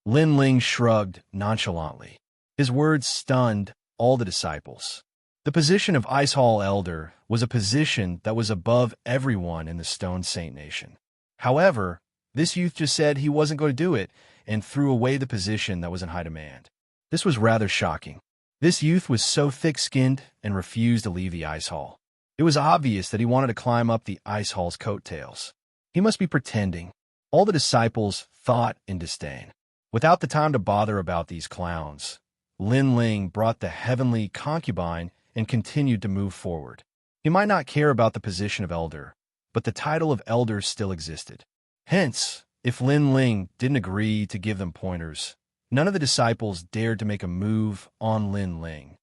Lin Ling shrugged nonchalantly. His words stunned all the disciples. The position of Ice Hall Elder was a position that was above everyone in the Stone Saint Nation. However, this youth just said he wasn't going to do it and threw away the position that was in high demand. This was rather shocking. This youth was so thick-skinned and refused to leave the Ice Hall. It was obvious that he wanted to climb up the Ice Hall's coattails. He must be pretending. All the disciples thought in disdain. Without the time to bother about these clowns, Lin Ling brought the heavenly concubine and continued to move forward. He might not care about the position of elder, but the title of elder still existed. Hence, if Lin Ling didn't agree to give them pointers, none of the disciples dared to make a move on Lin Ling.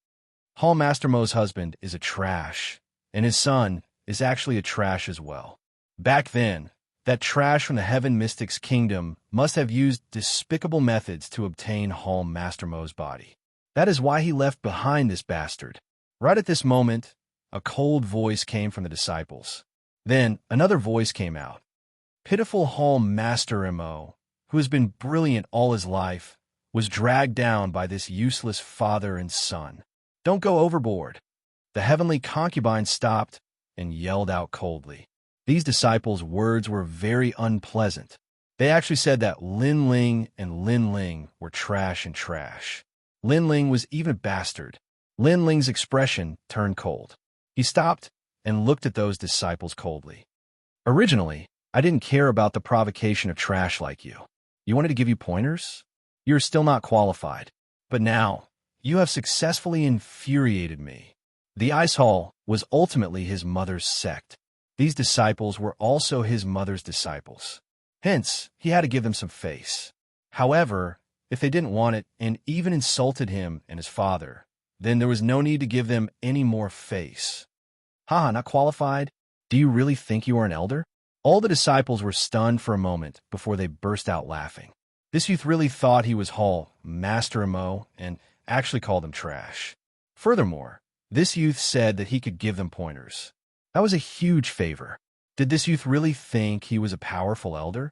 Hall Master Mo's husband is a trash, and his son is actually a trash as well. Back then, that trash from the Heaven Mystic's kingdom must have used despicable methods to obtain Hall Master Mo's body. That is why he left behind this bastard. Right at this moment, a cold voice came from the disciples. Then another voice came out. Pitiful Hall Master Mo, who has been brilliant all his life, was dragged down by this useless father and son. Don't go overboard. The heavenly concubine stopped and yelled out coldly. These disciples' words were very unpleasant. They actually said that Lin Ling and Lin Ling were trash and trash. Lin Ling was even a bastard. Lin Ling's expression turned cold. He stopped and looked at those disciples coldly. Originally, I didn't care about the provocation of trash like you. You wanted to give you pointers? You're still not qualified. But now, you have successfully infuriated me. The Ice Hall was ultimately his mother's sect. These disciples were also his mother's disciples. Hence, he had to give them some face. However, if they didn't want it and even insulted him and his father, then there was no need to give them any more face. Haha, not qualified? Do you really think you are an elder? All the disciples were stunned for a moment before they burst out laughing. This youth really thought he was Hall Master Mo and actually called them trash. Furthermore, this youth said that he could give them pointers. That was a huge favor. Did this youth really think he was a powerful elder?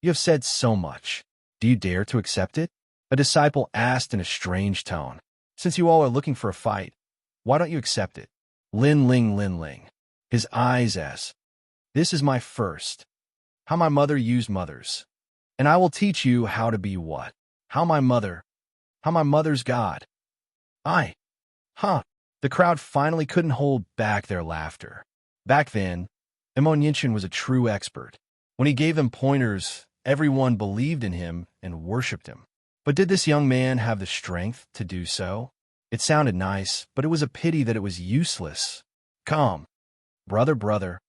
You have said so much. Do you dare to accept it? A disciple asked in a strange tone. Since you all are looking for a fight, why don't you accept it? Lin Ling. His eyes as, this is my first. How my mother used mothers. And I will teach you how to be what? How my mother's God. The crowd finally couldn't hold back their laughter. Back then, Immortal was a true expert. When he gave them pointers, everyone believed in him and worshipped him. But did this young man have the strength to do so? It sounded nice, but it was a pity that it was useless. Come, brother.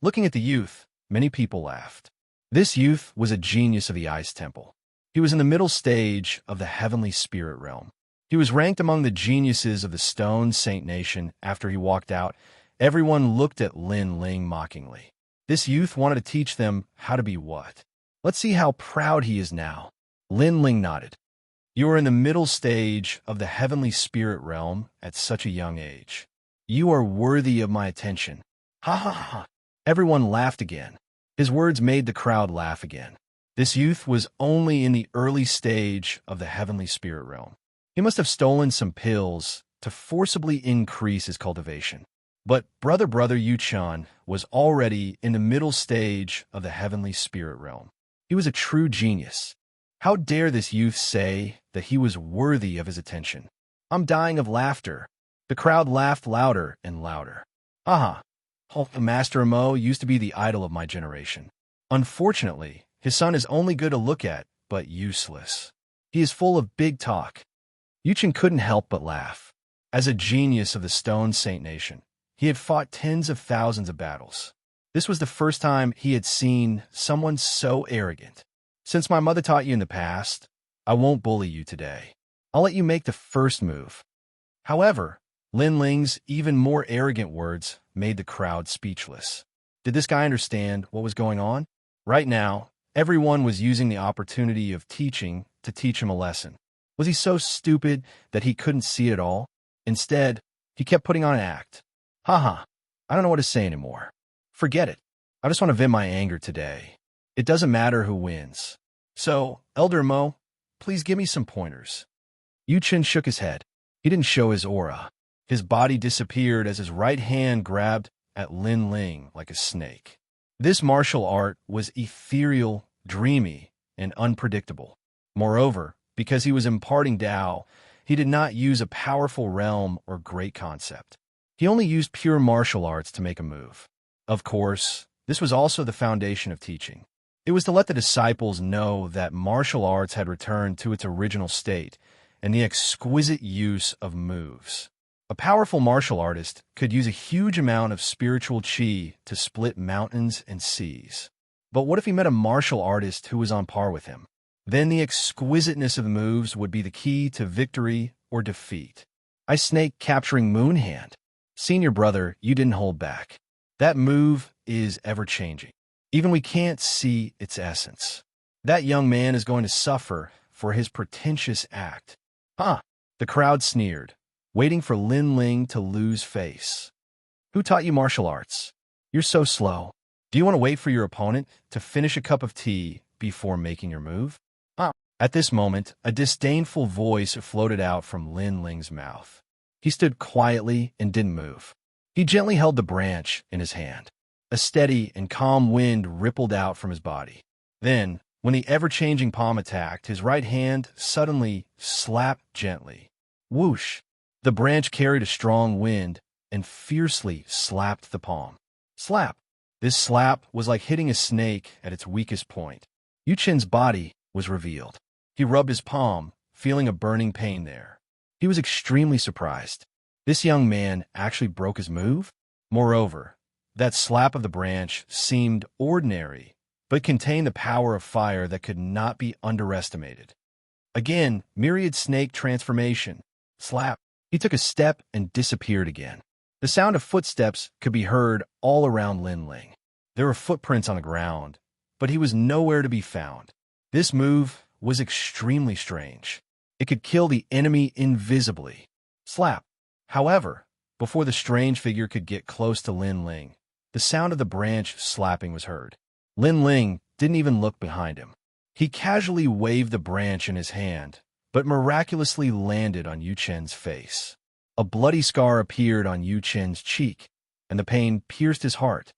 Looking at the youth, many people laughed. This youth was a genius of the Ice Temple. He was in the middle stage of the heavenly spirit realm. He was ranked among the geniuses of the Stone Saint Nation. After he walked out, everyone looked at Lin Ling mockingly. This youth wanted to teach them how to be what? Let's see how proud he is now. Lin Ling nodded. You are in the middle stage of the heavenly spirit realm at such a young age. You are worthy of my attention. Ha. Everyone laughed again. His words made the crowd laugh again. This youth was only in the early stage of the heavenly spirit realm. He must have stolen some pills to forcibly increase his cultivation. But brother Yuchan was already in the middle stage of the heavenly spirit realm. He was a true genius. How dare this youth say that he was worthy of his attention? I'm dying of laughter. The crowd laughed louder and louder. Master Mo used to be the idol of my generation. Unfortunately, his son is only good to look at, but useless. He is full of big talk. Yuchan couldn't help but laugh. As a genius of the Stone Saint Nation, he had fought tens of thousands of battles. This was the first time he had seen someone so arrogant. Since my mother taught you in the past, I won't bully you today. I'll let you make the first move. However, Lin Ling's even more arrogant words made the crowd speechless. Did this guy understand what was going on? Right now, everyone was using the opportunity of teaching to teach him a lesson. Was he so stupid that he couldn't see it all? Instead, he kept putting on an act. I don't know what to say anymore. Forget it. I just want to vent my anger today. It doesn't matter who wins. So, Elder Mo, please give me some pointers. Yu Chen shook his head. He didn't show his aura. His body disappeared as his right hand grabbed at Lin Ling like a snake. This martial art was ethereal, dreamy, and unpredictable. Moreover, because he was imparting Tao, he did not use a powerful realm or great concept. He only used pure martial arts to make a move. Of course, this was also the foundation of teaching. It was to let the disciples know that martial arts had returned to its original state and the exquisite use of moves. A powerful martial artist could use a huge amount of spiritual qi to split mountains and seas. But what if he met a martial artist who was on par with him? Then the exquisiteness of the moves would be the key to victory or defeat. Ice Snake capturing Moon Hand. Senior brother, you didn't hold back. That move is ever-changing. Even we can't see its essence. That young man is going to suffer for his pretentious act. Huh? The crowd sneered, waiting for Lin Ling to lose face. Who taught you martial arts? You're so slow. Do you want to wait for your opponent to finish a cup of tea before making your move? At this moment, a disdainful voice floated out from Lin Ling's mouth. He stood quietly and didn't move. He gently held the branch in his hand. A steady and calm wind rippled out from his body. Then, when the ever-changing palm attacked, his right hand suddenly slapped gently. Whoosh! The branch carried a strong wind and fiercely slapped the palm. Slap! This slap was like hitting a snake at its weakest point. Yu Chen's body was revealed. He rubbed his palm, feeling a burning pain there. He was extremely surprised. This young man actually broke his move? Moreover, that slap of the branch seemed ordinary, but contained the power of fire that could not be underestimated. Again, myriad snake transformation. Slap. He took a step and disappeared again. The sound of footsteps could be heard all around Lin Ling. There were footprints on the ground, but he was nowhere to be found. This move was extremely strange. It could kill the enemy invisibly. Slap. However, before the strange figure could get close to Lin Ling, the sound of the branch slapping was heard. Lin Ling didn't even look behind him. He casually waved the branch in his hand, but miraculously landed on Yu Chen's face. A bloody scar appeared on Yu Chen's cheek, and the pain pierced his heart.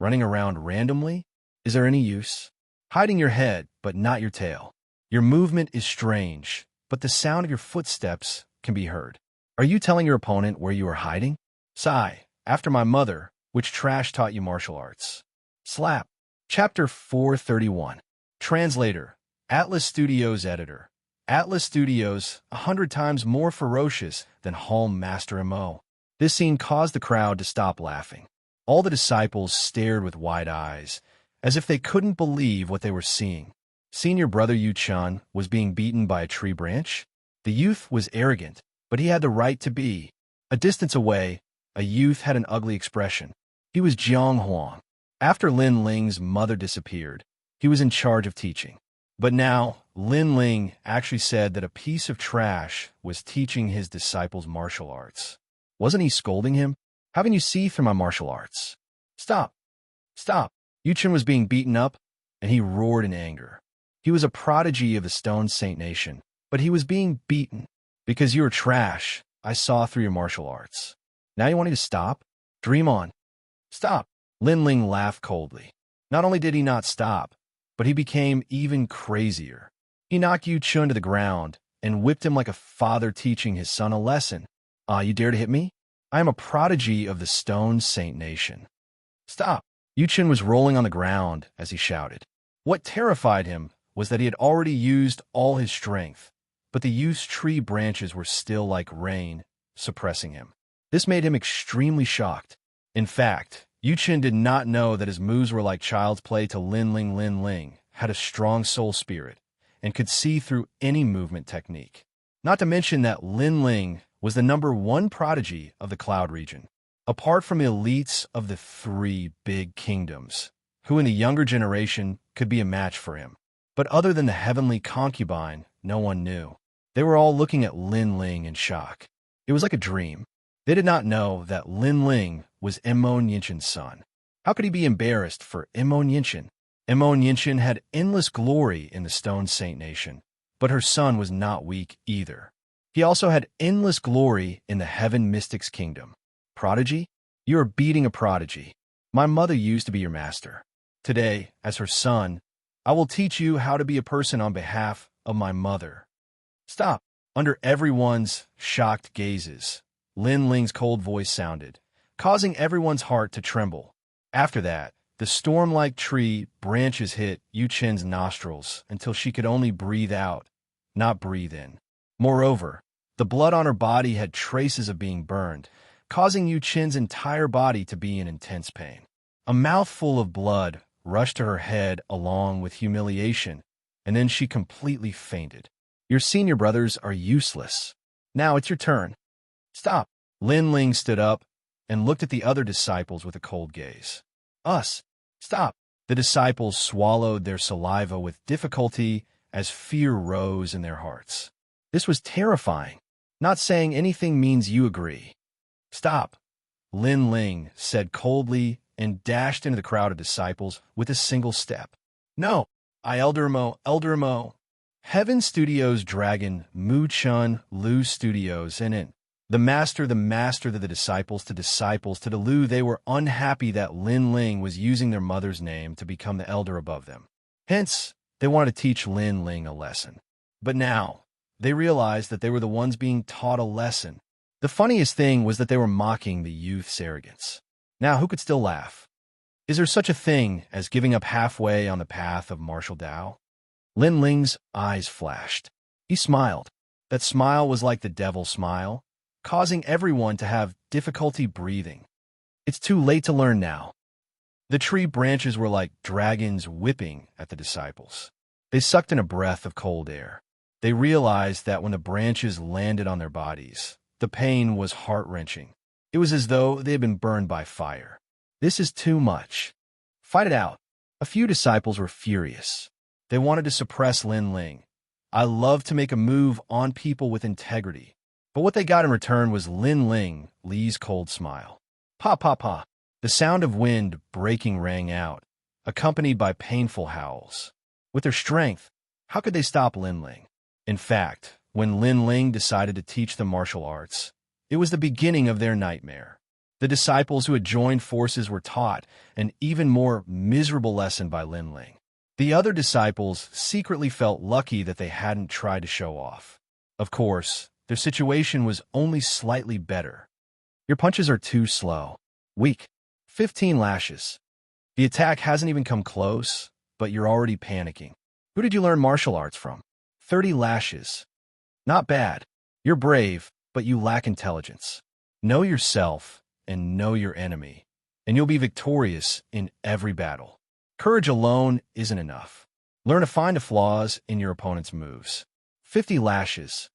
Running around randomly? Is there any use? Hiding your head, but not your tail. Your movement is strange, but the sound of your footsteps can be heard. Are you telling your opponent where you are hiding? Sigh, after my mother, which trash taught you martial arts. Slap. Chapter 431. Translator. Atlas Studios Editor. Atlas Studios, 100 times more ferocious than Home Master Mo. This scene caused the crowd to stop laughing. All the disciples stared with wide eyes, as if they couldn't believe what they were seeing. Senior brother Yu Chen was being beaten by a tree branch. The youth was arrogant, but he had the right to be. A distance away, a youth had an ugly expression. He was Jiang Huang. After Lin Ling's mother disappeared, he was in charge of teaching. But now, Lin Ling actually said that a piece of trash was teaching his disciples martial arts. Wasn't he scolding him? Haven't you seen through my martial arts? Stop! Stop! Yu Chen was being beaten up, and he roared in anger. He was a prodigy of the Stone Saint Nation, but he was being beaten. Because you're trash, I saw through your martial arts. Now you want me to stop? Dream on. Stop. Lin Ling laughed coldly. Not only did he not stop, but he became even crazier. He knocked Yu Chen to the ground and whipped him like a father teaching his son a lesson. You dare to hit me? I am a prodigy of the Stone Saint Nation. Stop. Yu Chen was rolling on the ground as he shouted. What terrified him was that he had already used all his strength, but the youth's tree branches were still like rain, suppressing him. This made him extremely shocked. In fact, Yu Chen did not know that his moves were like child's play to Lin Ling. Lin Ling had a strong soul spirit and could see through any movement technique. Not to mention that Lin Ling was the #1 prodigy of the Cloud region. Apart from elites of the 3 big kingdoms, who in the younger generation could be a match for him. But other than the heavenly concubine, no one knew. They were all looking at Lin Ling in shock. It was like a dream. They did not know that Lin Ling was Emo Ninchen's son. How could he be embarrassed for Emo Ninchen? Emo Ninchen had endless glory in the Stone Saint Nation, but her son was not weak either. He also had endless glory in the Heaven Mystics Kingdom. Prodigy? You are beating a prodigy. My mother used to be your master. Today, as her son, I will teach you how to be a person on behalf of my mother. Stop. Under everyone's shocked gazes, Lin Ling's cold voice sounded, causing everyone's heart to tremble. After that, the storm-like tree branches hit Yu Qin's nostrils until she could only breathe out, not breathe in. Moreover, the blood on her body had traces of being burned, causing Yu Qin's entire body to be in intense pain. A mouthful of blood rushed to her head along with humiliation, and then she completely fainted. Your senior brothers are useless. Now it's your turn. Stop. Lin Ling stood up and looked at the other disciples with a cold gaze. Us. Stop. The disciples swallowed their saliva with difficulty as fear rose in their hearts. This was terrifying. Not saying anything means you agree. Stop. Lin Ling said coldly and dashed into the crowd of disciples with a single step. No. Eldermo. Heaven Studios Dragon, Mu Chun, Lu Studios, and in the master to the disciples to the Lu, they were unhappy that Lin Ling was using their mother's name to become the elder above them. Hence, they wanted to teach Lin Ling a lesson. But now, they realized that they were the ones being taught a lesson. The funniest thing was that they were mocking the youth's arrogance. Now, who could still laugh? Is there such a thing as giving up halfway on the path of martial Tao? Lin Ling's eyes flashed. He smiled. That smile was like the devil's smile, causing everyone to have difficulty breathing. It's too late to learn now. The tree branches were like dragons whipping at the disciples. They sucked in a breath of cold air. They realized that when the branches landed on their bodies, the pain was heart-wrenching. It was as though they had been burned by fire. This is too much. Fight it out. A few disciples were furious. They wanted to suppress Lin Ling. I love to make a move on people with integrity. But what they got in return was Lin Li's cold smile. Pa pa pa. The sound of wind breaking rang out, accompanied by painful howls. With their strength, how could they stop Lin Ling? In fact, when Lin Ling decided to teach them martial arts, it was the beginning of their nightmare. The disciples who had joined forces were taught an even more miserable lesson by Lin Ling. The other disciples secretly felt lucky that they hadn't tried to show off. Of course, their situation was only slightly better. Your punches are too slow. Weak. 15 lashes. The attack hasn't even come close, but you're already panicking. Who did you learn martial arts from? 30 lashes. Not bad. You're brave, but you lack intelligence. Know yourself and know your enemy, and you'll be victorious in every battle. Courage alone isn't enough. Learn to find the flaws in your opponent's moves. 50 lashes.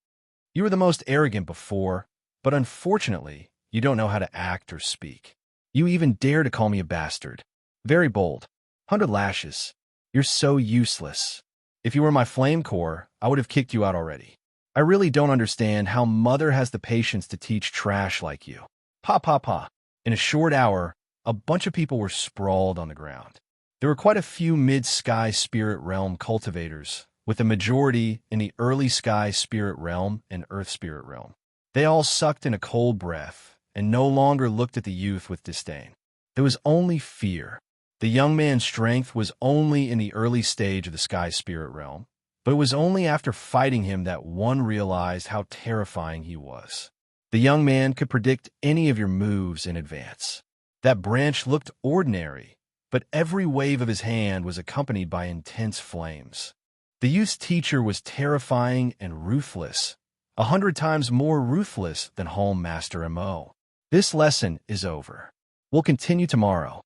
You were the most arrogant before, but unfortunately, you don't know how to act or speak. You even dare to call me a bastard. Very bold. 100 lashes. You're so useless. If you were my flame core, I would have kicked you out already. I really don't understand how Mother has the patience to teach trash like you. Pa pa pa. In a short hour, a bunch of people were sprawled on the ground. There were quite a few mid-sky spirit realm cultivators, with a majority in the early sky spirit realm and earth spirit realm. They all sucked in a cold breath and no longer looked at the youth with disdain. There was only fear. The young man's strength was only in the early stage of the sky spirit realm, but it was only after fighting him that one realized how terrifying he was. The young man could predict any of your moves in advance. That branch looked ordinary, but every wave of his hand was accompanied by intense flames. The youth's teacher was terrifying and ruthless, 100 times more ruthless than Home Master Mo. This lesson is over. We'll continue tomorrow.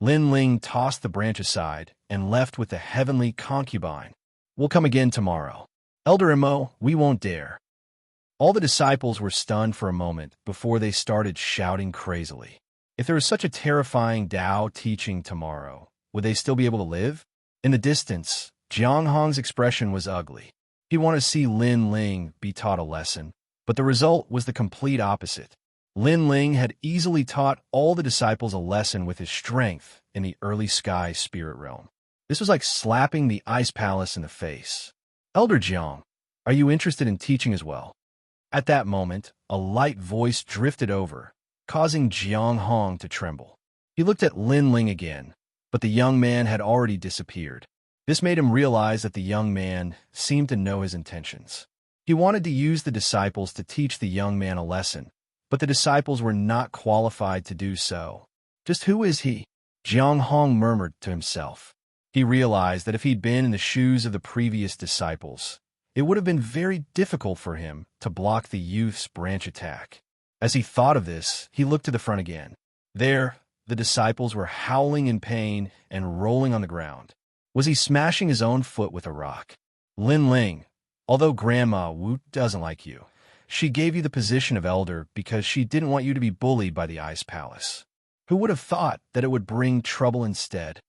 Lin Ling tossed the branch aside and left with the heavenly concubine. We'll come again tomorrow. Elder Mo, we won't dare. All the disciples were stunned for a moment before they started shouting crazily. If there was such a terrifying Tao teaching tomorrow, would they still be able to live? In the distance, Jiang Hong's expression was ugly. He wanted to see Lin Ling be taught a lesson, but the result was the complete opposite. Lin Ling had easily taught all the disciples a lesson with his strength in the early sky spirit realm. This was like slapping the ice palace in the face. Elder Jiang, are you interested in teaching as well? At that moment, a light voice drifted over, causing Jiang Hong to tremble. He looked at Lin Ling again, but the young man had already disappeared. This made him realize that the young man seemed to know his intentions. He wanted to use the disciples to teach the young man a lesson, but the disciples were not qualified to do so. Just who is he? Jiang Hong murmured to himself. He realized that if he'd been in the shoes of the previous disciples, it would have been very difficult for him to block the youth's branch attack. As he thought of this, he looked to the front again. There, the disciples were howling in pain and rolling on the ground. Was he smashing his own foot with a rock? Lin Ling, although Grandma Wu doesn't like you, she gave you the position of elder because she didn't want you to be bullied by the Ice Palace. Who would have thought that it would bring trouble instead?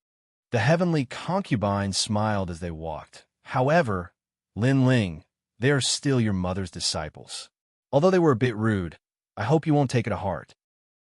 The heavenly concubine smiled as they walked. However, Lin Ling, they are still your mother's disciples. Although they were a bit rude, I hope you won't take it to heart.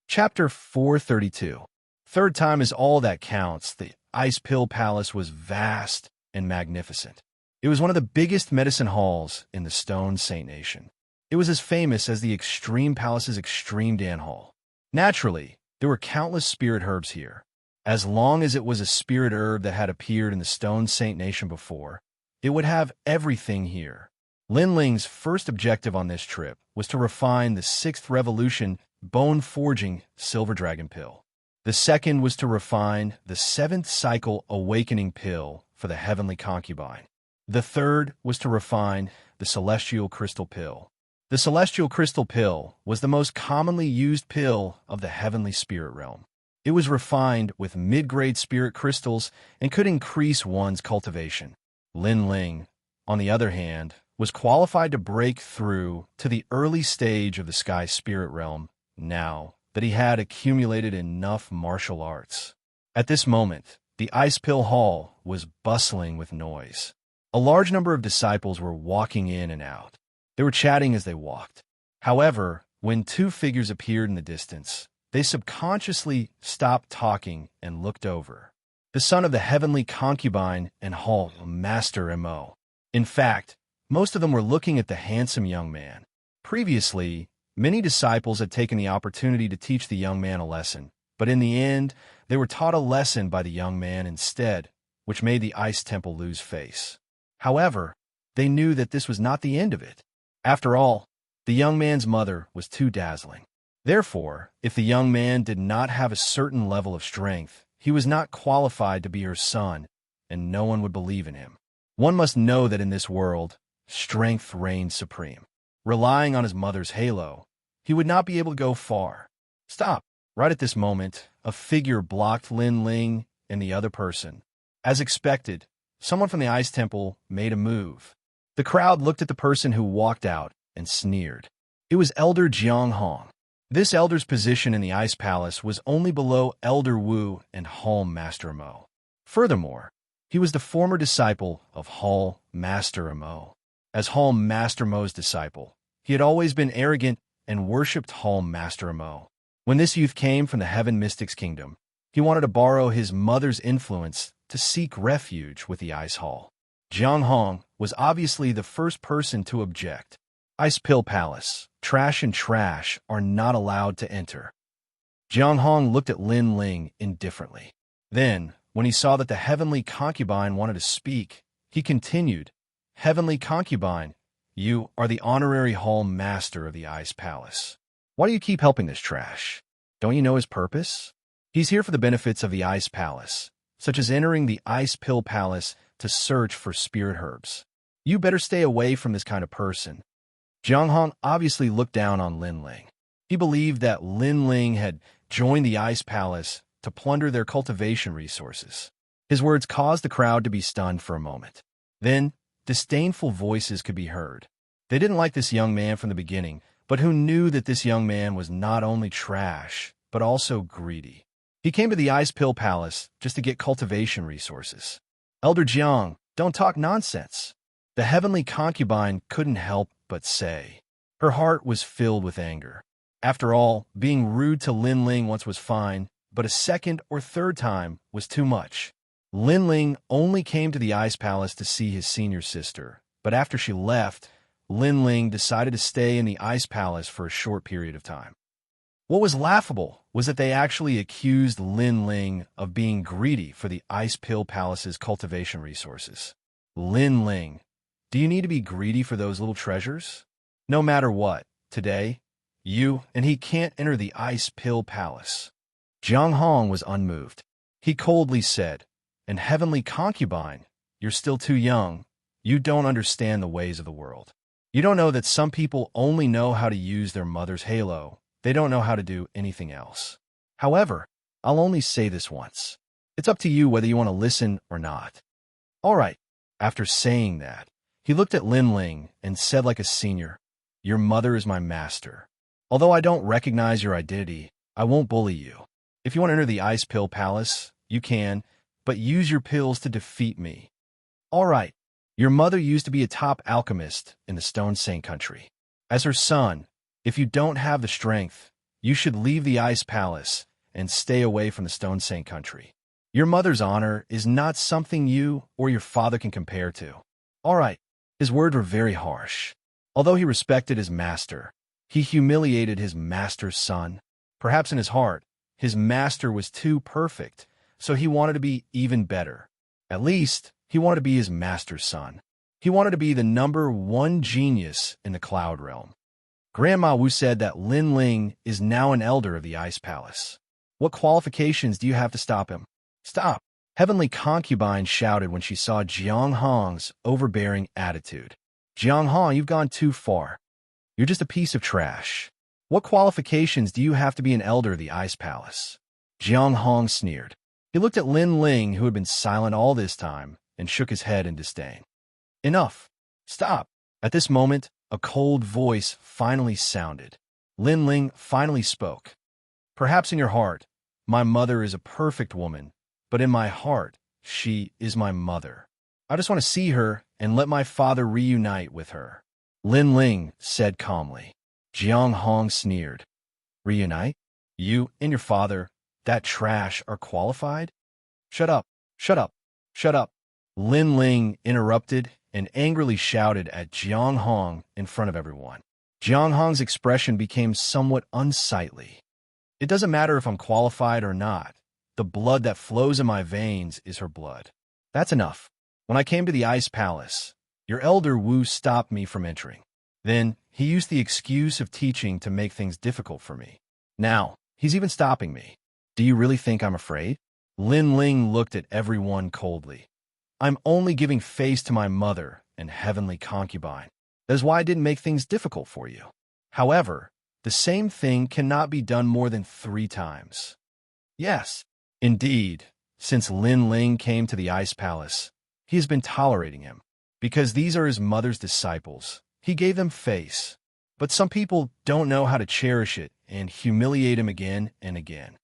Chapter 432. Third time is all that counts. The Ice Pill Palace was vast and magnificent. It was one of the biggest medicine halls in the Stone Saint Nation. It was as famous as the Extreme Palace's Extreme Dan Hall. Naturally, there were countless spirit herbs here. As long as it was a spirit herb that had appeared in the Stone Saint Nation before, it would have everything here. Lin Ling's first objective on this trip was to refine the 6th Revolution bone-forging Silver Dragon Pill. The second was to refine the 7th Cycle Awakening Pill for the Heavenly Concubine. The third was to refine the Celestial Crystal Pill. The Celestial Crystal Pill was the most commonly used pill of the Heavenly Spirit Realm. It was refined with mid-grade spirit crystals and could increase one's cultivation. Lin Ling, on the other hand, was qualified to break through to the early stage of the Sky Spirit Realm now that he had accumulated enough martial arts. At this moment, the Ice Pill Hall was bustling with noise. A large number of disciples were walking in and out. They were chatting as they walked. However, when two figures appeared in the distance, they subconsciously stopped talking and looked over. The son of the Heavenly Concubine and Hall Master M.O. In fact, most of them were looking at the handsome young man. Previously, many disciples had taken the opportunity to teach the young man a lesson, but in the end, they were taught a lesson by the young man instead, which made the Ice Temple lose face. However, they knew that this was not the end of it. After all, the young man's mother was too dazzling. Therefore, if the young man did not have a certain level of strength, he was not qualified to be her son, and no one would believe in him. One must know that in this world, strength reigns supreme. Relying on his mother's halo, he would not be able to go far. Stop! Right at this moment, a figure blocked Lin Ling and the other person. As expected, someone from the Ice Temple made a move. The crowd looked at the person who walked out and sneered. It was Elder Jiang Hong. This elder's position in the Ice Palace was only below Elder Wu and Hall Master Mo. Furthermore, he was the former disciple of Hall Master Mo. As Hall Master Mo's disciple, he had always been arrogant and worshipped Hall Master Mo. When this youth came from the Heaven Mystics Kingdom, he wanted to borrow his mother's influence to seek refuge with the Ice Hall. Jiang Hong was obviously the first person to object. Ice Pill Palace, trash and trash are not allowed to enter. Jiang Hong looked at Lin Ling indifferently. Then, when he saw that the Heavenly Concubine wanted to speak, he continued, Heavenly Concubine, you are the honorary Hall Master of the Ice Palace. Why do you keep helping this trash? Don't you know his purpose? He's here for the benefits of the Ice Palace, such as entering the Ice Pill Palace to search for spirit herbs. You better stay away from this kind of person. Jiang Hong obviously looked down on Lin Ling. He believed that Lin Ling had joined the Ice Palace to plunder their cultivation resources. His words caused the crowd to be stunned for a moment. Then, disdainful voices could be heard. They didn't like this young man from the beginning, but who knew that this young man was not only trash, but also greedy. He came to the Ice Pill Palace just to get cultivation resources. Elder Jiang, don't talk nonsense. The Heavenly Concubine couldn't help but say. Her heart was filled with anger. After all, being rude to Lin Ling once was fine, but a second or third time was too much. Lin Ling only came to the Ice Palace to see his senior sister, but after she left, Lin Ling decided to stay in the ice palace for a short period of time. What was laughable was that they actually accused Lin Ling of being greedy for the Ice Pill Palace's cultivation resources. Lin Ling, do you need to be greedy for those little treasures? No matter what, today, you and he can't enter the Ice Pill Palace. Jiang Hong was unmoved. He coldly said, "And heavenly concubine, you're still too young. You don't understand the ways of the world. You don't know that some people only know how to use their mother's halo. They don't know how to do anything else. However, I'll only say this once. It's up to you whether you want to listen or not." All right. After saying that, he looked at Lin Ling and said like a senior, "Your mother is my master. Although I don't recognize your identity, I won't bully you. If you want to enter the Ice Pill Palace, you can, but use your pills to defeat me. All right. Your mother used to be a top alchemist in the Stone Saint country. As her son, if you don't have the strength, you should leave the Ice Palace and stay away from the Stone Saint country. Your mother's honor is not something you or your father can compare to." All right. His words were very harsh. Although he respected his master, he humiliated his master's son. Perhaps in his heart, his master was too perfect, so he wanted to be even better. At least, he wanted to be his master's son. He wanted to be the #1 genius in the Cloud Realm. Grandma Wu said that Lin Ling is now an elder of the Ice Palace. What qualifications do you have to stop him? Stop! Heavenly Concubine shouted when she saw Jiang Hong's overbearing attitude. Jiang Hong, you've gone too far. You're just a piece of trash. What qualifications do you have to be an elder of the Ice Palace? Jiang Hong sneered. He looked at Lin Ling, who had been silent all this time, and shook his head in disdain. Enough! Stop! At this moment, a cold voice finally sounded. Lin Ling finally spoke. "Perhaps in your heart, my mother is a perfect woman, but in my heart, she is my mother. I just want to see her and let my father reunite with her." Lin Ling said calmly. Jiang Hong sneered. "Reunite? You and your father, that trash, are qualified?" "Shut up! Shut up! Shut up!" Lin Ling interrupted and angrily shouted at Jiang Hong in front of everyone. Jiang Hong's expression became somewhat unsightly. "It doesn't matter if I'm qualified or not. The blood that flows in my veins is her blood. That's enough. When I came to the Ice Palace, your elder Wu stopped me from entering. Then he used the excuse of teaching to make things difficult for me. Now, he's even stopping me. Do you really think I'm afraid?" Lin Ling looked at everyone coldly. "I'm only giving face to my mother and heavenly concubine. That is why I didn't make things difficult for you. However, the same thing cannot be done more than 3 times. Yes, indeed, since Lin Ling came to the Ice Palace, he has been tolerating him. Because these are his mother's disciples, he gave them face. But some people don't know how to cherish it and humiliate him again and again.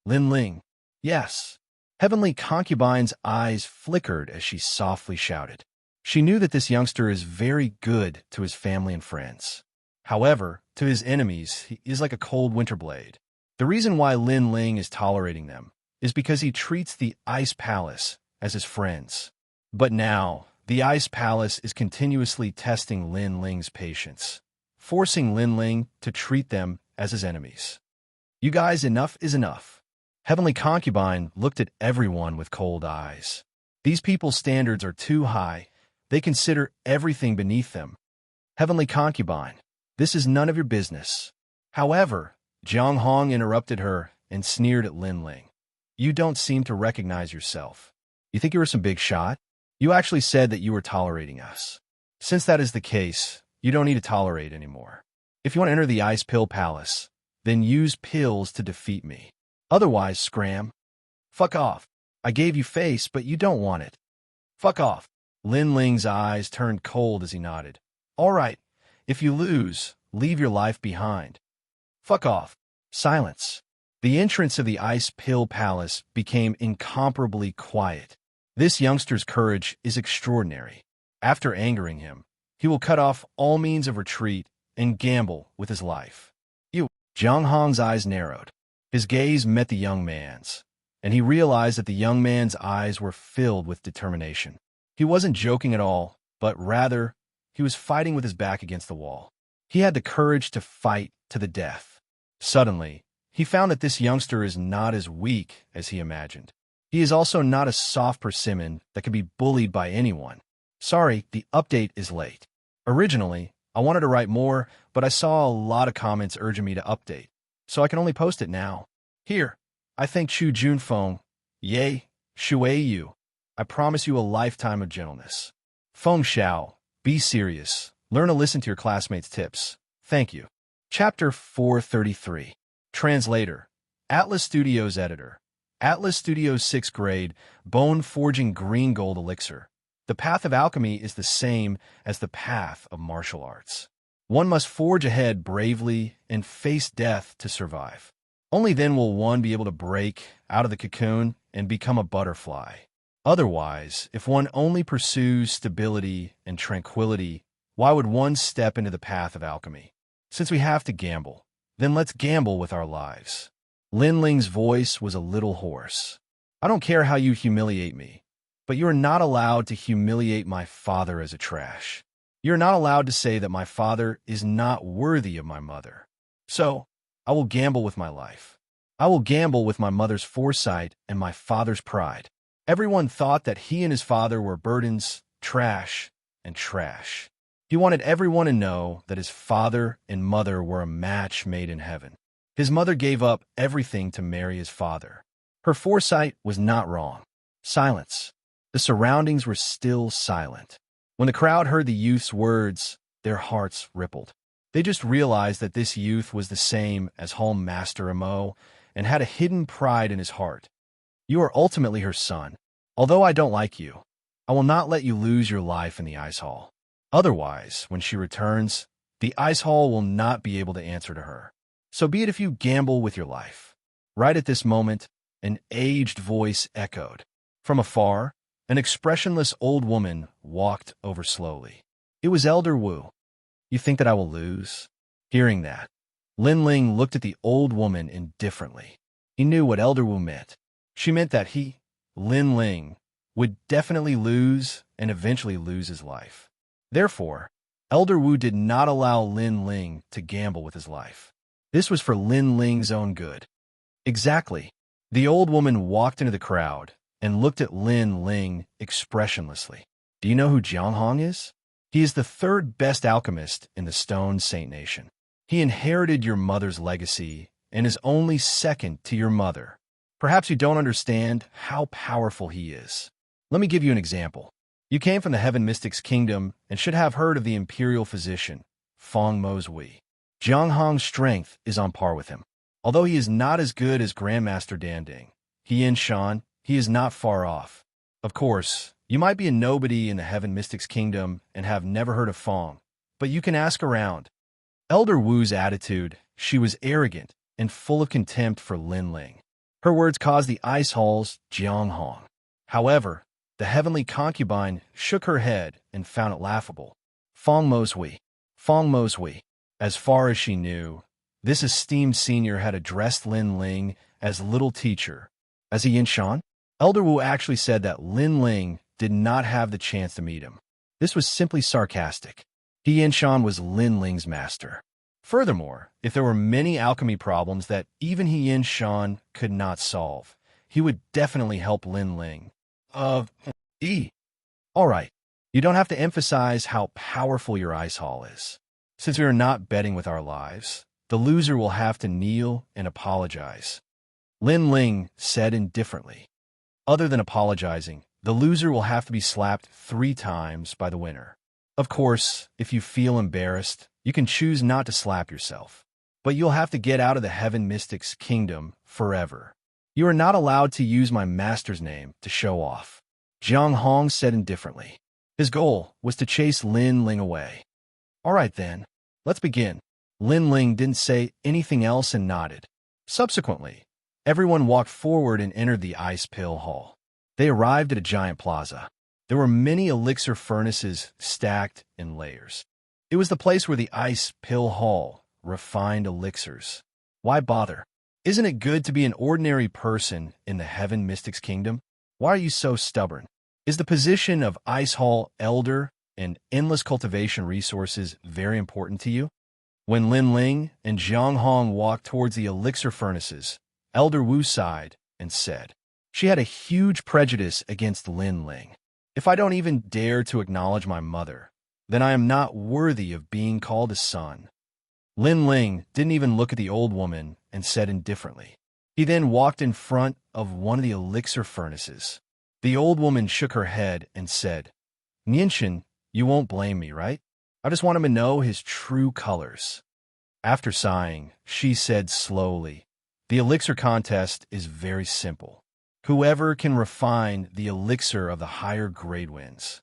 Lin Ling, yes." Heavenly Concubine's eyes flickered as she softly shouted. She knew that this youngster is very good to his family and friends. However, to his enemies, he is like a cold winter blade. The reason why Lin Ling is tolerating them is because he treats the Ice Palace as his friends. But now, the Ice Palace is continuously testing Lin Ling's patience, forcing Lin Ling to treat them as his enemies. "You guys, enough is enough." Heavenly Concubine looked at everyone with cold eyes. These people's standards are too high. They consider everything beneath them. "Heavenly Concubine, this is none of your business." However, Jiang Hong interrupted her and sneered at Lin Ling. "You don't seem to recognize yourself. You think you were some big shot? You actually said that you were tolerating us. Since that is the case, you don't need to tolerate anymore. If you want to enter the Ice Pill Palace, then use pills to defeat me. Otherwise, scram. Fuck off. I gave you face, but you don't want it. Fuck off." Lin Ling's eyes turned cold as he nodded. "All right. If you lose, leave your life behind. Fuck off." Silence. The entrance of the Ice Pill Palace became incomparably quiet. This youngster's courage is extraordinary. After angering him, he will cut off all means of retreat and gamble with his life. "You." Jiang Hong's eyes narrowed. His gaze met the young man's, and he realized that the young man's eyes were filled with determination. He wasn't joking at all, but rather, he was fighting with his back against the wall. He had the courage to fight to the death. Suddenly, he found that this youngster is not as weak as he imagined. He is also not a soft persimmon that can be bullied by anyone. Sorry, the update is late. Originally, I wanted to write more, but I saw a lot of comments urging me to update, so I can only post it now. Here, I thank Chu Junfeng. Yay, Shui Yu. I promise you a lifetime of gentleness. Feng Xiao, be serious. Learn to listen to your classmates' tips. Thank you. Chapter 433. Translator. Atlas Studios Editor. Atlas Studios 6th Grade, Bone Forging Green Gold Elixir. The path of alchemy is the same as the path of martial arts. One must forge ahead bravely and face death to survive. Only then will one be able to break out of the cocoon and become a butterfly. Otherwise, if one only pursues stability and tranquility, why would one step into the path of alchemy? Since we have to gamble, then let's gamble with our lives. Lin Ling's voice was a little hoarse. I don't care how you humiliate me, but you are not allowed to humiliate my father as a trash. You are not allowed to say that my father is not worthy of my mother. So, I will gamble with my life. I will gamble with my mother's foresight and my father's pride. Everyone thought that he and his father were burdens, trash, and trash. He wanted everyone to know that his father and mother were a match made in heaven. His mother gave up everything to marry his father. Her foresight was not wrong. Silence. The surroundings were still silent. When the crowd heard the youth's words, their hearts rippled. They just realized that this youth was the same as Home Master Imo and had a hidden pride in his heart. You are ultimately her son. Although I don't like you, I will not let you lose your life in the ice hall. Otherwise, when she returns, the ice hall will not be able to answer to her. So be it if you gamble with your life. Right at this moment, an aged voice echoed. From afar, an expressionless old woman walked over slowly. It was Elder Wu. You think that I will lose? Hearing that, Lin Ling looked at the old woman indifferently. He knew what Elder Wu meant. She meant that he, Lin Ling, would definitely lose and eventually lose his life. Therefore, Elder Wu did not allow Lin Ling to gamble with his life. This was for Lin Ling's own good. Exactly. The old woman walked into the crowd and looked at Lin Ling expressionlessly. Do you know who Jiang Hong is? He is the third best alchemist in the Stone Saint Nation. He inherited your mother's legacy and is only second to your mother. Perhaps you don't understand how powerful he is. Let me give you an example. You came from the Heaven Mystics Kingdom and should have heard of the Imperial Physician, Feng Mozhui. Jiang Hong's strength is on par with him. Although he is not as good as Grandmaster Danding, Xianxia, he is not far off. Of course, you might be a nobody in the Heaven Mystics Kingdom and have never heard of Feng, but you can ask around. Elder Wu's attitude, she was arrogant and full of contempt for Lin Ling. Her words caused the ice hall's Jiang Hong. However, the heavenly concubine shook her head and found it laughable. Feng Mozhui. Feng Mozhui. As far as she knew, this esteemed senior had addressed Lin Ling as little teacher. As a Yinshan, Elder Wu actually said that Lin Ling did not have the chance to meet him. This was simply sarcastic. He Yinshan was Lin Ling's master. Furthermore, if there were many alchemy problems that even He Yinshan could not solve, he would definitely help Lin Ling. All right, you don't have to emphasize how powerful your ice hall is. Since we are not betting with our lives, the loser will have to kneel and apologize. Lin Ling said indifferently. Other than apologizing, the loser will have to be slapped 3 times by the winner. Of course, if you feel embarrassed, you can choose not to slap yourself. But you'll have to get out of the Heaven Mystics Kingdom forever. You are not allowed to use my master's name to show off. Jiang Hong said indifferently. His goal was to chase Lin Ling away. All right then, let's begin. Lin Ling didn't say anything else and nodded. Subsequently, everyone walked forward and entered the ice pill hall. They arrived at a giant plaza. There were many elixir furnaces stacked in layers. It was the place where the ice pill hall refined elixirs. Why bother? Isn't it good to be an ordinary person in the Heaven Mystics Kingdom? Why are you so stubborn? Is the position of Ice Hall Elder and endless cultivation resources very important to you? When Lin Ling and Jiang Hong walked towards the elixir furnaces, Elder Wu sighed and said, she had a huge prejudice against Lin Ling. If I don't even dare to acknowledge my mother, then I am not worthy of being called a son. Lin Ling didn't even look at the old woman and said indifferently. He then walked in front of one of the elixir furnaces. The old woman shook her head and said, Nianchen, you won't blame me, right? I just want him to know his true colors. After sighing, she said slowly, the elixir contest is very simple. Whoever can refine the elixir of the higher grade wins.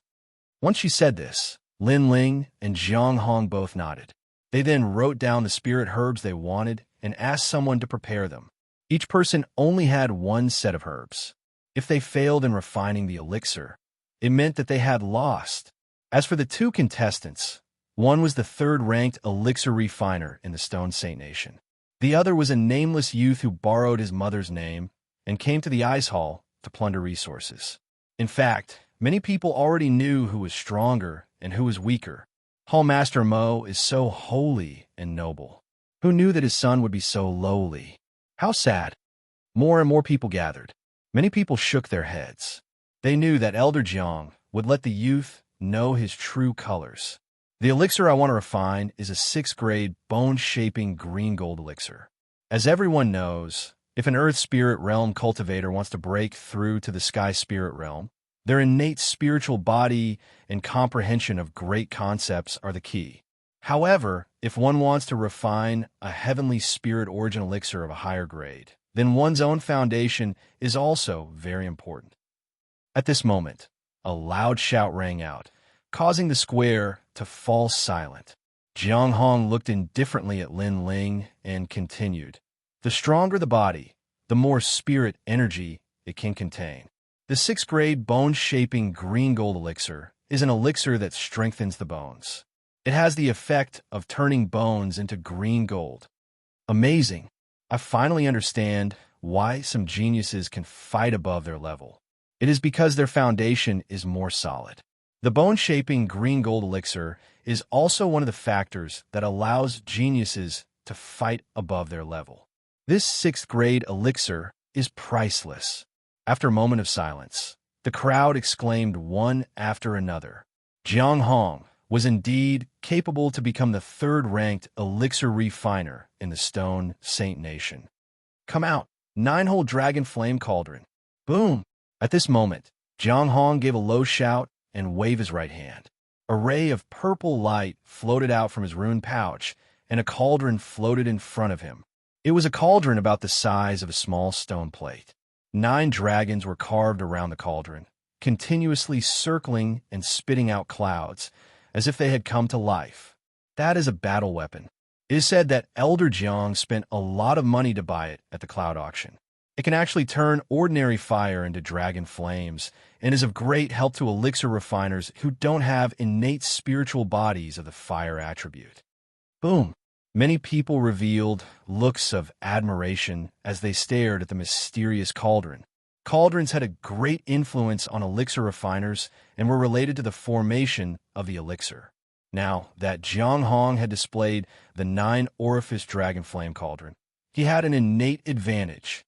Once she said this, Lin Ling and Jiang Hong both nodded. They then wrote down the spirit herbs they wanted and asked someone to prepare them. Each person only had one set of herbs. If they failed in refining the elixir, it meant that they had lost. As for the two contestants, one was the third-ranked elixir refiner in the Stone Saint Nation. The other was a nameless youth who borrowed his mother's name and came to the ice hall to plunder resources. In fact, many people already knew who was stronger and who was weaker. Hall Master Mo is so holy and noble. Who knew that his son would be so lowly? How sad. More and more people gathered. Many people shook their heads. They knew that Elder Jiang would let the youth know his true colors. The elixir I want to refine is a 6th grade bone-shaping green gold elixir. As everyone knows, if an Earth Spirit Realm cultivator wants to break through to the Sky Spirit Realm, their innate spiritual body and comprehension of great concepts are the key. However, if one wants to refine a heavenly spirit origin elixir of a higher grade, then one's own foundation is also very important. At this moment, a loud shout rang out, causing the square to fall silent. Jiang Hong looked indifferently at Lin Ling and continued, the stronger the body, the more spirit energy it can contain. The 6th grade bone-shaping green gold elixir is an elixir that strengthens the bones. It has the effect of turning bones into green gold. Amazing. I finally understand why some geniuses can fight above their level. It is because their foundation is more solid. The bone-shaping green gold elixir is also one of the factors that allows geniuses to fight above their level. This 6th grade elixir is priceless. After a moment of silence, the crowd exclaimed one after another. Jiang Hong was indeed capable to become the 3rd-ranked elixir refiner in the Stone Saint Nation. Come out, 9-hole dragon flame cauldron. Boom! At this moment, Jiang Hong gave a low shout and waved his right hand. A ray of purple light floated out from his rune pouch, and a cauldron floated in front of him. It was a cauldron about the size of a small stone plate. 9 dragons were carved around the cauldron, continuously circling and spitting out clouds, as if they had come to life. That is a battle weapon. It is said that Elder Jiang spent a lot of money to buy it at the cloud auction. It can actually turn ordinary fire into dragon flames, and is of great help to elixir refiners who don't have innate spiritual bodies of the fire attribute. Boom! Many people revealed looks of admiration as they stared at the mysterious cauldron. Cauldrons had a great influence on elixir refiners and were related to the formation of the elixir. Now that Jiang Hong had displayed the 9-orifice dragon flame cauldron, he had an innate advantage.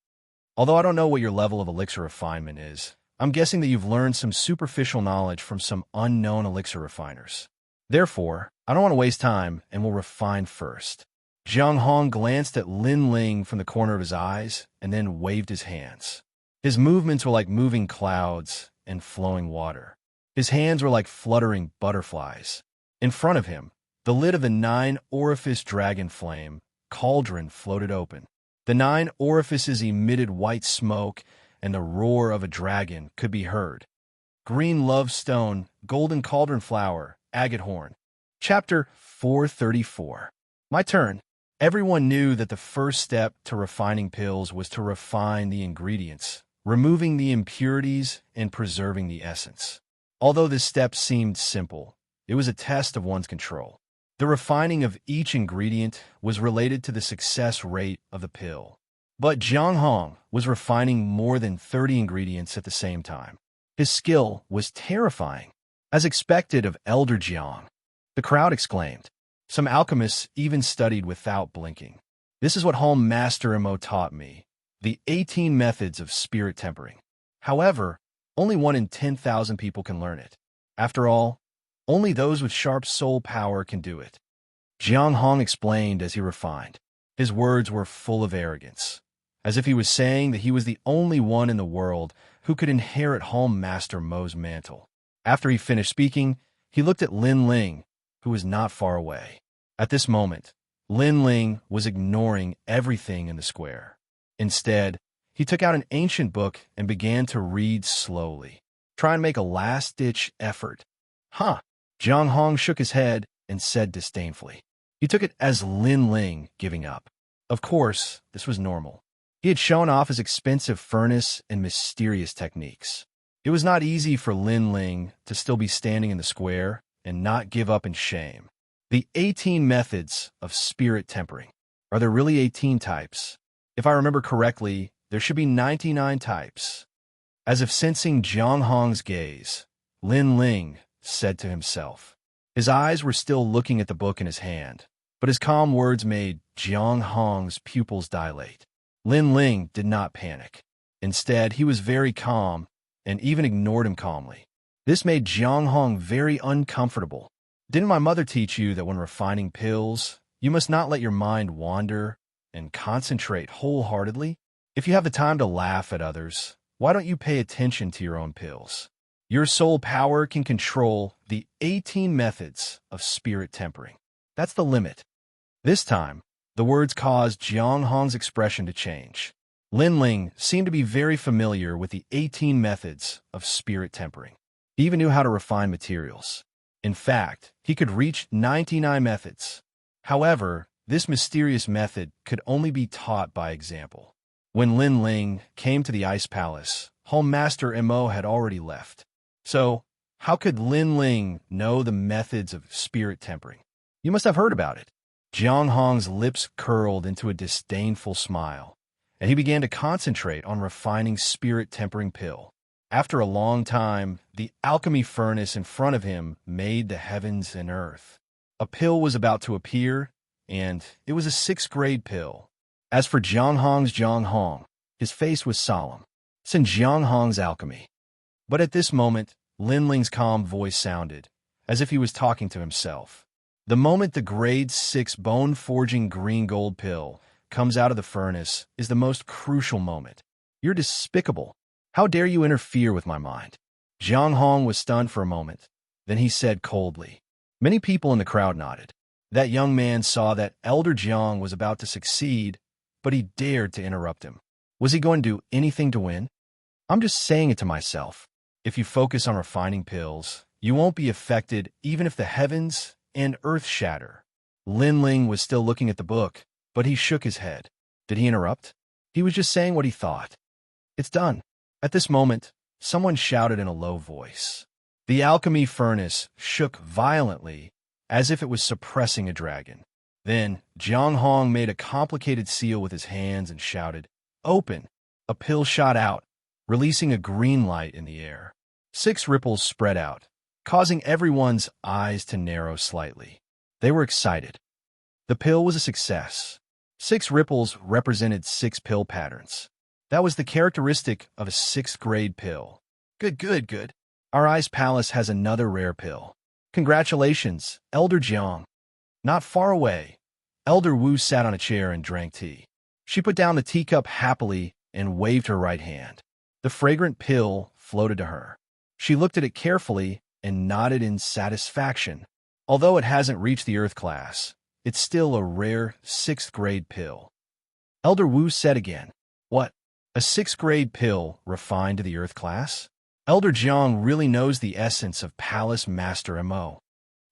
Although I don't know what your level of elixir refinement is, I'm guessing that you've learned some superficial knowledge from some unknown elixir refiners. Therefore, I don't want to waste time and will refine first. Jiang Hong glanced at Lin Ling from the corner of his eyes and then waved his hands. His movements were like moving clouds and flowing water. His hands were like fluttering butterflies. In front of him, the lid of the 9-orifice dragon flame cauldron floated open. The 9 orifices emitted white smoke, and the roar of a dragon could be heard. Green love stone, golden cauldron flower, agate horn. Chapter 434. My turn. Everyone knew that the first step to refining pills was to refine the ingredients, removing the impurities and preserving the essence. Although this step seemed simple, it was a test of one's control. The refining of each ingredient was related to the success rate of the pill. But Jiang Hong was refining more than 30 ingredients at the same time. His skill was terrifying. As expected of Elder Jiang, the crowd exclaimed. Some alchemists even studied without blinking. This is what Home Master Mo taught me, the 18 methods of spirit tempering. However, only 1 in 10,000 people can learn it. After all, only those with sharp soul power can do it. Jiang Hong explained as he refined. His words were full of arrogance, as if he was saying that he was the only one in the world who could inherit Home Master Mo's mantle. After he finished speaking, he looked at Lin Ling, who was not far away. At this moment, Lin Ling was ignoring everything in the square. Instead, he took out an ancient book and began to read slowly, trying to make a last-ditch effort. Huh. Jiang Hong shook his head and said disdainfully. He took it as Lin Ling giving up. Of course, this was normal. He had shown off his expensive furnace and mysterious techniques. It was not easy for Lin Ling to still be standing in the square and not give up in shame. The 18 methods of spirit tempering. Are there really 18 types? If I remember correctly, there should be 99 types. As if sensing Jiang Hong's gaze, Lin Ling said to himself. His eyes were still looking at the book in his hand, but his calm words made Jiang Hong's pupils dilate. Lin Ling did not panic. Instead, he was very calm and even ignored him calmly. This made Jiang Hong very uncomfortable. Didn't my mother teach you that when refining pills, you must not let your mind wander and concentrate wholeheartedly? If you have the time to laugh at others, why don't you pay attention to your own pills? Your soul power can control the 18 methods of spirit tempering. That's the limit. This time, the words caused Jiang Hong's expression to change. Lin Ling seemed to be very familiar with the 18 methods of spirit tempering. He even knew how to refine materials. In fact, he could reach 99 methods. However, this mysterious method could only be taught by example. When Lin Ling came to the Ice Palace, Home Master Mo had already left. So, how could Lin Ling know the methods of spirit tempering? You must have heard about it. Jiang Hong's lips curled into a disdainful smile, and he began to concentrate on refining spirit tempering pill. After a long time, the alchemy furnace in front of him made the heavens and earth. A pill was about to appear, and it was a 6th grade pill. As for Jiang Hong, his face was solemn. It's in Jiang Hong's alchemy. But at this moment, Lin Ling's calm voice sounded, as if he was talking to himself. The moment the grade 6 bone-forging green gold pill comes out of the furnace is the most crucial moment. You're despicable. How dare you interfere with my mind? Jiang Hong was stunned for a moment. Then he said coldly. Many people in the crowd nodded. That young man saw that Elder Jiang was about to succeed, but he dared to interrupt him. Was he going to do anything to win? I'm just saying it to myself. If you focus on refining pills, you won't be affected even if the heavens and earth shatter. Lin Ling was still looking at the book, but he shook his head. Did he interrupt? He was just saying what he thought. It's done. At this moment, someone shouted in a low voice. The alchemy furnace shook violently, as if it was suppressing a dragon. Then, Jiang Hong made a complicated seal with his hands and shouted, Open! A pill shot out, releasing a green light in the air. 6 ripples spread out, causing everyone's eyes to narrow slightly. They were excited. The pill was a success. 6 ripples represented 6 pill patterns. That was the characteristic of a 6th grade pill. Good. Our Ice Palace has another rare pill. Congratulations, Elder Jiang. Not far away, Elder Wu sat on a chair and drank tea. She put down the teacup happily and waved her right hand. The fragrant pill floated to her. She looked at it carefully and nodded in satisfaction. Although it hasn't reached the Earth class, it's still a rare 6th grade pill. Elder Wu said again, What? A 6th grade pill refined to the Earth class? Elder Jiang really knows the essence of Palace Master Mo.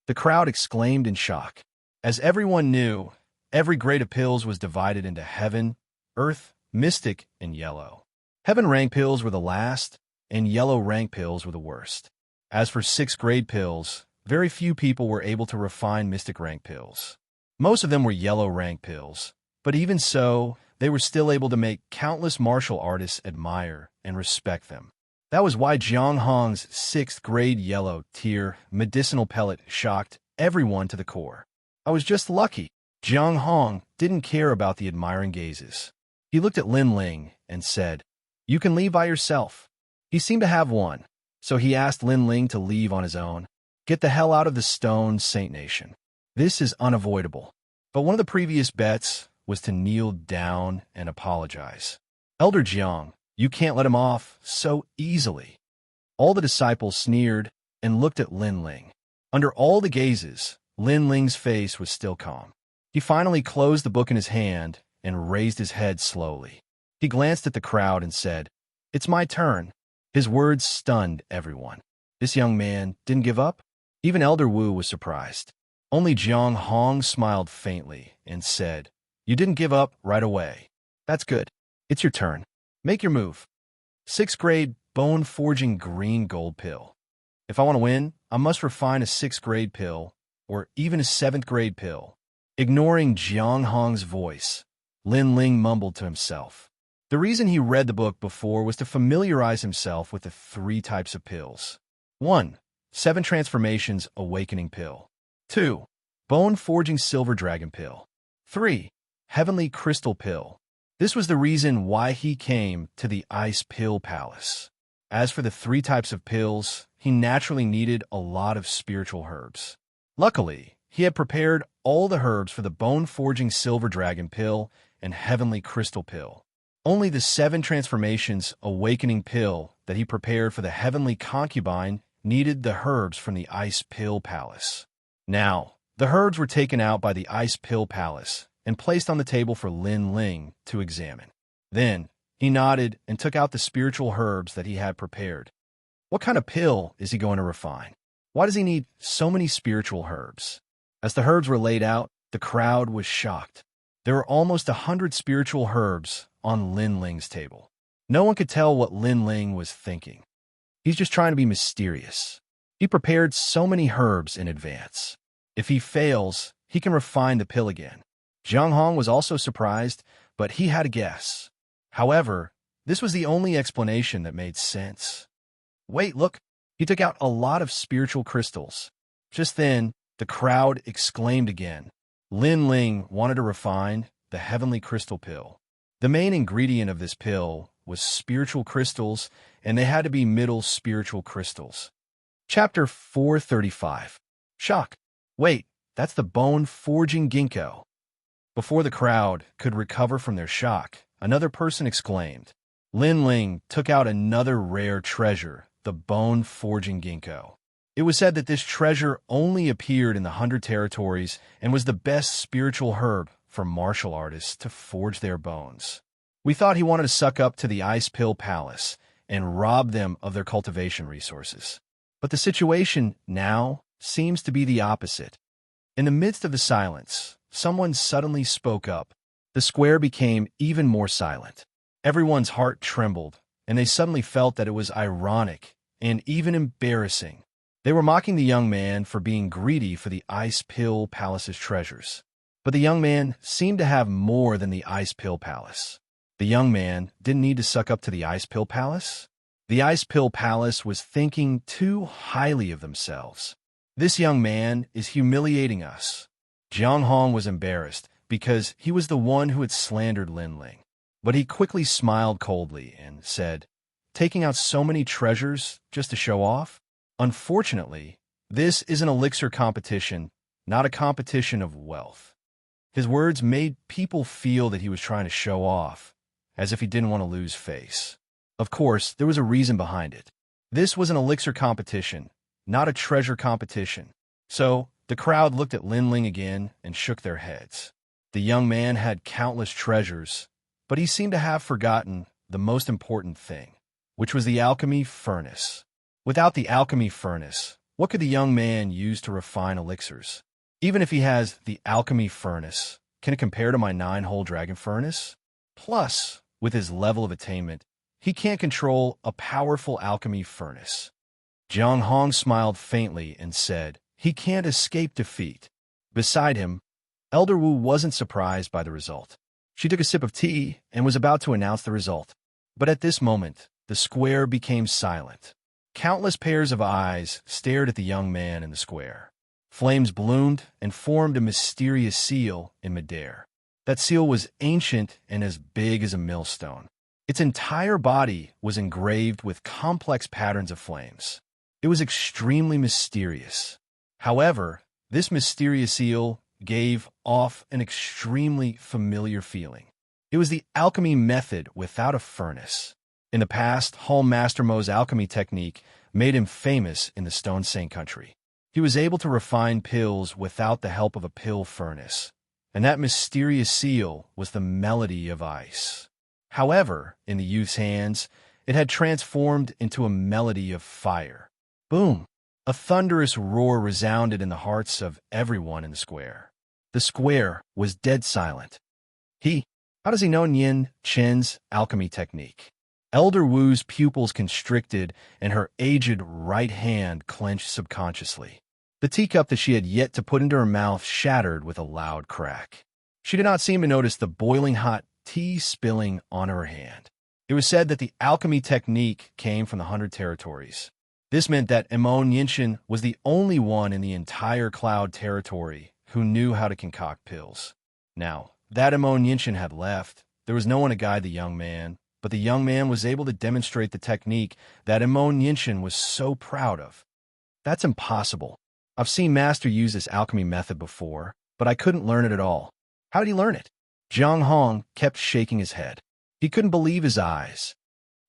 The crowd exclaimed in shock. As everyone knew, every grade of pills was divided into Heaven, Earth, Mystic, and Yellow. Heaven rank pills were the last, and Yellow rank pills were the worst. As for 6th grade pills, very few people were able to refine Mystic rank pills. Most of them were Yellow rank pills, but even so, they were still able to make countless martial artists admire and respect them. That was why Jiang Hong's 6th grade yellow tier medicinal pellet shocked everyone to the core. I was just lucky. Jiang Hong didn't care about the admiring gazes. He looked at Lin Ling and said, "You can leave by yourself." He seemed to have one, so he asked Lin Ling to leave on his own. Get the hell out of the Stone Saint Nation. This is unavoidable. But one of the previous bets was to kneel down and apologize. Elder Jiang, you can't let him off so easily. All the disciples sneered and looked at Lin Ling. Under all the gazes, Lin Ling's face was still calm. He finally closed the book in his hand and raised his head slowly. He glanced at the crowd and said, "It's my turn." His words stunned everyone. This young man didn't give up? Even Elder Wu was surprised. Only Jiang Hong smiled faintly and said, "You didn't give up right away. That's good. It's your turn. Make your move." 6th grade bone-forging green gold pill. If I want to win, I must refine a 6th grade pill, or even a 7th grade pill. Ignoring Jiang Hong's voice, Lin Ling mumbled to himself. The reason he read the book before was to familiarize himself with the 3 types of pills. 1. 7 Transformations Awakening Pill. 2. Bone-forging Silver Dragon Pill. 3. Heavenly Crystal Pill. This was the reason why he came to the Ice Pill Palace. As for the 3 types of pills, he naturally needed a lot of spiritual herbs. Luckily, he had prepared all the herbs for the bone-forging Silver Dragon Pill and Heavenly Crystal Pill. Only the 7 Transformations Awakening Pill that he prepared for the Heavenly Concubine needed the herbs from the Ice Pill Palace. Now, the herbs were taken out by the Ice Pill Palace and placed on the table for Lin Ling to examine. Then, he nodded and took out the spiritual herbs that he had prepared. What kind of pill is he going to refine? Why does he need so many spiritual herbs? As the herbs were laid out, the crowd was shocked. There were almost 100 spiritual herbs on Lin Ling's table. No one could tell what Lin Ling was thinking. He's just trying to be mysterious. He prepared so many herbs in advance. If he fails, he can refine the pill again. Jiang Hong was also surprised, but he had a guess. However, this was the only explanation that made sense. Wait, look, he took out a lot of spiritual crystals. Just then, the crowd exclaimed again. Lin Ling wanted to refine the Heavenly Crystal Pill. The main ingredient of this pill was spiritual crystals, and they had to be middle spiritual crystals. Chapter 435. Shock. Wait, that's the bone-forging ginkgo. Before the crowd could recover from their shock, another person exclaimed. Lin Ling took out another rare treasure, the bone-forging ginkgo. It was said that this treasure only appeared in the 100 territories and was the best spiritual herb for martial artists to forge their bones. We thought he wanted to suck up to the Ice Pill Palace and rob them of their cultivation resources. But the situation now seems to be the opposite. In the midst of the silence, someone suddenly spoke up. The square became even more silent. Everyone's heart trembled, and they suddenly felt that it was ironic and even embarrassing. They were mocking the young man for being greedy for the Ice Pill Palace's treasures. But the young man seemed to have more than the Ice Pill Palace. The young man didn't need to suck up to the Ice Pill Palace. The Ice Pill Palace was thinking too highly of themselves. This young man is humiliating us. Jiang Hong was embarrassed because he was the one who had slandered Lin Ling. But he quickly smiled coldly and said, "Taking out so many treasures just to show off? Unfortunately, this is an elixir competition, not a competition of wealth." His words made people feel that he was trying to show off, as if he didn't want to lose face. Of course, there was a reason behind it. This was an elixir competition, not a treasure competition. So, the crowd looked at Lin Ling again and shook their heads. The young man had countless treasures, but he seemed to have forgotten the most important thing, which was the alchemy furnace. Without the alchemy furnace, what could the young man use to refine elixirs? Even if he has the alchemy furnace, can it compare to my 9-hole dragon furnace? Plus, with his level of attainment, he can't control a powerful alchemy furnace. Jiang Hong smiled faintly and said, "He can't escape defeat." Beside him, Elder Wu wasn't surprised by the result. She took a sip of tea and was about to announce the result. But at this moment, the square became silent. Countless pairs of eyes stared at the young man in the square. Flames bloomed and formed a mysterious seal in midair. That seal was ancient and as big as a millstone. Its entire body was engraved with complex patterns of flames. It was extremely mysterious. However, this mysterious seal gave off an extremely familiar feeling. It was the alchemy method without a furnace. In the past, Hall Master Mo's alchemy technique made him famous in the Stone Saint country. He was able to refine pills without the help of a pill furnace, and that mysterious seal was the melody of ice. However, in the youth's hands, it had transformed into a melody of fire. Boom! A thunderous roar resounded in the hearts of everyone in the square. The square was dead silent. How does he know Yin Chen's alchemy technique? Elder Wu's pupils constricted and her aged right hand clenched subconsciously. The teacup that she had yet to put into her mouth shattered with a loud crack. She did not seem to notice the boiling hot tea spilling on her hand. It was said that the alchemy technique came from the 100 territories. This meant that Immortality was the only one in the entire Cloud territory who knew how to concoct pills. Now, that Immortality had left, there was no one to guide the young man, but the young man was able to demonstrate the technique that Immortality was so proud of. That's impossible. I've seen Master use this alchemy method before, but I couldn't learn it at all. How did he learn it? Jiang Hong kept shaking his head. He couldn't believe his eyes.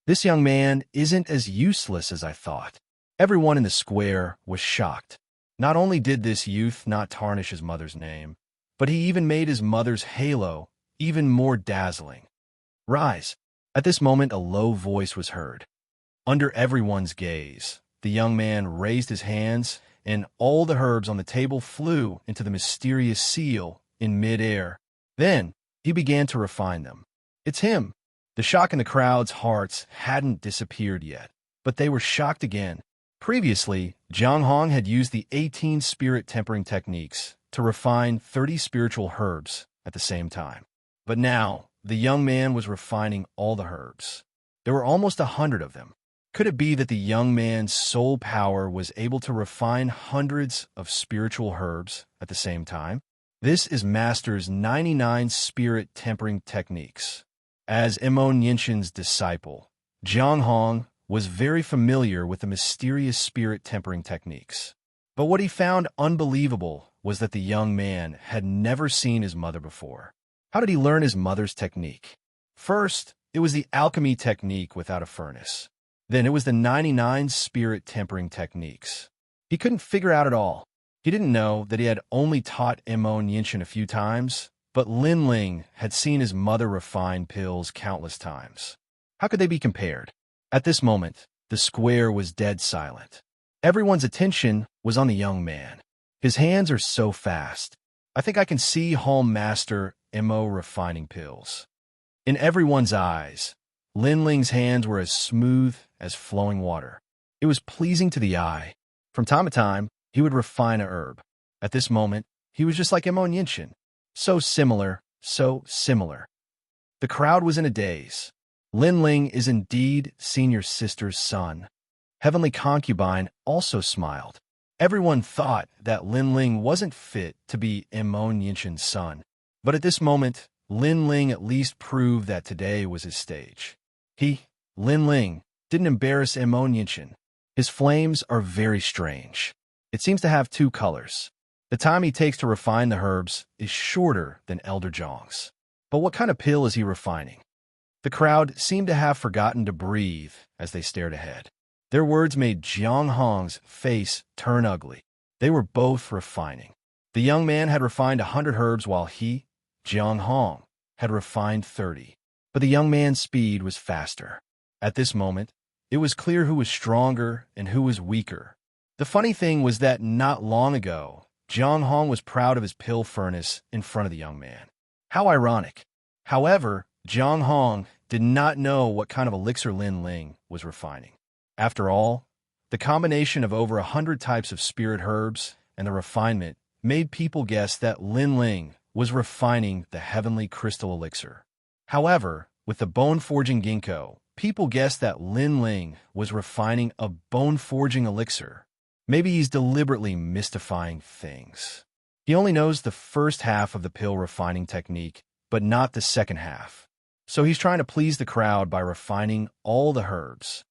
This young man isn't as useless as I thought. Everyone in the square was shocked. Not only did this youth not tarnish his mother's name, but he even made his mother's halo even more dazzling. Rise! At this moment, a low voice was heard. Under everyone's gaze, the young man raised his hands, and all the herbs on the table flew into the mysterious seal in mid-air. Then, he began to refine them. It's him! The shock in the crowd's hearts hadn't disappeared yet, but they were shocked again. Previously, Jiang Hong had used the 18 spirit tempering techniques to refine 30 spiritual herbs at the same time. But now, the young man was refining all the herbs. There were almost 100 of them. Could it be that the young man's soul power was able to refine hundreds of spiritual herbs at the same time? This is Master's 99 spirit tempering techniques. As Immortal's disciple, Jiang Hong was very familiar with the mysterious spirit tempering techniques. But what he found unbelievable was that the young man had never seen his mother before. How did he learn his mother's technique? First, it was the alchemy technique without a furnace. Then it was the 99 spirit tempering techniques. He couldn't figure out at all. He didn't know that he had only taught Immortal a few times, but Lin Ling had seen his mother refine pills countless times. How could they be compared? At this moment, the square was dead silent. Everyone's attention was on the young man. His hands are so fast. I think I can see Hall Master Immo refining pills. In everyone's eyes, Lin Ling's hands were as smooth as flowing water. It was pleasing to the eye. From time to time, he would refine a herb. At this moment, he was just like Immortal. So similar, so similar. The crowd was in a daze. Lin Ling is indeed senior sister's son. Heavenly Concubine also smiled. Everyone thought that Lin Ling wasn't fit to be Immortal's son. But at this moment, Lin Ling at least proved that today was his stage. Lin Ling, didn't embarrass Immortal. His flames are very strange. It seems to have 2 colors. The time he takes to refine the herbs is shorter than Elder Zhang's. But what kind of pill is he refining? The crowd seemed to have forgotten to breathe as they stared ahead. Their words made Jiang Hong's face turn ugly. They were both refining. The young man had refined 100 herbs while he, Jiang Hong, had refined 30. But the young man's speed was faster. At this moment, it was clear who was stronger and who was weaker. The funny thing was that not long ago, Jiang Hong was proud of his pill furnace in front of the young man. How ironic. However, Jiang Hong did not know what kind of elixir Lin Ling was refining. After all, the combination of over 100 types of spirit herbs and the refinement made people guess that Lin Ling was refining the heavenly crystal elixir. However, with the bone-forging ginkgo, People guessed that Lin Ling was refining a bone-forging elixir. Maybe he's deliberately mystifying things. He only knows the first half of the pill refining technique, but not the second half. So he's trying to please the crowd by refining all the herbs.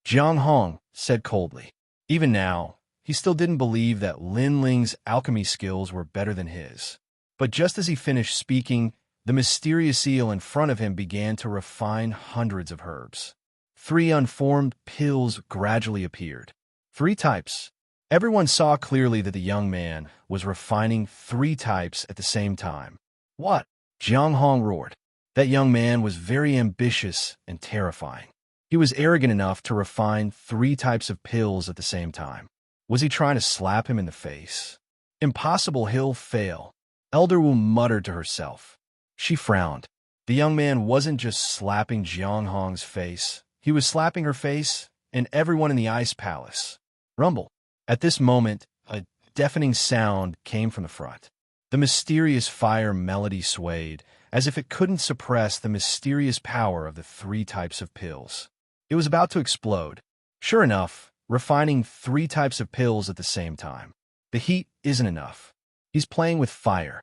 Jiang Hong said coldly. Even now, he still didn't believe that Lin Ling's alchemy skills were better than his. But just as he finished speaking, the mysterious seal in front of him began to refine hundreds of herbs. 3 unformed pills gradually appeared. 3 types. Everyone saw clearly that the young man was refining 3 types at the same time. What? Jiang Hong roared. That young man was very ambitious and terrifying. He was arrogant enough to refine 3 types of pills at the same time. Was he trying to slap him in the face? Impossible, he'll fail. Elder Wu muttered to herself. She frowned. The young man wasn't just slapping Jiang Hong's face. He was slapping her face and everyone in the ice palace. Rumble. At this moment, a deafening sound came from the front. The mysterious fire melody swayed, as if it couldn't suppress the mysterious power of the 3 types of pills. It was about to explode. Sure enough, refining 3 types of pills at the same time. The heat isn't enough. He's playing with fire.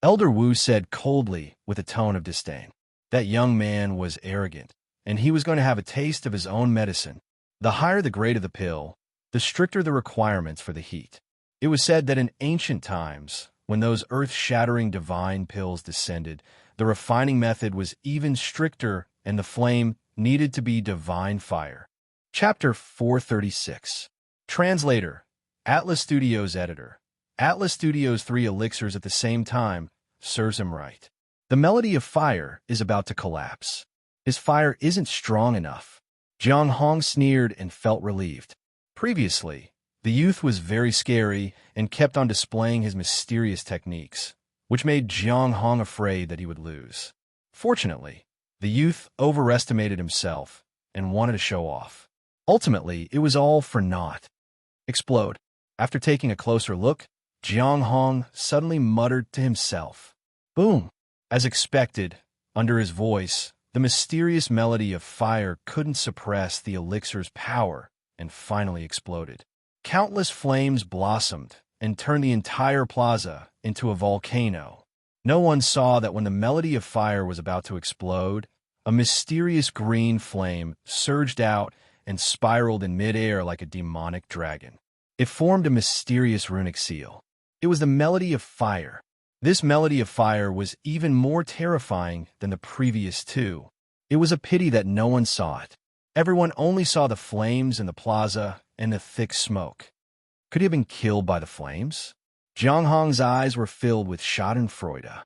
Elder Wu said coldly with a tone of disdain. That young man was arrogant, and he was going to have a taste of his own medicine. The higher the grade of the pill, the stricter the requirements for the heat. It was said that in ancient times, when those earth-shattering divine pills descended, the refining method was even stricter and the flame needed to be divine fire. Chapter 436. Translator, Atlas Studios editor. Atlas Studios' 3 elixirs at the same time serves him right. The melody of fire is about to collapse. His fire isn't strong enough. Jiang Hong sneered and felt relieved. Previously, the youth was very scary and kept on displaying his mysterious techniques, which made Jiang Hong afraid that he would lose. Fortunately, the youth overestimated himself and wanted to show off. Ultimately, it was all for naught. Explode. After taking a closer look, Jiang Hong suddenly muttered to himself. Boom! As expected, under his voice, the mysterious melody of fire couldn't suppress the elixir's power and finally exploded. Countless flames blossomed and turned the entire plaza into a volcano. No one saw that when the melody of fire was about to explode, a mysterious green flame surged out and spiraled in midair like a demonic dragon. It formed a mysterious runic seal. It was the melody of fire. This melody of fire was even more terrifying than the previous 2. It was a pity that no one saw it. Everyone only saw the flames in the plaza and the thick smoke. Could he have been killed by the flames? Jiang Hong's eyes were filled with schadenfreude.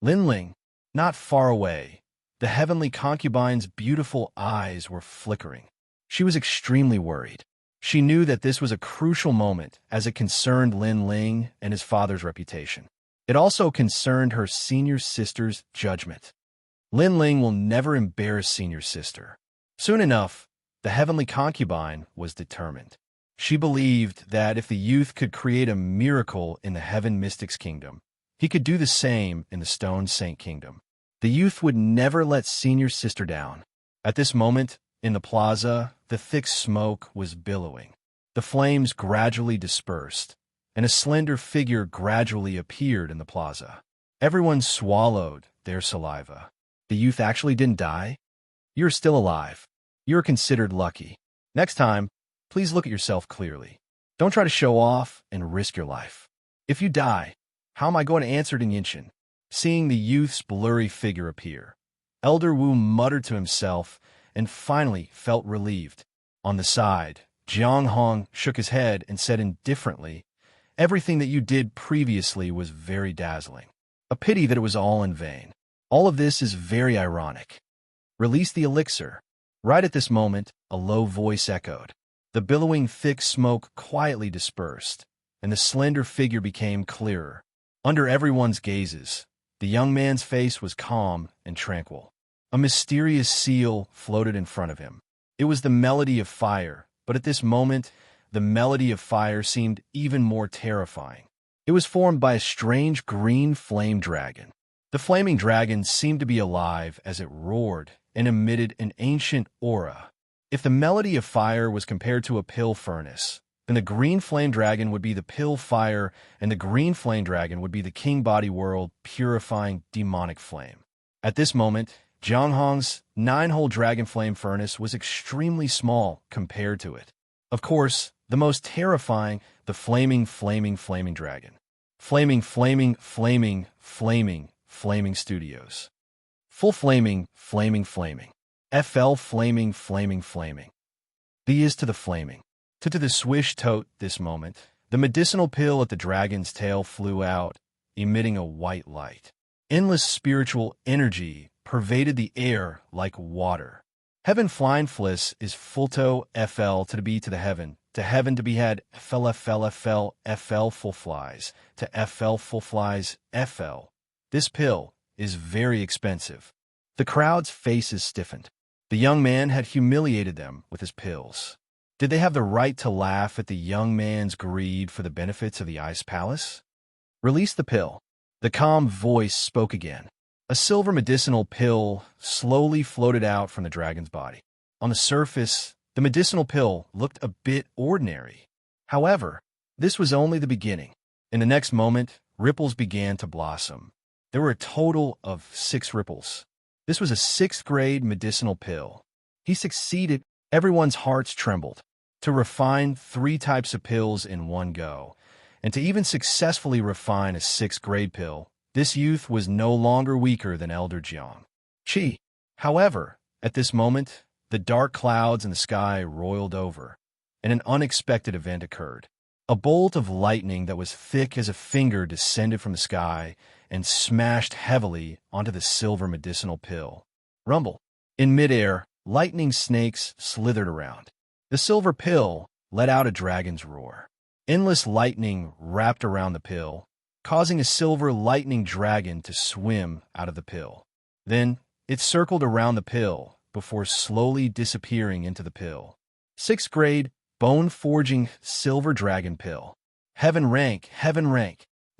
Lin Ling, not far away, the heavenly concubine's beautiful eyes were flickering. She was extremely worried. She knew that this was a crucial moment as it concerned Lin Ling and his father's reputation. It also concerned her senior sister's judgment. Lin Ling will never embarrass senior sister. Soon enough, the heavenly concubine was determined. She believed that if the youth could create a miracle in the Heaven Mystics Kingdom, he could do the same in the Stone Saint Kingdom. The youth would never let senior sister down. At this moment, in the plaza, the thick smoke was billowing. The flames gradually dispersed, and a slender figure gradually appeared in the plaza. Everyone swallowed their saliva. The youth actually didn't die? You're still alive. You're considered lucky. Next time, please look at yourself clearly. Don't try to show off and risk your life. If you die, how am I going to answer it in Yinshin? Seeing the youth's blurry figure appear, Elder Wu muttered to himself and finally felt relieved. On the side, Jiang Hong shook his head and said indifferently, "Everything that you did previously was very dazzling. A pity that it was all in vain. All of this is very ironic. Release the elixir." Right at this moment, a low voice echoed. The billowing thick smoke quietly dispersed, and the slender figure became clearer. Under everyone's gazes, the young man's face was calm and tranquil. A mysterious seal floated in front of him. It was the melody of fire, but at this moment, the melody of fire seemed even more terrifying. It was formed by a strange green flame dragon. The flaming dragon seemed to be alive as it roared and emitted an ancient aura. If the melody of fire was compared to a pill furnace, then the green flame dragon would be the pill fire, and the green flame dragon would be the king body world purifying demonic flame. At this moment, Jianghong's 9-hole dragon flame furnace was extremely small compared to it. Of course, the most terrifying, the flaming dragon. Flaming studios. Full flaming. FL flaming. B is to the flaming. To the swish tote this moment, the medicinal pill at the dragon's tail flew out, emitting a white light. Endless spiritual energy pervaded the air like water. Heaven flying fliss is fulto FL to the B to the heaven to be had FL full flies, to FL full flies FL. This pill is very expensive. The crowd's faces stiffened. The young man had humiliated them with his pills. Did they have the right to laugh at the young man's greed for the benefits of the ice palace? Release the pill. The calm voice spoke again. A silver medicinal pill slowly floated out from the dragon's body. On the surface, the medicinal pill looked a bit ordinary. However, this was only the beginning. In the next moment, ripples began to blossom. There were a total of 6 ripples. This was a 6th-grade medicinal pill. He succeeded. Everyone's hearts trembled. To refine 3 types of pills in one go, and to even successfully refine a 6th-grade pill, this youth was no longer weaker than Elder Jiang. Qi. However, at this moment, the dark clouds in the sky roiled over, and an unexpected event occurred. A bolt of lightning that was thick as a finger descended from the sky and smashed heavily onto the silver medicinal pill. Rumble. In midair, lightning snakes slithered around. The silver pill let out a dragon's roar. Endless lightning wrapped around the pill, causing a silver lightning dragon to swim out of the pill. Then, it circled around the pill before slowly disappearing into the pill. 6th-grade, bone-forging silver dragon pill. Heaven rank.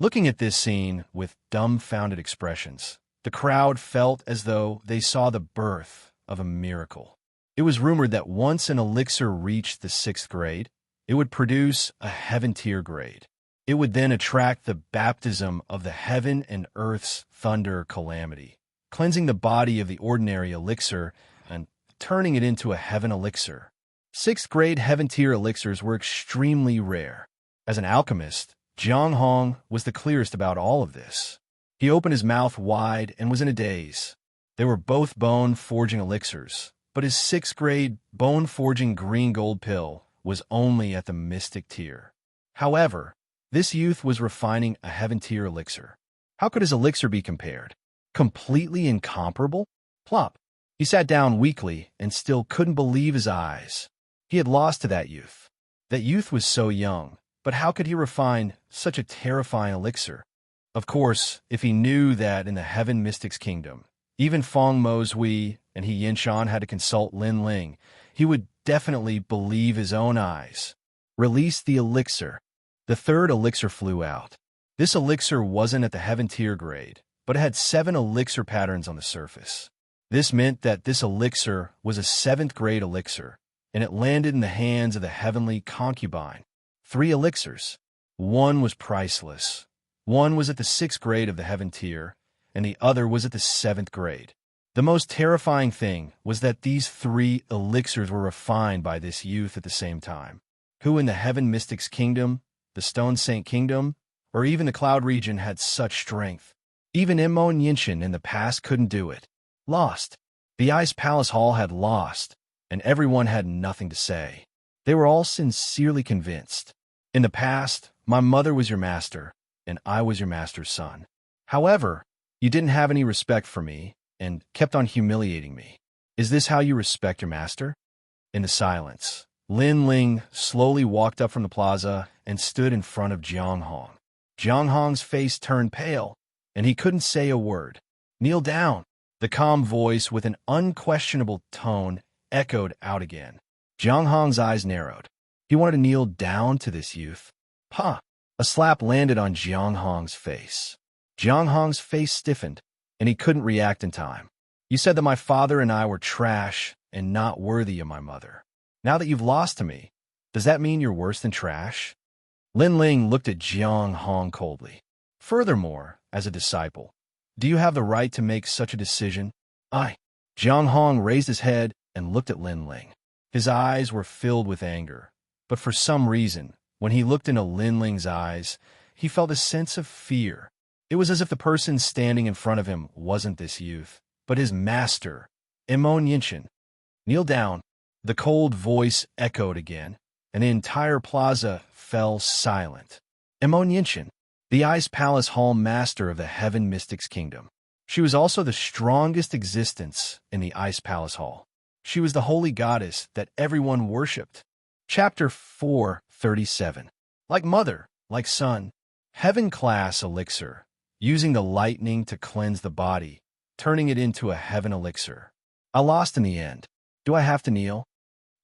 Looking at this scene with dumbfounded expressions, the crowd felt as though they saw the birth of a miracle. It was rumored that once an elixir reached the 6th grade, it would produce a heaven tier grade. It would then attract the baptism of the heaven and earth's thunder calamity, cleansing the body of the ordinary elixir and turning it into a heaven elixir. 6th grade heaven tier elixirs were extremely rare. As an alchemist, Jiang Hong was the clearest about all of this. He opened his mouth wide and was in a daze. They were both bone-forging elixirs, but his 6th grade bone-forging green gold pill was only at the mystic tier. However, this youth was refining a heaven tier elixir. How could his elixir be compared? Completely incomparable? Plop. He sat down weakly and still couldn't believe his eyes. He had lost to that youth. That youth was so young, but how could he refine such a terrifying elixir? Of course, if he knew that in the Heaven Mystics Kingdom, even Feng Mozhui and He Yinshan had to consult Lin Ling, he would definitely believe his own eyes. Release the elixir. The 3rd elixir flew out. This elixir wasn't at the heaven tier grade, but it had 7 elixir patterns on the surface. This meant that this elixir was a 7th grade elixir, and it landed in the hands of the heavenly concubine. 3 elixirs. One was priceless. One was at the 6th grade of the heaven tier, and the other was at the 7th grade. The most terrifying thing was that these 3 elixirs were refined by this youth at the same time, who in the Heaven Mystics Kingdom, the Stone Saint Kingdom, or even the Cloud Region had such strength. Even Immo and Yinshan in the past couldn't do it. Lost. The Ice Palace Hall had lost, and everyone had nothing to say. They were all sincerely convinced. In the past, my mother was your master, and I was your master's son. However, you didn't have any respect for me, and kept on humiliating me. Is this how you respect your master? In the silence, Lin Ling slowly walked up from the plaza and stood in front of Jiang Hong. Jiang Hong's face turned pale, and he couldn't say a word. Kneel down. The calm voice with an unquestionable tone echoed out again. Jiang Hong's eyes narrowed. He wanted to kneel down to this youth. Ha! A slap landed on Jiang Hong's face. Jiang Hong's face stiffened, and he couldn't react in time. You said that my father and I were trash and not worthy of my mother. Now that you've lost to me, does that mean you're worse than trash? Lin Ling looked at Jiang Hong coldly. Furthermore, as a disciple, do you have the right to make such a decision? Jiang Hong raised his head and looked at Lin Ling. His eyes were filled with anger, but for some reason, when he looked into Lin Ling's eyes, he felt a sense of fear. It was as if the person standing in front of him wasn't this youth, but his master, Immortal. Kneel down. The cold voice echoed again, and the entire plaza fell silent. Immortal, the Ice Palace Hall master of the Heaven Mystics Kingdom. She was also the strongest existence in the Ice Palace Hall. She was the holy goddess that everyone worshipped. Chapter 437. Like mother, like son, heaven-class elixir, using the lightning to cleanse the body, turning it into a heaven elixir. I lost in the end. Do I have to kneel?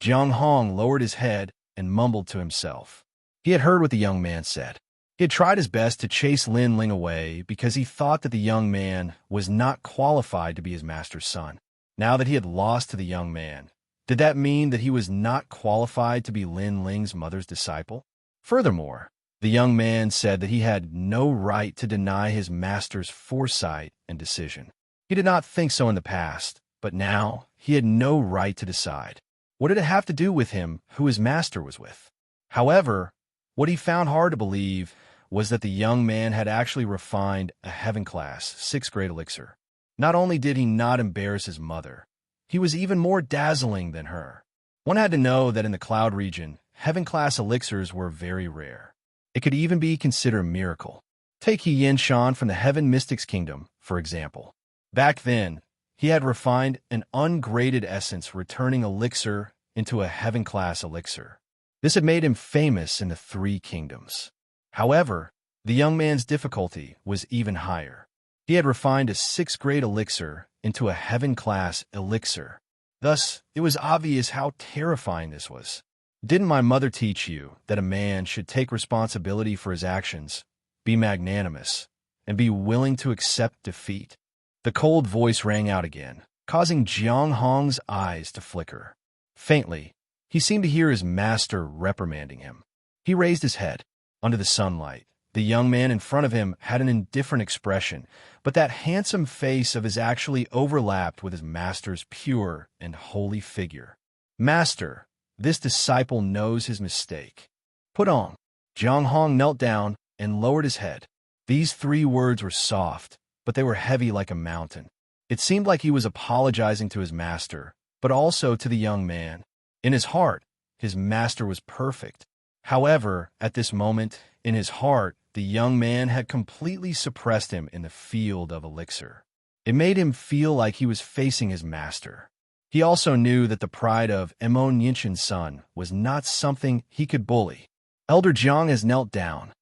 Jiang Hong lowered his head and mumbled to himself. He had heard what the young man said. He had tried his best to chase Lin Ling away because he thought that the young man was not qualified to be his master's son. Now that he had lost to the young man, did that mean that he was not qualified to be Lin Ling's mother's disciple? Furthermore, the young man said that he had no right to deny his master's foresight and decision. He did not think so in the past, but now he had no right to decide. What did it have to do with him who his master was with? However, what he found hard to believe was that the young man had actually refined a heaven-class, 6th-grade elixir. Not only did he not embarrass his mother, he was even more dazzling than her. One had to know that in the Cloud region, heaven-class elixirs were very rare. It could even be considered a miracle. Take Xianxia from the Heaven Mystics Kingdom, for example. Back then, he had refined an ungraded essence, returning elixir into a heaven-class elixir. This had made him famous in the 3 kingdoms. However, the young man's difficulty was even higher. He had refined a 6th-grade elixir into a heaven-class elixir. Thus, it was obvious how terrifying this was. Didn't my mother teach you that a man should take responsibility for his actions, be magnanimous, and be willing to accept defeat? The cold voice rang out again, causing Jiang Hong's eyes to flicker. Faintly, he seemed to hear his master reprimanding him. He raised his head. Under the sunlight, the young man in front of him had an indifferent expression, but that handsome face of his actually overlapped with his master's pure and holy figure. Master, this disciple knows his mistake. Put on. Jiang Hong knelt down and lowered his head. These 3 words were soft, but they were heavy like a mountain. It seemed like he was apologizing to his master, but also to the young man. In his heart, his master was perfect. However, at this moment, in his heart, the young man had completely suppressed him in the field of elixir. It made him feel like he was facing his master. He also knew that the pride of Immortal's son was not something he could bully. Elder Jiang has knelt down.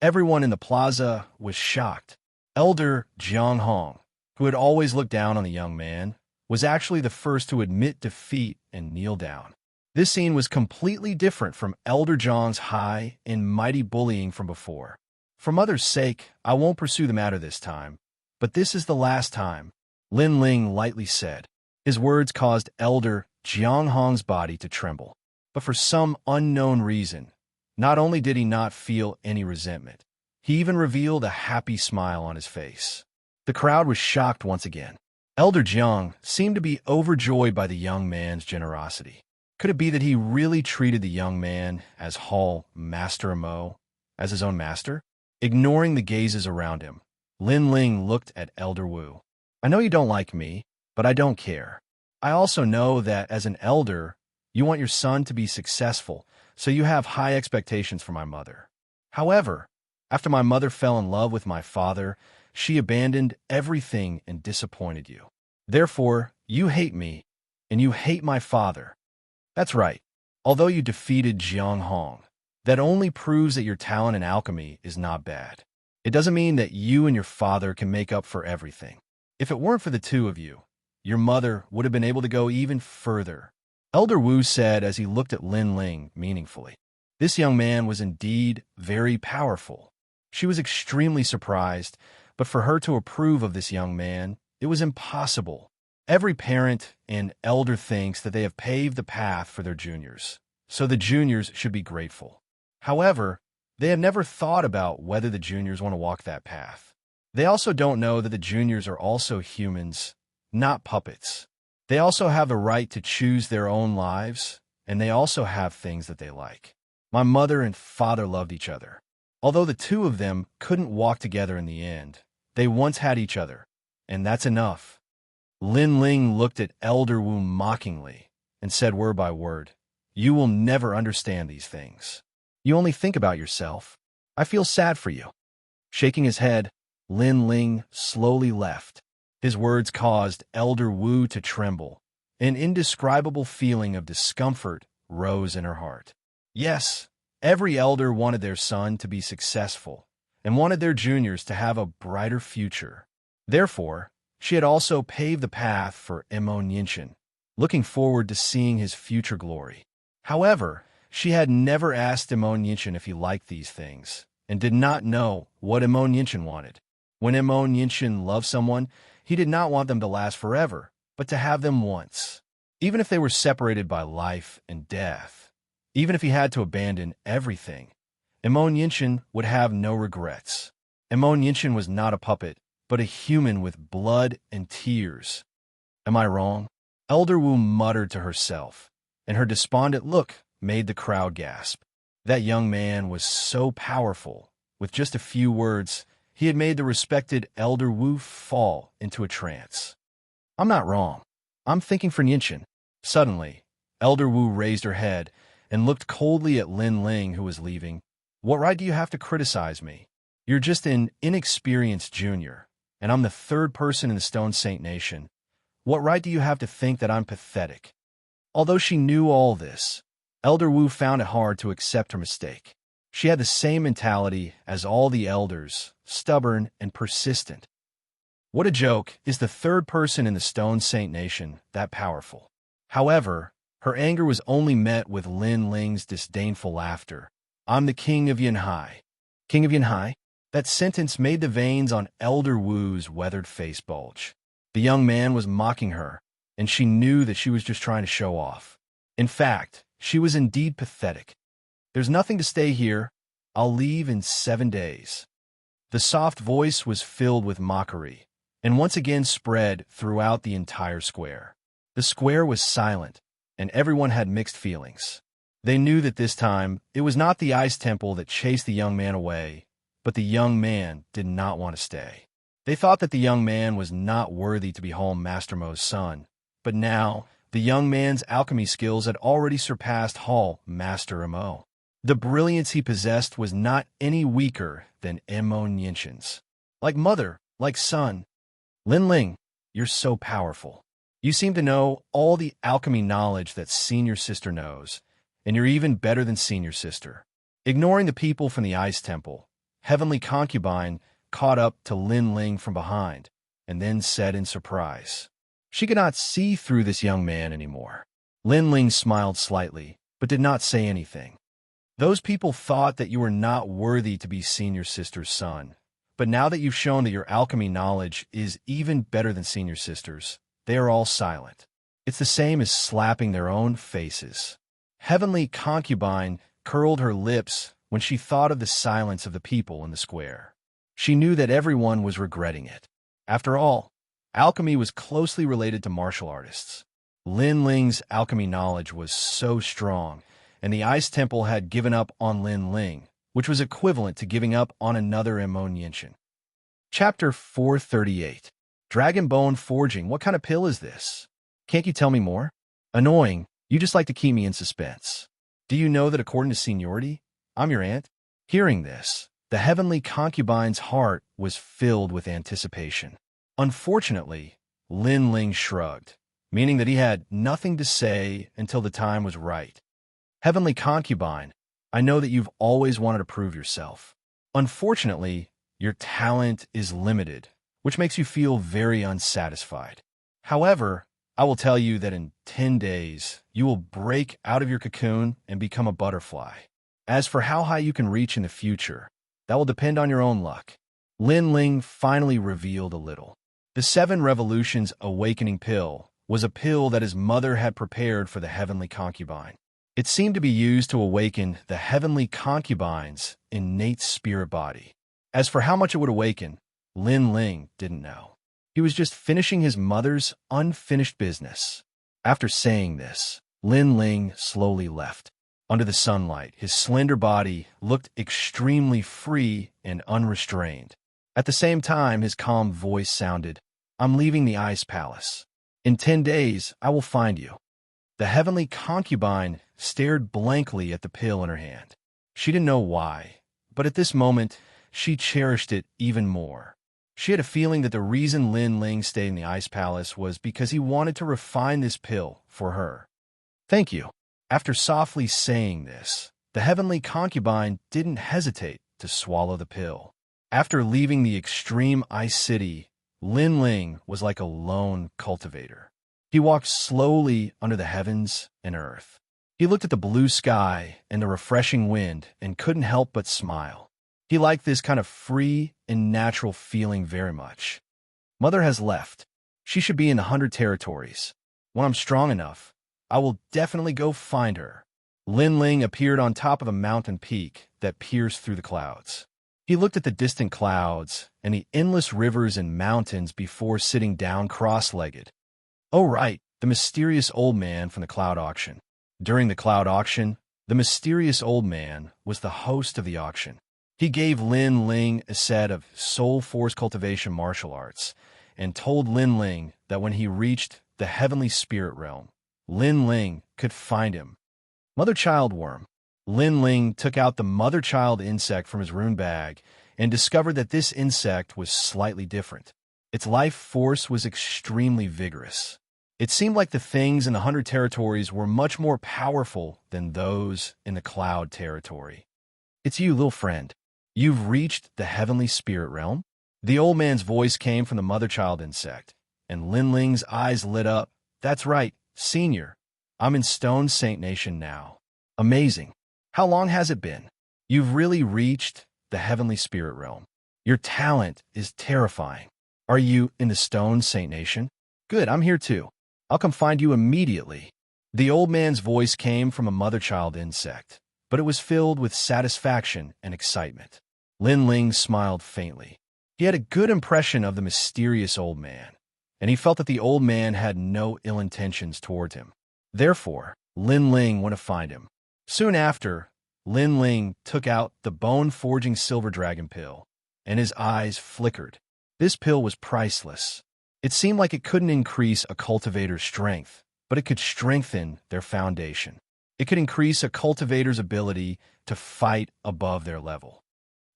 Everyone in the plaza was shocked. Elder Jiang Hong, who had always looked down on the young man, was actually the first to admit defeat and kneel down. This scene was completely different from Elder Jiang's high and mighty bullying from before. For mother's sake, I won't pursue the matter this time, but this is the last time, Lin Ling lightly said. His words caused Elder Jiang Hong's body to tremble. But for some unknown reason, not only did he not feel any resentment, he even revealed a happy smile on his face. The crowd was shocked once again. Elder Jiang seemed to be overjoyed by the young man's generosity. Could it be that he really treated the young man as Hall Master Mo, as his own master? Ignoring the gazes around him, Lin Ling looked at Elder Wu. I know you don't like me, but I don't care. I also know that as an elder, you want your son to be successful, so you have high expectations for my mother. However, after my mother fell in love with my father, she abandoned everything and disappointed you. Therefore, you hate me, and you hate my father. That's right. Although you defeated Jiang Hong, that only proves that your talent in alchemy is not bad. It doesn't mean that you and your father can make up for everything. If it weren't for the 2 of you, your mother would have been able to go even further. Elder Wu said as he looked at Lin Ling meaningfully. This young man was indeed very powerful. She was extremely surprised, but for her to approve of this young man, it was impossible. Every parent and elder thinks that they have paved the path for their juniors, so the juniors should be grateful. However, they have never thought about whether the juniors want to walk that path. They also don't know that the juniors are also humans, not puppets. They also have the right to choose their own lives, and they also have things that they like. My mother and father loved each other. Although the two of them couldn't walk together in the end, they once had each other, and that's enough. Lin Ling looked at Elder Wu mockingly and said word by word, "You will never understand these things. You only think about yourself. I feel sad for you." Shaking his head, Lin Ling slowly left. His words caused Elder Wu to tremble. An indescribable feeling of discomfort rose in her heart. Yes, every elder wanted their son to be successful and wanted their juniors to have a brighter future. Therefore, she had also paved the path for Immortality, looking forward to seeing his future glory. However, she had never asked Immortality if he liked these things, and did not know what Immortality wanted. When Immortality loved someone, he did not want them to last forever, but to have them once. Even if they were separated by life and death, even if he had to abandon everything, Immortality would have no regrets. Immortality was not a puppet, but a human with blood and tears. Am I wrong? Elder Wu muttered to herself, and her despondent look made the crowd gasp. That young man was so powerful. With just a few words, he had made the respected Elder Wu fall into a trance. I'm not wrong. I'm thinking for Nianchen. Suddenly, Elder Wu raised her head and looked coldly at Lin Ling, who was leaving. What right do you have to criticize me? You're just an inexperienced junior, and I'm the third person in the Stone Saint Nation. What right do you have to think that I'm pathetic? Although she knew all this, Elder Wu found it hard to accept her mistake. She had the same mentality as all the elders, stubborn and persistent. What a joke, is the third person in the Stone Saint Nation that powerful? However, her anger was only met with Lin Ling's disdainful laughter. I'm the king of Yanhai. King of Yanhai? That sentence made the veins on Elder Wu's weathered face bulge. The young man was mocking her, and she knew that she was just trying to show off. In fact, she was indeed pathetic. There's nothing to stay here. I'll leave in 7 days. The soft voice was filled with mockery, and once again spread throughout the entire square. The square was silent, and everyone had mixed feelings. They knew that this time, it was not the ice temple that chased the young man away, but the young man did not want to stay. They thought that the young man was not worthy to be Home Master Mo's son, but now, the young man's alchemy skills had already surpassed Hall Master Mo. The brilliance he possessed was not any weaker than Immortality's. Like mother, like son. Lin Ling, you're so powerful. You seem to know all the alchemy knowledge that Senior Sister knows, and you're even better than Senior Sister. Ignoring the people from the Ice Temple, Heavenly Concubine caught up to Lin Ling from behind, and then said in surprise. She could not see through this young man anymore. Lin Ling smiled slightly, but did not say anything. Those people thought that you were not worthy to be Senior Sister's son, but now that you've shown that your alchemy knowledge is even better than Senior Sister's, they are all silent. It's the same as slapping their own faces. Heavenly Concubine curled her lips when she thought of the silence of the people in the square. She knew that everyone was regretting it. After all, alchemy was closely related to martial artists. Lin Ling's alchemy knowledge was so strong, and the Ice Temple had given up on Lin Ling, which was equivalent to giving up on another Immortality. Chapter 438. Dragon Bone Forging. What kind of pill is this? Can't you tell me more? Annoying, you just like to keep me in suspense. Do you know that according to seniority, I'm your aunt? Hearing this, the Heavenly Concubine's heart was filled with anticipation. Unfortunately, Lin Ling shrugged, meaning that he had nothing to say until the time was right. Heavenly Concubine, I know that you've always wanted to prove yourself. Unfortunately, your talent is limited, which makes you feel very unsatisfied. However, I will tell you that in 10 days, you will break out of your cocoon and become a butterfly. As for how high you can reach in the future, that will depend on your own luck. Lin Ling finally revealed a little. The 7 Revolutions Awakening Pill was a pill that his mother had prepared for the heavenly concubine. It seemed to be used to awaken the heavenly concubine's innate spirit body. As for how much it would awaken, Lin Ling didn't know. He was just finishing his mother's unfinished business. After saying this, Lin Ling slowly left. Under the sunlight, his slender body looked extremely free and unrestrained. At the same time, his calm voice sounded, "I'm leaving the Ice Palace. In 10 days, I will find you." The heavenly concubine stared blankly at the pill in her hand. She didn't know why, but at this moment, she cherished it even more. She had a feeling that the reason Lin Ling stayed in the Ice Palace was because he wanted to refine this pill for her. "Thank you." After softly saying this, the heavenly concubine didn't hesitate to swallow the pill. After leaving the extreme ice city, Lin Ling was like a lone cultivator. He walked slowly under the heavens and earth. He looked at the blue sky and the refreshing wind and couldn't help but smile. He liked this kind of free and natural feeling very much. Mother has left. She should be in the 100 territories. When I'm strong enough, I will definitely go find her. Lin Ling appeared on top of a mountain peak that pierced through the clouds. He looked at the distant clouds and the endless rivers and mountains before sitting down cross-legged. Oh right, the mysterious old man from the cloud auction. During the cloud auction, the mysterious old man was the host of the auction. He gave Lin Ling a set of soul force cultivation martial arts and told Lin Ling that when he reached the heavenly spirit realm, Lin Ling could find him. Mother-child worm. Lin Ling took out the mother-child insect from his rune bag and discovered that this insect was slightly different. Its life force was extremely vigorous. It seemed like the things in the 100 territories were much more powerful than those in the cloud territory. "It's you, little friend. You've reached the heavenly spirit realm?" The old man's voice came from the mother-child insect, and Lin Ling's eyes lit up. "That's right, Senior. I'm in Stone Saint Nation now." "Amazing. How long has it been?" "You've really reached the heavenly spirit realm. Your talent is terrifying." "Are you in the Stone Saint Nation?" "Good, I'm here too. I'll come find you immediately." The old man's voice came from a mother-child insect, but it was filled with satisfaction and excitement. Lin Ling smiled faintly. He had a good impression of the mysterious old man, and he felt that the old man had no ill intentions toward him. Therefore, Lin Ling went to find him. Soon after, Lin Ling took out the bone-forging silver dragon pill, and his eyes flickered. This pill was priceless. It seemed like it couldn't increase a cultivator's strength, but it could strengthen their foundation. It could increase a cultivator's ability to fight above their level.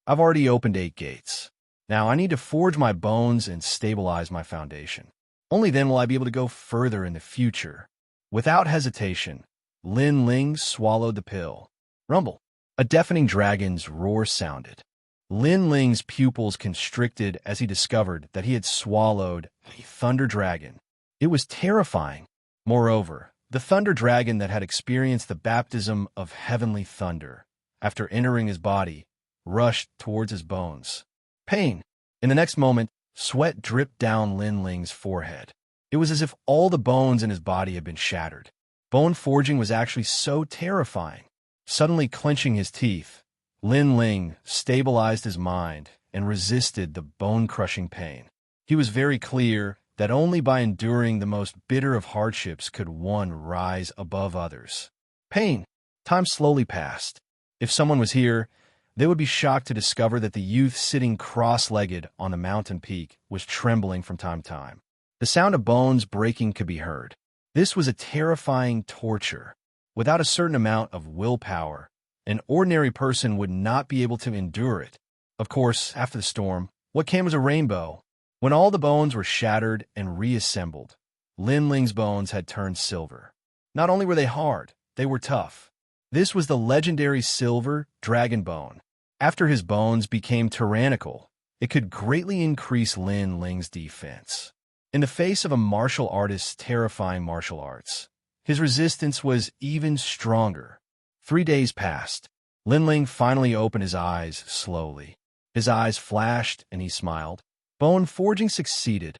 I've already opened 8 gates. Now I need to forge my bones and stabilize my foundation. Only then will I be able to go further in the future. Without hesitation, Lin Ling swallowed the pill. Rumble. A deafening dragon's roar sounded. Lin Ling's pupils constricted as he discovered that he had swallowed a thunder dragon. It was terrifying. Moreover, the thunder dragon that had experienced the baptism of heavenly thunder, after entering his body, rushed towards his bones. Pain. In the next moment, sweat dripped down Lin Ling's forehead. It was as if all the bones in his body had been shattered. Bone forging was actually so terrifying. Suddenly clenching his teeth, Lin Ling stabilized his mind and resisted the bone-crushing pain. He was very clear that only by enduring the most bitter of hardships could one rise above others. Pain. Time slowly passed. If someone was here, they would be shocked to discover that the youth sitting cross-legged on the mountain peak was trembling from time to time. The sound of bones breaking could be heard. This was a terrifying torture. Without a certain amount of willpower, an ordinary person would not be able to endure it. Of course, after the storm, what came was a rainbow. When all the bones were shattered and reassembled, Lin Ling's bones had turned silver. Not only were they hard, they were tough. This was the legendary silver dragon bone. After his bones became tyrannical, it could greatly increase Lin Ling's defense. In the face of a martial artist's terrifying martial arts, his resistance was even stronger. 3 days passed. Lin Ling finally opened his eyes slowly. His eyes flashed and he smiled. Bone forging succeeded.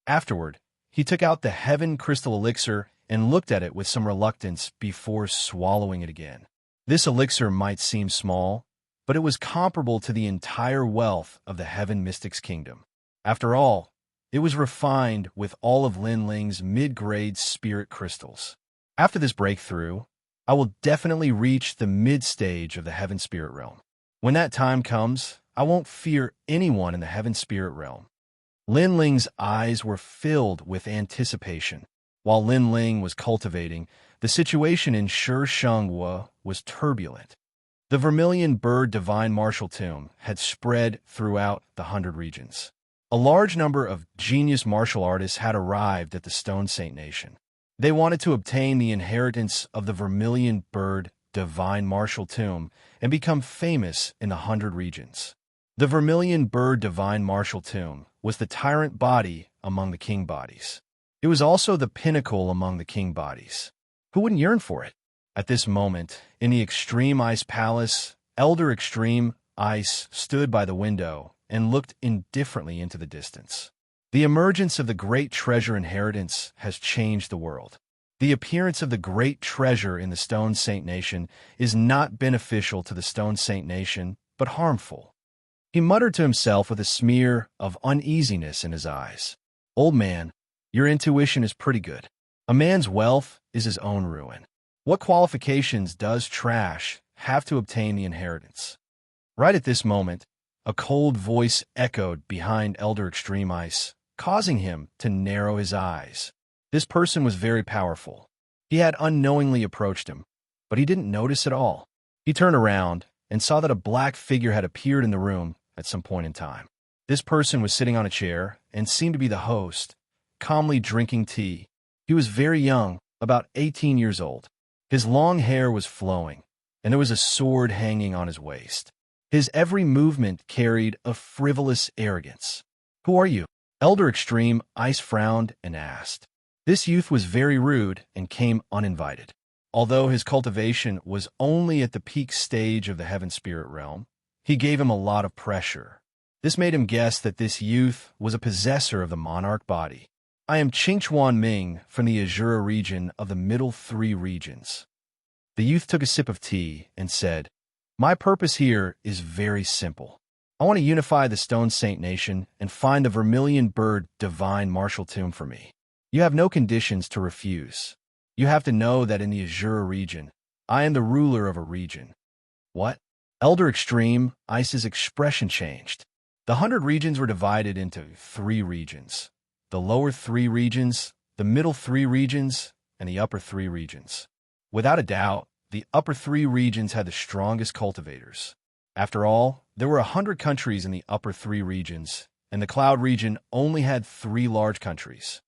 Afterward, he took out the heaven crystal elixir and looked at it with some reluctance before swallowing it again. This elixir might seem small, but it was comparable to the entire wealth of the Heaven Mystic's kingdom. After all, it was refined with all of Lin Ling's mid-grade spirit crystals. After this breakthrough, I will definitely reach the mid-stage of the Heaven Spirit Realm. When that time comes, I won't fear anyone in the Heaven Spirit Realm. Lin Ling's eyes were filled with anticipation. While Lin Ling was cultivating, the situation in Xianxia was turbulent. The Vermilion Bird Divine Martial Tomb had spread throughout the 100 regions. A large number of genius martial artists had arrived at the Stone Saint Nation. They wanted to obtain the inheritance of the Vermilion Bird Divine Martial Tomb and become famous in the 100 regions. The Vermilion Bird Divine Martial Tomb was the tyrant body among the king bodies. It was also the pinnacle among the king bodies. Who wouldn't yearn for it? At this moment, in the Extreme Ice Palace, Elder Extreme Ice stood by the window and looked indifferently into the distance. The emergence of the great treasure inheritance has changed the world. The appearance of the great treasure in the Stone Saint Nation is not beneficial to the Stone Saint Nation, but harmful. He muttered to himself with a smear of uneasiness in his eyes. Old man, your intuition is pretty good. A man's wealth is his own ruin. What qualifications does trash have to obtain the inheritance? Right at this moment, a cold voice echoed behind Elder Extreme Ice, causing him to narrow his eyes. This person was very powerful. He had unknowingly approached him, but he didn't notice at all. He turned around and saw that a black figure had appeared in the room at some point in time. This person was sitting on a chair and seemed to be the host, calmly drinking tea. He was very young, about 18 years old. His long hair was flowing, and there was a sword hanging on his waist. His every movement carried a frivolous arrogance. Who are you? Elder Extreme Ice frowned and asked. This youth was very rude and came uninvited. Although his cultivation was only at the peak stage of the Heaven Spirit Realm, he gave him a lot of pressure. This made him guess that this youth was a possessor of the Monarch body. I am Qingchuan Ming from the Azura region of the Middle Three Regions. The youth took a sip of tea and said, My purpose here is very simple. I want to unify the Stone Saint Nation and find the Vermilion Bird Divine Martial Tomb for me. You have no conditions to refuse. You have to know that in the Azura region, I am the ruler of a region. What? Elder Extreme Ice's expression changed. The 100 regions were divided into 3 regions. The lower 3 regions, the middle 3 regions, and the upper 3 regions. Without a doubt, the upper 3 regions had the strongest cultivators. After all, there were 100 countries in the upper 3 regions, and the Cloud region only had 3 large countries.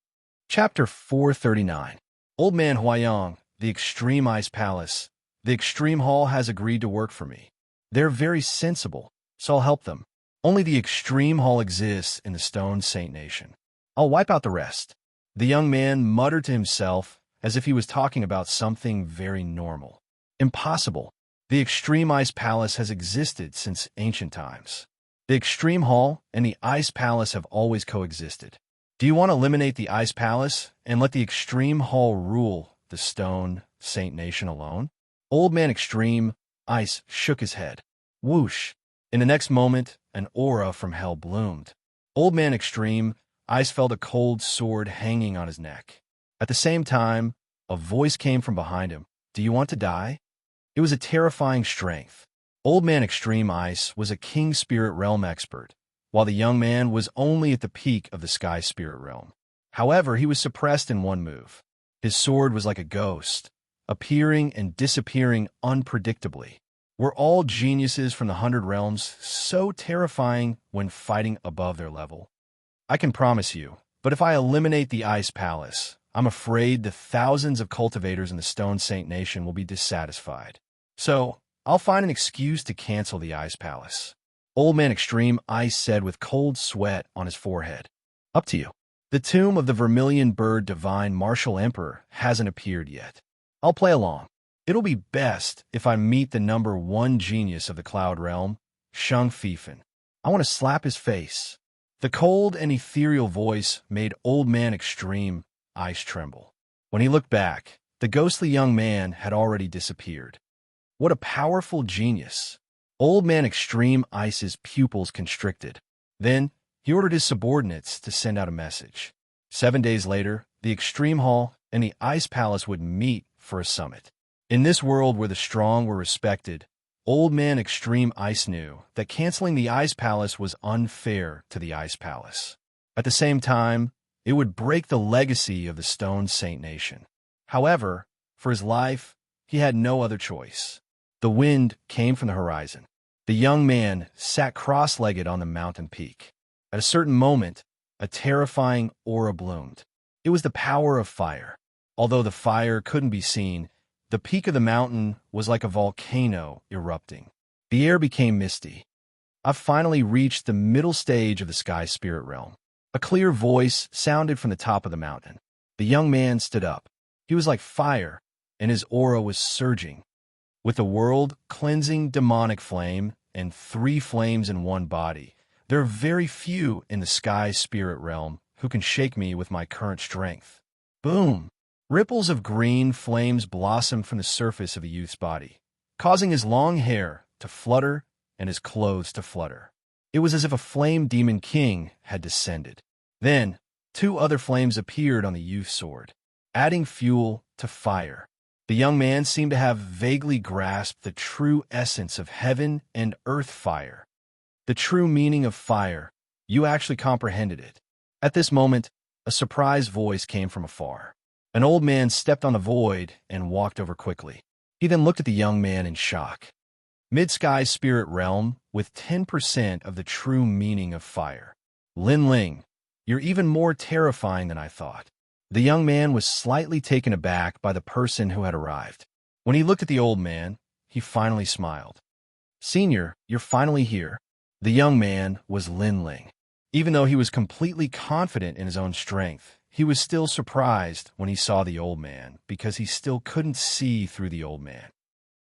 Chapter 439. Old Man Huayang, the Extreme Ice Palace. The Extreme Hall has agreed to work for me. They're very sensible, so I'll help them. Only the Extreme Hall exists in the Stone Saint Nation. I'll wipe out the rest. The young man muttered to himself as if he was talking about something very normal. Impossible. The Extreme Ice Palace has existed since ancient times. The Extreme Hall and the Ice Palace have always coexisted. Do you want to eliminate the Ice Palace and let the Extreme Hall rule the Stone Saint Nation alone? Old Man Extreme Ice shook his head. Whoosh! In the next moment, an aura from hell bloomed. Old Man Extreme Ice felt a cold sword hanging on his neck. At the same time, a voice came from behind him. Do you want to die? It was a terrifying strength. Old Man Extreme Ice was a King Spirit Realm expert, while the young man was only at the peak of the Sky Spirit Realm. However, he was suppressed in one move. His sword was like a ghost, appearing and disappearing unpredictably. Were all geniuses from the 100 realms so terrifying when fighting above their level? I can promise you, but if I eliminate the Ice Palace, I'm afraid the thousands of cultivators in the Stone Saint Nation will be dissatisfied. So, I'll find an excuse to cancel the Ice Palace. Old Man Extreme Ice said with cold sweat on his forehead. Up to you. The tomb of the Vermilion Bird Divine Martial Emperor hasn't appeared yet. I'll play along. It'll be best if I meet the number 1 genius of the Cloud Realm, Xianxia. I want to slap his face. The cold and ethereal voice made Old Man Extreme Ice tremble. When he looked back, the ghostly young man had already disappeared. What a powerful genius! Old Man Extreme Ice's pupils constricted. Then, he ordered his subordinates to send out a message. 7 days later, the Extreme Hall and the Ice Palace would meet for a summit. In this world where the strong were respected, Old Man Extreme Ice knew that canceling the Ice Palace was unfair to the Ice Palace. At the same time, it would break the legacy of the Stone Saint Nation. However, for his life, he had no other choice. The wind came from the horizon. The young man sat cross-legged on the mountain peak. At a certain moment, a terrifying aura bloomed. It was the power of fire. Although the fire couldn't be seen, the peak of the mountain was like a volcano erupting. The air became misty. I've finally reached the middle stage of the sky spirit realm. A clear voice sounded from the top of the mountain. The young man stood up. He was like fire, and his aura was surging. With a world-cleansing demonic flame and 3 flames in one body, there are very few in the sky spirit realm who can shake me with my current strength. Boom! Ripples of green flames blossomed from the surface of the youth's body, causing his long hair to flutter and his clothes to flutter. It was as if a flame demon king had descended. Then, 2 other flames appeared on the youth's sword, adding fuel to fire. The young man seemed to have vaguely grasped the true essence of heaven and earth fire. The true meaning of fire, you actually comprehended it. At this moment, a surprise voice came from afar. An old man stepped on the void and walked over quickly. He then looked at the young man in shock. Mid-sky spirit realm with 10% of the true meaning of fire. Lin Ling, you're even more terrifying than I thought. The young man was slightly taken aback by the person who had arrived. When he looked at the old man, he finally smiled. Senior, you're finally here. The young man was Lin Ling. Even though he was completely confident in his own strength, he was still surprised when he saw the old man because he still couldn't see through the old man.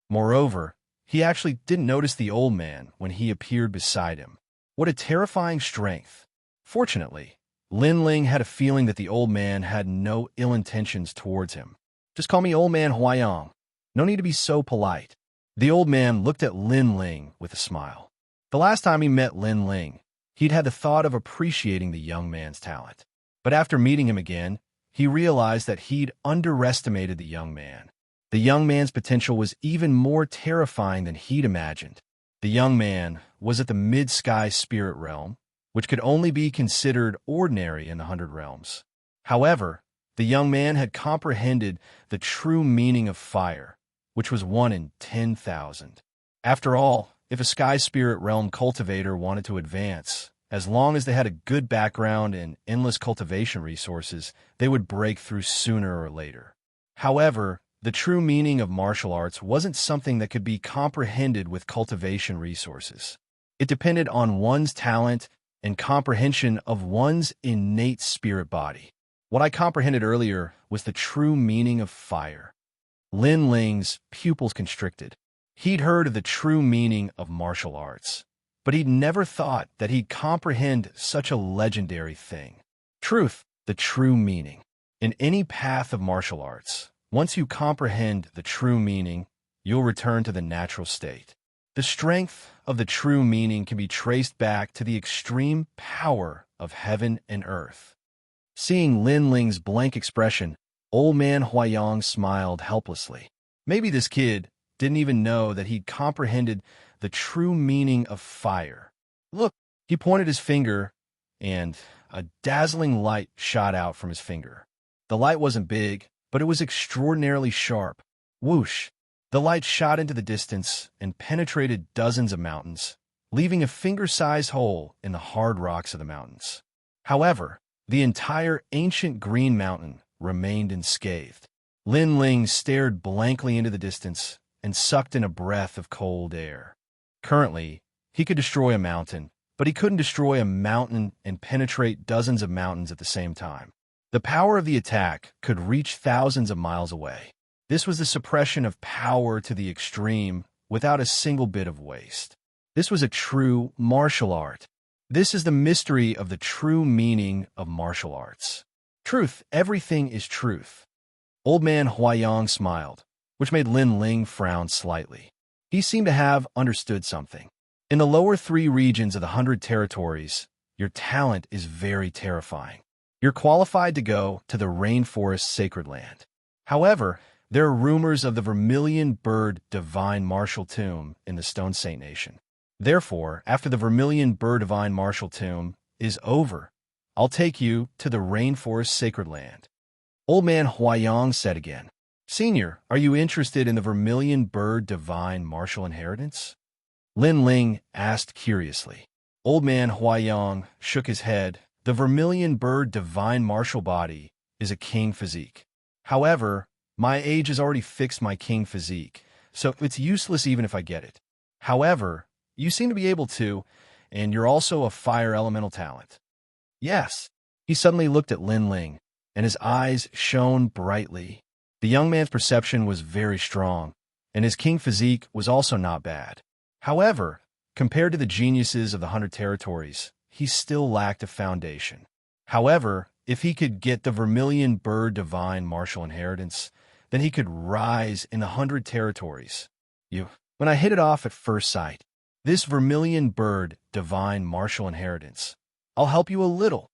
Moreover, he actually didn't notice the old man when he appeared beside him. What a terrifying strength. Fortunately, Lin Ling had a feeling that the old man had no ill intentions towards him. Just call me Old Man Huayang. No need to be so polite. The old man looked at Lin Ling with a smile. The last time he met Lin Ling, he'd had the thought of appreciating the young man's talent. But after meeting him again, he realized that he'd underestimated the young man. The young man's potential was even more terrifying than he'd imagined. The young man was at the mid-sky spirit realm, which could only be considered ordinary in the 100 realms. However, the young man had comprehended the true meaning of fire, which was 1 in 10,000. After all, if a sky spirit realm cultivator wanted to advance, as long as they had a good background and endless cultivation resources, they would break through sooner or later. However, the true meaning of martial arts wasn't something that could be comprehended with cultivation resources. It depended on one's talent and comprehension of one's innate spirit body. What I comprehended earlier was the true meaning of fire. Lin Ling's pupils constricted. He'd heard of the true meaning of martial arts, but he'd never thought that he'd comprehend such a legendary thing. Truth, the true meaning. In any path of martial arts, once you comprehend the true meaning, you'll return to the natural state. The strength of the true meaning can be traced back to the extreme power of heaven and earth. Seeing Lin Ling's blank expression, Old Man Huayang smiled helplessly. Maybe this kid didn't even know that he'd comprehended the true meaning of fire. Look, he pointed his finger, and a dazzling light shot out from his finger. The light wasn't big, but it was extraordinarily sharp. Whoosh! The light shot into the distance and penetrated dozens of mountains, leaving a finger-sized hole in the hard rocks of the mountains. However, the entire ancient green mountain remained unscathed. Lin Ling stared blankly into the distance and sucked in a breath of cold air. Currently, he could destroy a mountain, but he couldn't destroy a mountain and penetrate dozens of mountains at the same time. The power of the attack could reach thousands of miles away. This was the suppression of power to the extreme without a single bit of waste. This was a true martial art. This is the mystery of the true meaning of martial arts. Truth, everything is truth. Old man Huayang smiled, which made Lin Ling frown slightly. He seemed to have understood something. In the lower 3 regions of the 100 territories, your talent is very terrifying. You're qualified to go to the rainforest sacred land. However, there are rumors of the Vermilion Bird Divine Martial Tomb in the Stone Saint Nation. Therefore, after the Vermilion Bird Divine Martial Tomb is over, I'll take you to the rainforest sacred land. Old man Huayang said again. Senior, are you interested in the Vermilion Bird Divine Martial Inheritance? Lin Ling asked curiously. Old man Huayang shook his head. The Vermilion Bird Divine Martial Body is a king physique. However, my age has already fixed my king physique, so it's useless even if I get it. However, you seem to be able to, and you're also a fire elemental talent. Yes. He suddenly looked at Lin Ling, and his eyes shone brightly. The young man's perception was very strong, and his king physique was also not bad. However, compared to the geniuses of the 100 territories, he still lacked a foundation. However, if he could get the Vermilion Bird Divine Martial Inheritance, then he could rise in the 100 territories. When I hit it off at first sight, this Vermilion Bird Divine Martial Inheritance, I'll help you a little.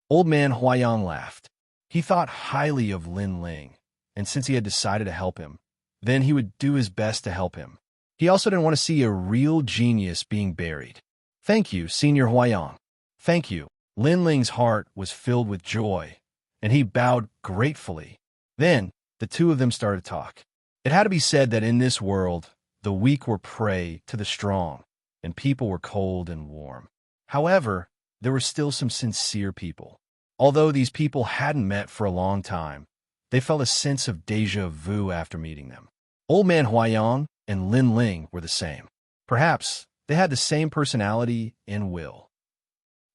Old man Huayang laughed. He thought highly of Lin Ling, and since he had decided to help him, then he would do his best to help him. He also didn't want to see a real genius being buried. Thank you, Senior Huayang. Thank you. Lin Ling's heart was filled with joy, and he bowed gratefully. Then, the two of them started to talk. It had to be said that in this world, the weak were prey to the strong, and people were cold and warm. However, there were still some sincere people. Although these people hadn't met for a long time, they felt a sense of déjà vu after meeting them. Old man Huayang and Lin Ling were the same. Perhaps they had the same personality and will.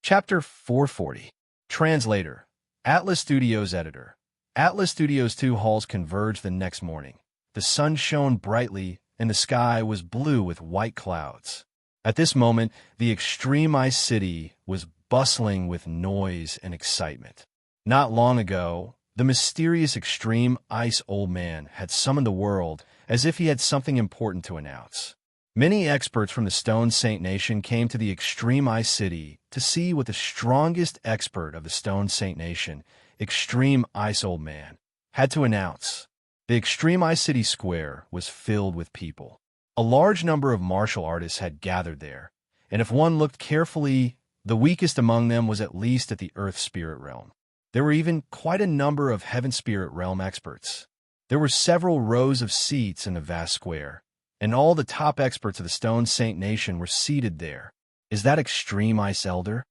Chapter 440. Translator. Atlas Studios Editor. Atlas Studios' 2 halls converged the next morning. The sun shone brightly, and the sky was blue with white clouds. At this moment, the Extreme Ice City was bustling with noise and excitement. Not long ago, the mysterious Extreme Ice Old Man had summoned the world as if he had something important to announce. Many experts from the Stone Saint Nation came to the Extreme Ice City to see what the strongest expert of the Stone Saint Nation, Extreme Ice Old Man, had to announce. The Extreme Ice City Square was filled with people. A large number of martial artists had gathered there, and if one looked carefully, the weakest among them was at least at the Earth Spirit Realm. There were even quite a number of Heaven Spirit Realm experts. There were several rows of seats in the vast square, and all the top experts of the Stone Saint Nation were seated there. Is that Extreme Ice Elder?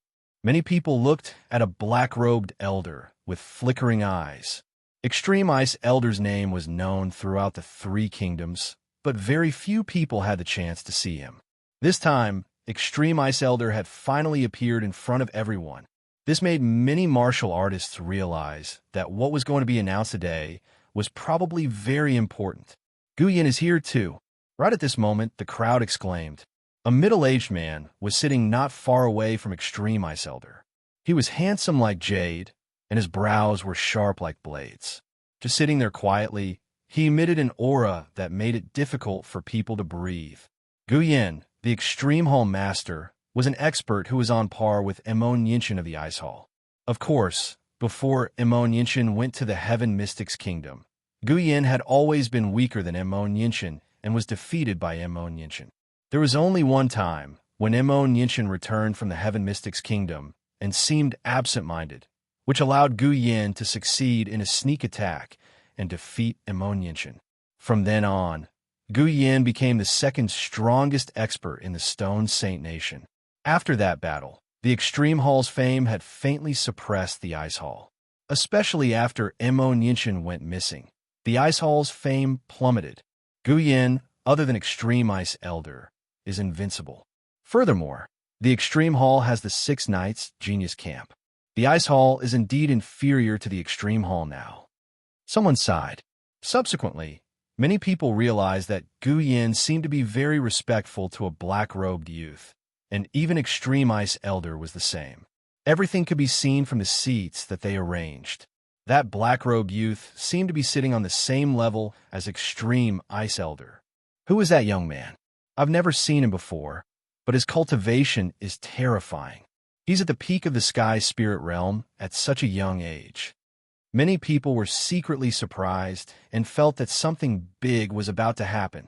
Many people looked at a black-robed elder with flickering eyes. Extreme Ice Elder's name was known throughout the 3 kingdoms, but very few people had the chance to see him. This time, Extreme Ice Elder had finally appeared in front of everyone. This made many martial artists realize that what was going to be announced today was probably very important. Guyan is here too. Right at this moment, the crowd exclaimed. A middle-aged man was sitting not far away from Extreme Ice Elder. He was handsome like jade, and his brows were sharp like blades. Just sitting there quietly, he emitted an aura that made it difficult for people to breathe. Guyan, the Extreme Hall Master, was an expert who was on par with Emon Yinshin of the Ice Hall. Of course, before Emon Yinshin went to the Heaven Mystics Kingdom, Guyan had always been weaker than Emon Yinshin and was defeated by Emon Yinshin. There was only one time when Emon Yinshin returned from the Heaven Mystics Kingdom and seemed absent-minded, which allowed Guyan to succeed in a sneak attack and defeat Emon Yinshin. From then on, Guyan became the second strongest expert in the Stone Saint Nation. After that battle, the Extreme Hall's fame had faintly suppressed the Ice Hall. Especially after Emon Yinshin went missing, the Ice Hall's fame plummeted. Guyan, other than Extreme Ice Elder, is invincible. Furthermore, the Extreme Hall has the 6 Knights Genius Camp. The Ice Hall is indeed inferior to the Extreme Hall now. Someone sighed. Subsequently, many people realized that Guyan seemed to be very respectful to a black-robed youth, and even Extreme Ice Elder was the same. Everything could be seen from the seats that they arranged. That black-robed youth seemed to be sitting on the same level as Extreme Ice Elder. Who is that young man? I've never seen him before, but his cultivation is terrifying. He's at the peak of the sky spirit realm at such a young age. Many people were secretly surprised and felt that something big was about to happen.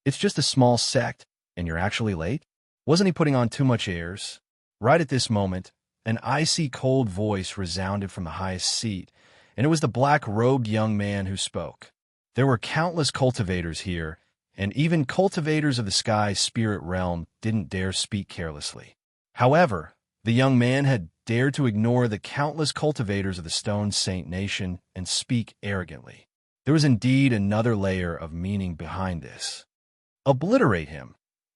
It's just a small sect, and you're actually late? Wasn't he putting on too much airs? Right at this moment, an icy cold voice resounded from the highest seat, and it was the black-robed young man who spoke. There were countless cultivators here, and even cultivators of the sky spirit realm didn't dare speak carelessly. However, the young man had dared to ignore the countless cultivators of the Stone Saint Nation and speak arrogantly. There was indeed another layer of meaning behind this. Obliterate him.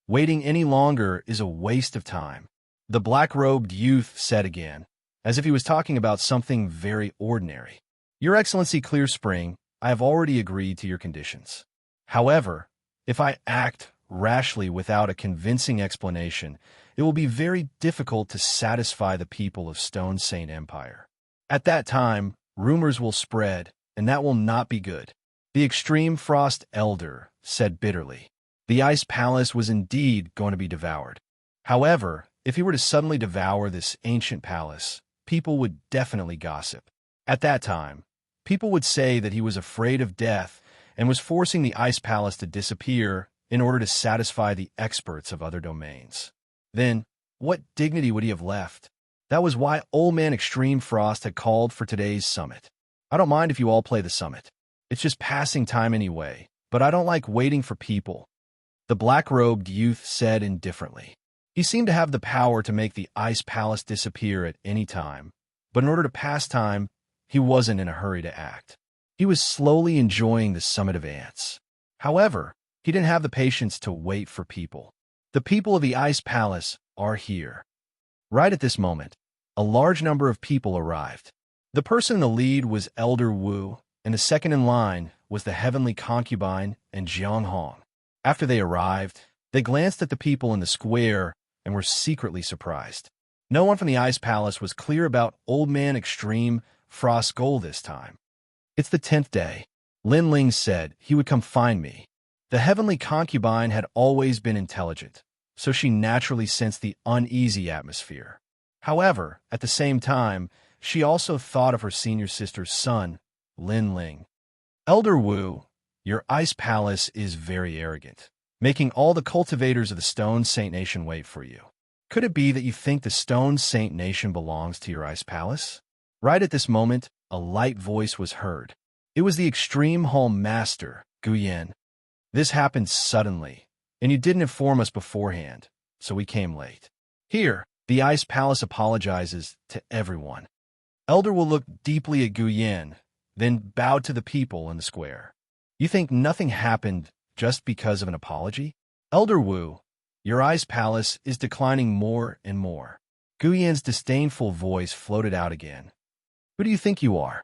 Waiting any longer is a waste of time, the black-robed youth said again, as if he was talking about something very ordinary. Your Excellency Clear Spring, I have already agreed to your conditions. However, if I act rashly without a convincing explanation, it will be very difficult to satisfy the people of Stone Saint Empire. At that time, rumors will spread, and that will not be good. The Extreme Frost Elder said bitterly. The Ice Palace was indeed going to be devoured. However, if he were to suddenly devour this ancient palace, people would definitely gossip. At that time, people would say that he was afraid of death and was forcing the Ice Palace to disappear in order to satisfy the experts of other domains. Then, what dignity would he have left? That was why Old Man Extreme Frost had called for today's summit. I don't mind if you all play the summit. It's just passing time anyway, but I don't like waiting for people. The black-robed youth said indifferently. He seemed to have the power to make the Ice Palace disappear at any time, but in order to pass time, he wasn't in a hurry to act. He was slowly enjoying the summit of ants. However, he didn't have the patience to wait for people. The people of the Ice Palace are here. Right at this moment, a large number of people arrived. The person in the lead was Elder Wu, and the second in line was the Heavenly Concubine and Xianxia. After they arrived, they glanced at the people in the square and were secretly surprised. No one from the Ice Palace was clear about Old Man Extreme Frost's goal this time. It's the 10th day. Lin Ling said he would come find me. The Heavenly Concubine had always been intelligent, so she naturally sensed the uneasy atmosphere. However, at the same time, she also thought of her senior sister's son, Lin Ling. Elder Wu, your Ice Palace is very arrogant, making all the cultivators of the Stone Saint Nation wait for you. Could it be that you think the Stone Saint Nation belongs to your Ice Palace? Right at this moment, a light voice was heard. It was the Extreme Hall Master, Guyan. This happened suddenly, and you didn't inform us beforehand, so we came late. Here, the Ice Palace apologizes to everyone. Elder will look deeply at Guyan, then bowed to the people in the square. You think nothing happened just because of an apology? Elder Wu, your Ice Palace is declining more and more. Guyan's disdainful voice floated out again. Who do you think you are?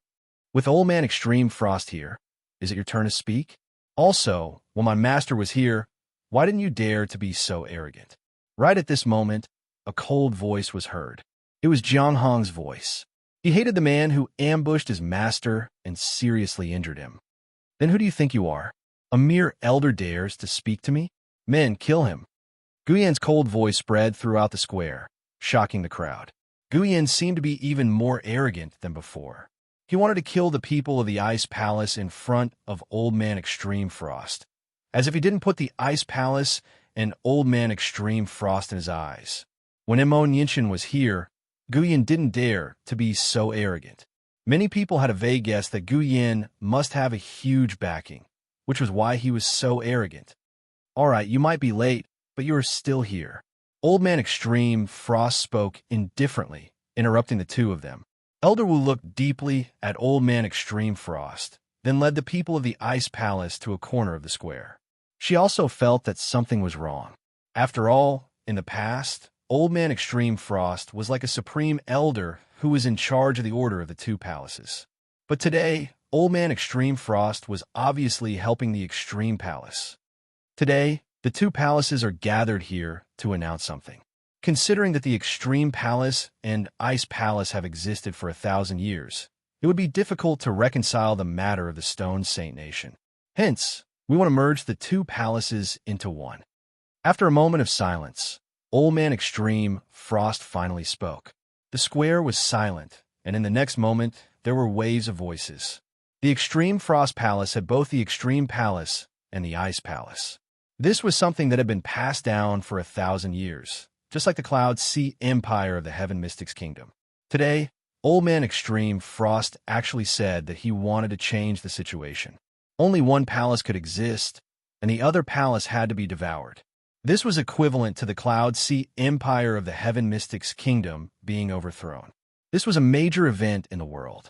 With Old Man Extreme Frost here, is it your turn to speak? Also, when my master was here, why didn't you dare to be so arrogant? Right at this moment, a cold voice was heard. It was Jianghong's voice. He hated the man who ambushed his master and seriously injured him. Then who do you think you are? A mere elder dares to speak to me? Men, kill him. Guyan's cold voice spread throughout the square, shocking the crowd. Guyan seemed to be even more arrogant than before. He wanted to kill the people of the Ice Palace in front of Old Man Extreme Frost, as if he didn't put the Ice Palace and Old Man Extreme Frost in his eyes. When Immortal was here, Guyan didn't dare to be so arrogant. Many people had a vague guess that Guyan must have a huge backing, which was why he was so arrogant. All right, you might be late, but you are still here. Old Man Extreme Frost spoke indifferently, interrupting the two of them. Elder Wu looked deeply at Old Man Extreme Frost, then led the people of the Ice Palace to a corner of the square. She also felt that something was wrong. After all, in the past, Old Man Extreme Frost was like a supreme elder who was in charge of the order of the two palaces. But today, Old Man Extreme Frost was obviously helping the Extreme Palace. Today, the two palaces are gathered here to announce something. Considering that the Extreme Palace and Ice Palace have existed for 1,000 years, it would be difficult to reconcile the matter of the Stone Saint Nation. Hence, we want to merge the two palaces into one. After a moment of silence, Old Man Extreme Frost finally spoke. The square was silent, and in the next moment, there were waves of voices. The Extreme Frost Palace had both the Extreme Palace and the Ice Palace. This was something that had been passed down for 1,000 years, just like the Cloud Sea Empire of the Heaven Mystics Kingdom. Today, Old Man Extreme Frost actually said that he wanted to change the situation. Only one palace could exist, and the other palace had to be devoured. This was equivalent to the Cloud Sea Empire of the Heaven Mystics Kingdom being overthrown. This was a major event in the world.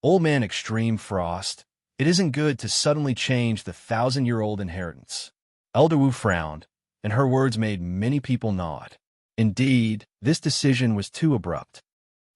Old Man Extreme Frost, it isn't good to suddenly change the 1,000-year-old inheritance. Elder Wu frowned, and her words made many people nod. Indeed, this decision was too abrupt.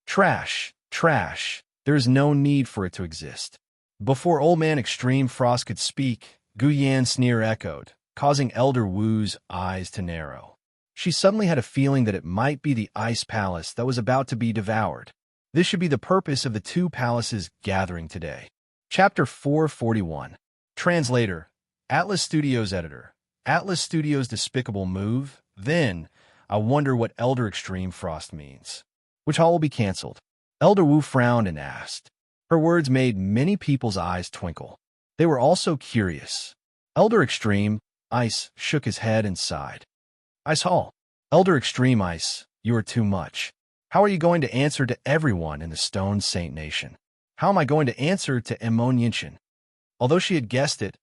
Trash, trash, there is no need for it to exist. Before Old Man Extreme Frost could speak, Guyan's sneer echoed, causing Elder Wu's eyes to narrow. She suddenly had a feeling that it might be the Ice Palace that was about to be devoured. This should be the purpose of the two palaces gathering today. Chapter 441. Translator, Atlas Studios Editor. Atlas Studios' despicable move? Then, I wonder what Elder Extreme Frost means. Which hall will be cancelled? Elder Wu frowned and asked. Her words made many people's eyes twinkle. They were also curious. Elder Extreme Ice shook his head and sighed. Ice Hall. Elder Extreme Ice, you are too much. How are you going to answer to everyone in the Stone Saint Nation? How am I going to answer to Immortality? Although she had guessed it,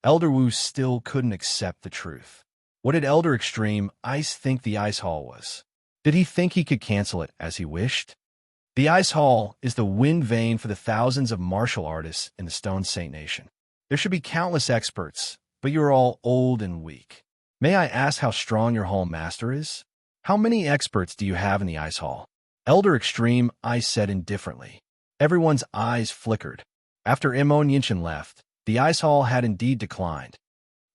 Elder Wu still couldn't accept the truth. What did Elder Extreme Ice think the Ice Hall was? Did he think he could cancel it as he wished? The Ice Hall is the wind vane for the thousands of martial artists in the Stone Saint Nation. There should be countless experts, but you are all old and weak. May I ask how strong your hall master is? How many experts do you have in the Ice Hall? Elder Extreme Ice said indifferently. Everyone's eyes flickered. After Immortality left, the Ice Hall had indeed declined.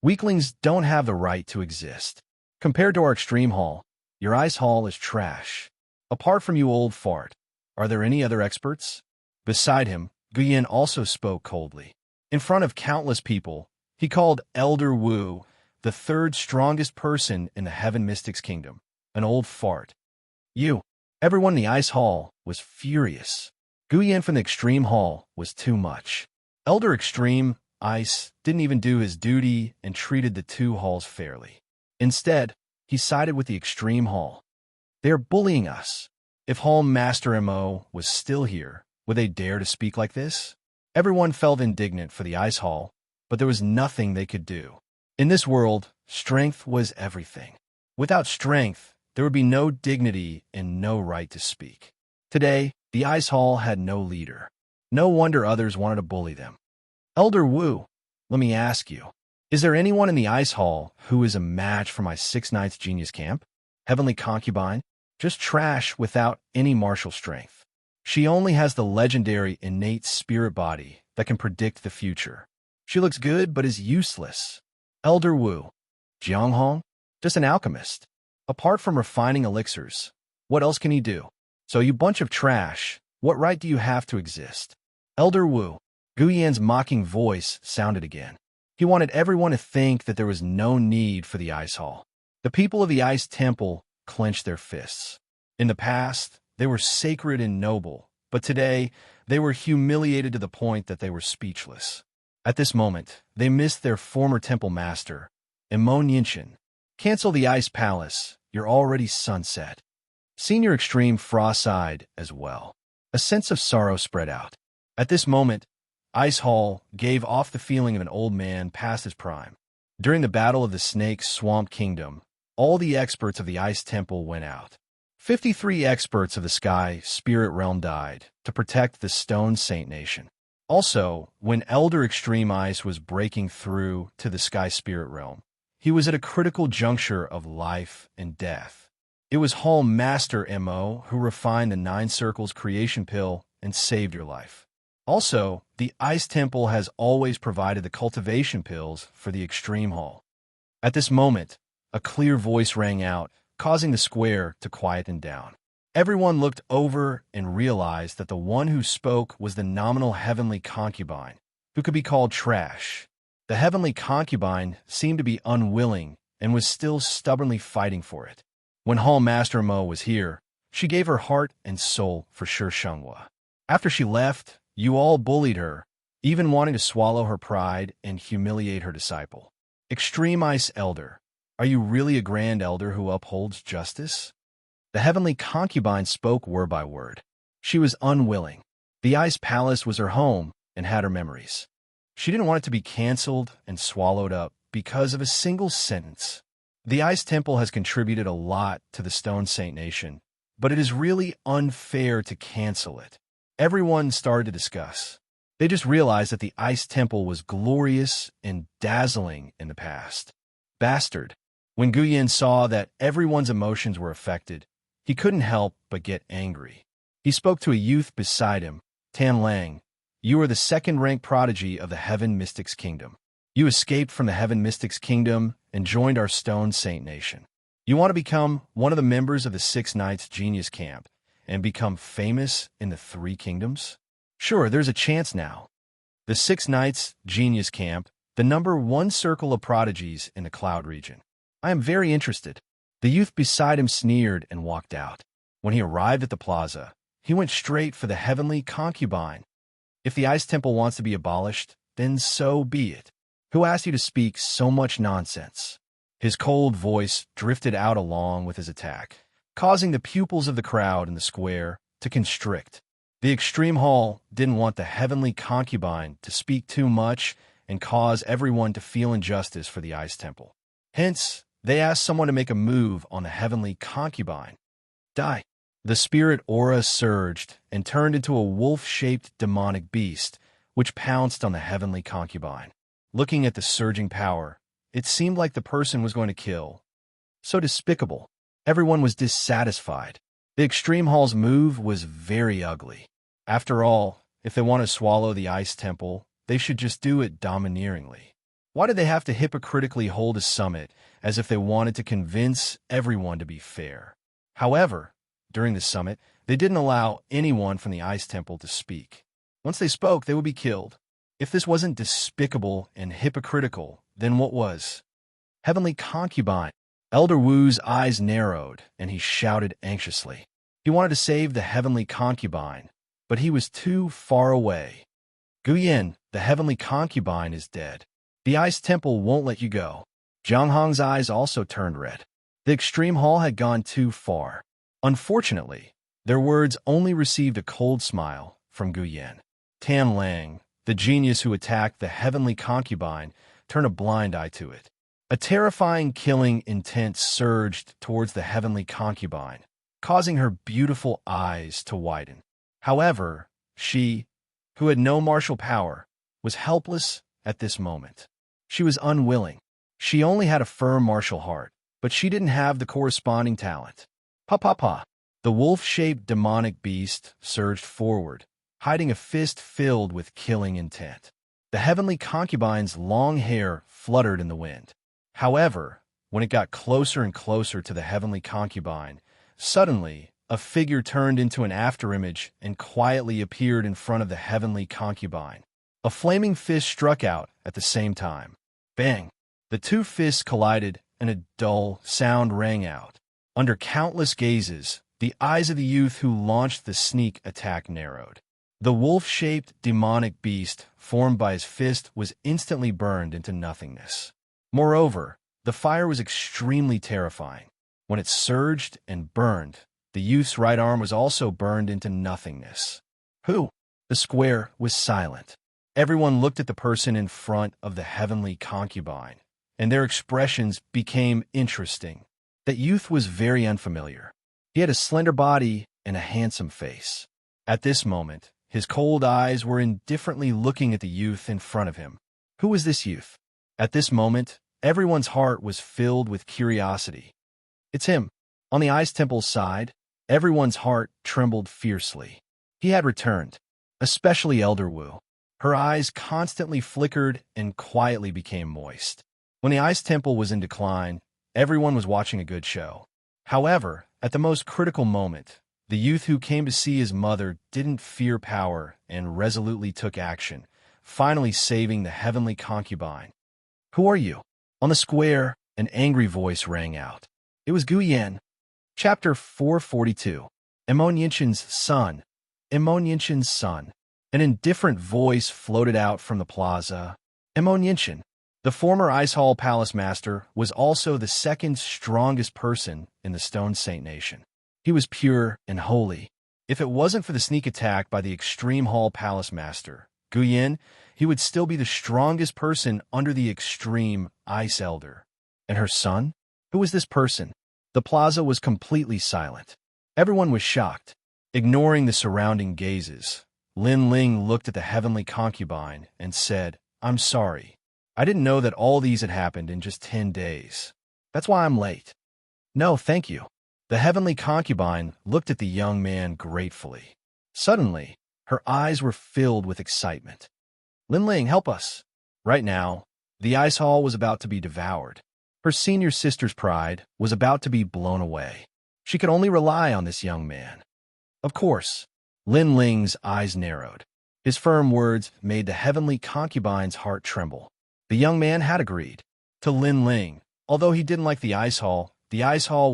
Weaklings don't have the right to exist. Compared to our Extreme Hall, your Ice Hall is trash. Apart from you old fart, are there any other experts? Beside him, Guyan also spoke coldly. In front of countless people, he called Elder Wu the third strongest person in the Heaven Mystics Kingdom, an old fart. Everyone in the Ice Hall was furious. Guyan from the Extreme Hall was too much. Elder Extreme Ice didn't even do his duty and treated the two halls fairly. Instead, he sided with the Extreme Hall. They are bullying us. If Hall Master M.O. was still here, would they dare to speak like this? Everyone felt indignant for the Ice Hall, but there was nothing they could do. In this world, strength was everything. Without strength, there would be no dignity and no right to speak. Today, the Ice Hall had no leader. No wonder others wanted to bully them. Elder Wu, let me ask you, is there anyone in the Ice Hall who is a match for my 6 Knights Genius Camp? Heavenly Concubine? Just trash without any martial strength. She only has the legendary innate spirit body that can predict the future. She looks good but is useless. Elder Wu, Jianghong? Just an alchemist. Apart from refining elixirs, what else can he do? So you bunch of trash, what right do you have to exist? Elder Wu, Guyan's mocking voice sounded again. He wanted everyone to think that there was no need for the Ice Hall. The people of the Ice Temple clenched their fists. In the past, they were sacred and noble, but today, they were humiliated to the point that they were speechless. At this moment, they missed their former temple master, Immortality. Cancel the Ice Palace, you're already sunset. Senior Extreme Frost sighed as well. A sense of sorrow spread out. At this moment, Ice Hall gave off the feeling of an old man past his prime. During the Battle of the Snake Swamp Kingdom, all the experts of the Ice Temple went out. 53 experts of the Sky Spirit Realm died to protect the Stone Saint Nation. Also, when Elder Extreme Ice was breaking through to the Sky Spirit Realm, he was at a critical juncture of life and death. It was Hall Master M.O. who refined the 9 Circles creation pill and saved your life. Also, the Ice Temple has always provided the cultivation pills for the Extreme Hall. At this moment, a clear voice rang out, causing the square to quieten down. Everyone looked over and realized that the one who spoke was the nominal heavenly concubine, who could be called trash. The heavenly concubine seemed to be unwilling and was still stubbornly fighting for it. When Hall Master Mo was here, she gave her heart and soul for Xianxia. After she left, you all bullied her, even wanting to swallow her pride and humiliate her disciple. Extreme Ice Elder, are you really a grand elder who upholds justice? The heavenly concubine spoke word by word. She was unwilling. The Ice Palace was her home and had her memories. She didn't want it to be canceled and swallowed up because of a single sentence. The Ice Temple has contributed a lot to the Stone Saint Nation, but it is really unfair to cancel it. Everyone started to discuss. They just realized that the Ice Temple was glorious and dazzling in the past. Bastard. When Guyan saw that everyone's emotions were affected, he couldn't help but get angry. He spoke to a youth beside him. Tan Lang, you are the second-rank prodigy of the Heaven Mystics Kingdom. You escaped from the Heaven Mystics Kingdom and joined our Stone Saint Nation. You want to become one of the members of the Six Knights Genius Camp and become famous in the Three Kingdoms? Sure, there's a chance now. The Six Knights Genius Camp, the #1 circle of prodigies in the Cloud region. I am very interested. The youth beside him sneered and walked out. When he arrived at the plaza, he went straight for the heavenly concubine. If the Ice Temple wants to be abolished, then so be it. Who asked you to speak so much nonsense? His cold voice drifted out along with his attack, causing the pupils of the crowd in the square to constrict. The Extreme Hall didn't want the heavenly concubine to speak too much and cause everyone to feel injustice for the Ice Temple. Hence, they asked someone to make a move on the heavenly concubine. Die. The spirit aura surged and turned into a wolf-shaped demonic beast, which pounced on the heavenly concubine. Looking at the surging power, it seemed like the person was going to kill. So despicable. Everyone was dissatisfied. The Extreme Hall's move was very ugly. After all, if they want to swallow the Ice Temple, they should just do it domineeringly. Why did they have to hypocritically hold a summit as if they wanted to convince everyone to be fair? However, during the summit, they didn't allow anyone from the Ice Temple to speak. Once they spoke, they would be killed. If this wasn't despicable and hypocritical, then what was? Heavenly concubine. Elder Wu's eyes narrowed, and he shouted anxiously. He wanted to save the heavenly concubine, but he was too far away. Guyan, the heavenly concubine, is dead. The Ice Temple won't let you go. Zhang Hong's eyes also turned red. The Extreme Hall had gone too far. Unfortunately, their words only received a cold smile from Guyan. Tan Lang, the genius who attacked the heavenly concubine, turned a blind eye to it. A terrifying killing intent surged towards the heavenly concubine, causing her beautiful eyes to widen. However, she, who had no martial power, was helpless at this moment. She was unwilling. She only had a firm martial heart, but she didn't have the corresponding talent. Pa. The wolf-shaped demonic beast surged forward, hiding a fist filled with killing intent. The heavenly concubine's long hair fluttered in the wind. However, when it got closer and closer to the heavenly concubine, suddenly a figure turned into an afterimage and quietly appeared in front of the heavenly concubine. A flaming fist struck out at the same time. Bang! The two fists collided and a dull sound rang out. Under countless gazes, the eyes of the youth who launched the sneak attack narrowed. The wolf-shaped demonic beast formed by his fist was instantly burned into nothingness. Moreover, the fire was extremely terrifying. When it surged and burned, the youth's right arm was also burned into nothingness. Who? The square was silent. Everyone looked at the person in front of the heavenly concubine, and their expressions became interesting. That youth was very unfamiliar. He had a slender body and a handsome face. At this moment, his cold eyes were indifferently looking at the youth in front of him. Who was this youth? At this moment, everyone's heart was filled with curiosity. It's him. On the Ice Temple's side, everyone's heart trembled fiercely. He had returned, especially Elder Wu. Her eyes constantly flickered and quietly became moist. When the Ice Temple was in decline, everyone was watching a good show. However, at the most critical moment, the youth who came to see his mother didn't fear power and resolutely took action, finally saving the heavenly concubine. "Who are you?" On the square, an angry voice rang out. It was Guyan. Chapter 442. Immortal's son. Immortal's son. An indifferent voice floated out from the plaza. Immortal, the former Ice Hall Palace Master, was also the second strongest person in the Stone Saint Nation. He was pure and holy. If it wasn't for the sneak attack by the Extreme Hall Palace Master, Guyan, he would still be the strongest person under the Extreme Ice Elder. And her son? Who was this person? The plaza was completely silent. Everyone was shocked. Ignoring the surrounding gazes, Lin Ling looked at the heavenly concubine and said, "I'm sorry. I didn't know that all these had happened in just 10 days. That's why I'm late." "No, thank you." The heavenly concubine looked at the young man gratefully. Suddenly, her eyes were filled with excitement. "Lin Ling, help us." Right now, the ice hall was about to be devoured. Her senior sister's pride was about to be blown away. She could only rely on this young man. Of course, Lin Ling's eyes narrowed. His firm words made the heavenly concubine's heart tremble. The young man had agreed. To Lin Ling, although he didn't like the ice hall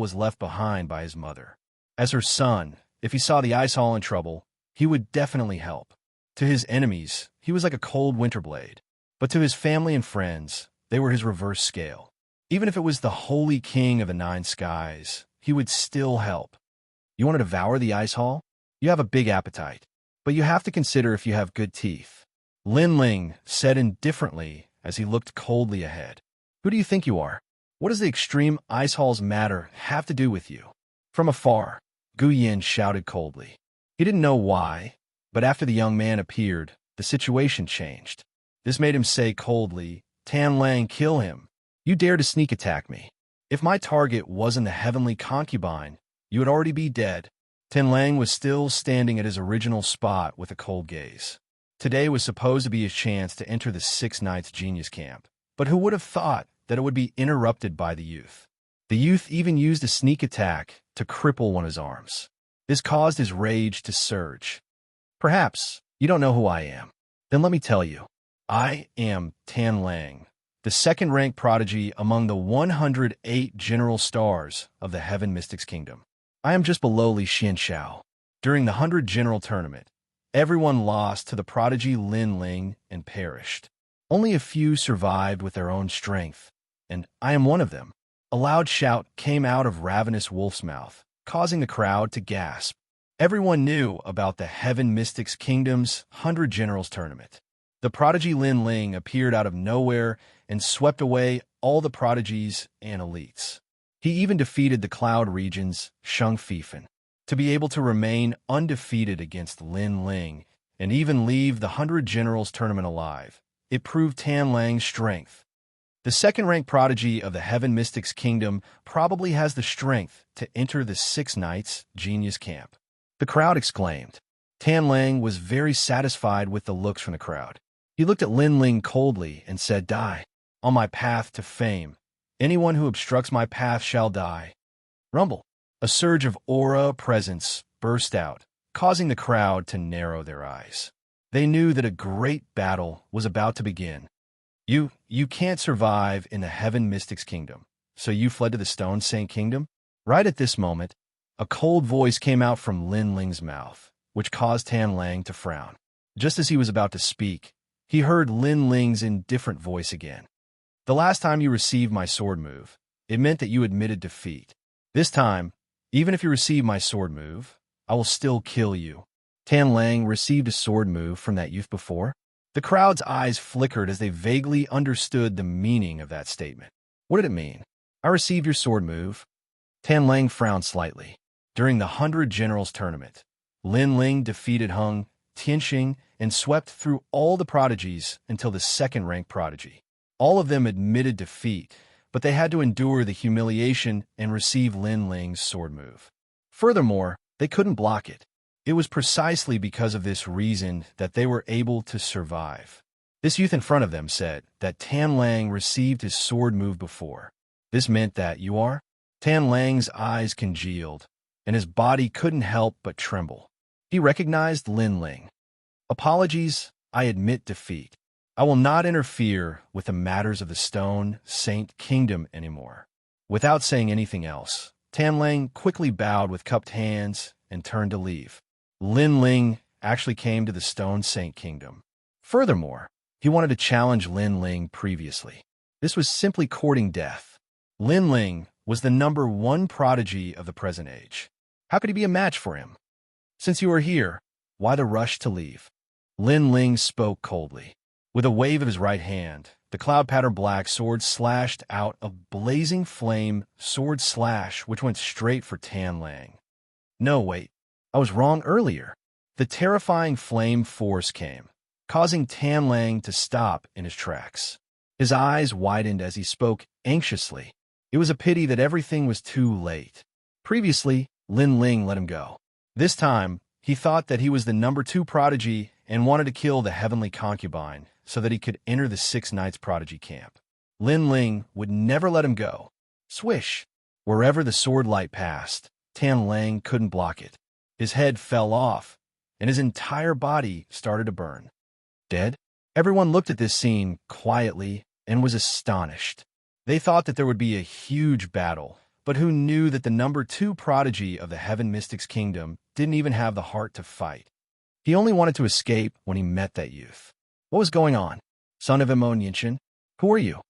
was left behind by his mother. As her son, if he saw the ice hall in trouble, he would definitely help. To his enemies, he was like a cold winter blade. But to his family and friends, they were his reverse scale. Even if it was the holy king of the 9 skies, he would still help. "You want to devour the ice hall? You have a big appetite. But you have to consider if you have good teeth." Lin Ling said indifferently as he looked coldly ahead. "Who do you think you are? What does the extreme ice hall's matter have to do with you?" From afar, Guyan shouted coldly. He didn't know why, but after the young man appeared, the situation changed. This made him say coldly, "Tan Lang, kill him. You dare to sneak attack me. If my target wasn't the heavenly concubine, you would already be dead." Tan Lang was still standing at his original spot with a cold gaze. Today was supposed to be his chance to enter the 6 Knights Genius Camp, but who would have thought that it would be interrupted by the youth? The youth even used a sneak attack to cripple one of his arms. This caused his rage to surge. "Perhaps you don't know who I am. Then let me tell you. I am Tan Lang, the second-rank prodigy among the 108 general stars of the Heaven Mystics Kingdom. I am just below Xianxia. During the 100 General Tournament, everyone lost to the prodigy Lin Ling and perished. Only a few survived with their own strength, and I am one of them." A loud shout came out of Ravenous Wolf's mouth, causing the crowd to gasp. Everyone knew about the Heaven Mystics Kingdom's 100 Generals Tournament. The prodigy Lin Ling appeared out of nowhere and swept away all the prodigies and elites. He even defeated the Cloud Region's Xianxia. To be able to remain undefeated against Lin Ling and even leave the 100 Generals Tournament alive, it proved Tan Lang's strength. The second-ranked prodigy of the Heaven Mystics Kingdom probably has the strength to enter the 6 Knights Genius Camp. The crowd exclaimed. Tan Lang was very satisfied with the looks from the crowd. He looked at Lin Ling coldly and said, "Die. On my path to fame. Anyone who obstructs my path shall die." Rumble. A surge of aura presence burst out, causing the crowd to narrow their eyes. They knew that a great battle was about to begin. You can't survive in the Heaven Mystics Kingdom, so you fled to the Stone Saint Kingdom? Right at this moment, a cold voice came out from Lin Ling's mouth, which caused Tan Lang to frown. Just as he was about to speak, he heard Lin Ling's indifferent voice again. "The last time you received my sword move, it meant that you admitted defeat. This time, even if you receive my sword move, I will still kill you." Tan Lang received a sword move from that youth before? The crowd's eyes flickered as they vaguely understood the meaning of that statement. What did it mean? "I received your sword move." Tan Lang frowned slightly. During the 100 Generals Tournament, Lin Ling defeated Hung, Tianxing, and swept through all the prodigies until the second-ranked prodigy. All of them admitted defeat, but they had to endure the humiliation and receive Lin Ling's sword move. Furthermore, they couldn't block it. It was precisely because of this reason that they were able to survive. This youth in front of them said that Tan Lang received his sword move before. This meant that you are? Tan Lang's eyes congealed, and his body couldn't help but tremble. He recognized Lin Ling. "Apologies, I admit defeat. I will not interfere with the matters of the Stone Saint Kingdom anymore." Without saying anything else, Tan Lang quickly bowed with cupped hands and turned to leave. Lin Ling actually came to the Stone Saint Kingdom. Furthermore, he wanted to challenge Lin Ling previously. This was simply courting death. Lin Ling was the #1 prodigy of the present age. How could he be a match for him? "Since you are here, why the rush to leave?" Lin Ling spoke coldly. With a wave of his right hand, the cloud-patterned black sword slashed out a blazing flame sword slash which went straight for Tan Lang. "No, wait. I was wrong earlier." The terrifying flame force came, causing Tan Lang to stop in his tracks. His eyes widened as he spoke anxiously. It was a pity that everything was too late. Previously, Lin Ling let him go. This time, he thought that he was the #2 prodigy and wanted to kill the heavenly concubine so that he could enter the 6 Knights prodigy camp. Lin Ling would never let him go. Swish! Wherever the sword light passed, Tan Lang couldn't block it. His head fell off, and his entire body started to burn. Dead? Everyone looked at this scene quietly and was astonished. They thought that there would be a huge battle, but who knew that the #2 prodigy of the Heaven Mystics Kingdom didn't even have the heart to fight. He only wanted to escape when he met that youth. What was going on? "Son of Immortal, who are you?"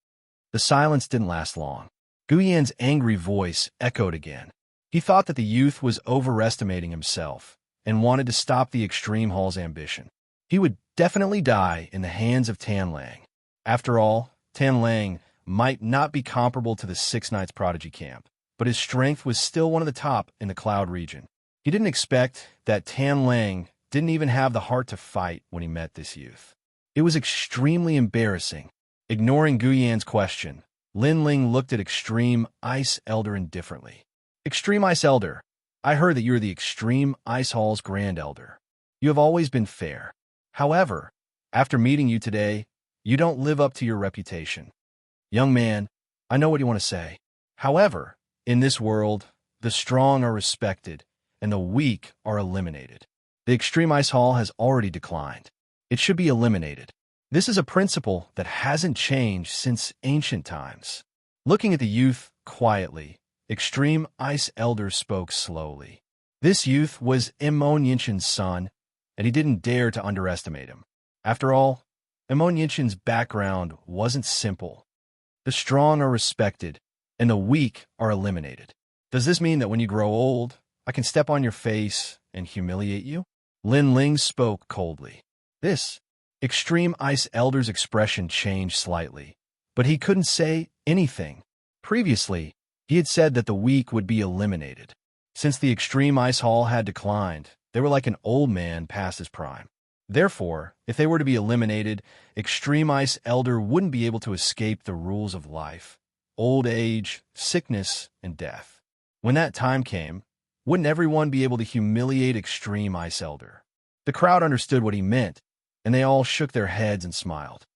The silence didn't last long. Guyan's angry voice echoed again. He thought that the youth was overestimating himself and wanted to stop the Extreme Hall's ambition. He would definitely die in the hands of Tan Lang. After all, Tan Lang might not be comparable to the 6 Knights prodigy camp, but his strength was still one of the top in the Cloud region. He didn't expect that Tan Lang didn't even have the heart to fight when he met this youth. It was extremely embarrassing. Ignoring Guyan's question, Lin Ling looked at Extreme Ice Elder indifferently. "Extreme Ice Elder, I heard that you are the Extreme Ice Hall's Grand Elder. You have always been fair. However, after meeting you today, you don't live up to your reputation." "Young man, I know what you want to say. However, in this world, the strong are respected and the weak are eliminated. The Extreme Ice Hall has already declined. It should be eliminated. This is a principle that hasn't changed since ancient times." Looking at the youth quietly, Extreme Ice Elder spoke slowly. This youth was Immortal's son, and he didn't dare to underestimate him. After all, Immortal's background wasn't simple. The strong are respected, and the weak are eliminated. Does this mean that when you grow old, I can step on your face and humiliate you? Lin Ling spoke coldly. This Extreme Ice Elder's expression changed slightly, but he couldn't say anything. Previously, he had said that the weak would be eliminated. Since the Extreme Ice Hall had declined, they were like an old man past his prime. Therefore, if they were to be eliminated, Extreme Ice Elder wouldn't be able to escape the rules of life, old age, sickness, and death. When that time came, wouldn't everyone be able to humiliate Extreme Ice Elder? The crowd understood what he meant, and they all shook their heads and smiled.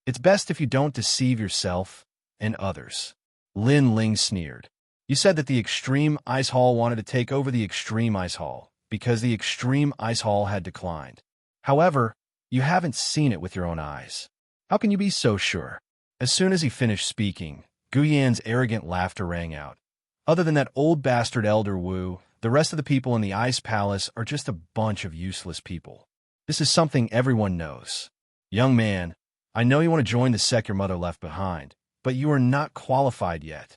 "It's best if you don't deceive yourself and others." Lin Ling sneered. "You said that the Extreme Ice Hall wanted to take over the Extreme Ice Hall because the Extreme Ice Hall had declined. However, you haven't seen it with your own eyes. How can you be so sure?" As soon as he finished speaking, Guyan's arrogant laughter rang out. "Other than that old bastard Elder Wu, the rest of the people in the Ice Palace are just a bunch of useless people. This is something everyone knows. Young man, I know you want to join the sect your mother left behind, but you are not qualified yet."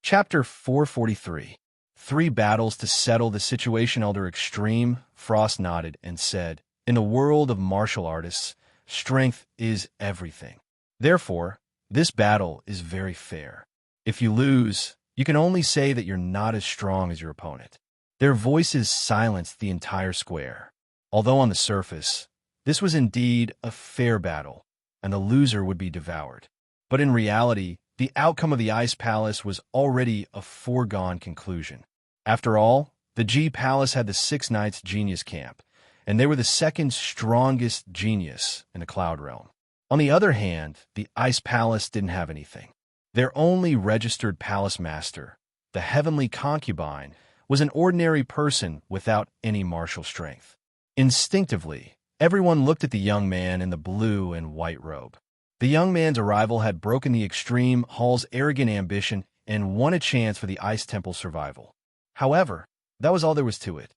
Chapter 443. 3 battles to settle the situation. Elder Extreme Frost nodded and said, "In the world of martial artists, strength is everything. Therefore, this battle is very fair. If you lose, you can only say that you're not as strong as your opponent." Their voices silenced the entire square. Although on the surface, this was indeed a fair battle, and the loser would be devoured. But in reality, the outcome of the Ice Palace was already a foregone conclusion. After all, the G Palace had the 6 Knights Genius Camp, and they were the second strongest genius in the Cloud Realm. On the other hand, the Ice Palace didn't have anything. Their only registered palace master, the heavenly concubine, was an ordinary person without any martial strength. Instinctively, everyone looked at the young man in the blue and white robe. The young man's arrival had broken the extreme hall's arrogant ambition and won a chance for the Ice Temple's survival. However, that was all there was to it.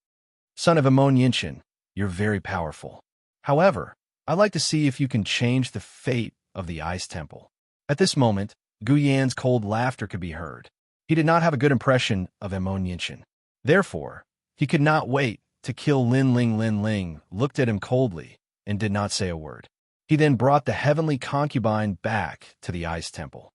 Son of Ammonian, you're very powerful. However, I'd like to see if you can change the fate of the Ice Temple. At this moment, Gu Yan's cold laughter could be heard. He did not have a good impression of Ammonian. Therefore, he could not wait to kill Lin Ling. Lin Ling looked at him coldly and did not say a word. He then brought the heavenly concubine back to the Ice Temple.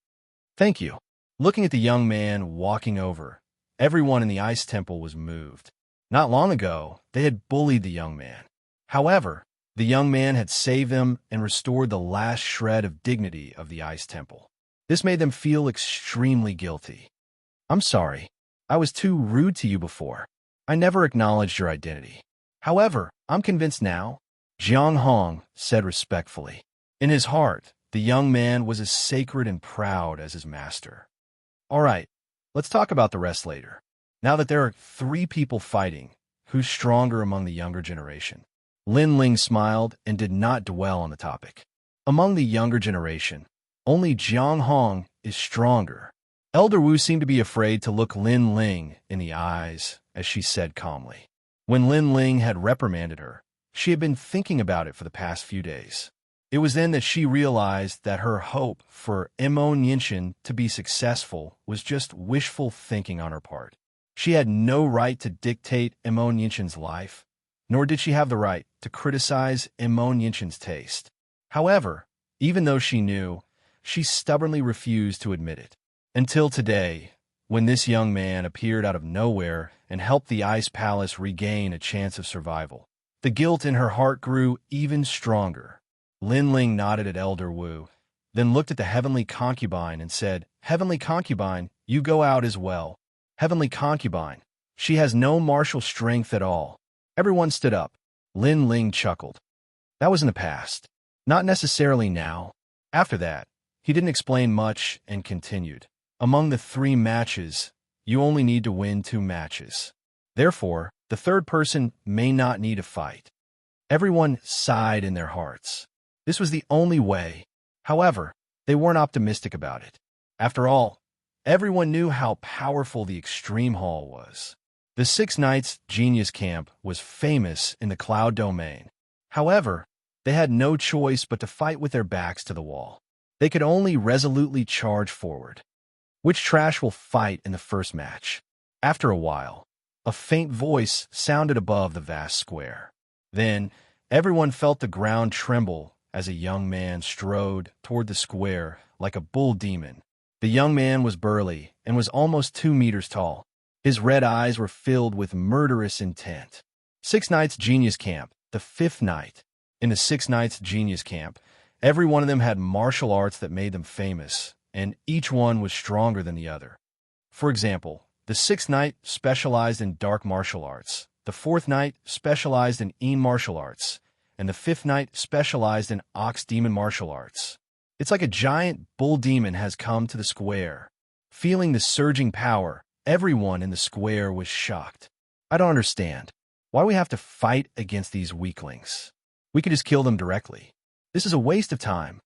Thank you. Looking at the young man walking over, everyone in the Ice Temple was moved. Not long ago, they had bullied the young man. However, the young man had saved them and restored the last shred of dignity of the Ice Temple. This made them feel extremely guilty. I'm sorry. I was too rude to you before. I never acknowledged your identity. However, I'm convinced now, Jiang Hong said respectfully. In his heart, the young man was as sacred and proud as his master. All right, let's talk about the rest later. Now that there are 3 people fighting, who's stronger among the younger generation? Lin Ling smiled and did not dwell on the topic. Among the younger generation, only Jiang Hong is stronger. Elder Wu seemed to be afraid to look Lin Ling in the eyes as she said calmly. When Lin Ling had reprimanded her, she had been thinking about it for the past few days. It was then that she realized that her hope for Ammonian to be successful was just wishful thinking on her part. She had no right to dictate Ammonian's life, nor did she have the right to criticize Ammonian's taste. However, even though she knew, she stubbornly refused to admit it. Until today, when this young man appeared out of nowhere and helped the Ice Palace regain a chance of survival. The guilt in her heart grew even stronger. Lin Ling nodded at Elder Wu, then looked at the heavenly concubine and said, Heavenly concubine, you go out as well. Heavenly concubine, she has no martial strength at all. Everyone stood up. Lin Ling chuckled. That was in the past. Not necessarily now. After that, he didn't explain much and continued. Among the 3 matches, you only need to win 2 matches. Therefore, the third person may not need to fight. Everyone sighed in their hearts. This was the only way. However, they weren't optimistic about it. After all, everyone knew how powerful the Extreme Hall was. The 6 Knights Genius Camp was famous in the Cloud Domain. However, they had no choice but to fight with their backs to the wall. They could only resolutely charge forward. Which trash will fight in the first match? After a while, a faint voice sounded above the vast square. Then, everyone felt the ground tremble as a young man strode toward the square like a bull demon. The young man was burly and was almost 2 meters tall. His red eyes were filled with murderous intent. 6 Knights Genius Camp, the 5th night. In the 6 Knights Genius Camp, every one of them had martial arts that made them famous, and each one was stronger than the other. For example, the 6th Knight specialized in dark martial arts, the 4th Knight specialized in Yin martial arts, and the 5th Knight specialized in Ox Demon martial arts. It's like a giant bull demon has come to the square. Feeling the surging power, everyone in the square was shocked. I don't understand. Why we have to fight against these weaklings? We could just kill them directly. This is a waste of time.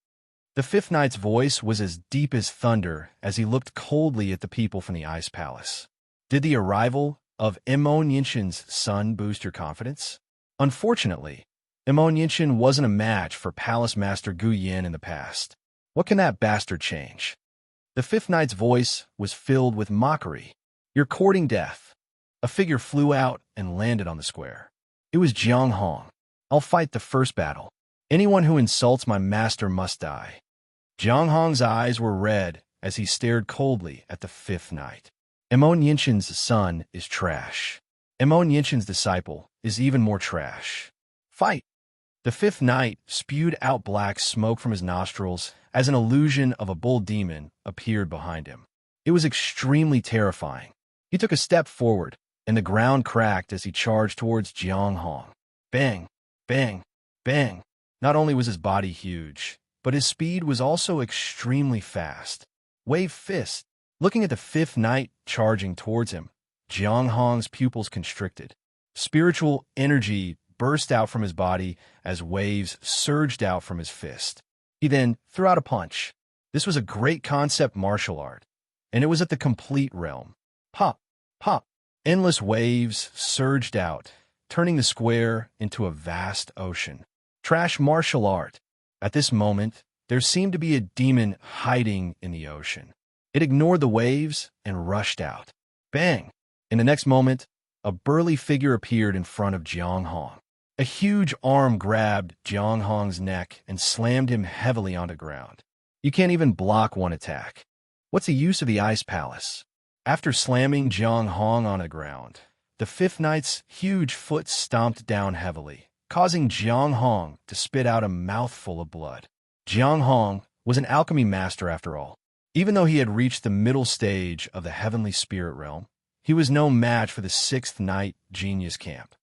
The 5th Knight's voice was as deep as thunder as he looked coldly at the people from the Ice Palace. Did the arrival of Ammonian's son boost your confidence? Unfortunately, Ammonian wasn't a match for Palace Master Gu Yan in the past. What can that bastard change? The 5th Knight's voice was filled with mockery. You're courting death. A figure flew out and landed on the square. It was Jiang Hong. I'll fight the first battle. Anyone who insults my master must die. Jiang Hong's eyes were red as he stared coldly at the 5th Knight. Ammonian's son is trash. Ammonian's disciple is even more trash. Fight! The 5th Knight spewed out black smoke from his nostrils as an illusion of a bull demon appeared behind him. It was extremely terrifying. He took a step forward, and the ground cracked as he charged towards Jiang Hong. Bang! Bang! Bang! Not only was his body huge, but his speed was also extremely fast. Wave fist! Looking at the fifth knight charging towards him, Jiang Hong's pupils constricted. Spiritual energy burst out from his body as waves surged out from his fist. He then threw out a punch. This was a great concept martial art, and it was at the complete realm. Pop, pop. Endless waves surged out, turning the square into a vast ocean. Trash martial art. At this moment, there seemed to be a demon hiding in the ocean. It ignored the waves and rushed out. Bang! In the next moment, a burly figure appeared in front of Jiang Hong. A huge arm grabbed Jiang Hong's neck and slammed him heavily onto the ground. You can't even block one attack. What's the use of the Ice Palace? After slamming Jiang Hong on the ground, the fifth knight's huge foot stomped down heavily, causing Jiang Hong to spit out a mouthful of blood. Jiang Hong was an alchemy master after all. Even though he had reached the middle stage of the heavenly spirit realm, he was no match for the sixth knight genius camp.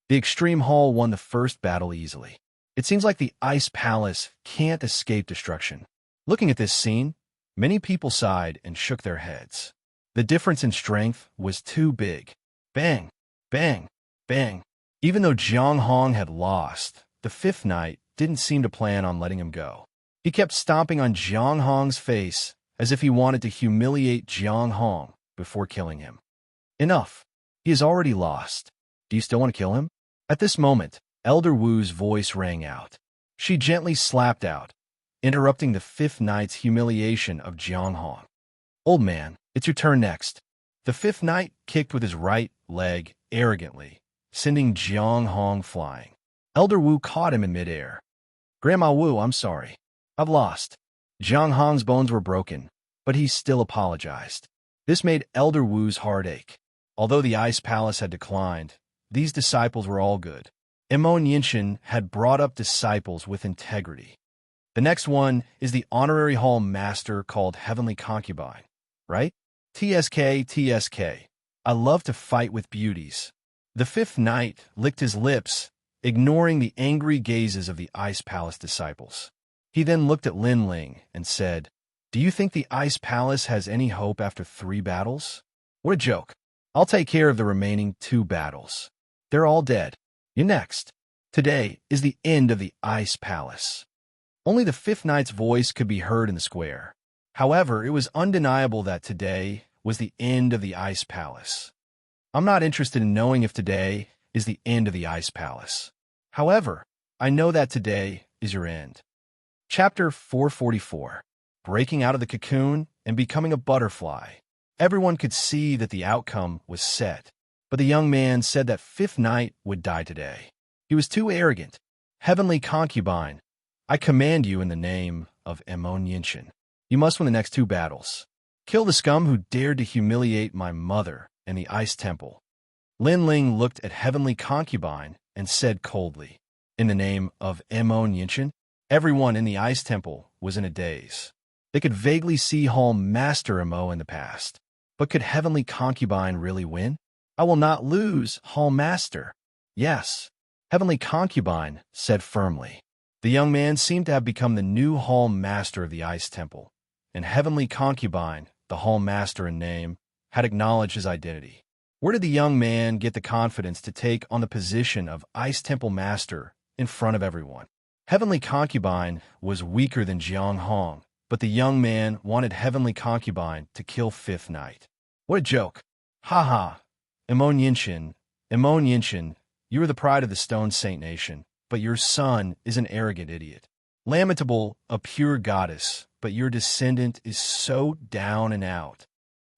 The Extreme Hall won the first battle easily. It seems like the Ice Palace can't escape destruction. Looking at this scene, many people sighed and shook their heads. The difference in strength was too big. Bang, bang, bang. Even though Jiang Hong had lost, the fifth knight didn't seem to plan on letting him go. He kept stomping on Jiang Hong's face as if he wanted to humiliate Jiang Hong before killing him. Enough. He has already lost. Do you still want to kill him? At this moment, Elder Wu's voice rang out. She gently slapped out, interrupting the fifth knight's humiliation of Jiang Hong. Old man, it's your turn next. The fifth knight kicked with his right leg arrogantly, sending Jiang Hong flying. Elder Wu caught him in midair. Grandma Wu, I'm sorry. I've lost. Jiang Hong's bones were broken, but he still apologized. This made Elder Wu's heart ache. Although the Ice Palace had declined, these disciples were all good. Immortality had brought up disciples with integrity. The next one is the honorary hall master called Heavenly Concubine, right? TSK, TSK. I love to fight with beauties. The fifth knight licked his lips, ignoring the angry gazes of the Ice Palace disciples. He then looked at Lin Ling and said, Do you think the Ice Palace has any hope after 3 battles? What a joke. I'll take care of the remaining 2 battles. They're all dead. You're next. Today is the end of the Ice Palace. Only the fifth knight's voice could be heard in the square. However, it was undeniable that today was the end of the Ice Palace. I'm not interested in knowing if today is the end of the Ice Palace. However, I know that today is your end. Chapter 444. Breaking out of the cocoon and becoming a butterfly. Everyone could see that the outcome was set, but the young man said that fifth knight would die today. He was too arrogant. Heavenly Concubine, I command you in the name of Immortality. You must win the next 2 battles. Kill the scum who dared to humiliate my mother and the Ice Temple. Lin Ling looked at Heavenly Concubine and said coldly, In the name of Immortality. Everyone in the Ice Temple was in a daze. They could vaguely see Hall Master Imo in the past. But could Heavenly Concubine really win? I will not lose, Hall Master. Yes, Heavenly Concubine said firmly. The young man seemed to have become the new Hall Master of the Ice Temple, and Heavenly Concubine, the Hall Master in name, had acknowledged his identity. Where did the young man get the confidence to take on the position of Ice Temple Master in front of everyone? Heavenly Concubine was weaker than Jiang Hong, but the young man wanted Heavenly Concubine to kill Fifth Knight. What a joke. Ha ha. Immortality, you are the pride of the Stone Saint Nation, but your son is an arrogant idiot. Lamentable, a pure goddess, but your descendant is so down and out.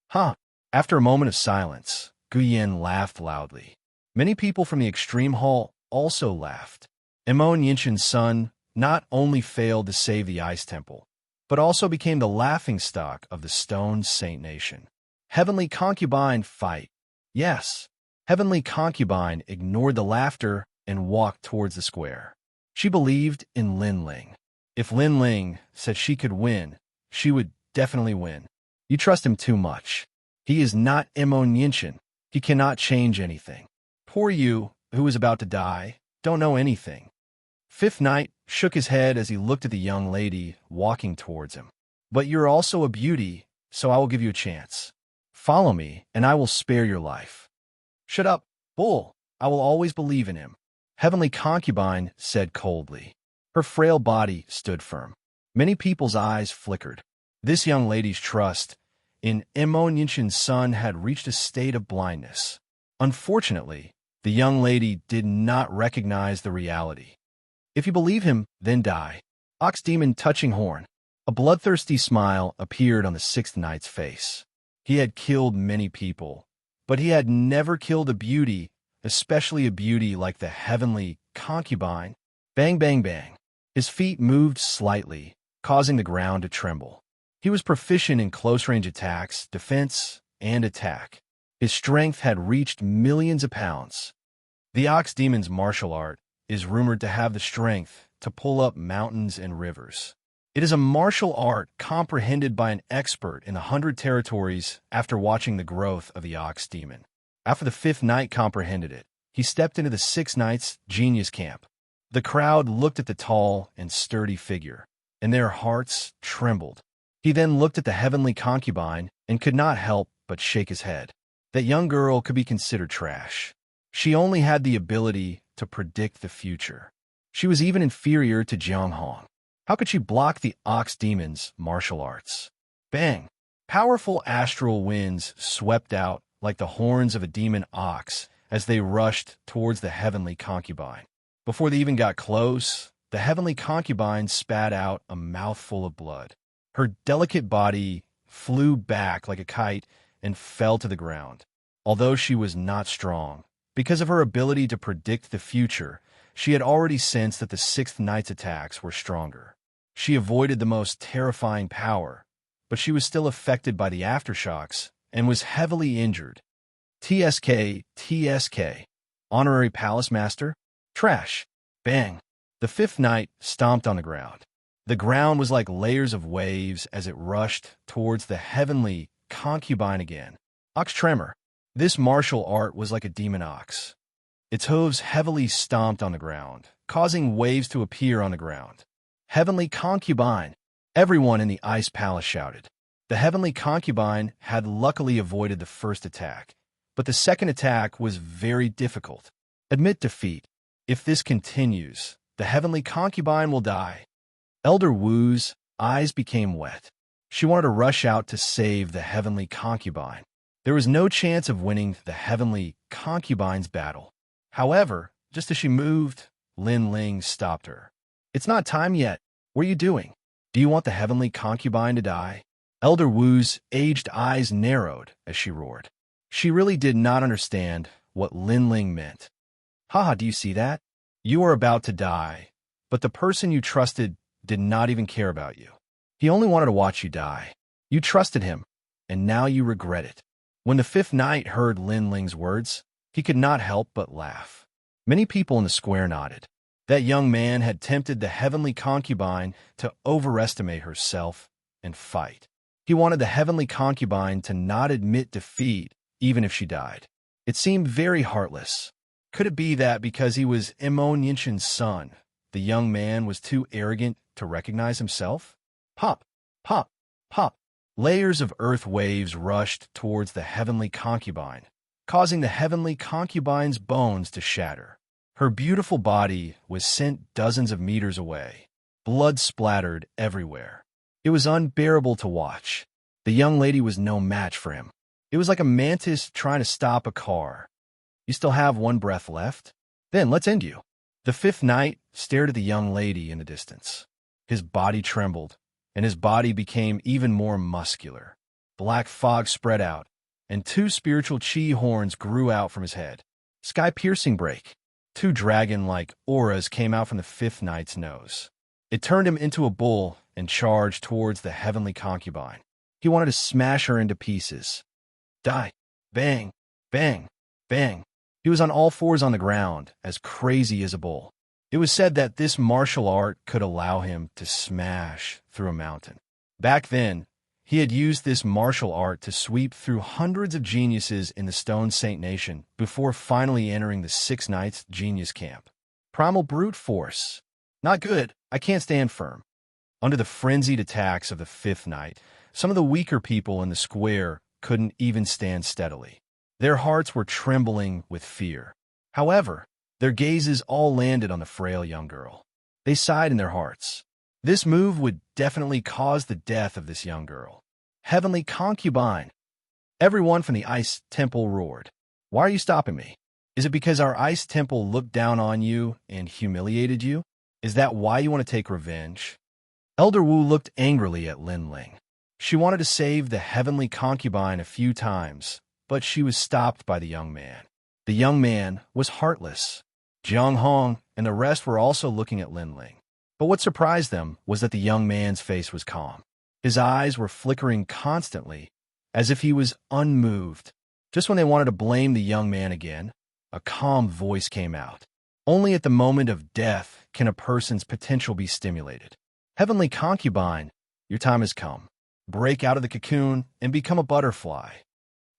Huh. After a moment of silence, Guyen laughed loudly. Many people from the Extreme Hall also laughed. Immortality's son not only failed to save the Ice Temple, but also became the laughingstock of the Stone Saint Nation. Heavenly Concubine fight. Yes, Heavenly Concubine ignored the laughter and walked towards the square. She believed in Lin Ling. If Lin Ling said she could win, she would definitely win. You trust him too much. He is not Immortality. He cannot change anything. Poor you, who is about to die, don't know anything. Fifth Knight shook his head as he looked at the young lady walking towards him. But you're also a beauty, so I will give you a chance. Follow me, and I will spare your life." "Shut up, bull. I will always believe in him," Heavenly Concubine said coldly. Her frail body stood firm. Many people's eyes flickered. This young lady's trust in Immortal's son had reached a state of blindness. Unfortunately, the young lady did not recognize the reality. "If you believe him, then die." Ox Demon touching horn. A bloodthirsty smile appeared on the sixth knight's face. He had killed many people, but he had never killed a beauty, especially a beauty like the Heavenly Concubine. Bang, bang, bang. His feet moved slightly, causing the ground to tremble. He was proficient in close-range attacks, defense, and attack. His strength had reached millions of pounds. The Ox Demon's martial art is rumored to have the strength to pull up mountains and rivers. It is a martial art comprehended by an expert in the 100 territories after watching the growth of the Ox Demon. After the fifth knight comprehended it, he stepped into the sixth knight's genius camp. The crowd looked at the tall and sturdy figure, and their hearts trembled. He then looked at the Heavenly Concubine and could not help but shake his head. That young girl could be considered trash. She only had the ability to predict the future. She was even inferior to Jianghong. How could she block the Ox Demon's martial arts? Bang! Powerful astral winds swept out like the horns of a demon ox as they rushed towards the Heavenly Concubine. Before they even got close, the Heavenly Concubine spat out a mouthful of blood. Her delicate body flew back like a kite and fell to the ground. Although she was not strong, because of her ability to predict the future, she had already sensed that the sixth knight's attacks were stronger. She avoided the most terrifying power, but she was still affected by the aftershocks and was heavily injured. TSK, Honorary Palace Master? Trash. Bang. The fifth knight stomped on the ground. The ground was like layers of waves as it rushed towards the Heavenly Concubine again. Ox Tremor. This martial art was like a demon ox. Its hooves heavily stomped on the ground, causing waves to appear on the ground. Heavenly Concubine. Everyone in the Ice Palace shouted. The Heavenly Concubine had luckily avoided the first attack, but the second attack was very difficult. Admit defeat. If this continues, the Heavenly Concubine will die. Elder Wu's eyes became wet. She wanted to rush out to save the Heavenly Concubine. There was no chance of winning the Heavenly Concubine's battle. However, just as she moved, Lin Ling stopped her. "It's not time yet. What are you doing? Do you want the Heavenly Concubine to die?" Elder Wu's aged eyes narrowed as she roared. She really did not understand what Lin Ling meant. "Haha, do you see that? You are about to die, but the person you trusted did not even care about you. He only wanted to watch you die. You trusted him, and now you regret it." When the fifth knight heard Lin Ling's words, he could not help but laugh. Many people in the square nodded. That young man had tempted the Heavenly Concubine to overestimate herself and fight. He wanted the Heavenly Concubine to not admit defeat, even if she died. It seemed very heartless. Could it be that because he was Immortal's son, the young man was too arrogant to recognize himself? Pop, pop, pop. Layers of earth waves rushed towards the Heavenly Concubine, causing the Heavenly Concubine's bones to shatter. Her beautiful body was sent dozens of meters away. Blood splattered everywhere. It was unbearable to watch. The young lady was no match for him. It was like a mantis trying to stop a car. "You still have one breath left? Then let's end you." The fifth knight stared at the young lady in the distance. His body trembled, and his body became even more muscular. Black fog spread out, and two spiritual chi horns grew out from his head. Sky-piercing break. Two dragon-like auras came out from the fifth knight's nose. It turned him into a bull and charged towards the Heavenly Concubine. He wanted to smash her into pieces. Die. Bang, bang, bang. He was on all fours on the ground, as crazy as a bull. It was said that this martial art could allow him to smash through a mountain. Back then, he had used this martial art to sweep through hundreds of geniuses in the Stone Saint Nation before finally entering the Six Knights Genius Camp. Primal brute force. Not good. I can't stand firm. Under the frenzied attacks of the fifth knight, Some of the weaker people in the square couldn't even stand steadily. Their hearts were trembling with fear. However, their gazes all landed on the frail young girl. They sighed in their hearts. This move would definitely cause the death of this young girl. Heavenly concubine! Everyone from the ice temple roared. Why are you stopping me? Is it because our ice temple looked down on you and humiliated you? Is that why you want to take revenge? Elder Wu looked angrily at Lin Ling. She wanted to save the heavenly concubine a few times, but she was stopped by the young man. The young man was heartless. Jiang Hong and the rest were also looking at Lin Ling. But what surprised them was that the young man's face was calm. His eyes were flickering constantly, as if he was unmoved. Just when they wanted to blame the young man again, a calm voice came out. Only at the moment of death can a person's potential be stimulated. Heavenly concubine, your time has come. Break out of the cocoon and become a butterfly.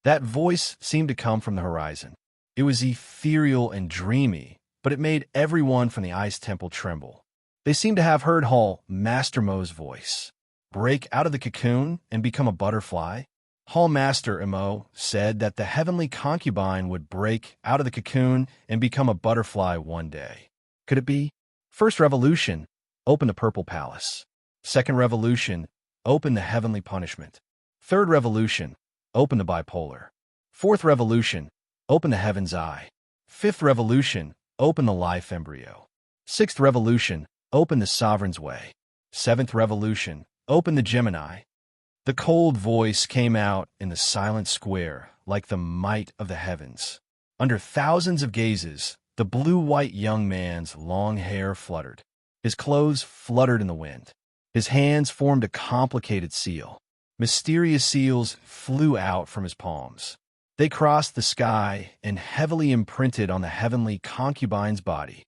That voice seemed to come from the horizon. It was ethereal and dreamy, but it made everyone from the ice temple tremble. They seemed to have heard Hall Master Mo's voice. Break out of the cocoon and become a butterfly. Hall Master Mo said that the heavenly concubine would break out of the cocoon and become a butterfly one day. Could it be? First revolution, open the purple palace. Second revolution, open the heavenly punishment. Third revolution, open the bipolar. Fourth revolution, open the heaven's eye. Fifth revolution, open the life embryo. Sixth revolution, open the sovereign's way. Seventh revolution, open the Gemini. The cold voice came out in the silent square like the might of the heavens. Under thousands of gazes, the blue-white young man's long hair fluttered. His clothes fluttered in the wind. His hands formed a complicated seal. Mysterious seals flew out from his palms. They crossed the sky and heavily imprinted on the heavenly concubine's body.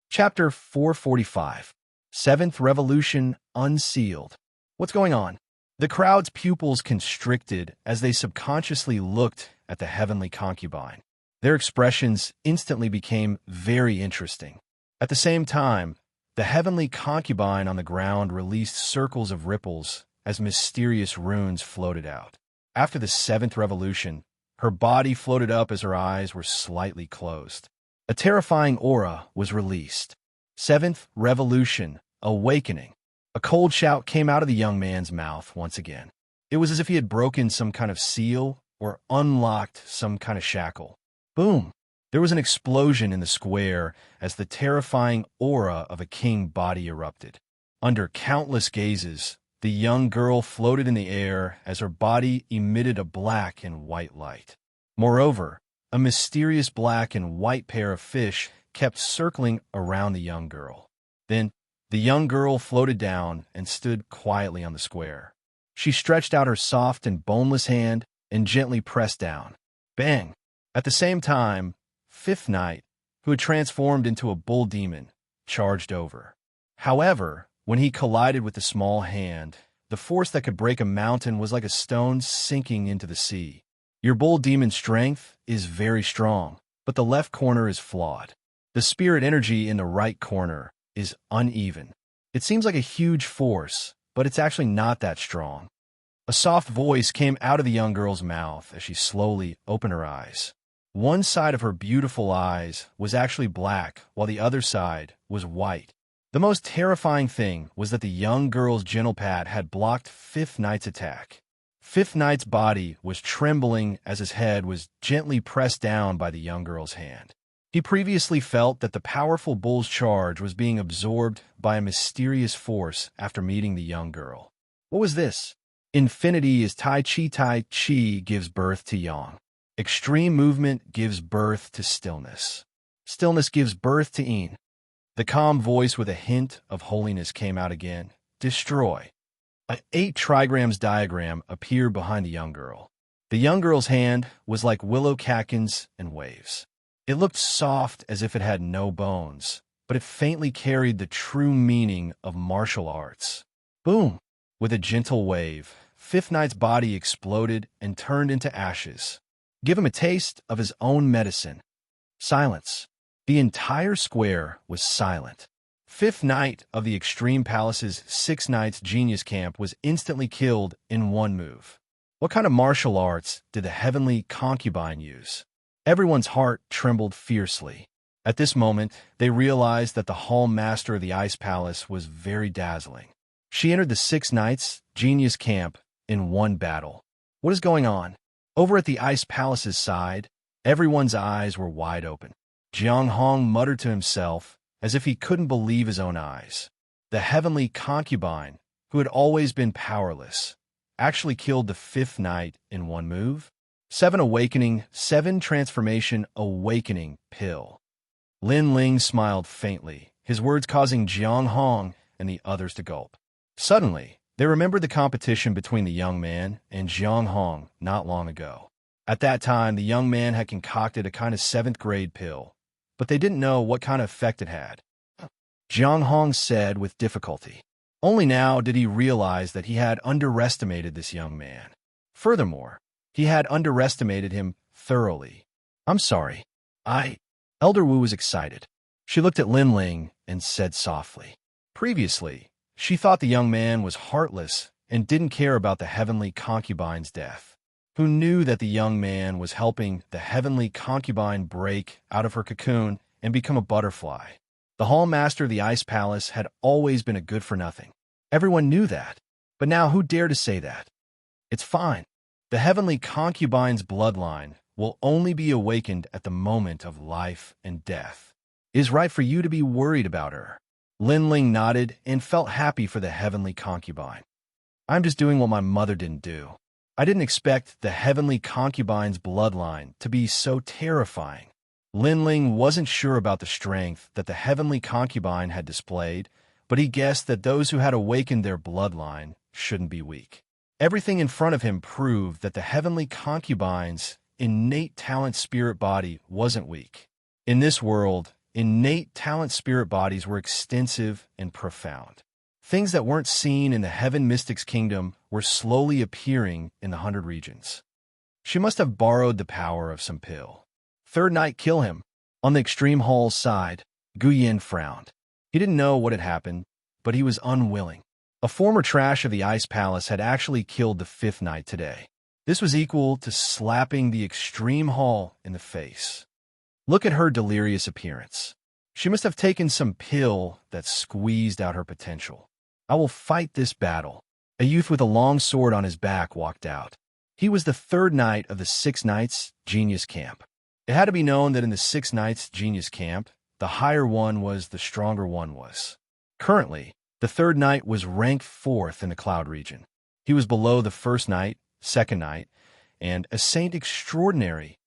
Chapter 445. Seventh Revolution Unsealed. What's going on? The crowd's pupils constricted as they subconsciously looked at the heavenly concubine. Their expressions instantly became very interesting. At the same time, the heavenly concubine on the ground released circles of ripples as mysterious runes floated out. After the seventh revolution, her body floated up as her eyes were slightly closed. A terrifying aura was released. Seventh revolution, awakening. A cold shout came out of the young man's mouth once again. It was as if he had broken some kind of seal or unlocked some kind of shackle. Boom! There was an explosion in the square as the terrifying aura of a king body erupted. Under countless gazes, the young girl floated in the air as her body emitted a black and white light. Moreover, a mysterious black and white pair of fish kept circling around the young girl. Then, the young girl floated down and stood quietly on the square. She stretched out her soft and boneless hand and gently pressed down. Bang! At the same time, Fifth Knight, who had transformed into a bull demon, charged over. However, when he collided with the small hand, the force that could break a mountain was like a stone sinking into the sea. Your bull demon strength is very strong, but the left corner is flawed. The spirit energy in the right corner is uneven. It seems like a huge force, but it's actually not that strong. A soft voice came out of the young girl's mouth as she slowly opened her eyes. One side of her beautiful eyes was actually black, while the other side was white. The most terrifying thing was that the young girl's gentle pat had blocked Fifth Knight's attack. Fifth Knight's body was trembling as his head was gently pressed down by the young girl's hand. He previously felt that the powerful bull's charge was being absorbed by a mysterious force after meeting the young girl. What was this? Infinity is Tai Chi gives birth to Yang. Extreme movement gives birth to stillness. Stillness gives birth to Yin. The calm voice with a hint of holiness came out again. Destroy. An 8 trigrams diagram appeared behind the young girl. The young girl's hand was like willow catkins and waves. It looked soft as if it had no bones, but it faintly carried the true meaning of martial arts. Boom! With a gentle wave, Fifth Knight's body exploded and turned into ashes. Give him a taste of his own medicine. Silence. The entire square was silent. Fifth Knight of the Extreme Palace's 6 Knights Genius Camp was instantly killed in one move. What kind of martial arts did the heavenly concubine use? Everyone's heart trembled fiercely. At this moment, they realized that the Hall Master of the Ice Palace was very dazzling. She entered the 6 Knights Genius Camp in one battle. What is going on? Over at the Ice Palace's side, everyone's eyes were wide open. Jiang Hong muttered to himself, as if he couldn't believe his own eyes. The heavenly concubine, who had always been powerless, actually killed the 5th Knight in one move? 7 Awakening, 7 Transformation Awakening Pill. Lin Ling smiled faintly, his words causing Jiang Hong and the others to gulp. Suddenly, they remembered the competition between the young man and Jiang Hong not long ago. At that time, the young man had concocted a kind of 7th grade pill, but they didn't know what kind of effect it had. Jiang Hong said with difficulty. Only now did he realize that he had underestimated this young man. Furthermore, he had underestimated him thoroughly. I'm sorry. Elder Wu was excited. She looked at Lin Ling and said softly. Previously, she thought the young man was heartless and didn't care about the heavenly concubine's death. Who knew that the young man was helping the heavenly concubine break out of her cocoon and become a butterfly? The Hall Master of the Ice Palace had always been a good-for-nothing. Everyone knew that. But now who dared to say that? It's fine. The heavenly concubine's bloodline will only be awakened at the moment of life and death. It is right for you to be worried about her. Lin Ling nodded and felt happy for the heavenly concubine. I'm just doing what my mother didn't do. I didn't expect the heavenly concubine's bloodline to be so terrifying. Lin Ling wasn't sure about the strength that the heavenly concubine had displayed, but he guessed that those who had awakened their bloodline shouldn't be weak. Everything in front of him proved that the heavenly concubine's innate talent spirit body wasn't weak. In this world, innate talent spirit bodies were extensive and profound. Things that weren't seen in the Heaven Mystics Kingdom were slowly appearing in the 100 regions. She must have borrowed the power of some pill. 3rd Knight, kill him. On the Extreme Hall's side, Gu Yin frowned. He didn't know what had happened, but he was unwilling. A former trash of the Ice Palace had actually killed the 5th Knight today. This was equal to slapping the Extreme Hall in the face. Look at her delirious appearance. She must have taken some pill that squeezed out her potential. I will fight this battle. A youth with a long sword on his back walked out. He was the 3rd Knight of the 6 Knights Genius Camp. It had to be known that in the 6 Knights Genius Camp, the higher one was the stronger one was. Currently, the 3rd Knight was ranked 4th in the Cloud region. He was below the 1st Knight, 2nd Knight, and a Saint Extraordinary.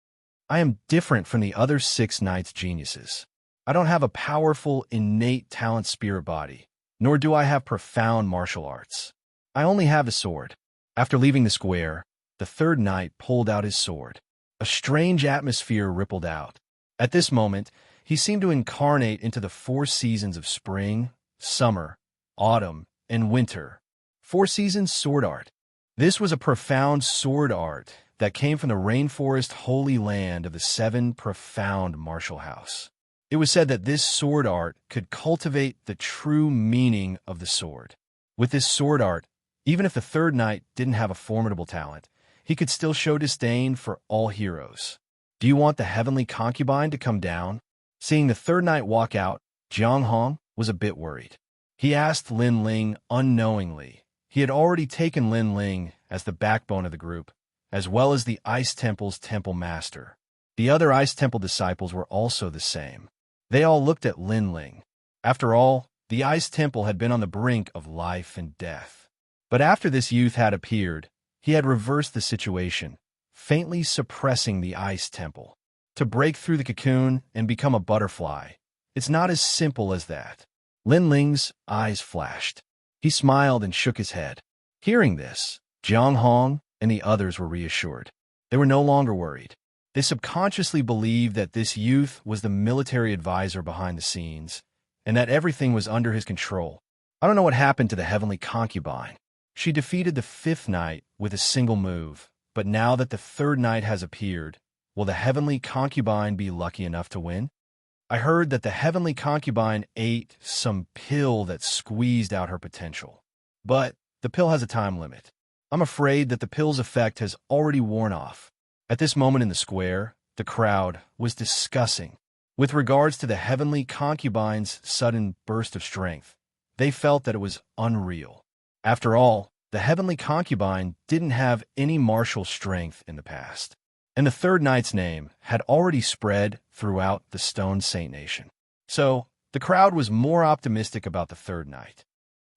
I am different from the other 6 Knights geniuses. I don't have a powerful, innate talent spirit body, nor do I have profound martial arts. I only have a sword. After leaving the square, the 3rd Knight pulled out his sword. A strange atmosphere rippled out. At this moment, he seemed to incarnate into the 4 seasons of spring, summer, autumn, and winter. 4 seasons sword art. This was a profound sword art that came from the rainforest holy land of the 7 profound martial house. It was said that this sword art could cultivate the true meaning of the sword. With this sword art, even if the 3rd Knight didn't have a formidable talent, he could still show disdain for all heroes. Do you want the heavenly concubine to come down? Seeing the 3rd Knight walk out, Jiang Hong was a bit worried. He asked Lin Ling unknowingly. He had already taken Lin Ling as the backbone of the group, as well as the Ice Temple's temple master. The other Ice Temple disciples were also the same. They all looked at Lin Ling. After all, the Ice Temple had been on the brink of life and death. But after this youth had appeared, he had reversed the situation, faintly suppressing the Ice Temple. To break through the cocoon and become a butterfly, it's not as simple as that. Lin Ling's eyes flashed. He smiled and shook his head. Hearing this, Jiang Hong and the others were reassured. They were no longer worried. They subconsciously believed that this youth was the military advisor behind the scenes, and that everything was under his control. I don't know what happened to the heavenly concubine. She defeated the 5th Knight with a single move, but now that the 3rd Knight has appeared, will the heavenly concubine be lucky enough to win? I heard that the heavenly concubine ate some pill that squeezed out her potential. But the pill has a time limit. I'm afraid that the pill's effect has already worn off. At this moment in the square, the crowd was discussing. With regards to the heavenly concubine's sudden burst of strength, they felt that it was unreal. After all, the heavenly concubine didn't have any martial strength in the past, and the third knight's name had already spread throughout the Stone Saint Nation. So, the crowd was more optimistic about the third knight.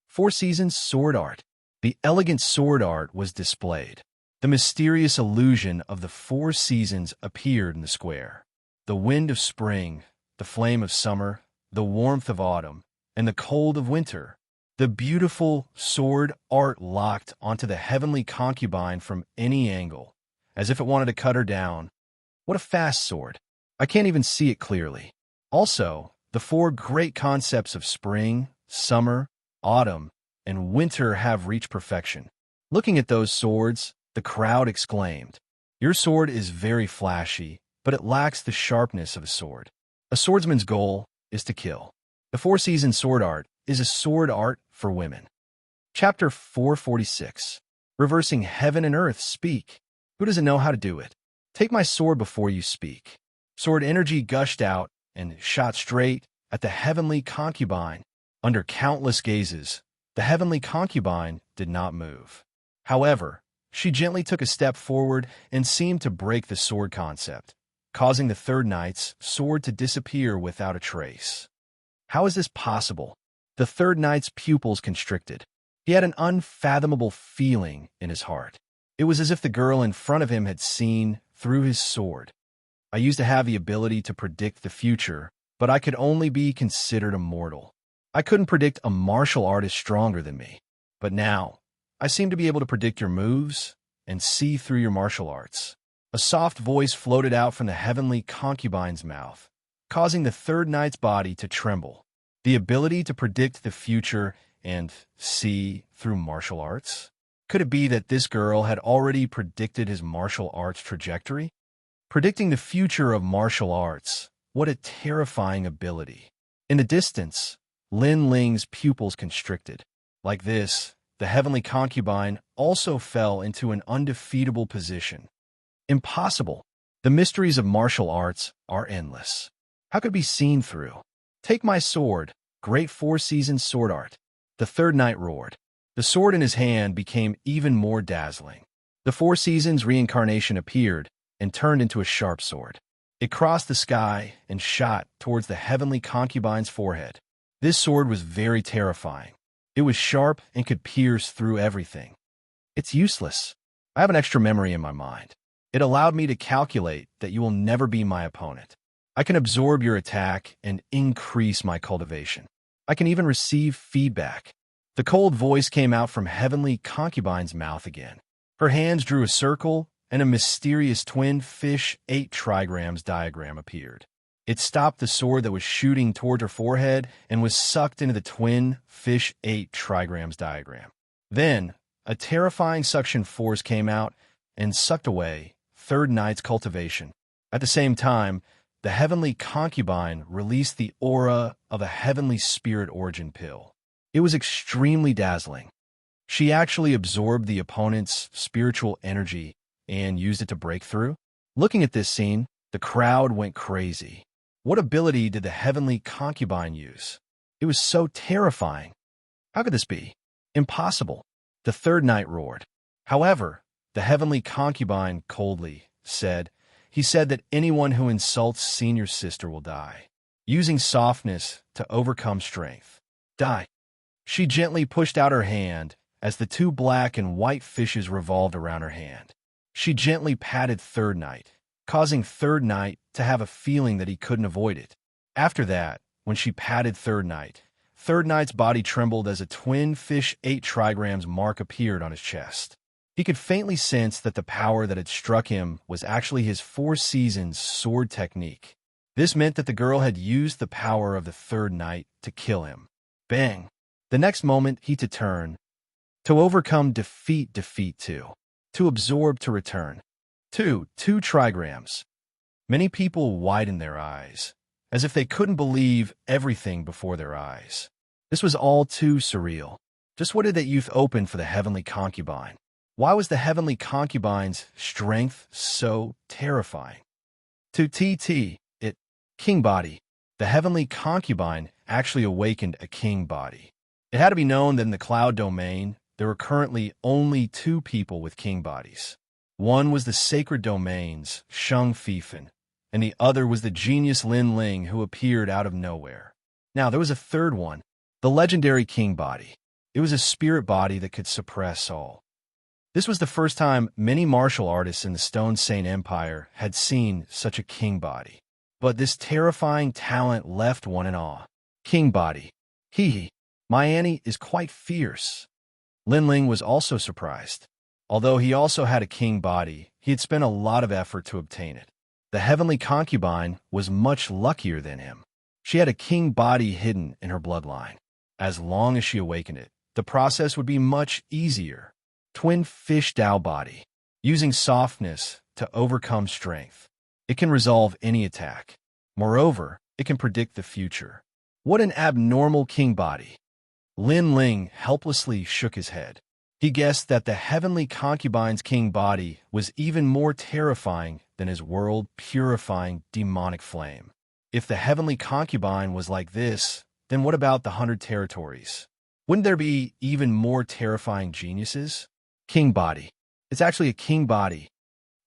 Four Seasons sword art. The elegant sword art was displayed. The mysterious illusion of the four seasons appeared in the square. The wind of spring, the flame of summer, the warmth of autumn, and the cold of winter. The beautiful sword art locked onto the heavenly concubine from any angle, as if it wanted to cut her down. What a fast sword! I can't even see it clearly. Also, the four great concepts of spring, summer, autumn, and winter have reached perfection. Looking at those swords, the crowd exclaimed, "Your sword is very flashy, but it lacks the sharpness of a sword. A swordsman's goal is to kill." The Four Seasons sword art is a sword art for women. Chapter 446. Reversing heaven and earth speak. Who doesn't know how to do it? Take my sword before you speak. Sword energy gushed out and shot straight at the heavenly concubine. Under countless gazes, the heavenly concubine did not move. However, she gently took a step forward and seemed to break the sword concept, causing the third knight's sword to disappear without a trace. How is this possible? The third knight's pupils constricted. He had an unfathomable feeling in his heart. It was as if the girl in front of him had seen through his sword. I used to have the ability to predict the future, but I could only be considered immortal. I couldn't predict a martial artist stronger than me. But now, I seem to be able to predict your moves and see through your martial arts. A soft voice floated out from the heavenly concubine's mouth, causing the third knight's body to tremble. The ability to predict the future and see through martial arts? Could it be that this girl had already predicted his martial arts trajectory? Predicting the future of martial arts. What a terrifying ability. In the distance, Lin Ling's pupils constricted. Like this, the heavenly concubine also fell into an undefeatable position. Impossible. The mysteries of martial arts are endless. How could it be seen through? Take my sword, great Four Seasons sword art. The third knight roared. The sword in his hand became even more dazzling. The Four Seasons reincarnation appeared and turned into a sharp sword. It crossed the sky and shot towards the heavenly concubine's forehead. This sword was very terrifying. It was sharp and could pierce through everything. It's useless. I have an extra memory in my mind. It allowed me to calculate that you will never be my opponent. I can absorb your attack and increase my cultivation. I can even receive feedback. The cold voice came out from heavenly concubine's mouth again. Her hands drew a circle, and a mysterious twin fish 8 trigrams diagram appeared. It stopped the sword that was shooting toward her forehead and was sucked into the twin fish 8 trigrams diagram. Then, a terrifying suction force came out and sucked away third knight's cultivation. At the same time, the heavenly concubine released the aura of a heavenly spirit origin pill. It was extremely dazzling. She actually absorbed the opponent's spiritual energy and used it to break through. Looking at this scene, the crowd went crazy. What ability did the heavenly concubine use? It was so terrifying. How could this be? Impossible. The third knight roared. However, the heavenly concubine coldly said, he said that anyone who insults senior sister will die. Using softness to overcome strength. Die. She gently pushed out her hand as the 2 black and white fishes revolved around her hand. She gently patted third knight, causing third knight to have a feeling that he couldn't avoid it. After that, when she patted third knight's body trembled as a twin fish 8 trigrams mark appeared on his chest. He could faintly sense that the power that had struck him was actually his Four Seasons sword technique. This meant that the girl had used the power of the third knight to kill him. Bang! The next moment, he to turn. To overcome defeat 2. To absorb to return. 2 trigrams. Many people widened their eyes, as if they couldn't believe everything before their eyes. This was all too surreal. Just what did that youth open for the heavenly concubine? Why was the heavenly concubine's strength so terrifying? To it, king body. The heavenly concubine actually awakened a king body. It had to be known that in the cloud domain, there were currently only two people with king bodies. One was the sacred domain's Xianxia, and the other was the genius Lin Ling who appeared out of nowhere. Now, there was a third one, the legendary king body. It was a spirit body that could suppress all. This was the first time many martial artists in the Stone Saint Empire had seen such a king body. But this terrifying talent left one in awe. King body. My Annie is quite fierce. Lin Ling was also surprised. Although he also had a king body, he had spent a lot of effort to obtain it. The heavenly concubine was much luckier than him. She had a king body hidden in her bloodline. As long as she awakened it, the process would be much easier. Twin fish Dao body. Using softness to overcome strength. It can resolve any attack. Moreover, it can predict the future. What an abnormal king body. Lin Ling helplessly shook his head. He guessed that the heavenly concubine's king body was even more terrifying than his world-purifying demonic flame. If the heavenly concubine was like this, then what about the 100 territories? Wouldn't there be even more terrifying geniuses? King body. It's actually a king body.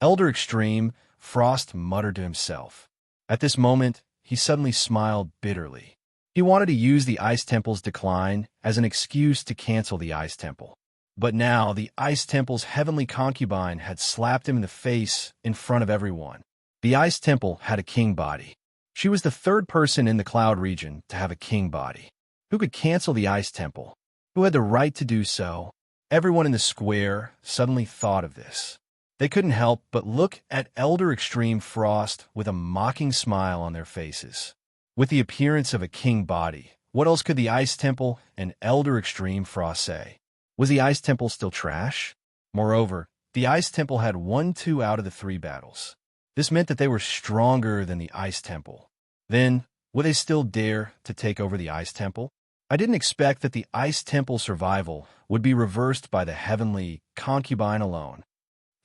Elder Extreme, Frost muttered to himself. At this moment, he suddenly smiled bitterly. He wanted to use the Ice Temple's decline as an excuse to cancel the Ice Temple. But now the Ice Temple's heavenly concubine had slapped him in the face in front of everyone. The Ice Temple had a king body. She was the third person in the Cloud region to have a king body. Who could cancel the Ice Temple? Who had the right to do so? Everyone in the square suddenly thought of this. They couldn't help but look at Elder Extreme Frost with a mocking smile on their faces. With the appearance of a king body, what else could the Ice Temple and Elder Extreme Frost say? Was the Ice Temple still trash? Moreover, the Ice Temple had won 2 out of the 3 battles. This meant that they were stronger than the Ice Temple. Then, would they still dare to take over the Ice Temple? I didn't expect that the Ice Temple survival would be reversed by the heavenly concubine alone.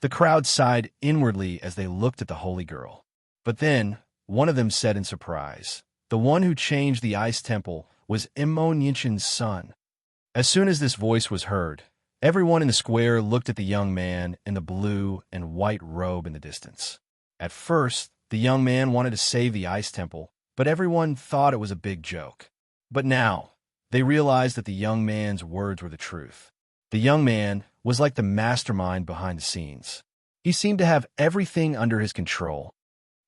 The crowd sighed inwardly as they looked at the holy girl. But then, one of them said in surprise, the one who changed the Ice Temple was Immortal's son. As soon as this voice was heard, everyone in the square looked at the young man in the blue and white robe in the distance. At first, the young man wanted to save the Ice Temple, but everyone thought it was a big joke. But now, they realized that the young man's words were the truth. The young man was like the mastermind behind the scenes. He seemed to have everything under his control.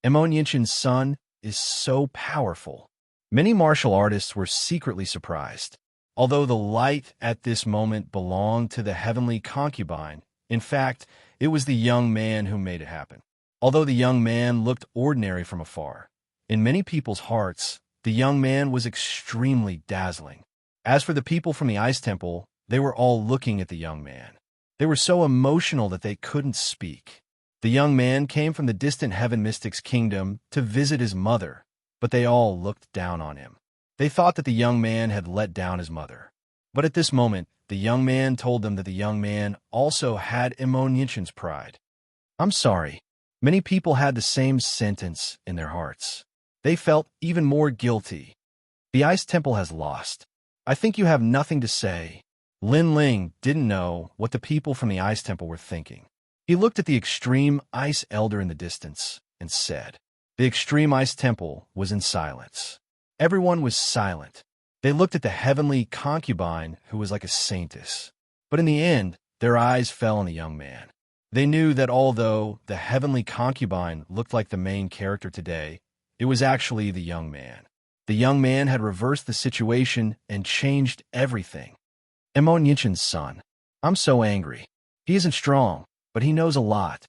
Immortal's son is so powerful. Many martial artists were secretly surprised. Although the light at this moment belonged to the heavenly concubine, in fact, it was the young man who made it happen. Although the young man looked ordinary from afar, in many people's hearts, the young man was extremely dazzling. As for the people from the Ice Temple, they were all looking at the young man. They were so emotional that they couldn't speak. The young man came from the distant Heaven Mystic's kingdom to visit his mother, but they all looked down on him. They thought that the young man had let down his mother. But at this moment, the young man told them that the young man also had Immortal's pride. I'm sorry. Many people had the same sentence in their hearts. They felt even more guilty. The Ice Temple has lost. I think you have nothing to say. Lin Ling didn't know what the people from the Ice Temple were thinking. He looked at the Extreme Ice Elder in the distance and said, the Extreme Ice Temple was in silence. Everyone was silent. They looked at the heavenly concubine who was like a saintess. But in the end, their eyes fell on the young man. They knew that although the heavenly concubine looked like the main character today, it was actually the young man. The young man had reversed the situation and changed everything. Immortal's son. I'm so angry. He isn't strong, but he knows a lot.